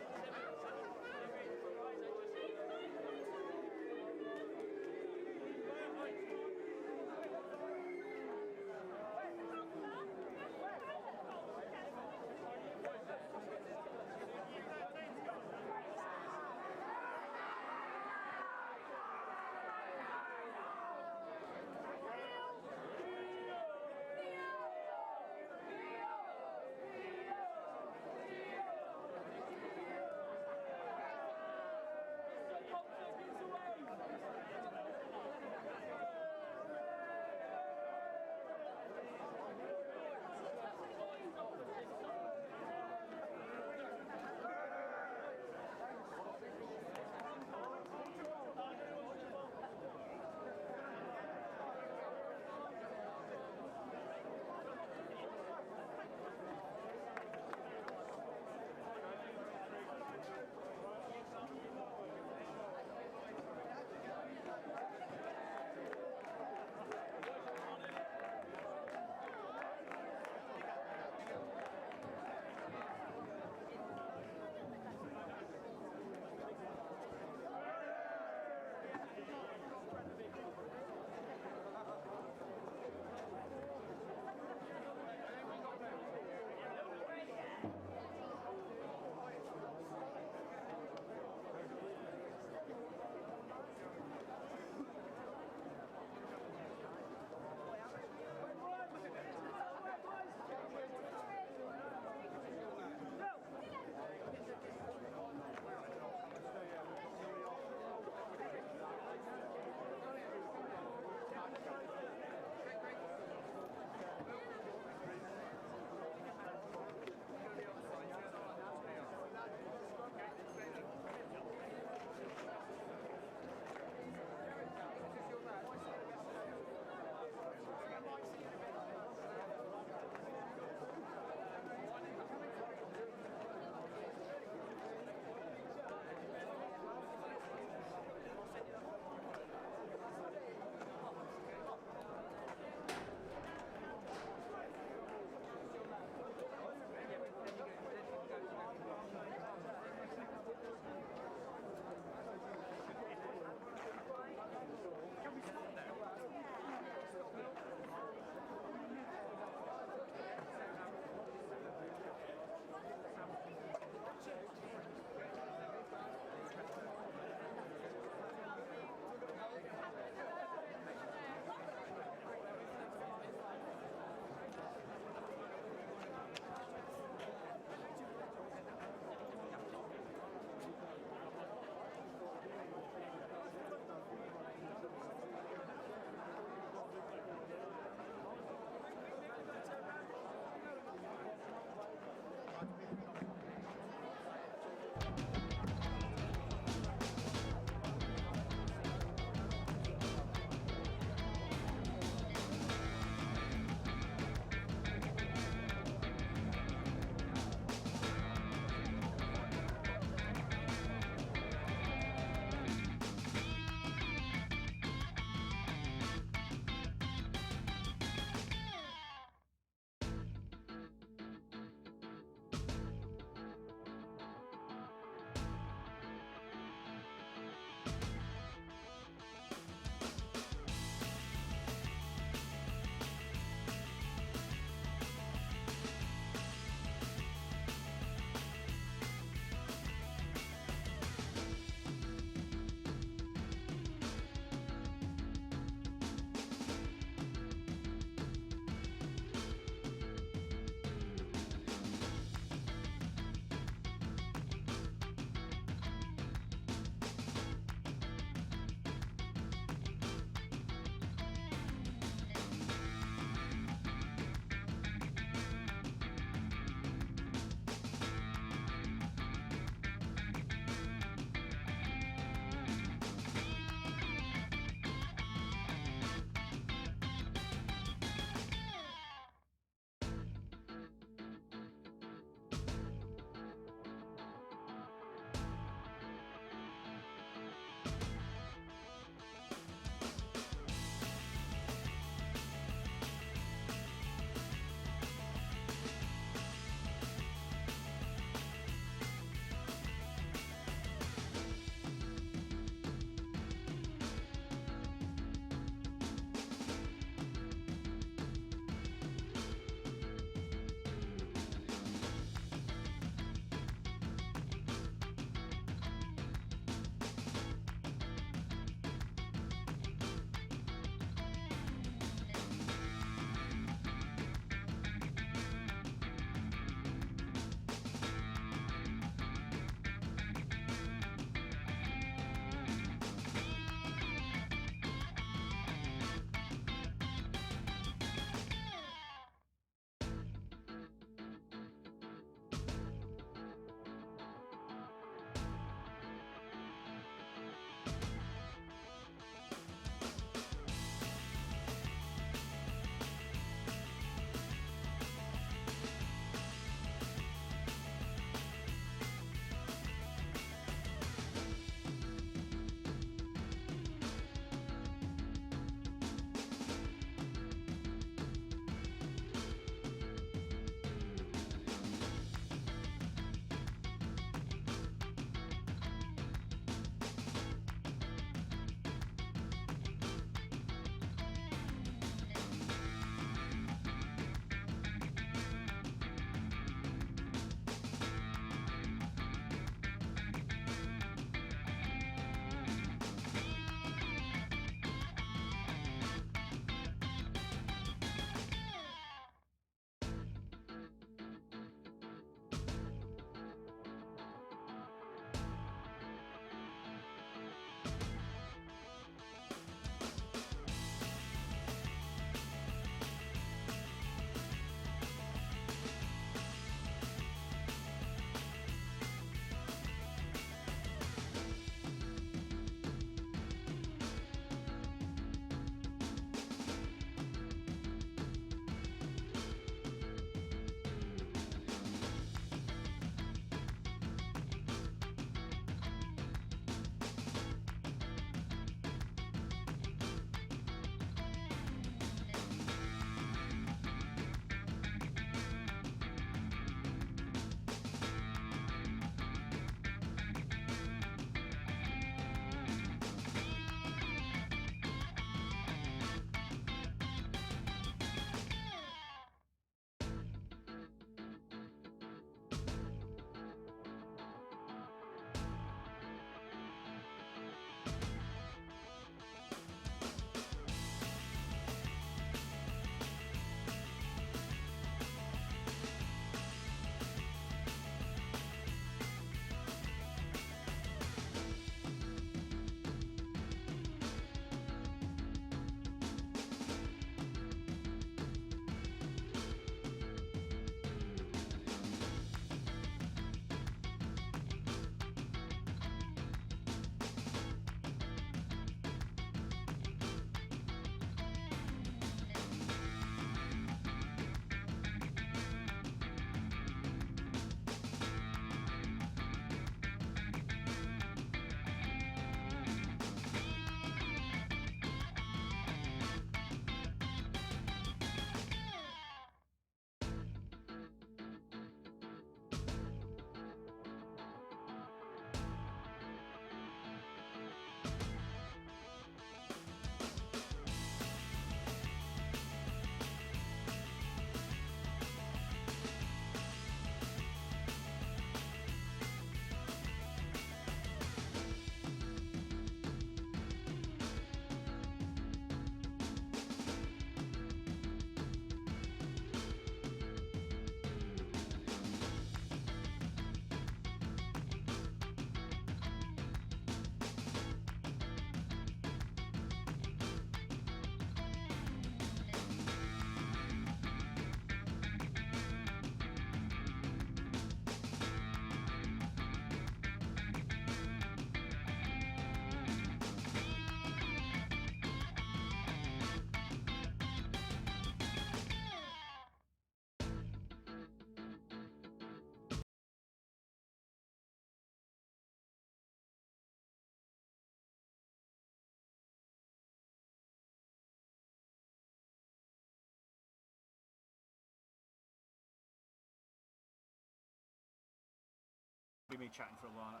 S10: be me chatting for a while.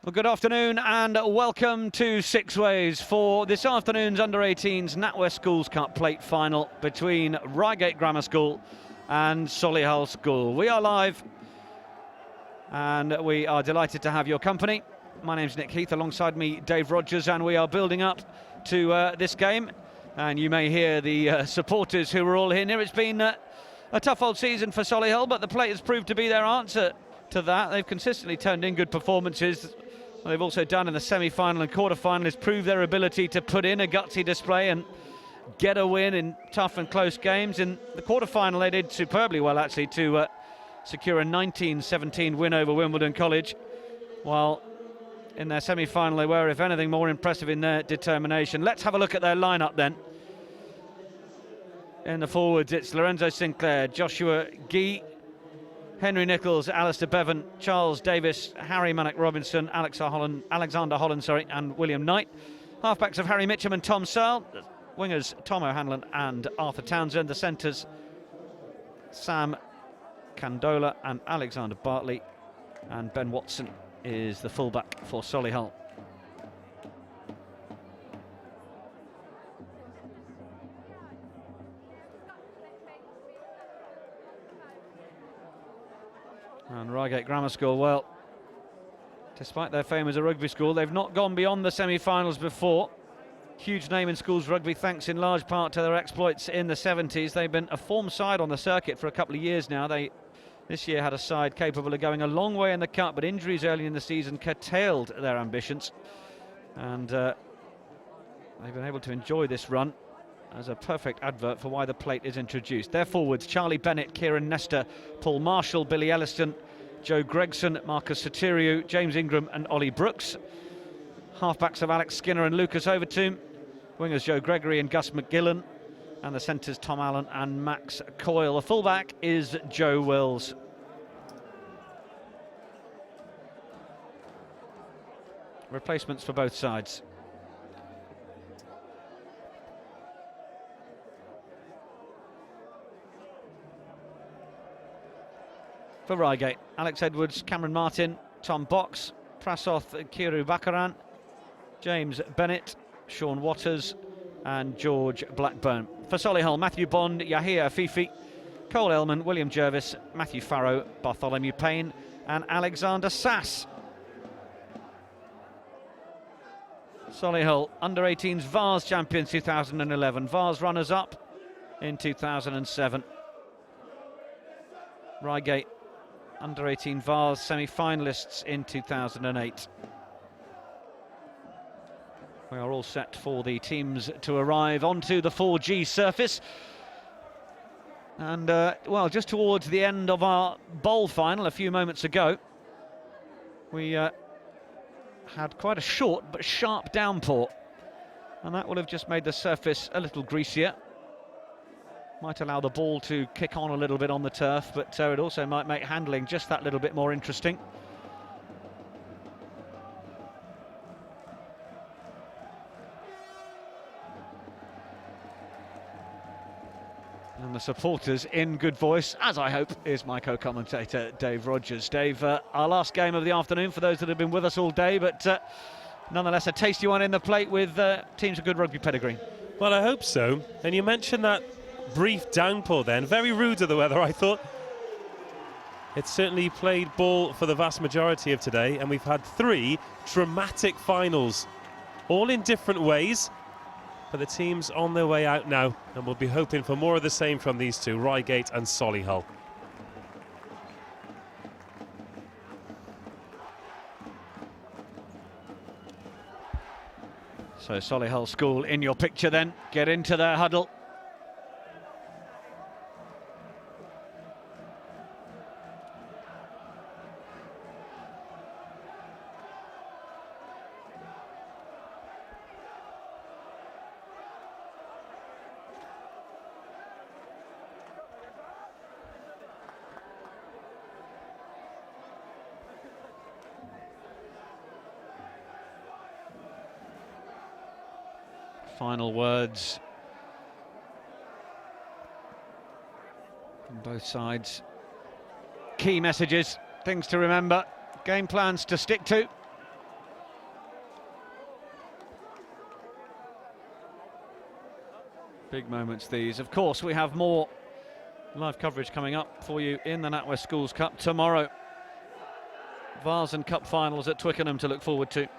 S2: Well, good afternoon and welcome to Six Ways for this afternoon's Under-18s NatWest Schools Cup Plate Final between Reigate Grammar School and Solihull School. We are live and we are delighted to have your company. My name's Nick Heath, alongside me Dave Rogers, and we are building up to this game. And you may hear the supporters who are all here. It's been a tough old season for Solihull, but the plate has proved to be their answer to that. They've consistently turned in good performances. They've also done in the semi-final and quarter-final is prove their ability to put in a gutsy display and get a win in tough and close games. In the quarter-final they did superbly well actually to secure a 19-17 win over Wimbledon College, while in their semi-final they were, if anything, more impressive in their determination. Let's have a look at their lineup then. In the forwards it's Lorenzo Sinclair, Joshua Gee, Henry Nichols, Alistair Bevan, Charles Davis, Harry Mannock-Robinson, Alexander Holland, and William Knight. Halfbacks of Harry Mitcham and Tom Searle. Wingers Tom O'Hanlon and Arthur Townsend. The centres Sam Candola and Alexander Bartley. And Ben Watson is the fullback for Solihull. And Reigate Grammar School, well, despite their fame as a rugby school, they've not gone beyond the semi-finals before. Huge name in schools rugby, thanks in large part to their exploits in the 70s. They've been a form side on the circuit for a couple of years now. They this year had a side capable of going a long way in the cup, but injuries early in the season curtailed their ambitions. And they've been able to enjoy this run as a perfect advert for why the plate is introduced. Their forwards, Charlie Bennett, Kieran Nestor, Paul Marshall, Billy Elliston, Joe Gregson, Marcus Soteriou, James Ingram and Ollie Brooks. Halfbacks of Alex Skinner and Lucas Overtoom. Wingers Joe Gregory and Gus McGillan. And the centres Tom Allen and Max Coyle. The fullback is Joe Wills. Replacements for both sides. For Reigate, Alex Edwards, Cameron Martin, Tom Box, Prasoth Kiru Bakaran, James Bennett, Sean Waters and George Blackburn. For Solihull, Matthew Bond, Yahia Fifi, Cole Elman, William Jervis, Matthew Farrow, Bartholomew Payne and Alexander Sass. Solihull, under-18s Vars champions 2011, Vars runners-up in 2007. Reigate, under-18 Vars semi-finalists in 2008. We are all set for the teams to arrive onto the 4G surface. And, well, just towards the end of our bowl final a few moments ago, we had quite a short but sharp downpour. And that will have just made the surface a little greasier. Might allow the ball to kick on a little bit on the turf, but it also might make handling just that little bit more interesting. And the supporters in good voice, as I hope is my co-commentator Dave Rogers. Dave, our last game of the afternoon for those that have been with us all day, but nonetheless a tasty one in the plate with teams of good rugby pedigree.
S3: Well, I hope so. And you mentioned that brief downpour then, very rude of the weather, I thought. It certainly played ball for the vast majority of today, and we've had three dramatic finals, all in different ways, but the team's on their way out now, and we'll be hoping for more of the same from these two, Reigate and Solihull.
S2: So Solihull School in your picture then, get into their huddle. Final words from Both sides. Key messages, things to remember, game plans to stick to. Big moments these. Of course, we have more live coverage coming up for you in the NatWest Schools Cup tomorrow. Vase and Cup finals at Twickenham to look forward to.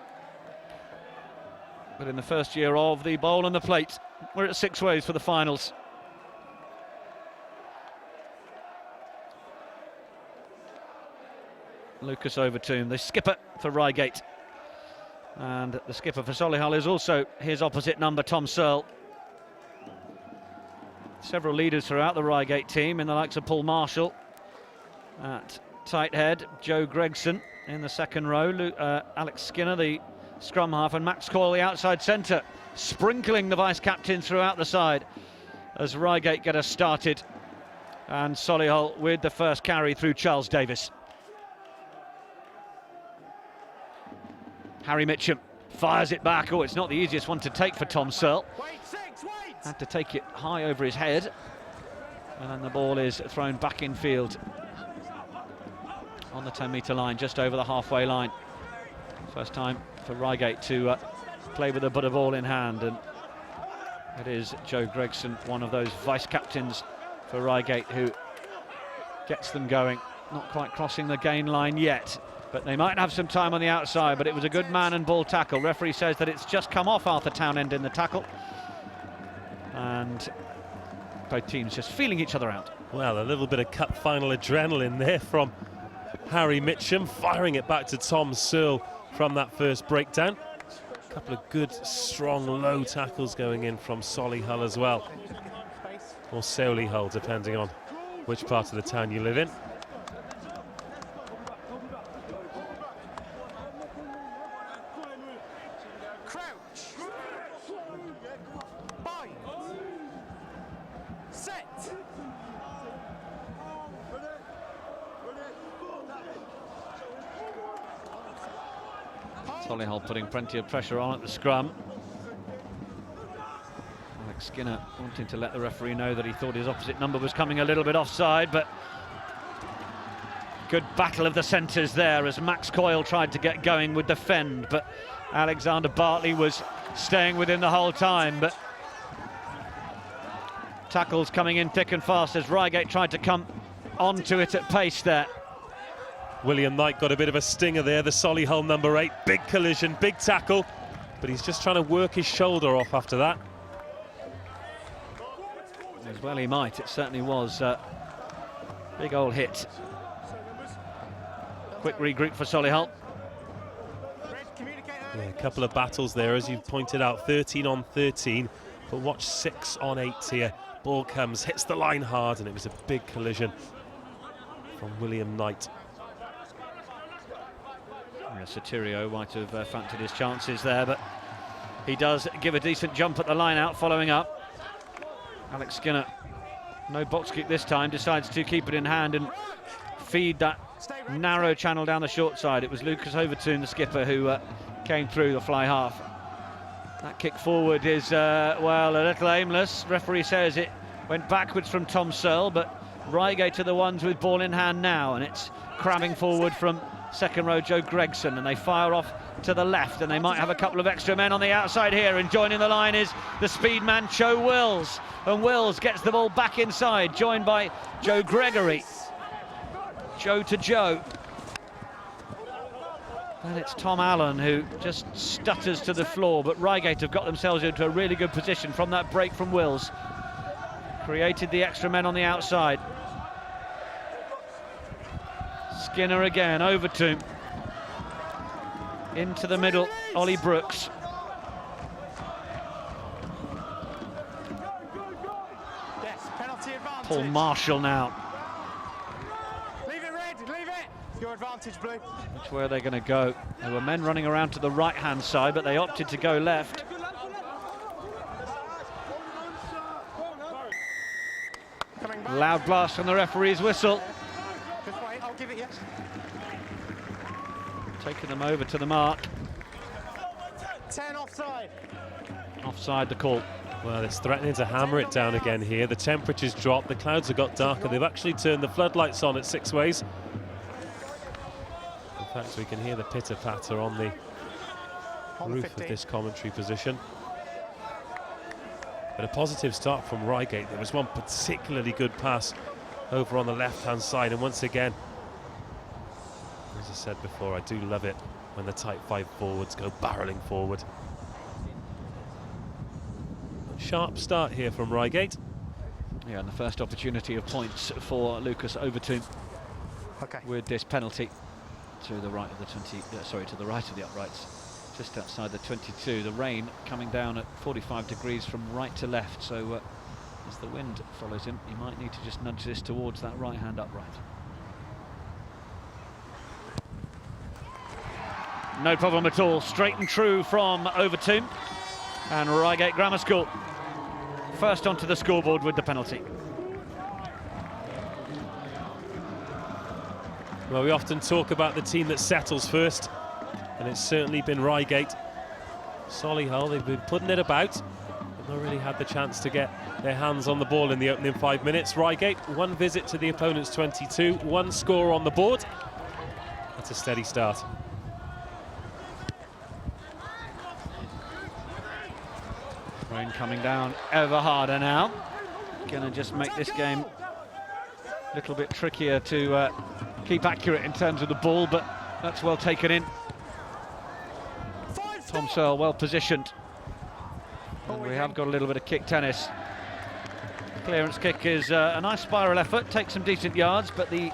S2: But in the first year of the Bowl and the Plate, we're at 6 ways for the finals. Lucas Overtoun, the skipper for Reigate. And the skipper for Solihull is also his opposite number, Tom Searle. Several leaders throughout the Reigate team in the likes of Paul Marshall at tight head, Joe Gregson in the second row, Alex Skinner, the scrum half, and Max Coyle, the outside centre, sprinkling the vice-captains throughout the side as Reigate get us started. And Solihull with the first carry through Charles Davis. Harry Mitcham fires it back. Oh, it's not the easiest one to take for Tom Searle. Had to take it high over his head. And then the ball is thrown back in field on the 10-metre line, just over the halfway line. First time for Reigate to play with a bit of ball in hand. And it is Joe Gregson, one of those vice-captains for Reigate, who gets them going. Not quite crossing the gain line yet, but they might have some time on the outside. But it was a good man and ball tackle. Referee says that it's just come off Arthur Townend in the tackle. And both teams just feeling each other out.
S3: Well, a little bit of cup final adrenaline there from Harry Mitcham, firing it back to Tom Searle from that first breakdown. A couple of good, strong, low tackles going in from Solihull as well. Or Solihull, depending on which part of the town you live in.
S2: Solihull putting plenty of pressure on at the scrum. Alex Skinner wanting to let the referee know that he thought his opposite number was coming a little bit offside, but good battle of the centres there as Max Coyle tried to get going with the fend, but Alexander Bartley was staying with him the whole time. But tackles coming in thick and fast as Reigate tried to come onto it at pace there.
S3: William Knight got a bit of a stinger there, the Solihull number 8. Big collision, big tackle, but he's just trying to work his shoulder off after that.
S2: As well he might, it certainly was a big old hit. Quick regroup for Solihull.
S3: Yeah, a couple of battles there, as you pointed out, 13 on 13, but watch 6 on 8 here. Ball comes, hits the line hard, and it was a big collision from William Knight.
S2: Sotirio might have fancied his chances there, but he does give a decent jump at the line out following up. Alex Skinner, no box kick this time, decides to keep it in hand and feed that narrow channel down the short side. It was Lucas Overtoun, the skipper, who came through the fly half. That kick forward is, well, a little aimless. Referee says it went backwards from Tom Searle, but Reigate are the ones with ball in hand now, and it's cramming forward from second row Joe Gregson, and they fire off to the left, and they might have a couple of extra men on the outside here, and joining the line is the speed man Joe Wills, and Wills gets the ball back inside, joined by Joe Gregory. Joe to Joe. And it's Tom Allen who just stutters to the floor, but Reigate have got themselves into a really good position from that break from Wills. Created the extra men on the outside. Skinner again, Overtoun. Into the middle, Ollie Brooks.
S9: Yes, penalty advantage.
S2: Paul Marshall now.
S9: Leave it, Red, leave it. It's your advantage, Blue.
S2: Which way are they going to go? There were men running around to the right-hand side, but they opted to go left. Loud blast from the referee's whistle.
S9: Just wait, I'll give it, yes.
S2: Taking them over to the mark.
S9: 10 offside.
S2: Offside the call.
S3: Well, it's threatening to hammer it down again here. The temperature's dropped, the clouds have got darker. They've actually turned the floodlights on at Six Ways. In fact, we can hear the pitter-patter on the roof of this commentary position. But a positive start from Reigate. There was one particularly good pass over on the left-hand side, and once again, as I said before, I do love it when the tight five forwards go barrelling forward. Sharp start here from Reigate.
S2: Yeah, and the first opportunity of points for Lucas Overtoom with this penalty to the right of the to the right of the uprights, just outside the 22. The rain coming down at 45 degrees from right to left, so as the wind follows him, he might need to just nudge this towards that right-hand upright. No problem at all, straight and true from Overtoom, and Reigate Grammar School first onto the scoreboard with the penalty.
S3: Well, we often talk about the team that settles first, and it's certainly been Reigate. Solihull, they've been putting it about, but not really had the chance to get their hands on the ball in the opening 5 minutes. Reigate, one visit to the opponent's 22, one score on the board. That's a steady start.
S2: Rain coming down ever harder now. Gonna just make this game a little bit trickier to keep accurate in terms of the ball, but that's well taken in. Tom Searle well positioned. And we have got a little bit of kick tennis. Clearance kick is a nice spiral effort, takes some decent yards, but the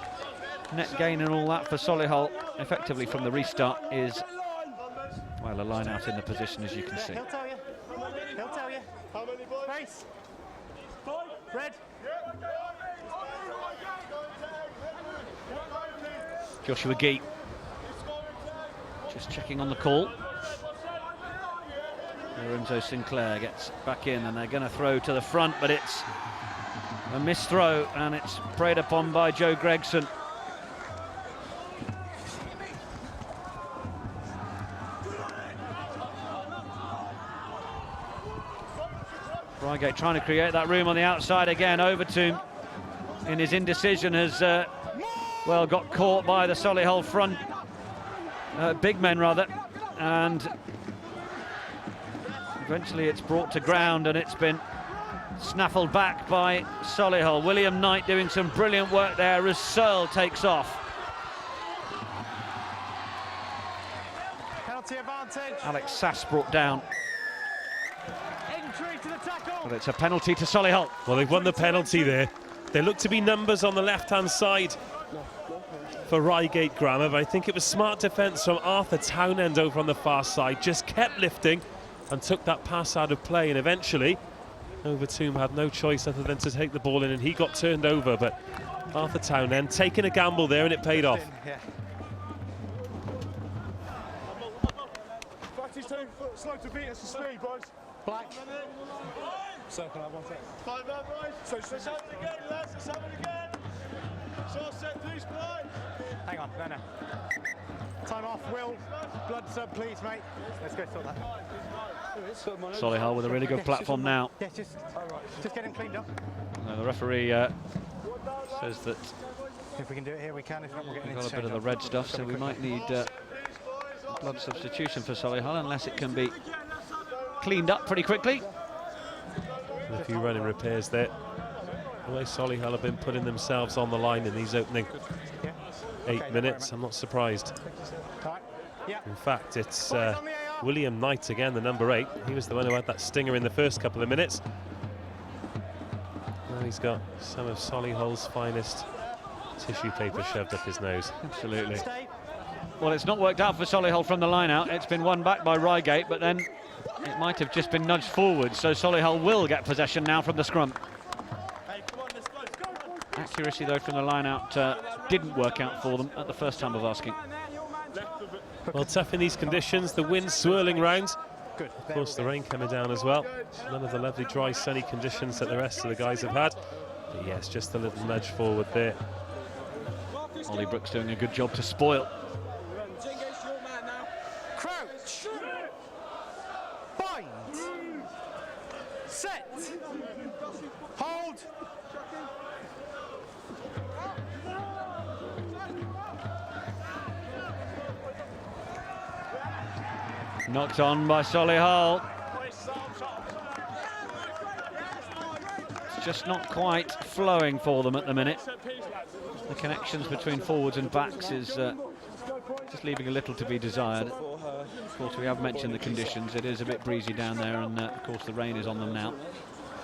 S2: net gain and all that for Solihull effectively from the restart is, well, a line out in the position, as you can see.
S8: He'll tell you. He'll tell you. How many boys? Face. Red.
S2: Joshua Gee just checking on the call. Lorenzo Sinclair gets back in, and they're going to throw to the front, but it's a missed throw, and it's preyed upon by Joe Gregson. Reigate trying to create that room on the outside again. Overtoom, in his indecision, has well, got caught by the Solihull front big men rather, and eventually it's brought to ground, and it's been snaffled back by Solihull. William Knight doing some brilliant work there as Searle takes off.
S8: Penalty advantage.
S2: Alex Sass brought down. But it's a penalty to Solihull.
S3: Well, they've won the penalty there. There look to be numbers on the left-hand side for Reigate Grammar, but I think it was smart defence from Arthur Townend over on the far side. Just kept lifting and took that pass out of play, and eventually Overtoom had no choice other than to take the ball in, and he got turned over, but Arthur Townend taking a gamble there, and it paid off.
S8: Yeah.
S9: Slow to beat us to speed, boys.
S8: Black.
S9: Circle up 1 second.
S1: 5 man, boys. Let's have it again, lads. Let's have it again. So set, please, play.
S8: Hang on, no. Time off, Will. Blood sub, please, mate. Let's go sort that.
S2: Solihull with a really good platform now.
S8: Yeah, just get him cleaned up.
S2: No, the referee says that
S8: If we can do it here, we can. If not, we'll get an
S2: we've got a bit
S8: interchange
S2: of the
S8: on.
S2: red stuff, so we might need blood substitution for Solihull, unless it can be cleaned up pretty quickly.
S3: A few running repairs there. The way Solihull have been putting themselves on the line in these opening 8 minutes, I'm not surprised. In fact, it's William Knight again, the number 8. He was the one who had that stinger in the first couple of minutes. Now he's got some of Solihull's finest tissue paper shoved up his nose.
S2: Absolutely. Well, it's not worked out for Solihull from the line out. It's been won back by Reigate, but then it might have just been nudged forward, so Solihull will get possession now from the scrum. Accuracy, though, from the line out didn't work out for them at the first time of asking.
S3: Well, tough in these conditions, the wind swirling round. Of course, the rain coming down as well. None of the lovely, dry, sunny conditions that the rest of the guys have had. But yes, just a little nudge forward there.
S2: Ollie Brooks doing a good job to spoil.
S8: Crouch. Bind.
S9: Set. Hold.
S2: Knocked on by Solihull. It's just not quite flowing for them at the minute. The connections between forwards and backs is just leaving a little to be desired. Of course, we have mentioned the conditions. It is a bit breezy down there, and of course the rain is on them now.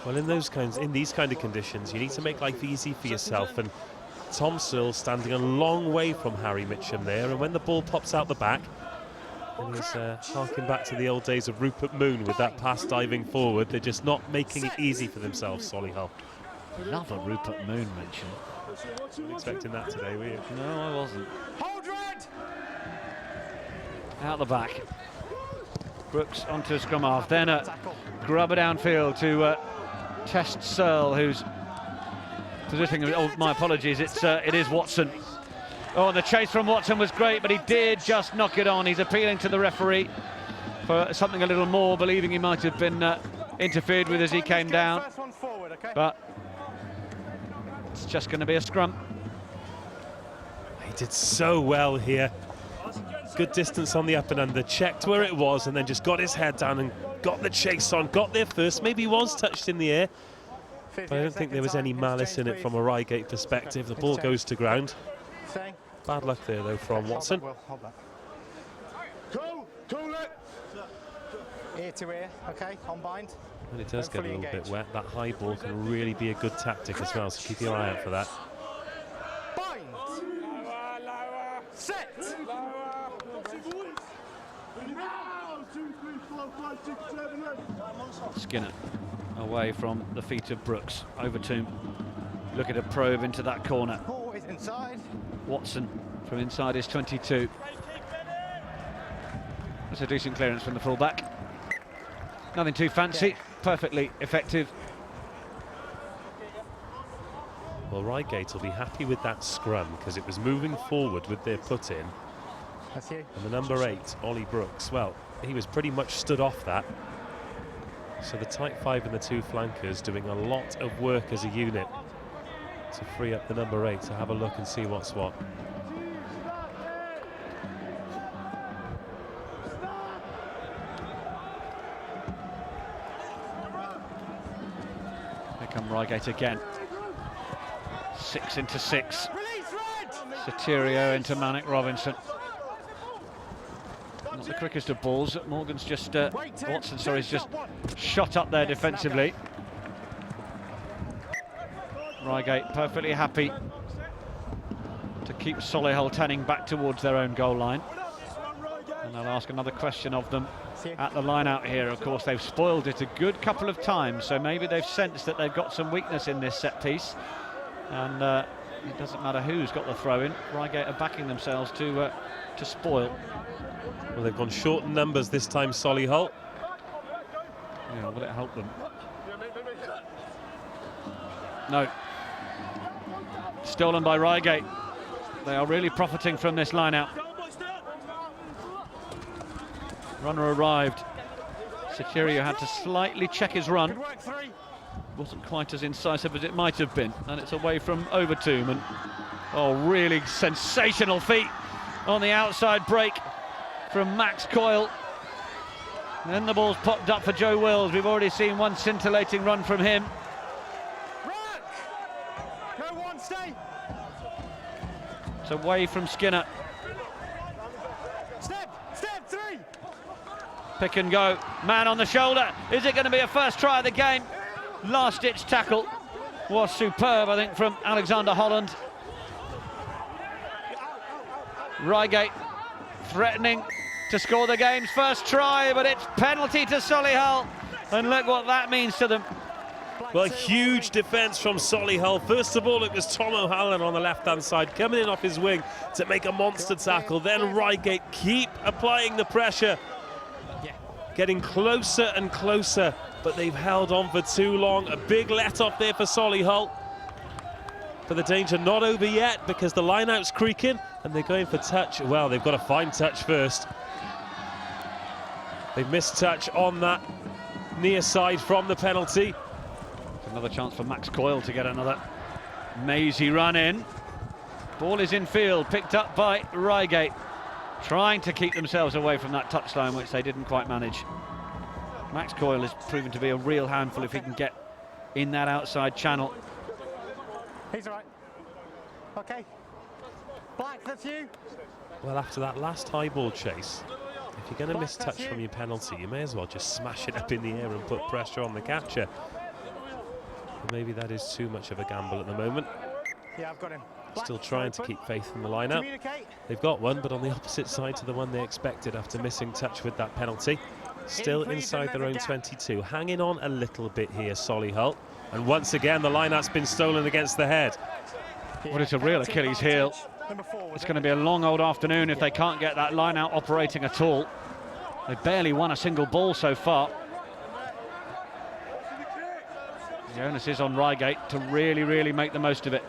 S3: Well, in these kind of conditions, you need to make life easy for yourself. And Tom Searle standing a long way from Harry Mitcham there, and when the ball pops out the back, and he's harking back to the old days of Rupert Moon with that pass diving forward. They're just not making it easy for themselves, Solihull.
S2: Another Rupert Moon mention.
S3: Wasn't expecting that today, were you?
S2: No, I wasn't.
S9: Hold red.
S2: Out the back. Brooks onto a scrum half, then a grubber downfield to test Searle, who's positioning. Oh, my apologies. It is Watson. Oh, and the chase from Watson was great, but he did just knock it on. He's appealing to the referee for something a little more, believing he might have been interfered with as he came down. But it's just going to be a scrum.
S3: He did so well here. Good distance on the up and under, checked where it was, and then just got his head down and got the chase on, got there first. Maybe he was touched in the air, but I don't think there was any malice in it from a Reigate perspective. The ball goes to ground. Bad luck there, though, from Watson.
S9: Ear to ear, okay, on bind.
S3: And it does get a little bit wet. That high ball can really be a good tactic as well, so keep your eye out for that.
S9: Bind. Set.
S2: Skinner away from the feet of Brooks. Overtomb looking to probe into that corner.
S9: Ball is inside.
S2: Watson from inside his 22. That's a decent clearance from the fullback. Nothing too fancy, perfectly effective.
S3: Well, Reigate will be happy with that scrum because it was moving forward with their put in.
S9: That's you.
S3: And the number 8, Ollie Brooks, well, he was pretty much stood off that. So the tight 5 and the 2 flankers doing a lot of work as a unit to free up the number 8 to have a look and see what's what.
S2: Here come Reigate again. 6 into 6. Soterio into Manic Robinson. Not the quickest of balls. Morgan's just Watson, sorry, has just shot up there defensively. Reigate perfectly happy to keep Solihull turning back towards their own goal line. And I'll ask another question of them at the line out here. Of course, they've spoiled it a good couple of times, so maybe they've sensed that they've got some weakness in this set piece. And it doesn't matter who's got the throw in. Reigate are backing themselves to spoil.
S3: Well, they've gone short in numbers this time, Solihull.
S2: Yeah, will it help them? No. Stolen by Reigate. They are really profiting from this line out. Runner arrived. Soterio had to slightly check his run. Wasn't quite as incisive as it might have been. And it's away from Overtomb. And oh, really sensational feat on the outside break from Max Coyle. And then the ball's popped up for Joe Wills. We've already seen one scintillating run from him. It's away from Skinner.
S9: Step 3.
S2: Pick and go. Man on the shoulder. Is it going to be a first try of the game? Last-ditch tackle was superb, I think, from Alexander Holland. Reigate threatening to score the game's first try, but it's penalty to Solihull. And look what that means to them.
S3: Well, huge defence from Solihull. First of all, it was Tom O'Halloran on the left-hand side, coming in off his wing to make a monster tackle. Then Reigate keep applying the pressure. Getting closer and closer, but they've held on for too long. A big let-off there for Solihull. But the danger not over yet because the line-out's creaking and they're going for touch. Well, they've got to find touch first. They've missed touch on that near side from the penalty.
S2: Another chance for Max Coyle to get another mazy run in. Ball is in field, picked up by Reigate, trying to keep themselves away from that touchline, which they didn't quite manage. Max Coyle has proven to be a real handful if he can get in that outside channel.
S9: He's all right. Okay. Black, that's you.
S3: Well, after that last high ball chase, if you're going to miss touch from your penalty, you may as well just smash it up in the air and put pressure on the catcher. But maybe that is too much of a gamble at the moment.
S9: Yeah, I've got him.
S3: Still trying to keep faith in the lineup. They've got one, but on the opposite side to the one they expected after missing touch with that penalty. Still inside their own 22, hanging on a little bit here, Solihull. And once again, the line-out's been stolen against the head.
S2: Well, it's a real Achilles heel. It's going to be a long old afternoon if they can't get that line-out operating at all. They've barely won a single ball so far. The onus is on Reigate to really, really make the most of it.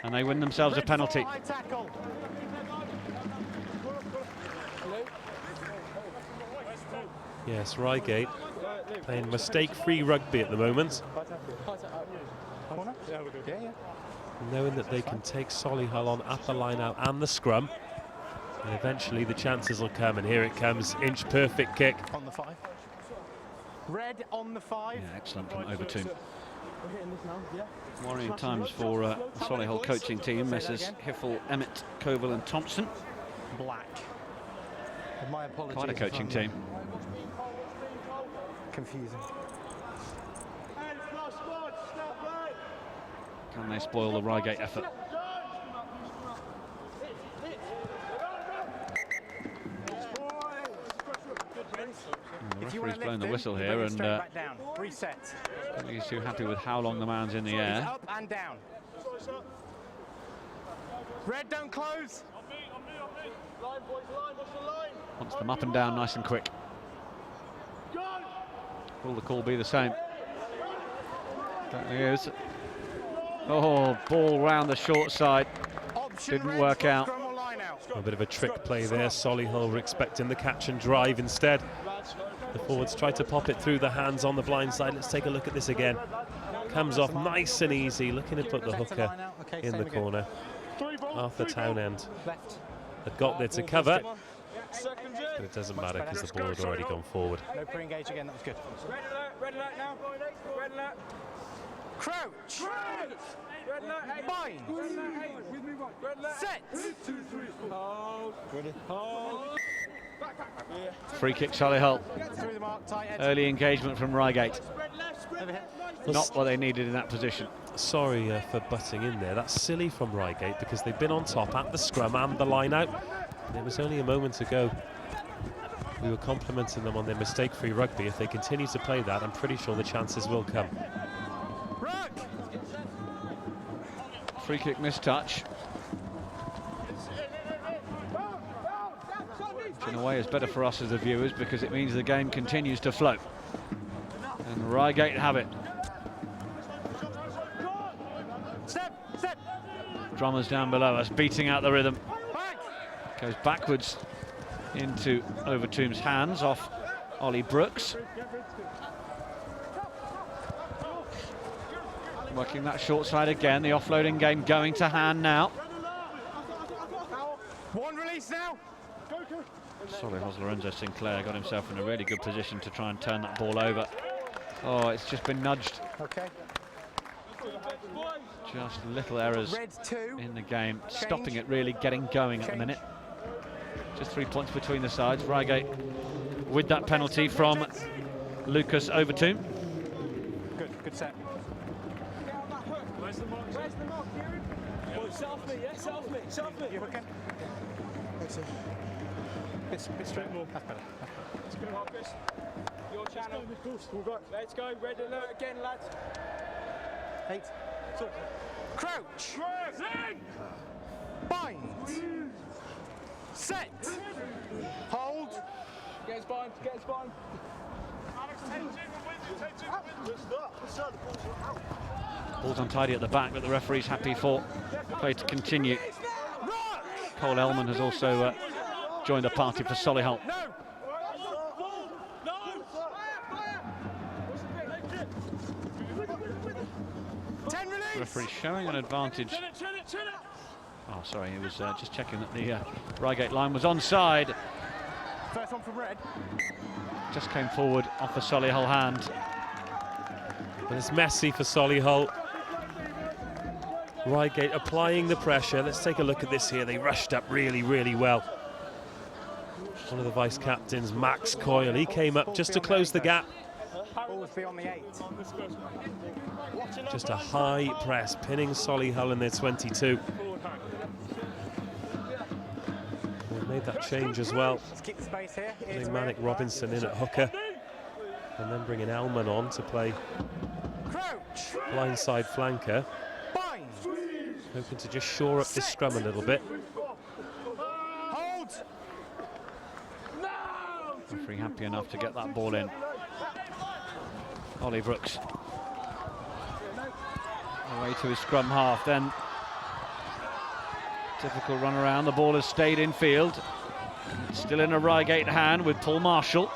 S2: And they win themselves a penalty.
S3: Yes, Reigate playing mistake-free rugby at the moment. Knowing that they can take Solihull on at the line-out and the scrum. And eventually the chances will come, and here it comes. Inch-perfect kick.
S9: On the 5. Red on the 5.
S2: Yeah, excellent from Overtoom. Worrying times for Solihull coaching team, Messrs Hiffle, Emmett, Coval and Thompson.
S9: Black. My apologies.
S2: Quite a coaching team.
S9: Confusing.
S2: Can they spoil the Reigate effort? The referee's blown the whistle here, and he's too happy with how long the man's in the air.
S9: Up and down. Red, don't close.
S2: Wants them up and down nice and quick. Will the call be the same? Certainly is. Oh, ball round the short side. Didn't work out.
S3: A bit of a trick play there. Solihull were expecting the catch and drive instead. The forwards tried to pop it through the hands on the blind side. Let's take a look at this again. Comes off nice and easy, looking to put the hooker in the corner. Arthur Townend had got there to cover, but it doesn't matter because the ball had already gone forward.
S9: No pre-engage again, that was good. Red alert now. Red alert. Crouch. Bind. Set.
S2: Free kick Solihull. Early engagement from Reigate. Not what they needed in that position.
S3: Sorry for butting in there. That's silly from Reigate because they've been on top at the scrum and the line out. It was only a moment ago we were complimenting them on their mistake-free rugby. If they continue to play that, I'm pretty sure the chances will come.
S2: Free kick mistouch. Which in a way is better for us as the viewers because it means the game continues to flow. And Reigate have it. Drummers down below us, beating out the rhythm. Goes backwards into Overtoom's hands off Ollie Brooks. Working that short side again, the offloading game going to hand now.
S9: One release now.
S2: Solihull's Lorenzo Sinclair got himself in a really good position to try and turn that ball over. Oh, it's just been nudged.
S9: Okay.
S2: Just little errors in the game, stopping it really getting going at the minute. Just 3 points between the sides. Reigate with that penalty from Lucas Overtoom.
S9: Good set. Where's the mark, Kieran? Set off me, yeah? Set off me, set off me. You're okay. Bit straight more. That's better. Let's go, Marcus. Your channel. Let's go. Red alert again, lads. 8. Crouch. Bind. Set. Hold. Get his bind. Get his bind.
S2: Ball's untidy at the back, but the referee's happy for play to continue. Cole Elman has also joined the party for Solihull. Referee showing an advantage. Oh, sorry, he was just checking that the Reigate line was onside.
S9: First one from red.
S2: Just came forward off the Solihull hand.
S3: And it's messy for Solihull. Reigate applying the pressure. Let's take a look at this here. They rushed up really, really well. One of the vice captains, Max Coyle, he came up just to close the gap. Just a high press, pinning Solihull in their 22. They've made that change as well. Putting Manic Robinson in at hooker, and then bringing Elman on to play blindside flanker. Hoping to just shore up this scrum a little bit.
S2: Referee happy enough to get that ball in. Ollie Brooks away to his scrum half, then difficult run around. The ball has stayed in field. Still in a Reigate hand with Paul Marshall.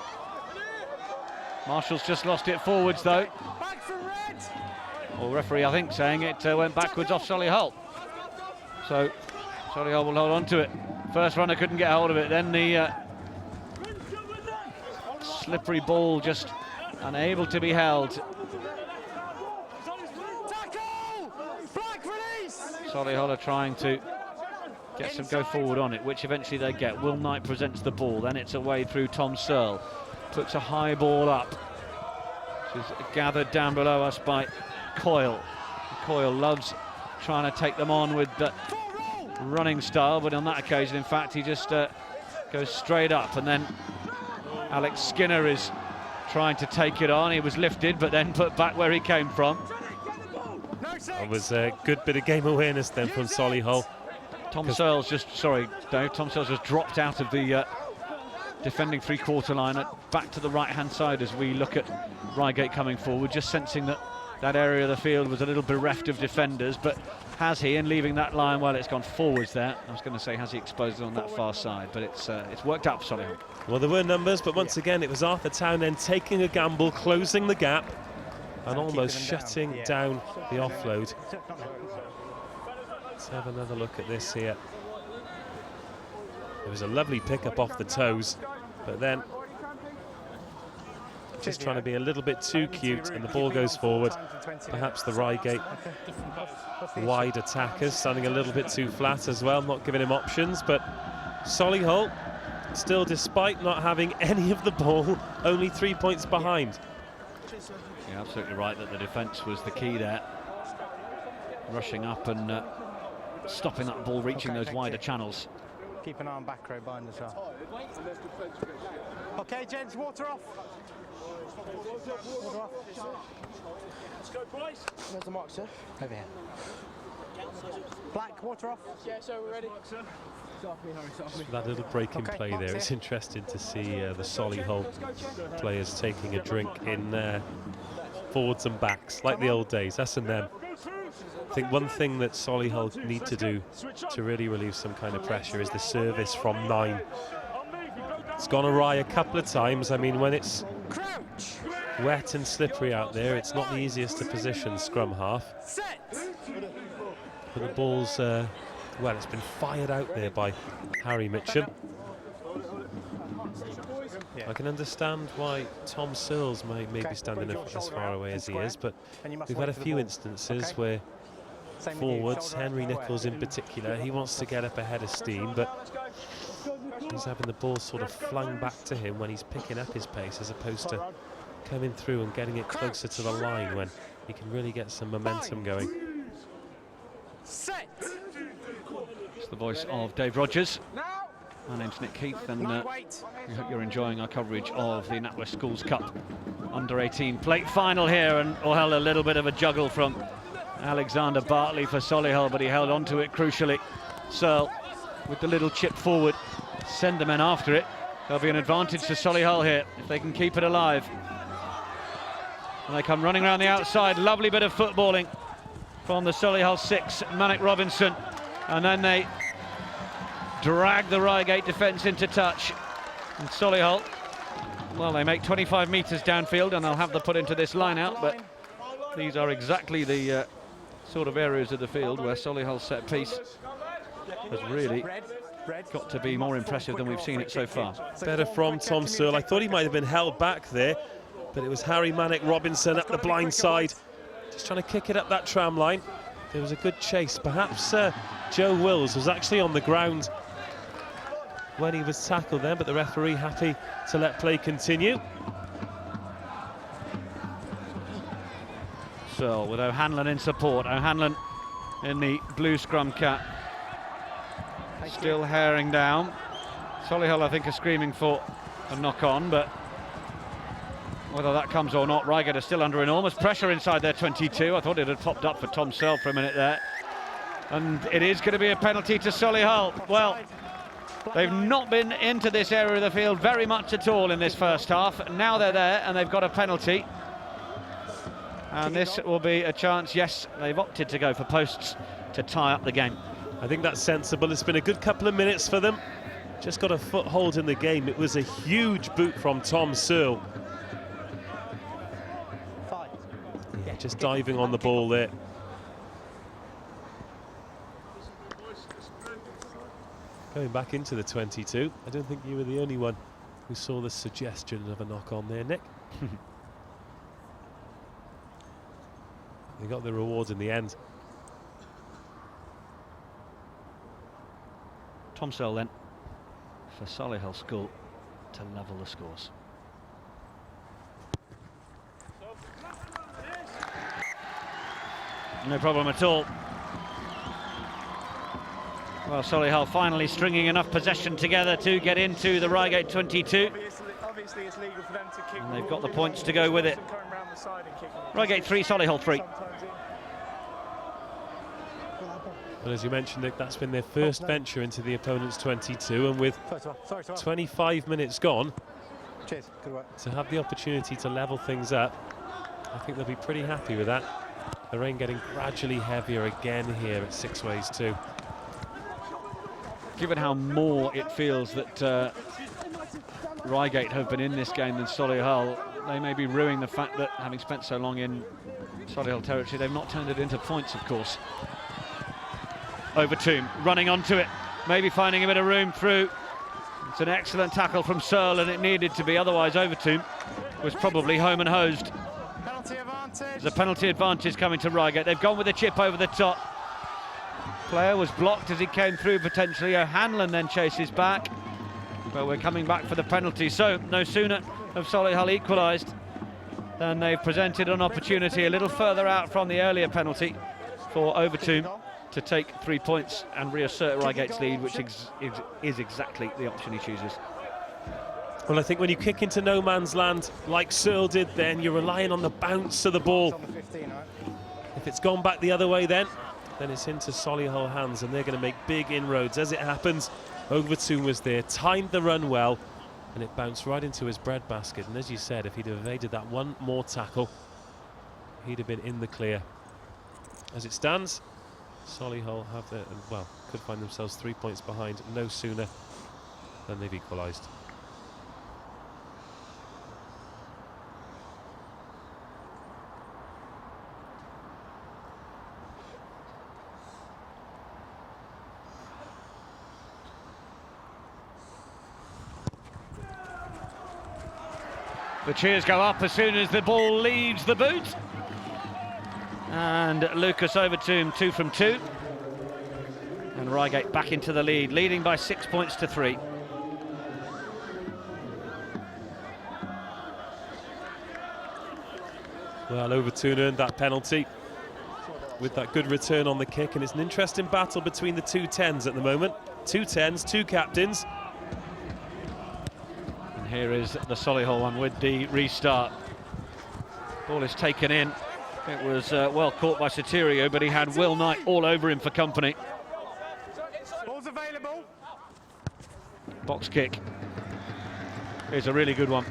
S2: Marshall's just lost it forwards though. Well, referee I think saying it went backwards off Solihull. So Solihull will hold on to it. First runner couldn't get hold of it, then the slippery ball just unable to be held. Solihull are trying to get some go forward on it, which eventually they get. Will Knight presents the ball, then it's away through Tom Searle. Puts a high ball up, which is gathered down below us by Coyle. Coyle loves trying to take them on with the running style, but on that occasion, in fact, he just goes straight up, and then Alex Skinner is trying to take it on. He was lifted, but then put back where he came from.
S3: That was a good bit of game awareness then from Solihull.
S2: Tom Searle's just, sorry Dave, Tom Searle's just dropped out of the defending three-quarter line, back to the right-hand side as we look at Reigate coming forward, just sensing that that area of the field was a little bereft of defenders, but has he, in leaving that line, well, it's gone forwards there. I was going to say, has he exposed it on that far side, but it's worked out for Solihull.
S3: Well, there were numbers, but once again, it was Arthur Townend taking a gamble, closing the gap, and almost shutting down the offload. Let's have another look at this here. It was a lovely pick-up off the toes, but then just trying to be a little bit too cute, and the ball goes forward. Perhaps the Reigate wide attackers standing a little bit too flat as well, not giving him options, but Solihull still, despite not having any of the ball, only 3 points behind.
S2: You're absolutely right that the defence was the key there. Rushing up and stopping that ball reaching those wider channels.
S9: Keep an eye on back row behind as well. Okay, gents, water off. Water off.
S5: Let's go, boys.
S9: Where's the mark, sir? Over here. Black, water off.
S5: Yeah, so we're ready.
S3: That little break in play there, it's interesting to see the Solihull players taking a drink in forwards and backs, like the old days, us and them. I think one thing that Solihull need to do to really relieve some kind of pressure is the service from 9. It's gone awry a couple of times. I mean, when it's wet and slippery out there, it's not the easiest to position scrum half. But the ball's, well, it's been fired out there by Harry Mitcham. I can understand why Tom Searles may be standing as far away as he is, but we've had a few instances where forwards, Henry Nichols in particular, he wants to get up ahead of steam, but he's having the ball sort of flung back to him when he's picking up his pace, as opposed to coming through and getting it closer to the line when he can really get some momentum going.
S2: It's the voice of Dave Rogers. My name's Nick Keith, and we hope you're enjoying our coverage of the NatWest Schools Cup Under-18 plate final here, and well, a little bit of a juggle from Alexander Bartley for Solihull, but he held on to it crucially. Searle with the little chip forward, send the men after it. There'll be an advantage to Solihull here if they can keep it alive. And they come running around the outside. Lovely bit of footballing from the Solihull 6, Manic Robinson, and then they drag the Reigate defence into touch. And Solihull, well, they make 25 metres downfield, and they'll have the put into this line out, but these are exactly the sort of areas of the field where Solihull's set piece has really got to be more impressive than we've seen it so far.
S3: Better from Tom Searle. I thought he might have been held back there, but it was Harry Manick-Robinson up the blind side, just trying to kick it up that tram line. There was a good chase. Perhaps Joe Wills was actually on the ground when he was tackled then, but the referee happy to let play continue.
S2: Searle with O'Hanlon in support. O'Hanlon in the blue scrum cap. Still herring down. Solihull, I think, are screaming for a knock-on, but whether that comes or not, Reigate are still under enormous pressure inside their 22. I thought it had popped up for Tom Searle for a minute there. And it is going to be a penalty to Solihull. Well, they've not been into this area of the field very much at all in this first half. Now they're there and they've got a penalty. And this will be a chance. Yes, they've opted to go for posts to tie up the game.
S3: I think that's sensible. It's been a good couple of minutes for them. Just got a foothold in the game. It was a huge boot from Tom Searle. Yeah, just diving on the ball there. Going back into the 22. I don't think you were the only one who saw the suggestion of a knock-on there, Nick. They got the rewards in the end.
S2: Tom Searle then for Solihull School to level the scores. No problem at all. Well, Solihull finally stringing enough possession together to get into the Reigate 22.
S9: Obviously it's legal for them to kick.
S2: And they've got the points to go with it. Reigate 3, Solihull 3.
S3: Well, as you mentioned, Nick, that's been their first venture into the opponent's 22, and with 25 minutes gone, to have the opportunity to level things up, I think they'll be pretty happy with that. The rain getting gradually heavier again here at 6 ways 2.
S2: Given how more it feels that Reigate have been in this game than Solihull, they may be ruining the fact that, having spent so long in Solihull territory, they've not turned it into points, of course. Overtomb running onto it, maybe finding a bit of room through. It's an excellent tackle from Searle, and it needed to be, otherwise Overtomb was probably home and hosed.
S9: Penalty advantage.
S2: The penalty advantage coming to Reigate. They've gone with a chip over the top. Player was blocked as he came through potentially. O'Hanlon then chases back, but we're coming back for the penalty. So no sooner have Solihull equalised than they've presented an opportunity a little further out from the earlier penalty for Overtomb to take 3 points and reassert Reigate's lead, which is exactly the option he chooses.
S3: Well, I think when you kick into no man's land like Searle did then, you're relying on the bounce of the ball. If it's gone back the other way then it's into Solihull hands, and they're going to make big inroads. As it happens, Overtomb was there, timed the run well, and it bounced right into his breadbasket. And as you said, if he'd have evaded that one more tackle, he'd have been in the clear. As it stands, Solihull have could find themselves 3 points behind no sooner than they've equalised.
S2: The cheers go up as soon as the ball leaves the boot. And Lucas Overtomb 2 from 2. And Reigate back into the lead, leading by 6 points to 3.
S3: Well, Overtomb earned that penalty with that good return on the kick, and it's an interesting battle between the two 10s at the moment. 2 10s, 2 captains.
S2: And here is the Solihull one with the restart. Ball is taken in. It was well caught by Sotirio, but he had Will Knight all over him for company.
S9: Ball's available.
S2: Box kick is a really good one.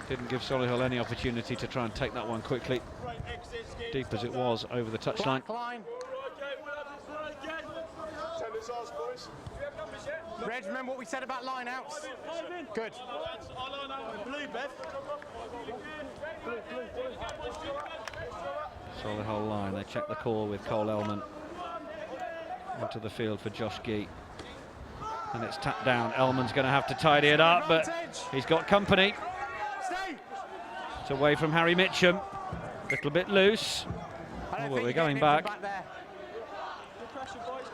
S2: Didn't give Solihull any opportunity to try and take that one quickly, deep as it was over the touchline.
S9: Reg, remember what we said about line-outs? Good.
S2: Solihull line, they check the call with Cole Elman. Into the field for Josh Gee. And it's tapped down. Elman's going to have to tidy it up, but he's got company. It's away from Harry Mitcham. A little bit loose. Oh, well, we're going back.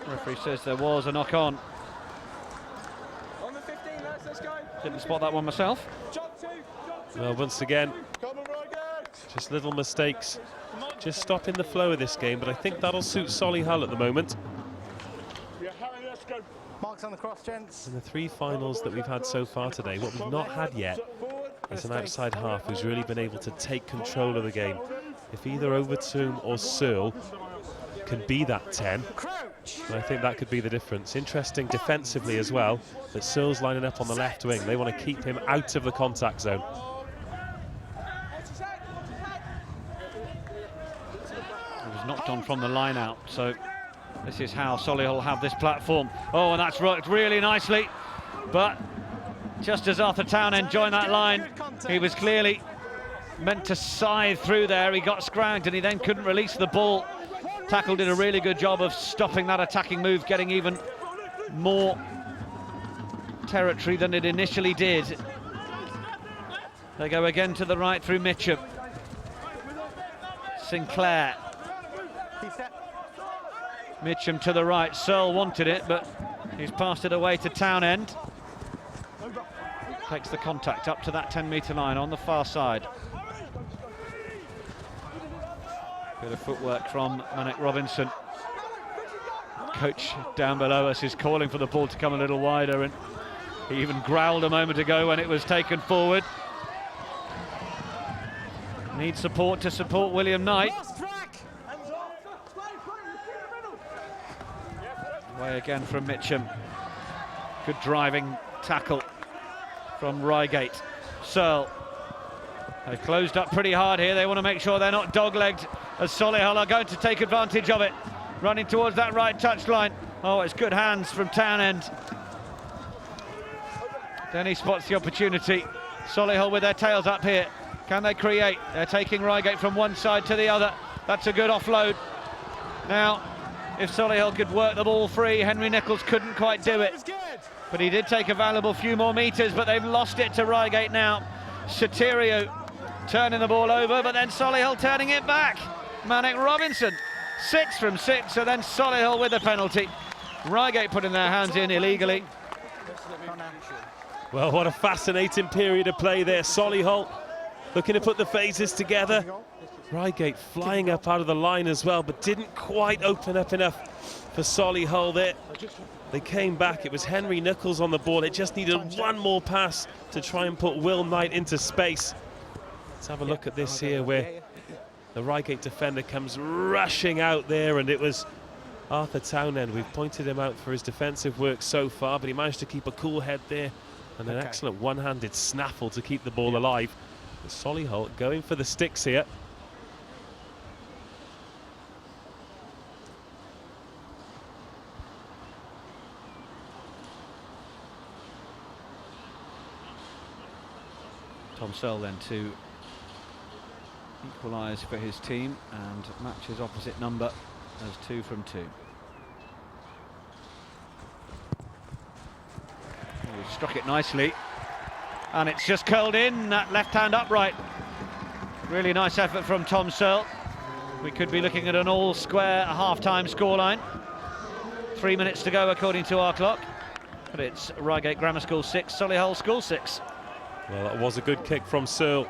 S2: Referee says there was a knock on. Didn't spot that one myself.
S3: Well, once again, just little mistakes. Just stopping the flow of this game, but I think that'll suit Solihull at the moment.
S9: Marks on the cross, gents.
S3: In the 3 finals that we've had so far today, what we've not had yet is an outside half who's really been able to take control of the game. If either Overtoom or Searle can be that 10, I think that could be the difference. Interesting defensively as well, that Searle's lining up on the left wing. They want to keep him out of the contact zone.
S2: It was knocked on from the line out, so this is how Solihull have this platform. Oh, and that's worked really nicely, but just as Arthur Townend joined that line, he was clearly meant to scythe through there. He got scragged and he then couldn't release the ball. Tackle did a really good job of stopping that attacking move, getting even more territory than it initially did. They go again to the right through Mitcham. Sinclair. Mitcham to the right. Searle wanted it, but he's passed it away to Townend. Takes the contact up to that 10-metre line on the far side. Bit of footwork from Manic Robinson. Coach down below us is calling for the ball to come a little wider, and he even growled a moment ago when it was taken forward. Needs support to support William Knight. Away again from Mitcham. Good driving tackle from Reigate. Searle. They've closed up pretty hard here. They want to make sure they're not dog-legged, as Solihull are going to take advantage of it. Running towards that right touchline. Oh, it's good hands from Townend. Then he spots the opportunity. Solihull with their tails up here. Can they create? They're taking Reigate from one side to the other. That's a good offload. Now, if Solihull could work the ball free, Henry Nichols couldn't quite do it. But he did take a valuable few more metres, but they've lost it to Reigate now. Soterio turning the ball over, but then Solihull turning it back. Manic Robinson, 6 from 6, so then Solihull with the penalty. Reigate putting their hands in illegally.
S3: Well, what a fascinating period of play there. Solihull looking to put the phases together. Reigate flying up out of the line as well, but didn't quite open up enough for Solihull there. They came back. It was Henry Nichols on the ball. It just needed one more pass to try and put Will Knight into space. Let's have a look at this here, where the Reigate defender comes rushing out there, and it was Arthur Townend. We've pointed him out for his defensive work so far, but he managed to keep a cool head there, and an excellent one-handed snaffle to keep the ball alive. But Solihull going for the sticks here.
S2: Tom Searle then to equalise for his team and match his opposite number as 2 from 2. Oh, struck it nicely, and it's just curled in, that left-hand upright. Really nice effort from Tom Searle. We could be looking at an all-square half-time scoreline. 3 minutes to go according to our clock, but it's Reigate Grammar School 6, Solihull School 6.
S3: Well, that was a good kick from Searle.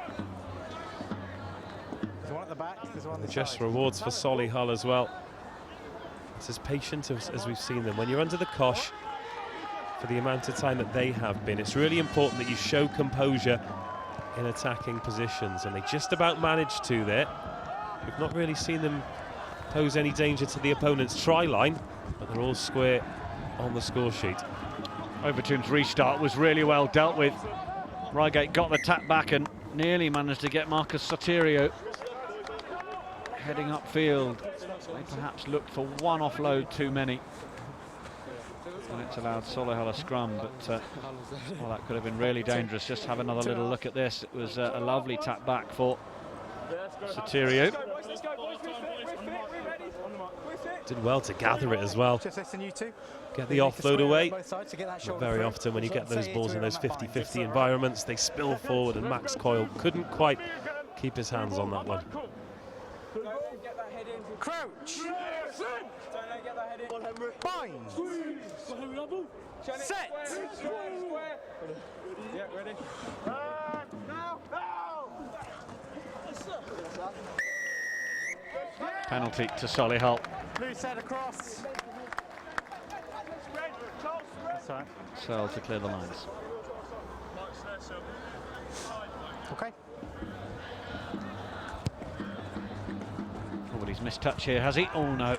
S3: Just rewards for Solihull as well. It's as patient as we've seen them. When you're under the cosh for the amount of time that they have been, it's really important that you show composure in attacking positions, and they just about managed to there. We've not really seen them pose any danger to the opponent's try line, but they're all square on the score sheet.
S2: Overtoom's restart was really well dealt with. Reigate got the tap back and nearly managed to get Marcus Soterio heading upfield. They perhaps looked for one offload too many. And it's allowed Solihull a scrum, but well, that could have been really dangerous. Just have another little look at this. It was a lovely tap back for Soteriou.
S3: Did well to gather it as well. Get the offload away. But very often when you get those balls in those 50-50 environments, they spill forward, and Max Coyle couldn't quite keep his hands on that one.
S9: Crouch. Bind. Set. Yeah, ready.
S2: Penalty to Solihull.
S9: Loose head across.
S2: Searle to clear the lines.
S9: Okay.
S2: Oh, but he's missed touch here, has he? Oh no.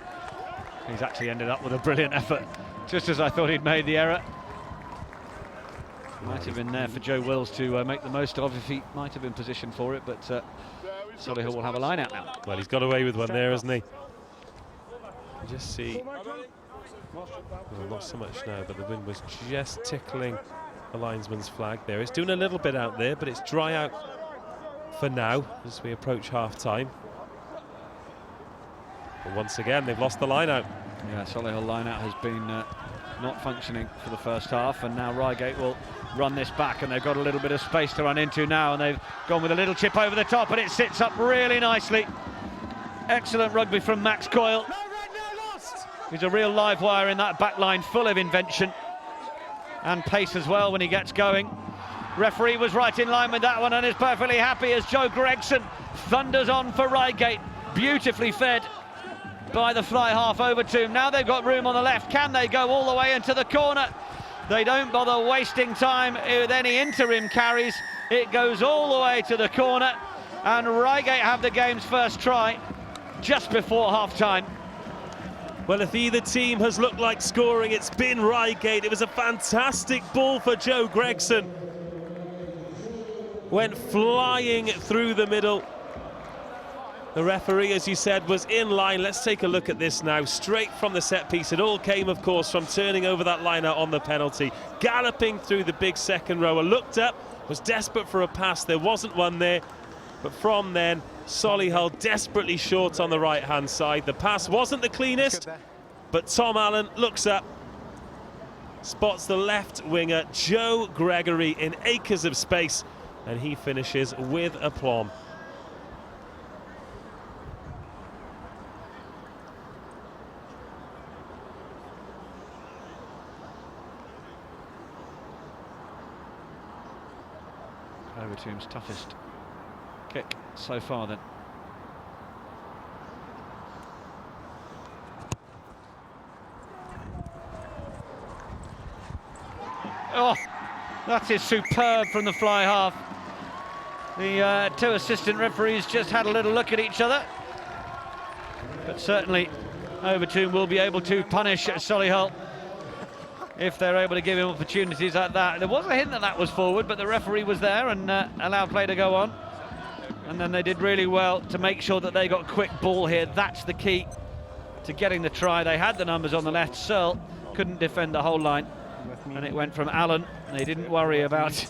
S2: He's actually ended up with a brilliant effort, just as I thought he'd made the error. Might have been there for Joe Wills to make the most of if he might have been positioned for it, but Solihull will have a line out now.
S3: Well, he's got away with one there, hasn't he? You just see, well, not so much now, but the wind was just tickling the linesman's flag there. It's doing a little bit out there, but it's dry out for now as we approach half-time. But once again, they've lost the line out.
S2: Yeah, Solihull line out has been not functioning for the first half, and now Reigate will run this back, and they've got a little bit of space to run into now, and they've gone with a little chip over the top, and it sits up really nicely. Excellent rugby from Max Coyle. He's a real live wire in that back line, full of invention and pace as well when he gets going. Referee was right in line with that one and is perfectly happy as Joe Gregson thunders on for Reigate. Beautifully fed by the fly half over to him. Now they've got room on the left. Can they go all the way into the corner? They don't bother wasting time with any interim carries. It goes all the way to the corner, and Reigate have the game's first try just before half-time.
S3: Well, if either team has looked like scoring, it's been Reigate. It was a fantastic ball for Joe Gregson. Went flying through the middle. The referee, as you said, was in line. Let's take a look at this now. Straight from the set piece. It all came, of course, from turning over that line out on the penalty. Galloping through the big second rower. Looked up, was desperate for a pass. There wasn't one there. But from then, Solihull desperately short on the right-hand side. The pass wasn't the cleanest, but Tom Allen looks up, spots the left winger, Joe Gregory, in acres of space, and he finishes with aplomb.
S2: Overtomb's toughest kick so far then. Oh, that is superb from the fly half. The two assistant referees just had a little look at each other, but certainly Overtomb will be able to punish Solihull if they're able to give him opportunities like that. There was a hint that that was forward, but the referee was there and allowed play to go on. And then they did really well to make sure that they got quick ball here. That's the key to getting the try. They had the numbers on the left. Searle couldn't defend the whole line, and it went from Allen. They didn't worry about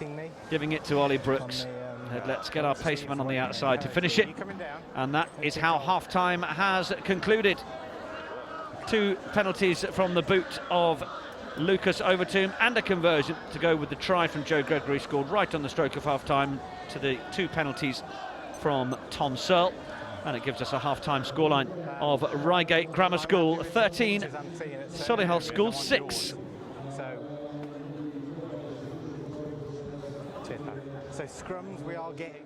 S2: giving it to Ollie Brooks. Let's get our paceman on the outside to finish it. And that is how half-time has concluded. 2 penalties from the boot of Lucas Overtomb and a conversion to go with the try from Joe Gregory, scored right on the stroke of half-time, to the 2 penalties from Tom Searle, and it gives us a half-time scoreline of Reigate Grammar School 13, Solihull School 6.
S9: So scrums we are getting.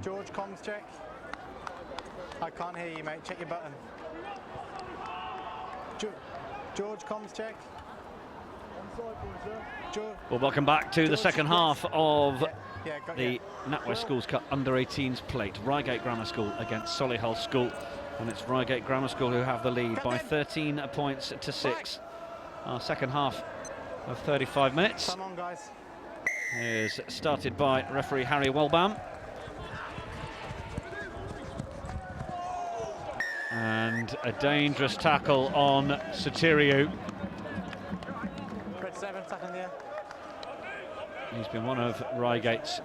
S9: George, comms check. I can't hear you, mate. Check your button. George, comms check. George.
S2: Well, welcome back to the second half of the
S9: yeah.
S2: NatWest Schools Cup Under-18s plate. Reigate Grammar School against Solihull School. And it's Reigate Grammar School who have the lead by 13 points to 6. Our second half of 35 minutes.
S9: Come on, guys.
S2: Is started by referee Harry Welbaum. And a dangerous tackle on Soteriou.
S9: Red 7, tackle in the air.
S2: He's been one of Reigate's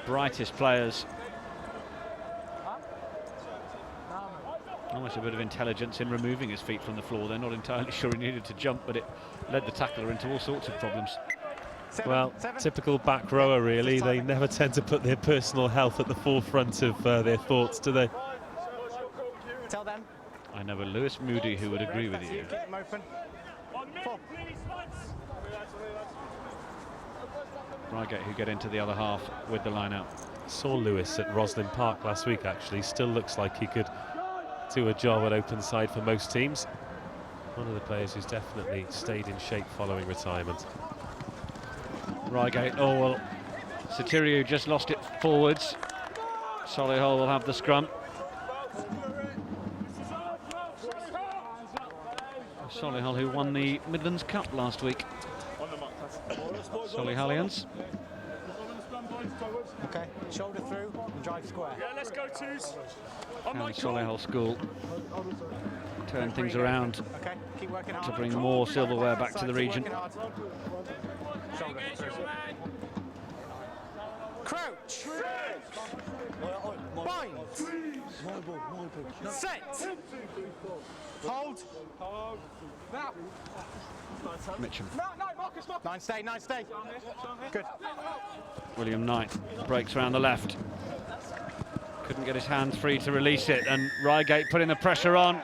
S2: brightest players. Almost a bit of intelligence in removing his feet from the floor. They're not entirely sure he needed to jump, but it led the tackler into all sorts of problems.
S3: Well, typical back rower, really. They never tend to put their personal health at the forefront of their thoughts, do they?
S9: Tell them.
S2: I know a Lewis Moody who would agree with you.
S9: Keep them open. 4.
S2: Reigate who get into the other half with the line out.
S3: Saw Lewis at Roslin Park last week, actually. Still looks like he could do a job at open side for most teams. One of the players who's definitely stayed in shape following retirement.
S2: Reigate, oh well, Soteriou just lost it forwards. Solihull will have the scrum. Solihull who won the Midlands Cup last week. Solihullians.
S9: Okay, shoulder through and drive square.
S1: Yeah, let's go, twos.
S2: And Solihull School turn things around
S9: Okay, keep working hard.
S2: to bring more silverware back to the region.
S9: Shoulder through. Crouch. Bind. Set. Hold. Now.
S2: Mitcham.
S1: No, Marcus.
S9: 9 stay, 9 stay. Good.
S2: William Knight breaks around the left. Couldn't get his hands free to release it, and Reigate putting the pressure on.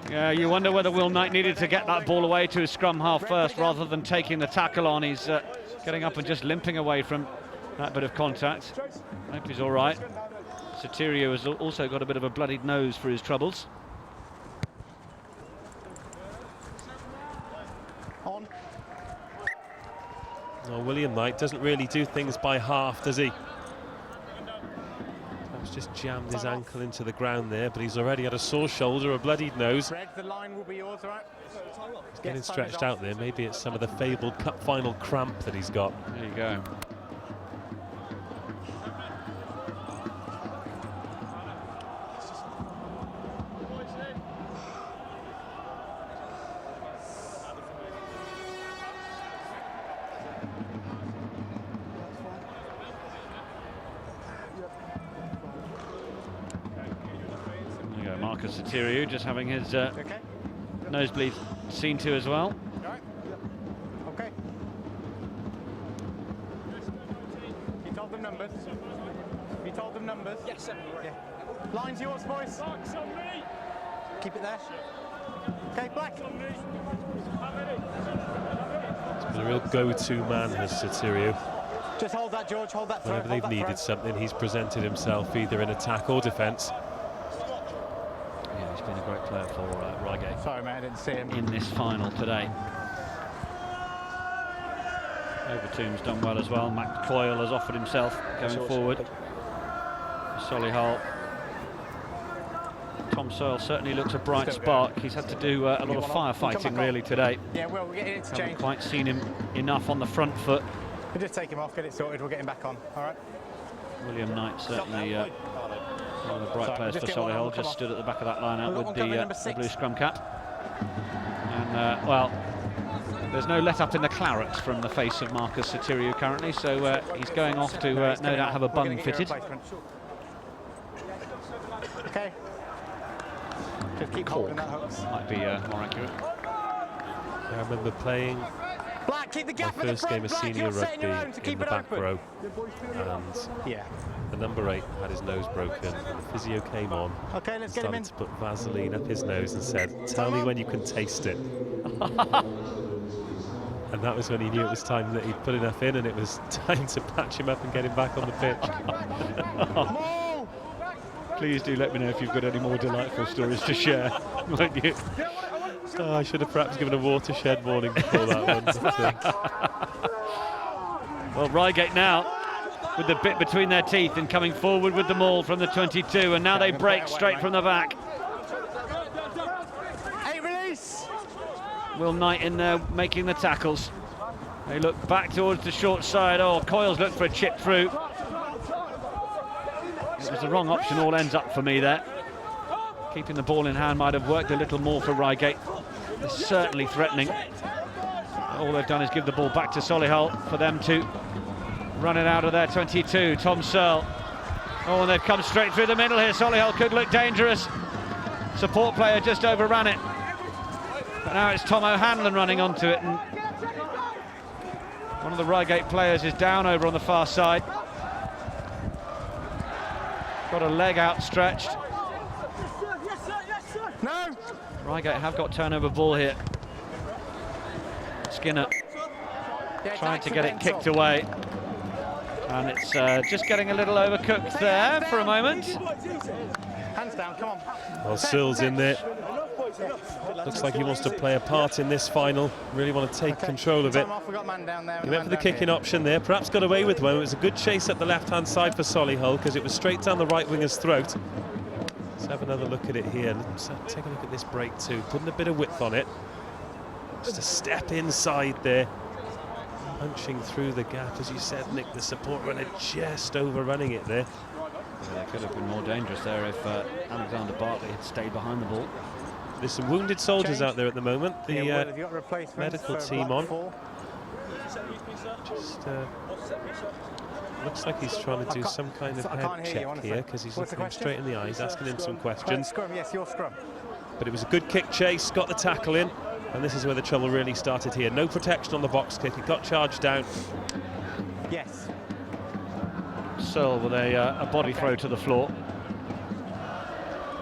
S2: Yeah, you wonder whether Will Knight needed to get that ball away to his scrum half first rather than taking the tackle on. He's getting up and just limping away from that bit of contact. I hope he's all right. Soteriou has also got a bit of a bloodied nose for his troubles.
S9: On.
S3: Well, William Knight doesn't really do things by half, does he? Perhaps just jammed his ankle into the ground there, but he's already had a sore shoulder, a bloodied nose.
S9: Red, the line will be yours, all right?
S3: He's getting stretched out there. Maybe it's some of the fabled cup final cramp that he's got.
S2: There you go. Soteriou just having his nosebleed seen to as well.
S9: Right. Okay. You told them numbers? You told them numbers?
S5: Yes, sir.
S9: Yeah. Line's yours, boys. Keep it there. Okay, Black.
S3: He's been a real go-to man, has Soteriou.
S9: Just hold that, George. Hold that throw.
S3: Whenever they've needed something, he's presented himself either in attack or defence.
S2: He's been a great player for Reigate.
S9: Sorry, mate, I didn't see him.
S2: In this final today. Overtomb's done well as well. Matt Coyle has offered himself going forward. Solihull. Tom Searle certainly looks a bright spark. He's had to do a lot of firefighting really today.
S9: Yeah, well, we're getting it to change.
S2: Haven't quite seen him enough on the front foot.
S9: We'll just take him off, get it sorted, we'll get him back on, all right?
S2: William Knight certainly one of the bright players for Solihull, just stood at the back of that line-out with the blue scrum cap. And, well, there's no let-up in the clarets from the face of Marcus Soteriou currently, so he's going off to no doubt have a bung fitted.
S9: Okay. Just keep holding that hooks.
S2: Might be more accurate.
S3: I remember playing
S9: Black, keep the gap
S3: my first game of senior rugby in the back row,
S9: and
S3: the number 8 had his nose broken, and the physio came on,
S9: okay, let's get him in.
S3: to put Vaseline up his nose and said, "Tell me when you can taste it." And And that was when he knew it was time that he'd put enough in, and it was time to patch him up and get him back on the pitch.
S2: Please do let me know if you've got any more delightful stories to share, won't you?
S3: Oh, I should have perhaps given a watershed warning before that one. But,
S2: well, Reigate now with the bit between their teeth and coming forward with the maul from the 22, and now they break straight from the back. Will Knight in there making the tackles. They look back towards the short side. Oh, Coyle's looked for a chip through. It was the wrong option, all ends up for me there. Keeping the ball in hand might have worked a little more for Reigate. They're certainly threatening. All they've done is give the ball back to Solihull for them to run it out of their 22. Tom Searle. Oh, and they've come straight through the middle here. Solihull could look dangerous. Support player just overran it. But now it's Tom O'Hanlon running onto it, and one of the Reigate players is down over on the far side. Got a leg outstretched.
S9: No.
S2: Reigate have got turnover ball here. Skinner trying to get it kicked away. And it's just getting a little overcooked there for a moment.
S9: Hands down, come on.
S3: well, Searle's in there. Looks like he wants to play a part in this final. Really want to take control of it. He went for the kicking option there. Perhaps got away with one. It was a good chase up the left-hand side for Solihull because it was straight down the right winger's throat. Let's have another look at it here. Let's take a look at this break too. Putting a bit of width on it. Just a step inside there. Punching through the gap, as you said, Nick. The support runner just overrunning it there.
S2: Yeah, they could have been more dangerous there if Alexander Bartley had stayed behind the ball.
S3: There's some wounded soldiers out there at the moment. The medical team on. Just looks like he's trying to do some kind of head check here because he's looking him straight in the eyes, asking him some questions.
S9: Yes, your scrum.
S3: But it was a good kick chase, got the tackle in, and this is where the trouble really started here. No protection on the box kick, it got charged down.
S9: Yes.
S2: Searle with a body throw to the floor.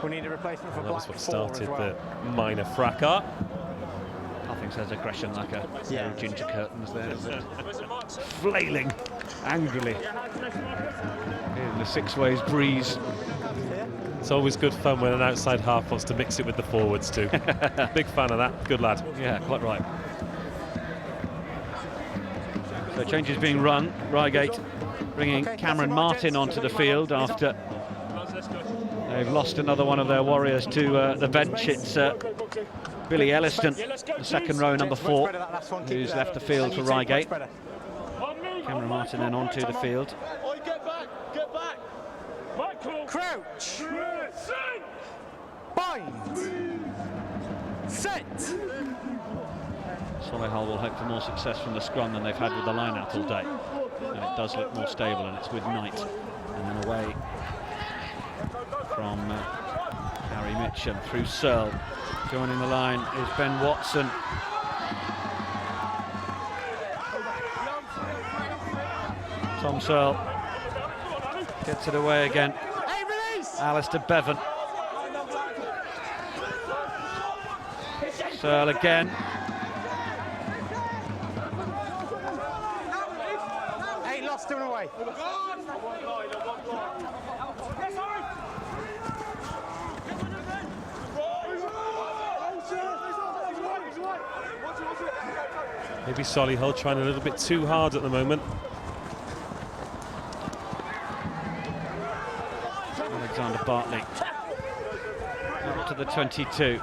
S9: We need a replacement for
S3: That was
S9: Black
S3: what
S9: 4
S3: started
S9: as well.
S3: the minor fracas.
S2: Nothing says aggression like a pair of ginger curtains there, is it? Flailing angrily in the six ways breeze.
S3: It's always good fun when an outside half wants to mix it with the forwards too. Big fan of that, good lad.
S2: Yeah, quite right. So changes being run. Reigate bringing Cameron Martin onto the field after they've lost another one of their warriors to the bench. It's Billy Elliston, the second row, number 4, who's left the field for Reigate. Cameron Martin then onto the field.
S9: Get back. Crouch. Bind. Set.
S2: Solihull will hope for more success from the scrum than they've had with the line-out all day. And it does look more stable, and it's with Knight. And then away from Harry Mitcham through Searle. Joining the line is Ben Watson. Tom Searle gets it away again. Alistair Bevan. Searle again.
S9: Hey, lost him away.
S3: Maybe Solihull trying a little bit too hard at the moment.
S2: Alexander Bartley up to the 22.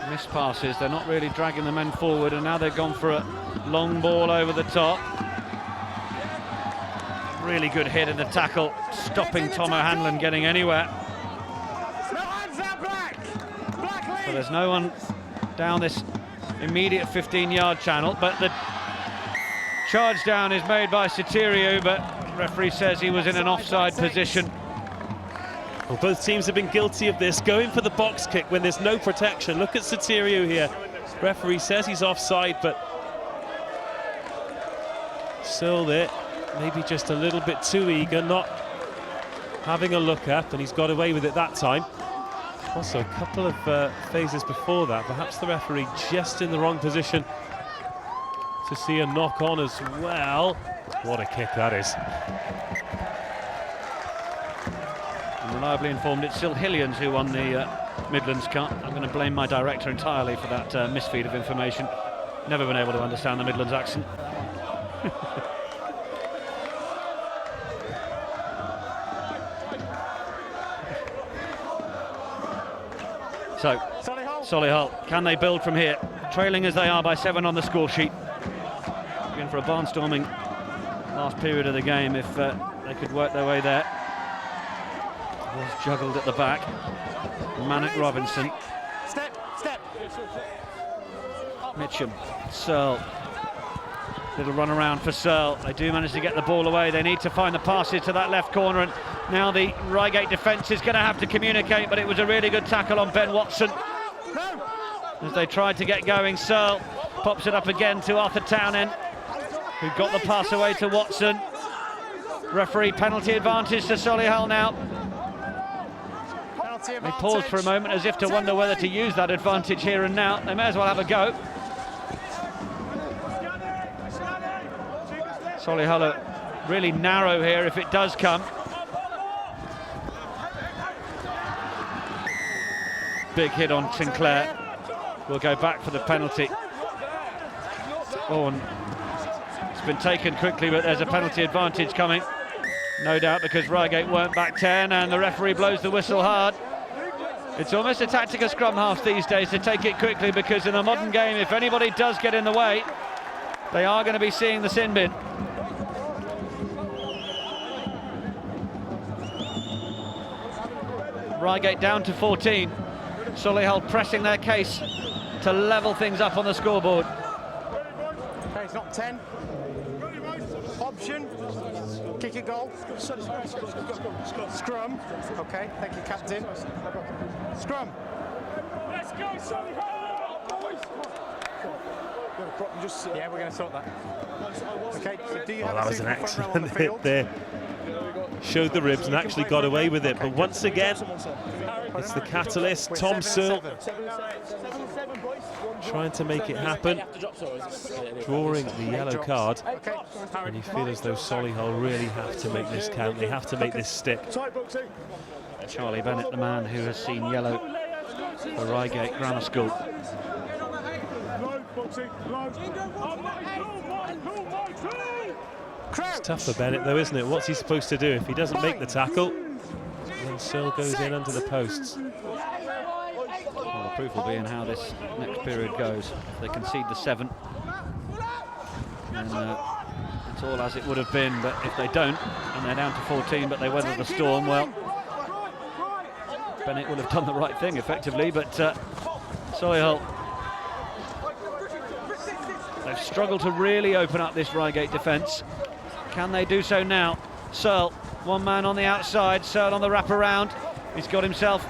S2: Missed passes, they're not really dragging the men forward, and now they've gone for a long ball over the top. Really good hit in the tackle, stopping Tom O'Hanlon getting anywhere. So there's no one down this immediate 15-yard channel, but the charge down is made by Soteriou, but referee says he was in an offside position.
S3: Well, both teams have been guilty of this, going for the box kick when there's no protection. Look at Soteriou here. Referee says he's offside, but still there, maybe just a little bit too eager, not having a look up, and he's got away with it that time. Also, a couple of phases before that, perhaps the referee just in the wrong position to see a knock on as well. What a kick that is.
S2: I'm reliably informed it's Hillians who won the Midlands Cup. I'm going to blame my director entirely for that misfeed of information. Never been able to understand the Midlands accent. So, Solihull, can they build from here? Trailing as they are by 7 on the score sheet. Again for a barnstorming last period of the game if they could work their way there. Was juggled at the back. Manic Robinson.
S9: Step.
S2: Mitcham. Searle. Little run around for Searle. They do manage to get the ball away. They need to find the passes to that left corner, and now the Reigate defence is going to have to communicate, but it was a really good tackle on Ben Watson. As they tried to get going, Searle pops it up again to Arthur Townend, who got the pass away to Watson. Referee penalty advantage to Solihull now. They paused for a moment as if to wonder whether to use that advantage here and now. They may as well have a go. Solihull are really narrow here if it does come. Big hit on Sinclair. Will go back for the penalty. Oh, and it's been taken quickly, but there's a penalty advantage coming. No doubt because Reigate weren't back 10 and the referee blows the whistle hard. It's almost a tactic of scrum halves these days to take it quickly, because in a modern game, if anybody does get in the way, they are going to be seeing the sin bin. Reigate down to 14. Solihull pressing their case to level things up on the scoreboard.
S9: Okay, it's not 10. Option. Kick a goal. Scrum. Okay, thank you, captain. Scrum. Let's go, Solihull! Yeah, we're going to sort that. Okay, so do you have
S3: that was an excellent hit there. Showed the ribs and actually got away with it, but once again, it's the catalyst, Tom Searle, trying to make it happen, drawing the yellow card, and you feel as though Solihull really have to make this count, they have to make this stick.
S2: Charlie Bennett, the man who has seen yellow for Reigate Grammar School.
S3: It's tough for Bennett though, isn't it? What's he supposed to do if he doesn't make the tackle? Then Searle goes in under the posts.
S2: Well, the proof will be in how this next period goes. If they concede the 7, then it's all as it would have been. But if they don't, and they're down to 14, but they weather the storm, well, Bennett will have done the right thing effectively. But Solihull, they've struggled to really open up this Reigate defence. Can they do so now? Searle, one man on the outside, Searle on the wraparound. He's got himself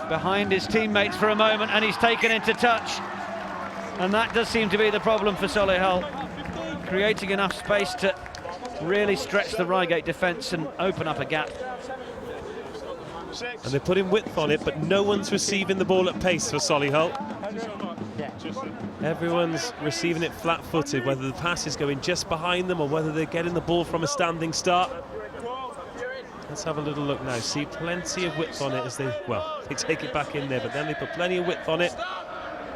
S2: behind his teammates for a moment and he's taken into touch. And that does seem to be the problem for Solihull, creating enough space to really stretch the Reigate defence and open up a gap.
S3: And they're putting width on it, but no one's receiving the ball at pace for Solihull. Everyone's receiving it flat-footed, whether the pass is going just behind them or whether they're getting the ball from a standing start. Let's have a little look now. See, plenty of width on it as they take it back in there, but then they put plenty of width on it.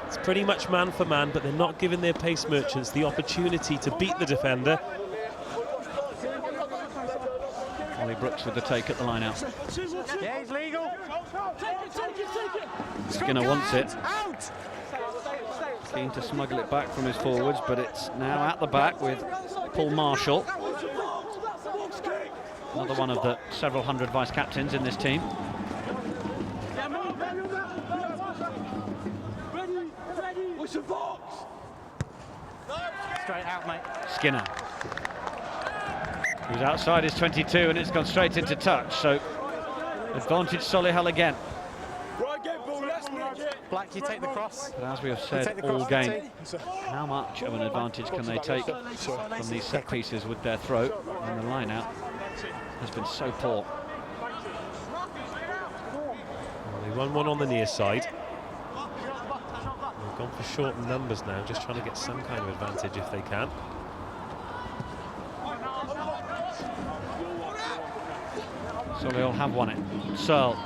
S3: It's pretty much man for man, but they're not giving their pace merchants the opportunity to beat the defender.
S2: Ollie Brooks with the take at the line out.
S9: Yeah, he's legal.
S2: Skinner wants it. Keen to smuggle it back from his forwards, but it's now at the back with Paul Marshall. Another one of the several hundred vice-captains in this team.
S9: Straight out, mate.
S2: Skinner, who's outside his 22, and it's gone straight into touch, so advantage Solihull again.
S9: Black, you take the cross.
S2: But as we have said all game, how much of an advantage can they take from these set pieces with their throw? And the line out has been so poor.
S3: Well, they 1-1 on the near side. They've gone for short numbers now, just trying to get some kind of advantage if they can.
S2: Solihull have won it. Searle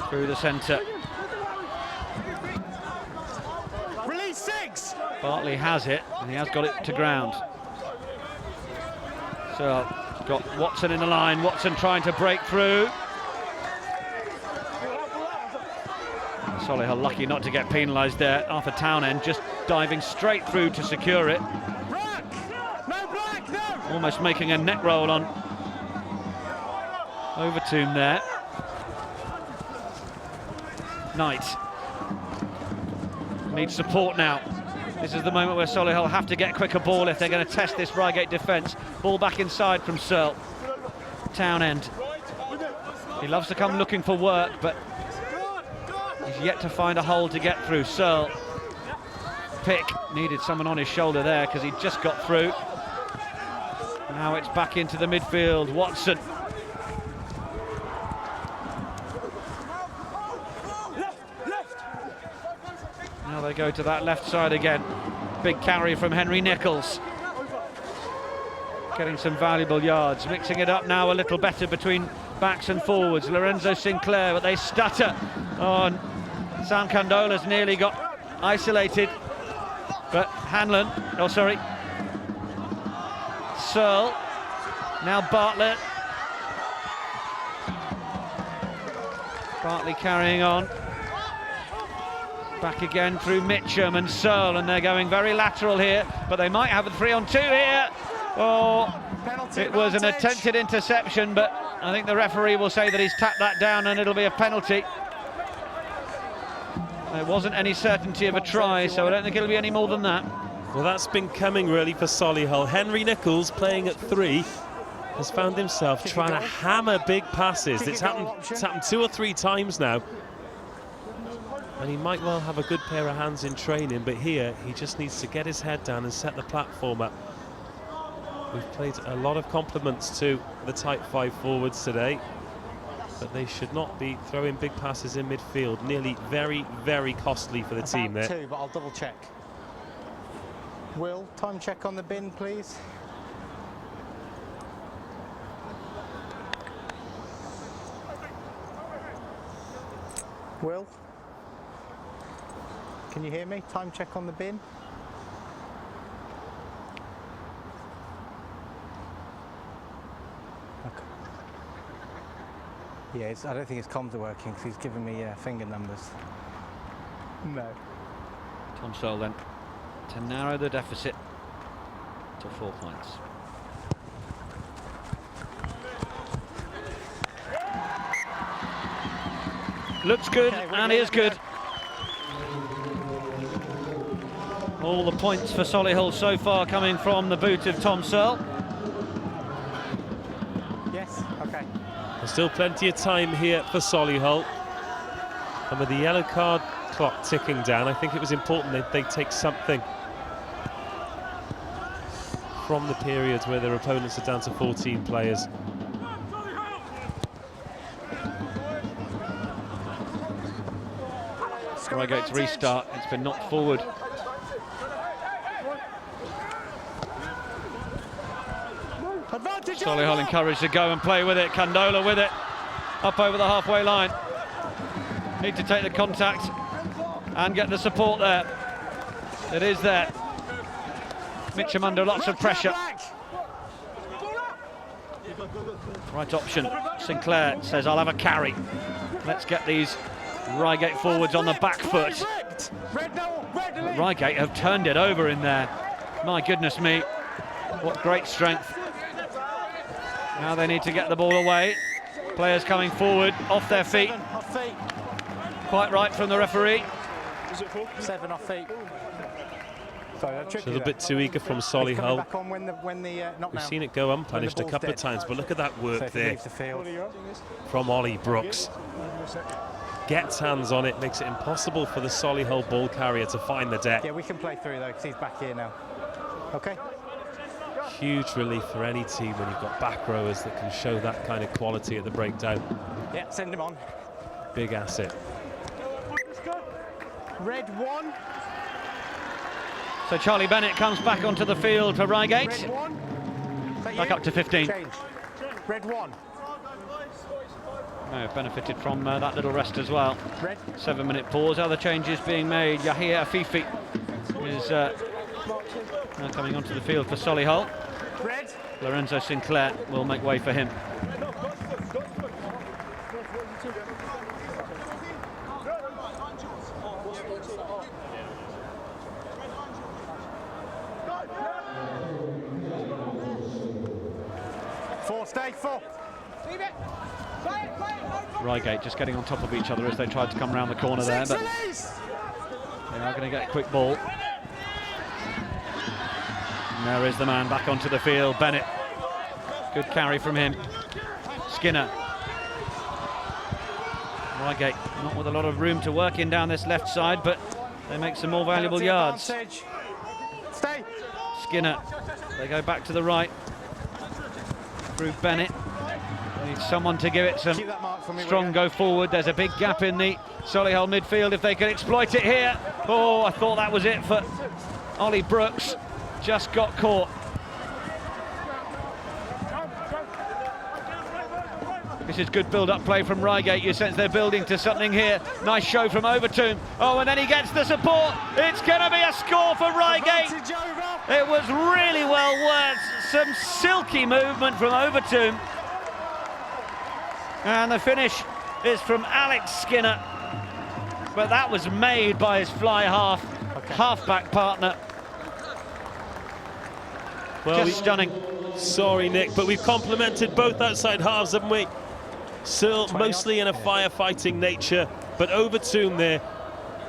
S2: through the centre.
S9: Release 6.
S2: Bartley has it, and he has got it to ground. So got Watson in the line. Watson trying to break through. Solihull lucky not to get penalised there. Arthur Townend just diving straight through to secure it. Almost making a neck roll on Overtoom there. Knight needs support now. This is the moment where Solihull have to get quicker ball if they're going to test this Reigate defence. Ball back inside from Searle. Townend. He loves to come looking for work, but he's yet to find a hole to get through. Searle. Pick needed someone on his shoulder there because he just got through. Now it's back into the midfield. Watson. Now they go to that left side again. Big carry from Henry Nichols. Getting some valuable yards. Mixing it up now a little better between backs and forwards. Lorenzo Sinclair, but they stutter on. Sam Candola's nearly got isolated. But Hanlon, oh sorry. Searle. Now Bartlett. Bartley carrying on. Back again through Mitchum and Searle, and they're going very lateral here, but they might have a 3-on-2 here. Oh, it was an attempted interception, but I think the referee will say that he's tapped that down and it'll be a penalty. There wasn't any certainty of a try, so I don't think it'll be any more than that.
S3: Well, that's been coming really for Solihull. Henry Nichols, playing at 3, has found himself trying to hammer big passes. It's happened 2 or 3 times now. And he might well have a good pair of hands in training, but here he just needs to get his head down and set the platform up. We've played a lot of compliments to the tight 5 forwards today, but they should not be throwing big passes in midfield. Nearly very, very costly for the team there.
S9: 2, but I'll double check. Will, time check on the bin, please. Will? Can you hear me? Time check on the bin. Okay. Yeah, I don't think his comms are working because he's giving me finger numbers. No.
S2: Tom Searle then to narrow the deficit to 4 points. Looks good, and is good. All the points for Solihull so far coming from the boot of Tom Searle.
S9: Yes, okay.
S3: There's still plenty of time here for Solihull. And with the yellow card clock ticking down, I think it was important that they take something from the periods where their opponents are down to 14 players.
S2: Reigate's restart, it's been knocked forward. Solihull encouraged to go and play with it. Candola with it, up over the halfway line. Need to take the contact and get the support there. It is there. Mitchum under lots of pressure. Right option. Sinclair says, I'll have a carry. Let's get these Reigate forwards on the back foot. But Reigate have turned it over in there. My goodness me, what great strength. Now they need to get the ball away. Players coming forward, off their feet. Quite right from the referee.
S9: 7 off feet.
S3: A little bit too eager from Solihull. We've seen it go unpunished a couple of times, but look at that work there from Ollie Brooks. Gets hands on it, makes it impossible for the Solihull ball carrier to find the deck.
S9: Yeah, we can play through though, because he's back here now. Okay.
S3: Huge relief for any team when you've got back rowers that can show that kind of quality at the breakdown.
S9: Yeah, send him on.
S3: big asset.
S9: Red 1.
S2: So Charlie Bennett comes back onto the field for Reigate.
S9: Red 1.
S2: Back up to 15.
S9: Change. Red 1.
S2: No, benefited from that little rest as well.
S9: Red.
S2: 7-minute pause. Other changes being made. Yahia Afifi is now coming onto the field for Solihull.
S9: Red.
S2: Lorenzo Sinclair will make way for him.
S9: Stay 4.
S2: Reigate just getting on top of each other as they tried to come around the corner there, but they are going to get a quick ball. And there is the man back onto the field, Bennett. Good carry from him. Skinner. Reigate not with a lot of room to work in down this left side, but they make some more valuable yards.
S9: Stay.
S2: Skinner. They go back to the right. Through Bennett. Needs someone to give it some strong go forward. There's a big gap in the Solihull midfield if they can exploit it here. Oh, I thought that was it for Ollie Brooks. Just got caught. This is good build-up play from Reigate. You sense they're building to something here. Nice show from Overtoom. Oh, and then he gets the support. It's going to be a score for Reigate. It was really well worked. Some silky movement from Overtoom. And the finish is from Alex Skinner. But that was made by his fly half-back partner.
S3: Well,
S2: just stunning.
S3: Sorry, Nick, but we've complimented both outside halves, haven't we? Searle mostly in a firefighting nature, but Overtoom there.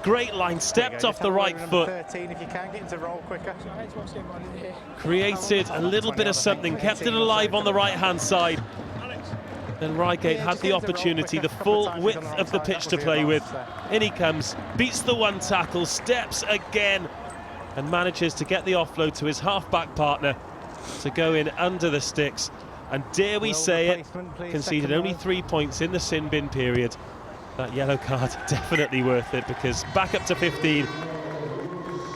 S3: Great line, stepped off the right foot.
S9: 13 if you can get into roll quicker.
S3: Created a little bit of something, kept it alive on the right-hand side. Then Reigate had the opportunity, the full width of the pitch to play with. In he comes, beats the one tackle, steps again, and manages to get the offload to his half-back partner to go in under the sticks. And dare we say it, conceded only 3 points in the sin bin period. That yellow card definitely worth it, because back up to 15,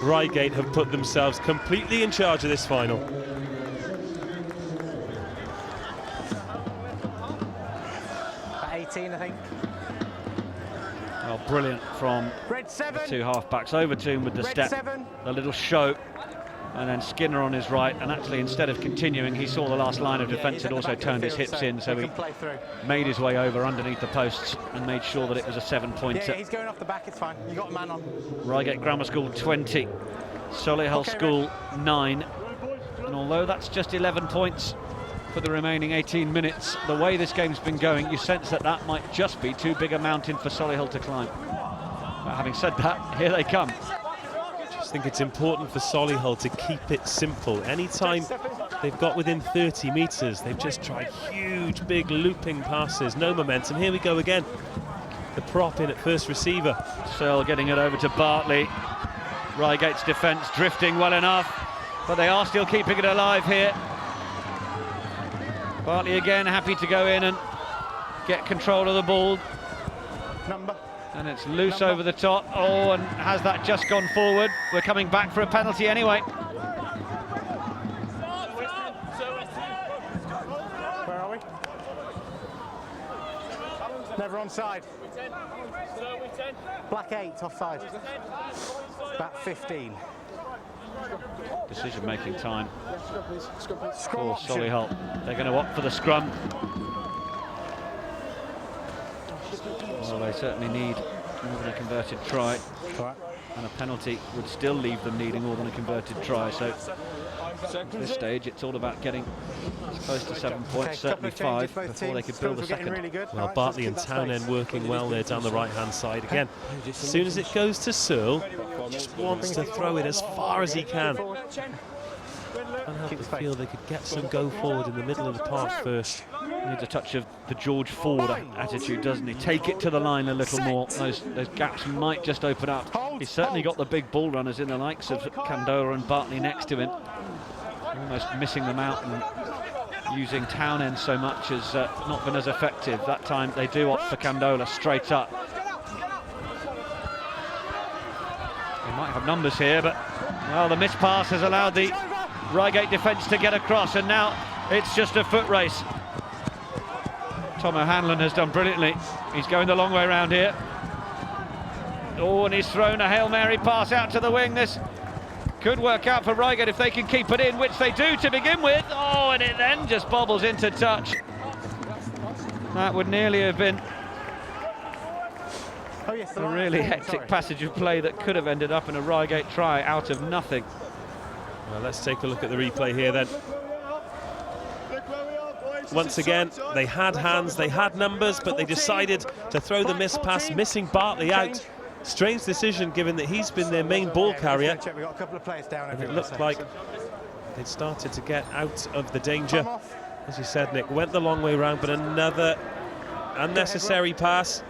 S3: Reigate have put themselves completely in charge of this final.
S9: At 18, I think.
S2: Oh, brilliant from the two half-backs. Overtoom with the step, a little show. And then Skinner on his right, and actually instead of continuing, he saw the last line of defence had also turned his hips in, so he made his way over underneath the posts and made sure that it was a 7-pointer.
S9: Yeah, he's going off the back, it's fine. You got a man on.
S2: Reigate Grammar School 20, Solihull School 9, and although that's just 11 points for the remaining 18 minutes, the way this game's been going, you sense that that might just be too big a mountain for Solihull to climb. But having said that, here they come.
S3: I think it's important for Solihull to keep it simple. Anytime they've got within 30 metres, they've just tried huge, big looping passes, no momentum. Here we go again. The prop in at first receiver.
S2: Searle getting it over to Bartley. Reigate's defence drifting well enough, but they are still keeping it alive here. Bartley again happy to go in and get control of the ball. And it's loose over the top. Oh, and has that just gone forward? We're coming back for a penalty anyway.
S9: Where are we? Never onside. Black 8, offside. About 15.
S2: Decision-making time for Solihull. They're going to opt for the scrum. Well, they certainly need more than a converted try, and a penalty would still leave them needing more than a converted try. So at this stage, it's all about getting as close to 7 points, certainly 5, before they could build a second.
S3: Well, Bartley and Townend working well there down the right-hand side. Again, as soon as it goes to Searle, just wants to throw it as far as he can. And help the field, they could get some go forward in the middle of the park first.
S2: Needs a touch of the George Ford attitude, doesn't he? Take it to the line a little more. Those gaps might just open up. He's certainly got the big ball runners in the likes of Candola and Bartley next to him. Almost missing them out and using Townend so much has not been as effective. That time they do opt for Candola straight up. They might have numbers here, but well, the missed pass has allowed the Reigate defence to get across, and now it's just a foot race. Tom O'Hanlon has done brilliantly. He's going the long way around here. Oh, and he's thrown a Hail Mary pass out to the wing. This could work out for Reigate if they can keep it in, which they do to begin with. Oh, and it then just bobbles into touch. That would nearly have been a really hectic passage of play that could have ended up in a Reigate try out of nothing.
S3: Well, let's take a look at the replay here then. Once again, they had hands, they had numbers, but they decided to throw the miss pass, missing Bartley out. Strange decision given that he's been their main ball carrier. And it looked like they'd started to get out of the danger. As you said, Nick, went the long way round, but another unnecessary pass.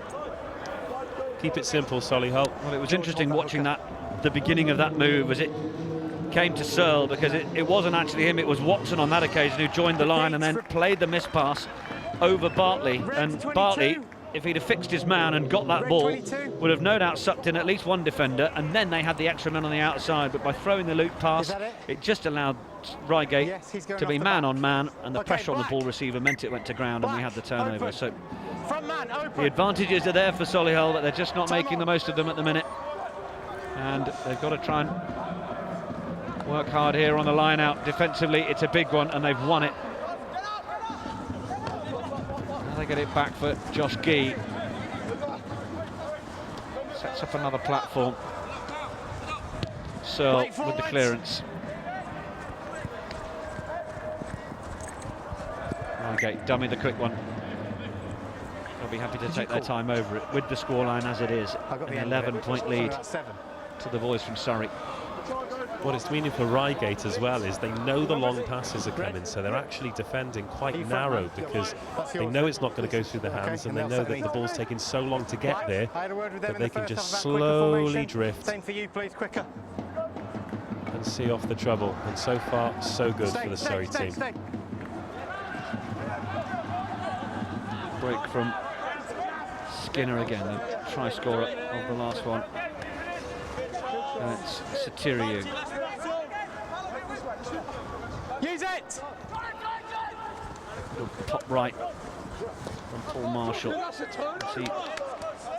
S3: Keep it simple, Solihull.
S2: Well, it was interesting watching that, the beginning of that move as it came to Searle, because it wasn't actually him, it was Watson on that occasion who joined the line and then played the miss pass over Bartley. And Bartley, if he'd have fixed his man and got that ball, would have no doubt sucked in at least one defender, and then they had the extra man on the outside. But by throwing the loop pass, it just allowed Reigate to be man on man, and the pressure on the ball receiver meant it went to ground and we had the turnover. So the advantages are there for Solihull, but they're just not making the most of them at the minute. And they've got to try and work hard here on the line out. Defensively, it's a big one, and they've won it. Now they get it back for Josh Gee. Sets up another platform. Searle with the clearance. Reigate dummy the quick one. They'll be happy to take their time over it with the scoreline as it is. An 11-point lead to the boys from Surrey.
S3: What it's meaning for Reigate as well is they know the long passes are coming, so they're actually defending quite narrow because they know it's not going to go through the hands, and they know that the ball's taking so long to get there that they can just slowly drift and see off the trouble. And so far, so good for the Surrey team.
S2: Break from Skinner again, the try scorer of the last one. That's Satiriou.
S9: Use it!
S2: Top right from Paul Marshall. See,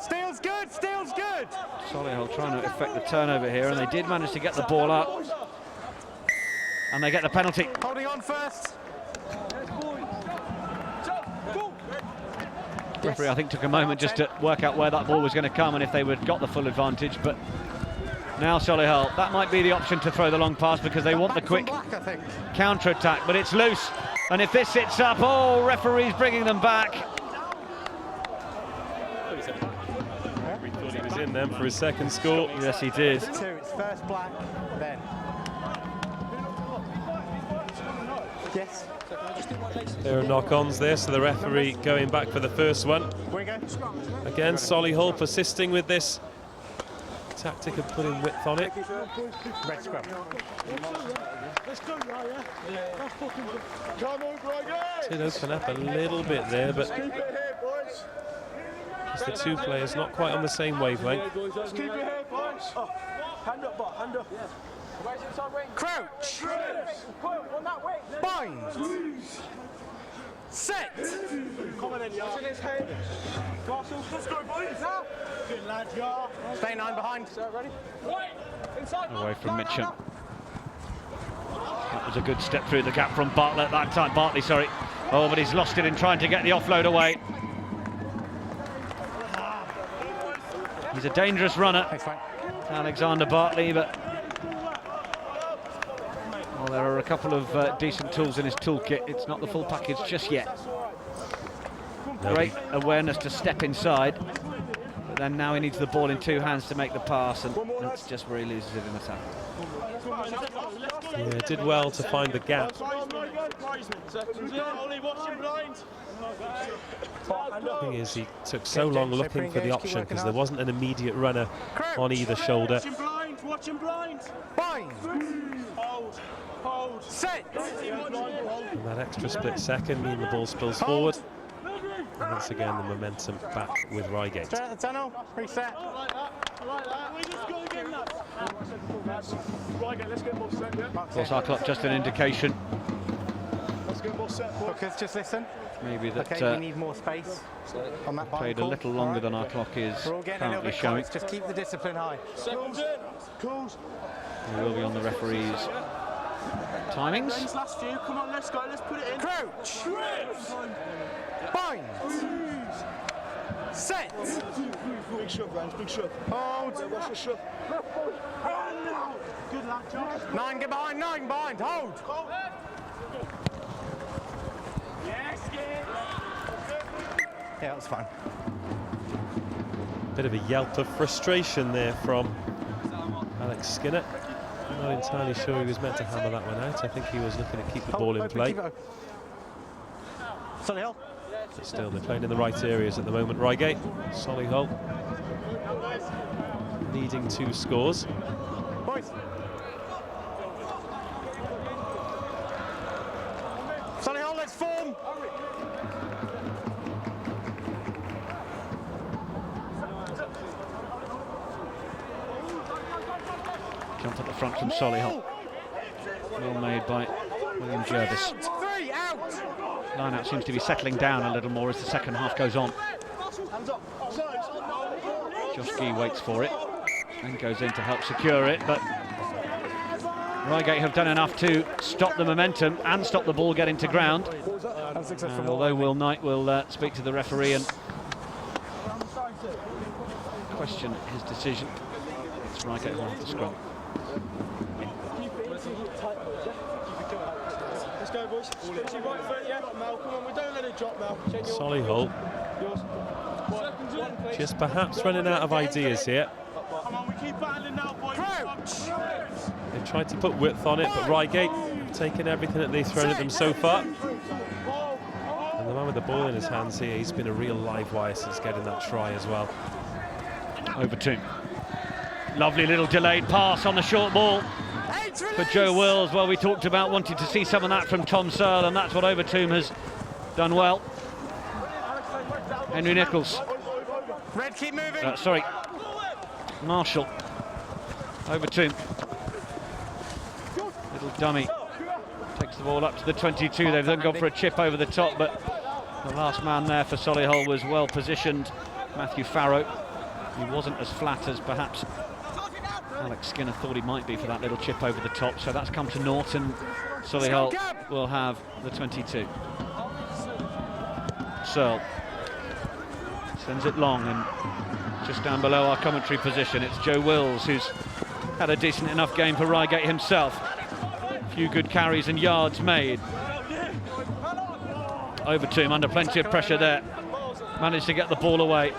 S9: Steel's good, Steel's good!
S2: Solihull trying to effect the turnover here, and they did manage to get the ball up. And they get the penalty.
S9: Holding on first.
S2: Referee, I think, took a moment just to work out where that ball was going to come and if they would have got the full advantage, but now Solihull, that might be the option to throw the long pass because they want the quick counter-attack, but it's loose. And if this sits up, oh, referee's bringing them back.
S3: He thought he was in then for his second score.
S2: Yes, he did.
S9: It's first black, then. Yes.
S3: There are knock-ons there, so the referee going back for the first one. Again, Solihull persisting with this tactic of putting width on it.
S9: Red scrum.
S3: Did open up a little bit there, but just the two players not quite on the same wavelength.
S9: Hand up, hand up. Crouch. Bind. Set. Stay 9 behind.
S2: Away from Mitchum. That was a good step through the gap from Bartlett that time. Bartley, sorry. Oh, but he's lost it in trying to get the offload away. He's a dangerous runner, Alexander Bartley, but well, there are a couple of decent tools in his toolkit. It's not the full package just yet. Great awareness to step inside, but then now he needs the ball in two hands to make the pass, and that's just where he loses it in attack.
S3: Yeah, did well to find the gap. The thing is, he took so long looking for the option because there wasn't an immediate runner on either shoulder.
S9: Watch him blind. Bind. Hold. Set.
S3: And that extra split second mean the ball spills forward. And once again, the momentum back with Reigate.
S9: Straight at the tunnel. Reset.
S2: Of course, our clock just an indication.
S9: Hookers, just listen.
S2: Maybe that
S9: Okay, we need more space on that bottom
S2: played a
S9: call.
S2: little longer than our clock is
S9: We're all getting a little
S2: currently
S9: bit
S2: showing.
S9: close. Just keep the discipline high.
S2: We will be on the referees' timings.
S9: Last few. Come on, let's go. Let's put it in. Crouch. Bind. Set.
S8: Big shove, Rams, big shove.
S9: Hold.
S8: Watch the shove.
S9: Good lad, Josh. 9 get behind. 9 bind. Hold. Yeah, that was fine.
S3: Bit of a yelp of frustration there from Alex Skinner. Not entirely sure he was meant to hammer that one out. I think he was looking to keep the ball in play.
S9: Solihull.
S3: But still, they're playing in the right areas at the moment. Reigate, Solihull, leading 2 scores.
S9: Boys. Solihull, let's form.
S2: Jump at the front from Solihull. Well made by William Jervis.
S9: 3 out.
S2: Line-out seems to be settling down a little more as the second half goes on. Josh Gee waits for it and goes in to help secure it, but Reigate have done enough to stop the momentum and stop the ball getting to ground. Although Will Knight will speak to the referee and question his decision. It's Reigate who have the scrum.
S8: Let's go, boys. Right foot, yeah. Mal, come on, we don't let it drop, Mal.
S3: Solihull just perhaps running out of ideas here.
S8: Come on, we keep battling now, boys.
S3: They've tried to put width on it, but Reigate have taken everything that they've thrown at them so far. And the man with the ball in his hands here, he's been a real live wire since getting that try as well.
S2: Overton. Lovely little delayed pass on the short ball for Joe Wills. Well, we talked about wanting to see some of that from Tom Searle, and that's what Overton has done well. Henry Nichols.
S9: Red, keep moving.
S2: Sorry. Marshall. Overton. Little dummy. Takes the ball up to the 22. They've then gone for a chip over the top, but the last man there for Solihull was well positioned. Matthew Farrow. He wasn't as flat as perhaps Alex Skinner thought he might be for that little chip over the top. So that's come to naught, and Solihull will have the 22. Searle sends it long, and just down below our commentary position, it's Joe Wills, who's had a decent enough game for Reigate himself. A few good carries and yards made. Overton under plenty of pressure there. Managed to get the ball away.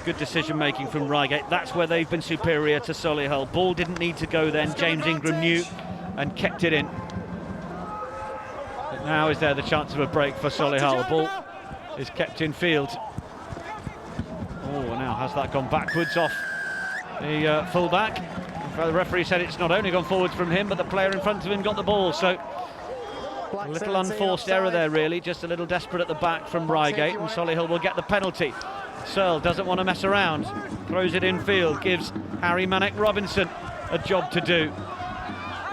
S2: Good decision making from Reigate. That's where they've been superior to Solihull. Ball didn't need to go then. James Ingram knew and kept it in. But now is there the chance of a break for Solihull. Ball is kept in field. Oh, now has that gone backwards off the full-back. The referee said it's not only gone forwards from him, but the player in front of him got the ball. So a little unforced error there, really. Just a little desperate at the back from Reigate, and Solihull will get the penalty. Searle doesn't want to mess around. Throws it in field, gives Harry Manick Robinson a job to do.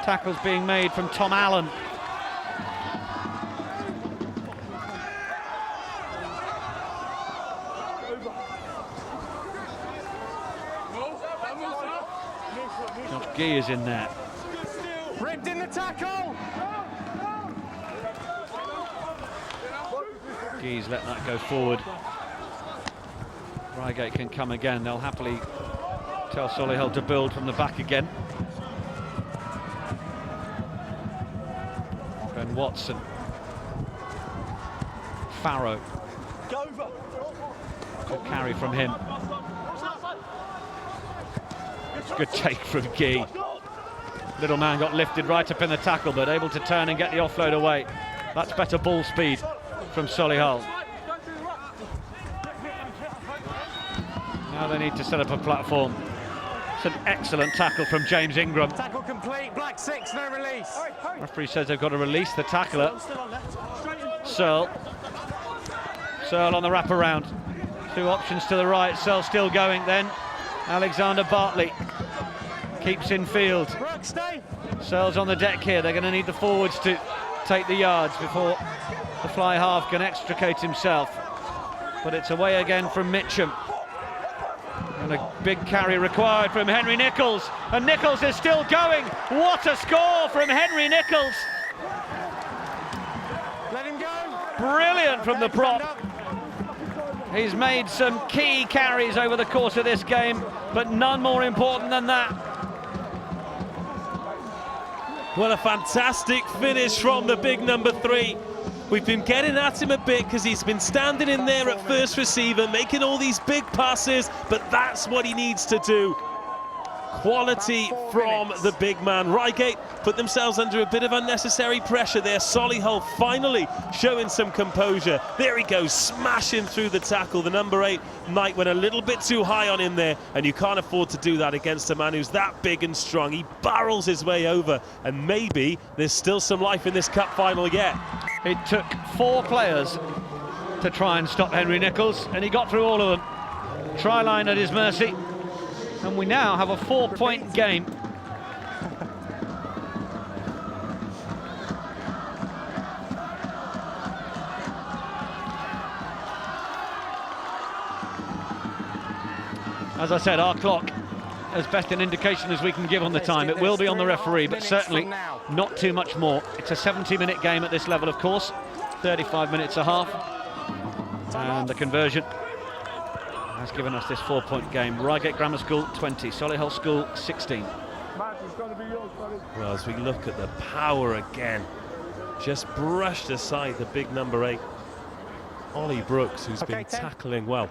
S2: Tackles being made from Tom Allen. Josh Gee is in there.
S9: Ripped in the tackle.
S2: Gee's let that go forward. Reigate can come again. They'll happily tell Solihull to build from the back again. Ben Watson. Farrow. Good carry from him. Good take from Gee. Little man got lifted right up in the tackle, but able to turn and get the offload away. That's better ball speed from Solihull. Now they need to set up a platform. It's an excellent tackle from James Ingram.
S9: Tackle complete, black 6, no release.
S2: Referee says they've got to release the tackler. Searle on the wraparound. 2 options to the right. Searle still going then. Alexander Bartley keeps in field. Searle's on the deck here. They're going to need the forwards to take the yards before the fly half can extricate himself. But it's away again from Mitcham. And a big carry required from Henry Nichols. And Nichols is still going. What a score from Henry Nichols.
S9: Let him go.
S2: Brilliant from the prop. He's made some key carries over the course of this game, but none more important than that.
S3: Well, a fantastic finish from the big number 3. We've been getting at him a bit because he's been standing in there at first receiver, making all these big passes, but that's what he needs to do. Quality from the big man. Reigate put themselves under a bit of unnecessary pressure there. Solihull finally showing some composure. There he goes, smashing through the tackle. The number 8, Knight, went a little bit too high on him there, and you can't afford to do that against a man who's that big and strong. He barrels his way over, and maybe there's still some life in this cup final yet.
S2: It took 4 players to try and stop Henry Nichols, and he got through all of them. Try line at his mercy. And we now have a 4-point game. As I said, our clock, as best an indication as we can give on the time. It will be on the referee, but certainly not too much more. It's a 70-minute game at this level, of course. 35 minutes a half. And the conversion has given us this 4-point game. Reigate Grammar School 20, Solihull School 16.
S3: Well, as we look at the power again, just brushed aside the big number 8, Ollie Brooks, who's been tackling well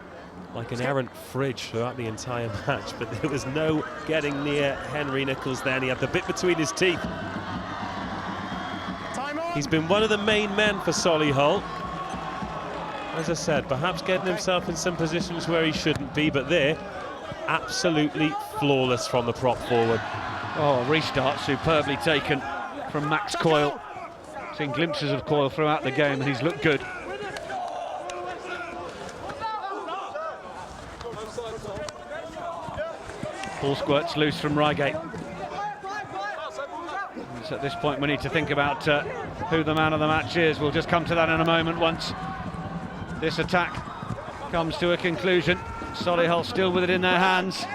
S3: like an errant fridge throughout the entire match, but there was no getting near Henry Nichols then. He had the bit between his teeth. He's been one of the main men for Solihull. As I said, perhaps getting himself in some positions where he shouldn't be, but there, absolutely flawless from the prop forward.
S2: Oh, restart superbly taken from Max Coyle. Seen glimpses of Coyle throughout the game, and he's looked good. Ball squirts loose from Reigate. So at this point, we need to think about who the man of the match is. We'll just come to that in a moment once this attack comes to a conclusion. Solihull still with it in their hands.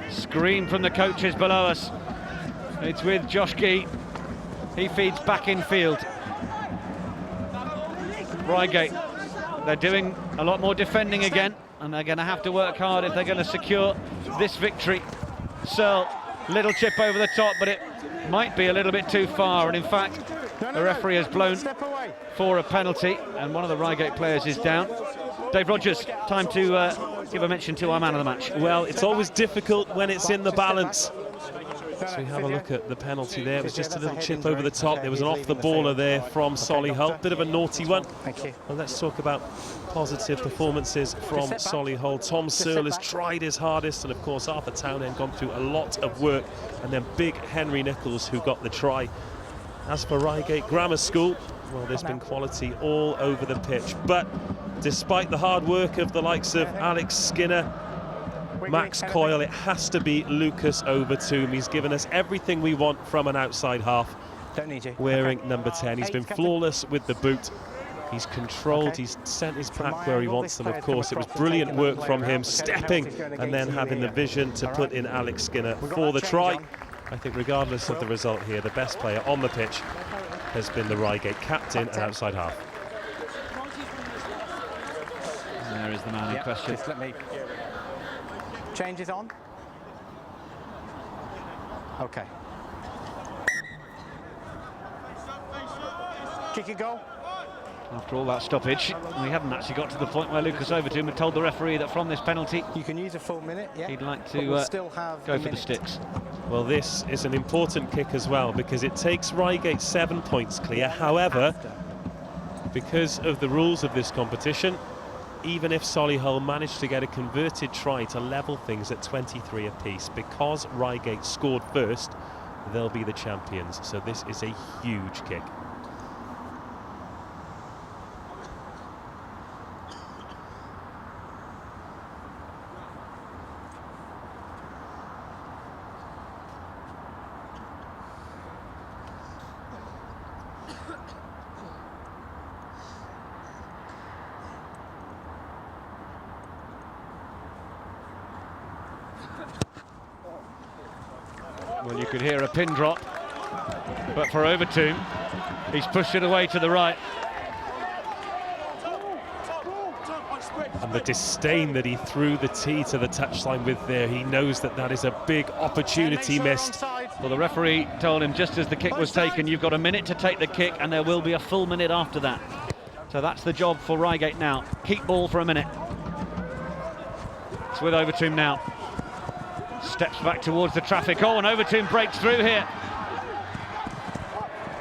S2: Screen from the coaches below us. It's with Josh Gee. He feeds back in field. Reigate, they're doing a lot more defending again, and they're going to have to work hard if they're going to secure this victory. Searle, little chip over the top, but it might be a little bit too far, and in fact the referee has blown for a penalty, and one of the Reigate players is down. Dave Rogers, time to give a mention to our man of the match.
S3: Well, it's always difficult when it's in the balance. So we have a look at the penalty there. It was just a little chip over the top. There was an off-the-baller there from Solihull. Bit of a naughty one. Well, let's talk about positive performances from Solihull. Tom Searle has tried his hardest, and of course Arthur Townend gone through a lot of work, and then big Henry Nichols who got the try. As for Reigate Grammar School, well, there's been quality all over the pitch, but despite the hard work of the likes of Alex Skinner, Max Coyle, it has to be Lucas Overtoom. He's given us everything we want from an outside half, wearing number 10. He's been flawless with the boot. He's controlled, he's sent his pack where he wants them, of course. It was brilliant work from him, stepping and then having the vision to put in Alex Skinner for the try. I think regardless of the result here, the best player on the pitch has been the Reigate captain and outside half.
S2: And there is the man in question.
S9: Changes on. Okay. Kick and goal.
S2: After all that stoppage, we haven't actually got to the point where Lucas Overtoom had told the referee that from this penalty,
S9: you can use a full minute. Yeah.
S2: He'd like to go for the sticks.
S3: Well, this is an important kick as well, because it takes Reigate 7 points clear. However, because of the rules of this competition, even if Solihull managed to get a converted try to level things at 23 apiece, because Reigate scored first, they'll be the champions. So this is a huge kick.
S2: Well, you could hear a pin drop, but for Overtoom, he's pushed it away to the right.
S3: And the disdain that he threw the tee to the touchline with there, he knows that that is a big opportunity missed.
S2: Well, the referee told him just as the kick was taken, you've got a minute to take the kick, and there will be a full minute after that. So that's the job for Reigate now. Keep ball for a minute. It's with Overtoom now. Steps back towards the traffic. Oh, and Overtoom breaks through here.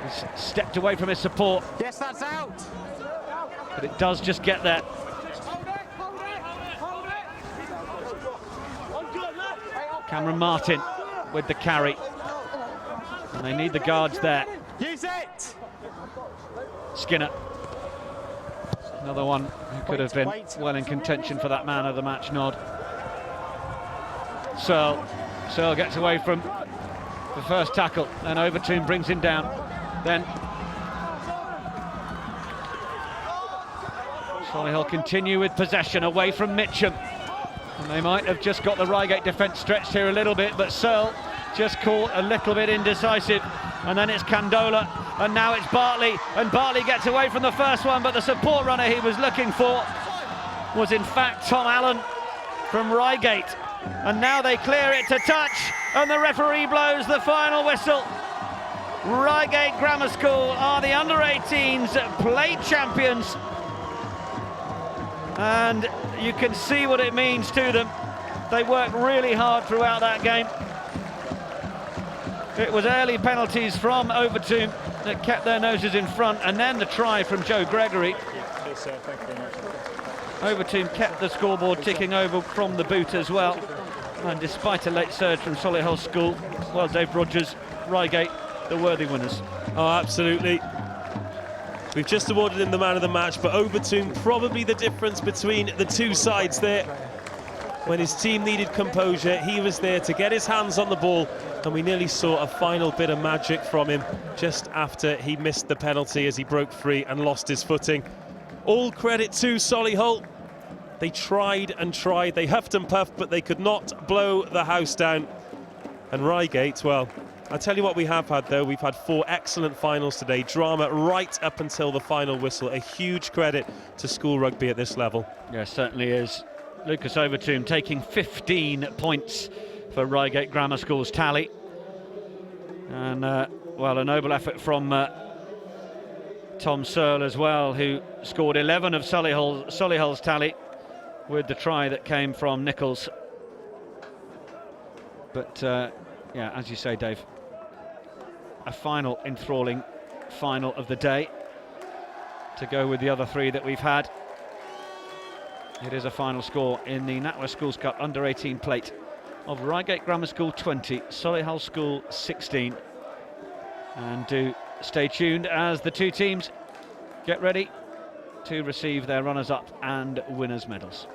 S2: He's stepped away from his support.
S9: Yes, that's out.
S2: But it does just get there. Cameron Martin with the carry. And they need the guards there.
S9: Use it.
S2: Skinner. Another one who could have been well in contention for that man of the match nod. Searle gets away from the first tackle, then Overtoom brings him down. Then Solihull continue with possession away from Mitcham. And they might have just got the Reigate defence stretched here a little bit, but Searle just caught a little bit indecisive. And then it's Candola, and now it's Bartley, and Bartley gets away from the first one, but the support runner he was looking for was in fact Tom Allen from Reigate. And now they clear it to touch, and the referee blows the final whistle. Reigate Grammar School are the under-18s plate champions. And you can see what it means to them. They worked really hard throughout that game. It was early penalties from Overtoom that kept their noses in front, and then the try from Joe Gregory.
S9: Yes, sir. Thank you very much.
S2: Overtoom kept the scoreboard ticking over from the boot as well. And despite a late surge from Solihull School, well, Dave Rogers, Reigate, the worthy winners.
S3: Oh, absolutely. We've just awarded him the man of the match, but Overtoom probably the difference between the two sides there. When his team needed composure, he was there to get his hands on the ball, and we nearly saw a final bit of magic from him just after he missed the penalty as he broke free and lost his footing. All credit to Solihull. They tried and tried, they huffed and puffed, but they could not blow the house down. And Reigate, well, I'll tell you what we have had though. We've had 4 excellent finals today, drama right up until the final whistle. A huge credit to school rugby at this level.
S2: Yeah, certainly is. Lucas Overtoom taking 15 points for Reigate Grammar School's tally. And, well, a noble effort from Tom Searle as well, who scored 11 of Solihull's tally with the try that came from Nichols. But, yeah, as you say, Dave, a final enthralling final of the day to go with the other 3 that we've had. It is a final score in the NatWest Schools Cup under-18 plate of Reigate Grammar School 20, Solihull School 16. And do stay tuned as the 2 teams get ready to receive their runners-up and winners' medals.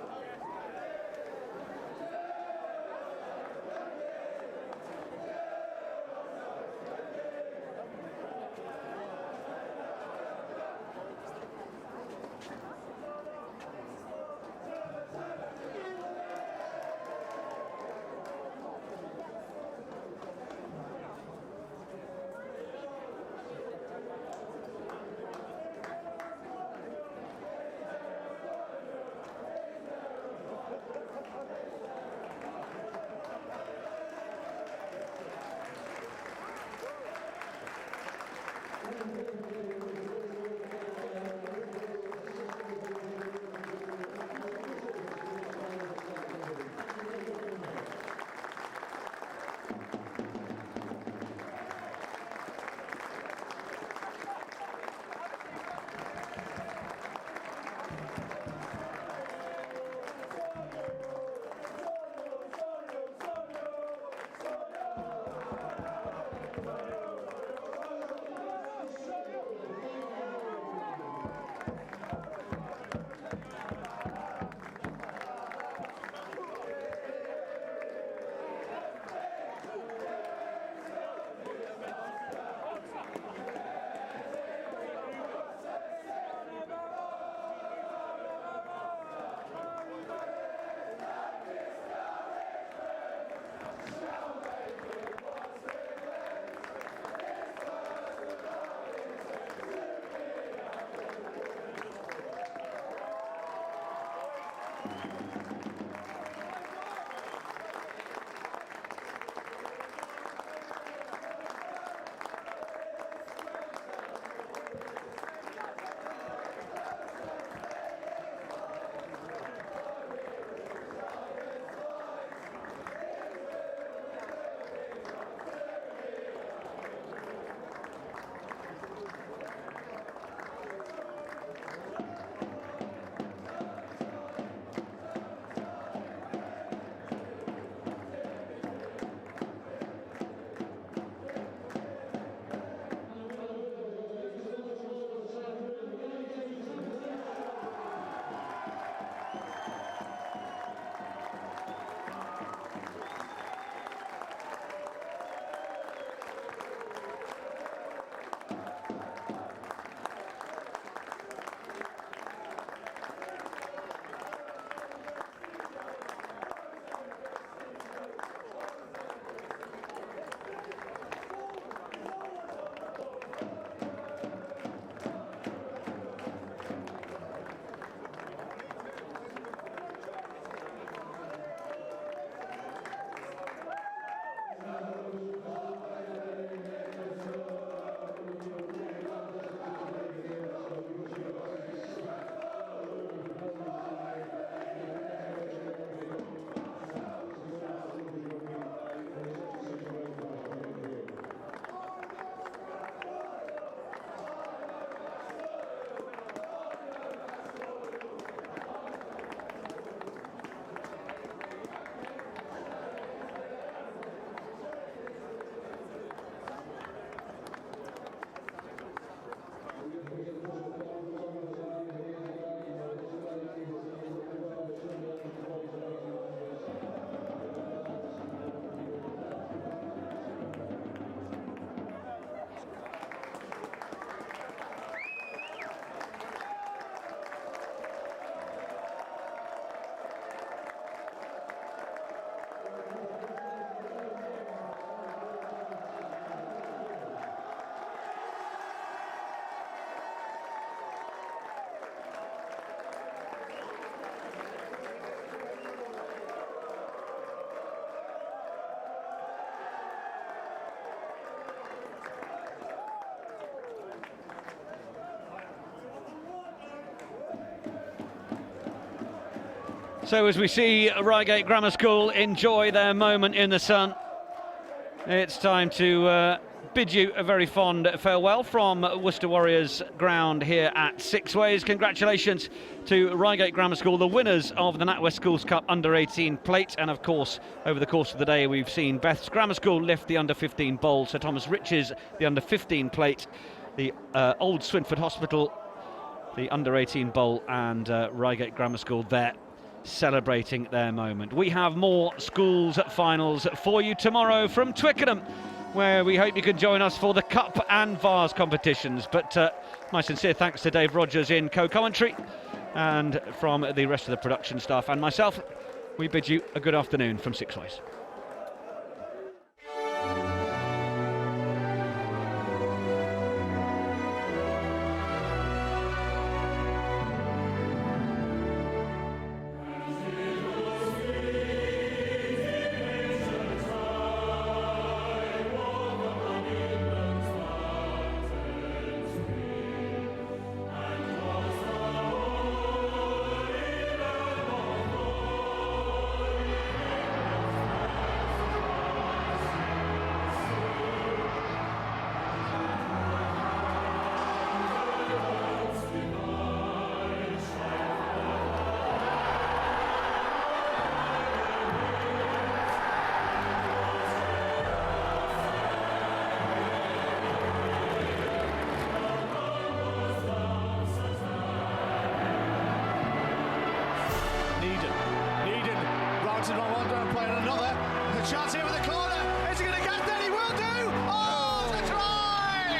S2: So as we see Reigate Grammar School enjoy their moment in the sun, it's time to bid you a very fond farewell from Worcester Warriors ground here at Six Ways. Congratulations to Reigate Grammar School, the winners of the NatWest Schools Cup Under-18 plate. And of course, over the course of the day, we've seen Beths Grammar School lift the Under-15 bowl, Sir Thomas Riches the Under-15 plate, the Old Swinford Hospital the Under-18 bowl, and Reigate Grammar School there celebrating their moment. We have more schools finals for you tomorrow from Twickenham, where we hope you can join us for the Cup and Vase competitions. But my sincere thanks to Dave Rogers in co-commentary, and from the rest of the production staff and myself, we bid you a good afternoon from Six Ways.
S8: Chance here with the corner. Is he going to get there? He will do. Oh, the try!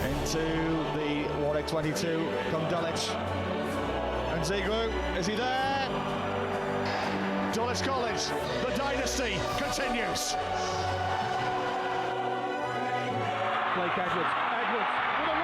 S8: Into the Warwick 22 come Dulwich. And Zegru, is he there? Dulwich College, the dynasty continues.
S9: Blake Edwards. Edwards with a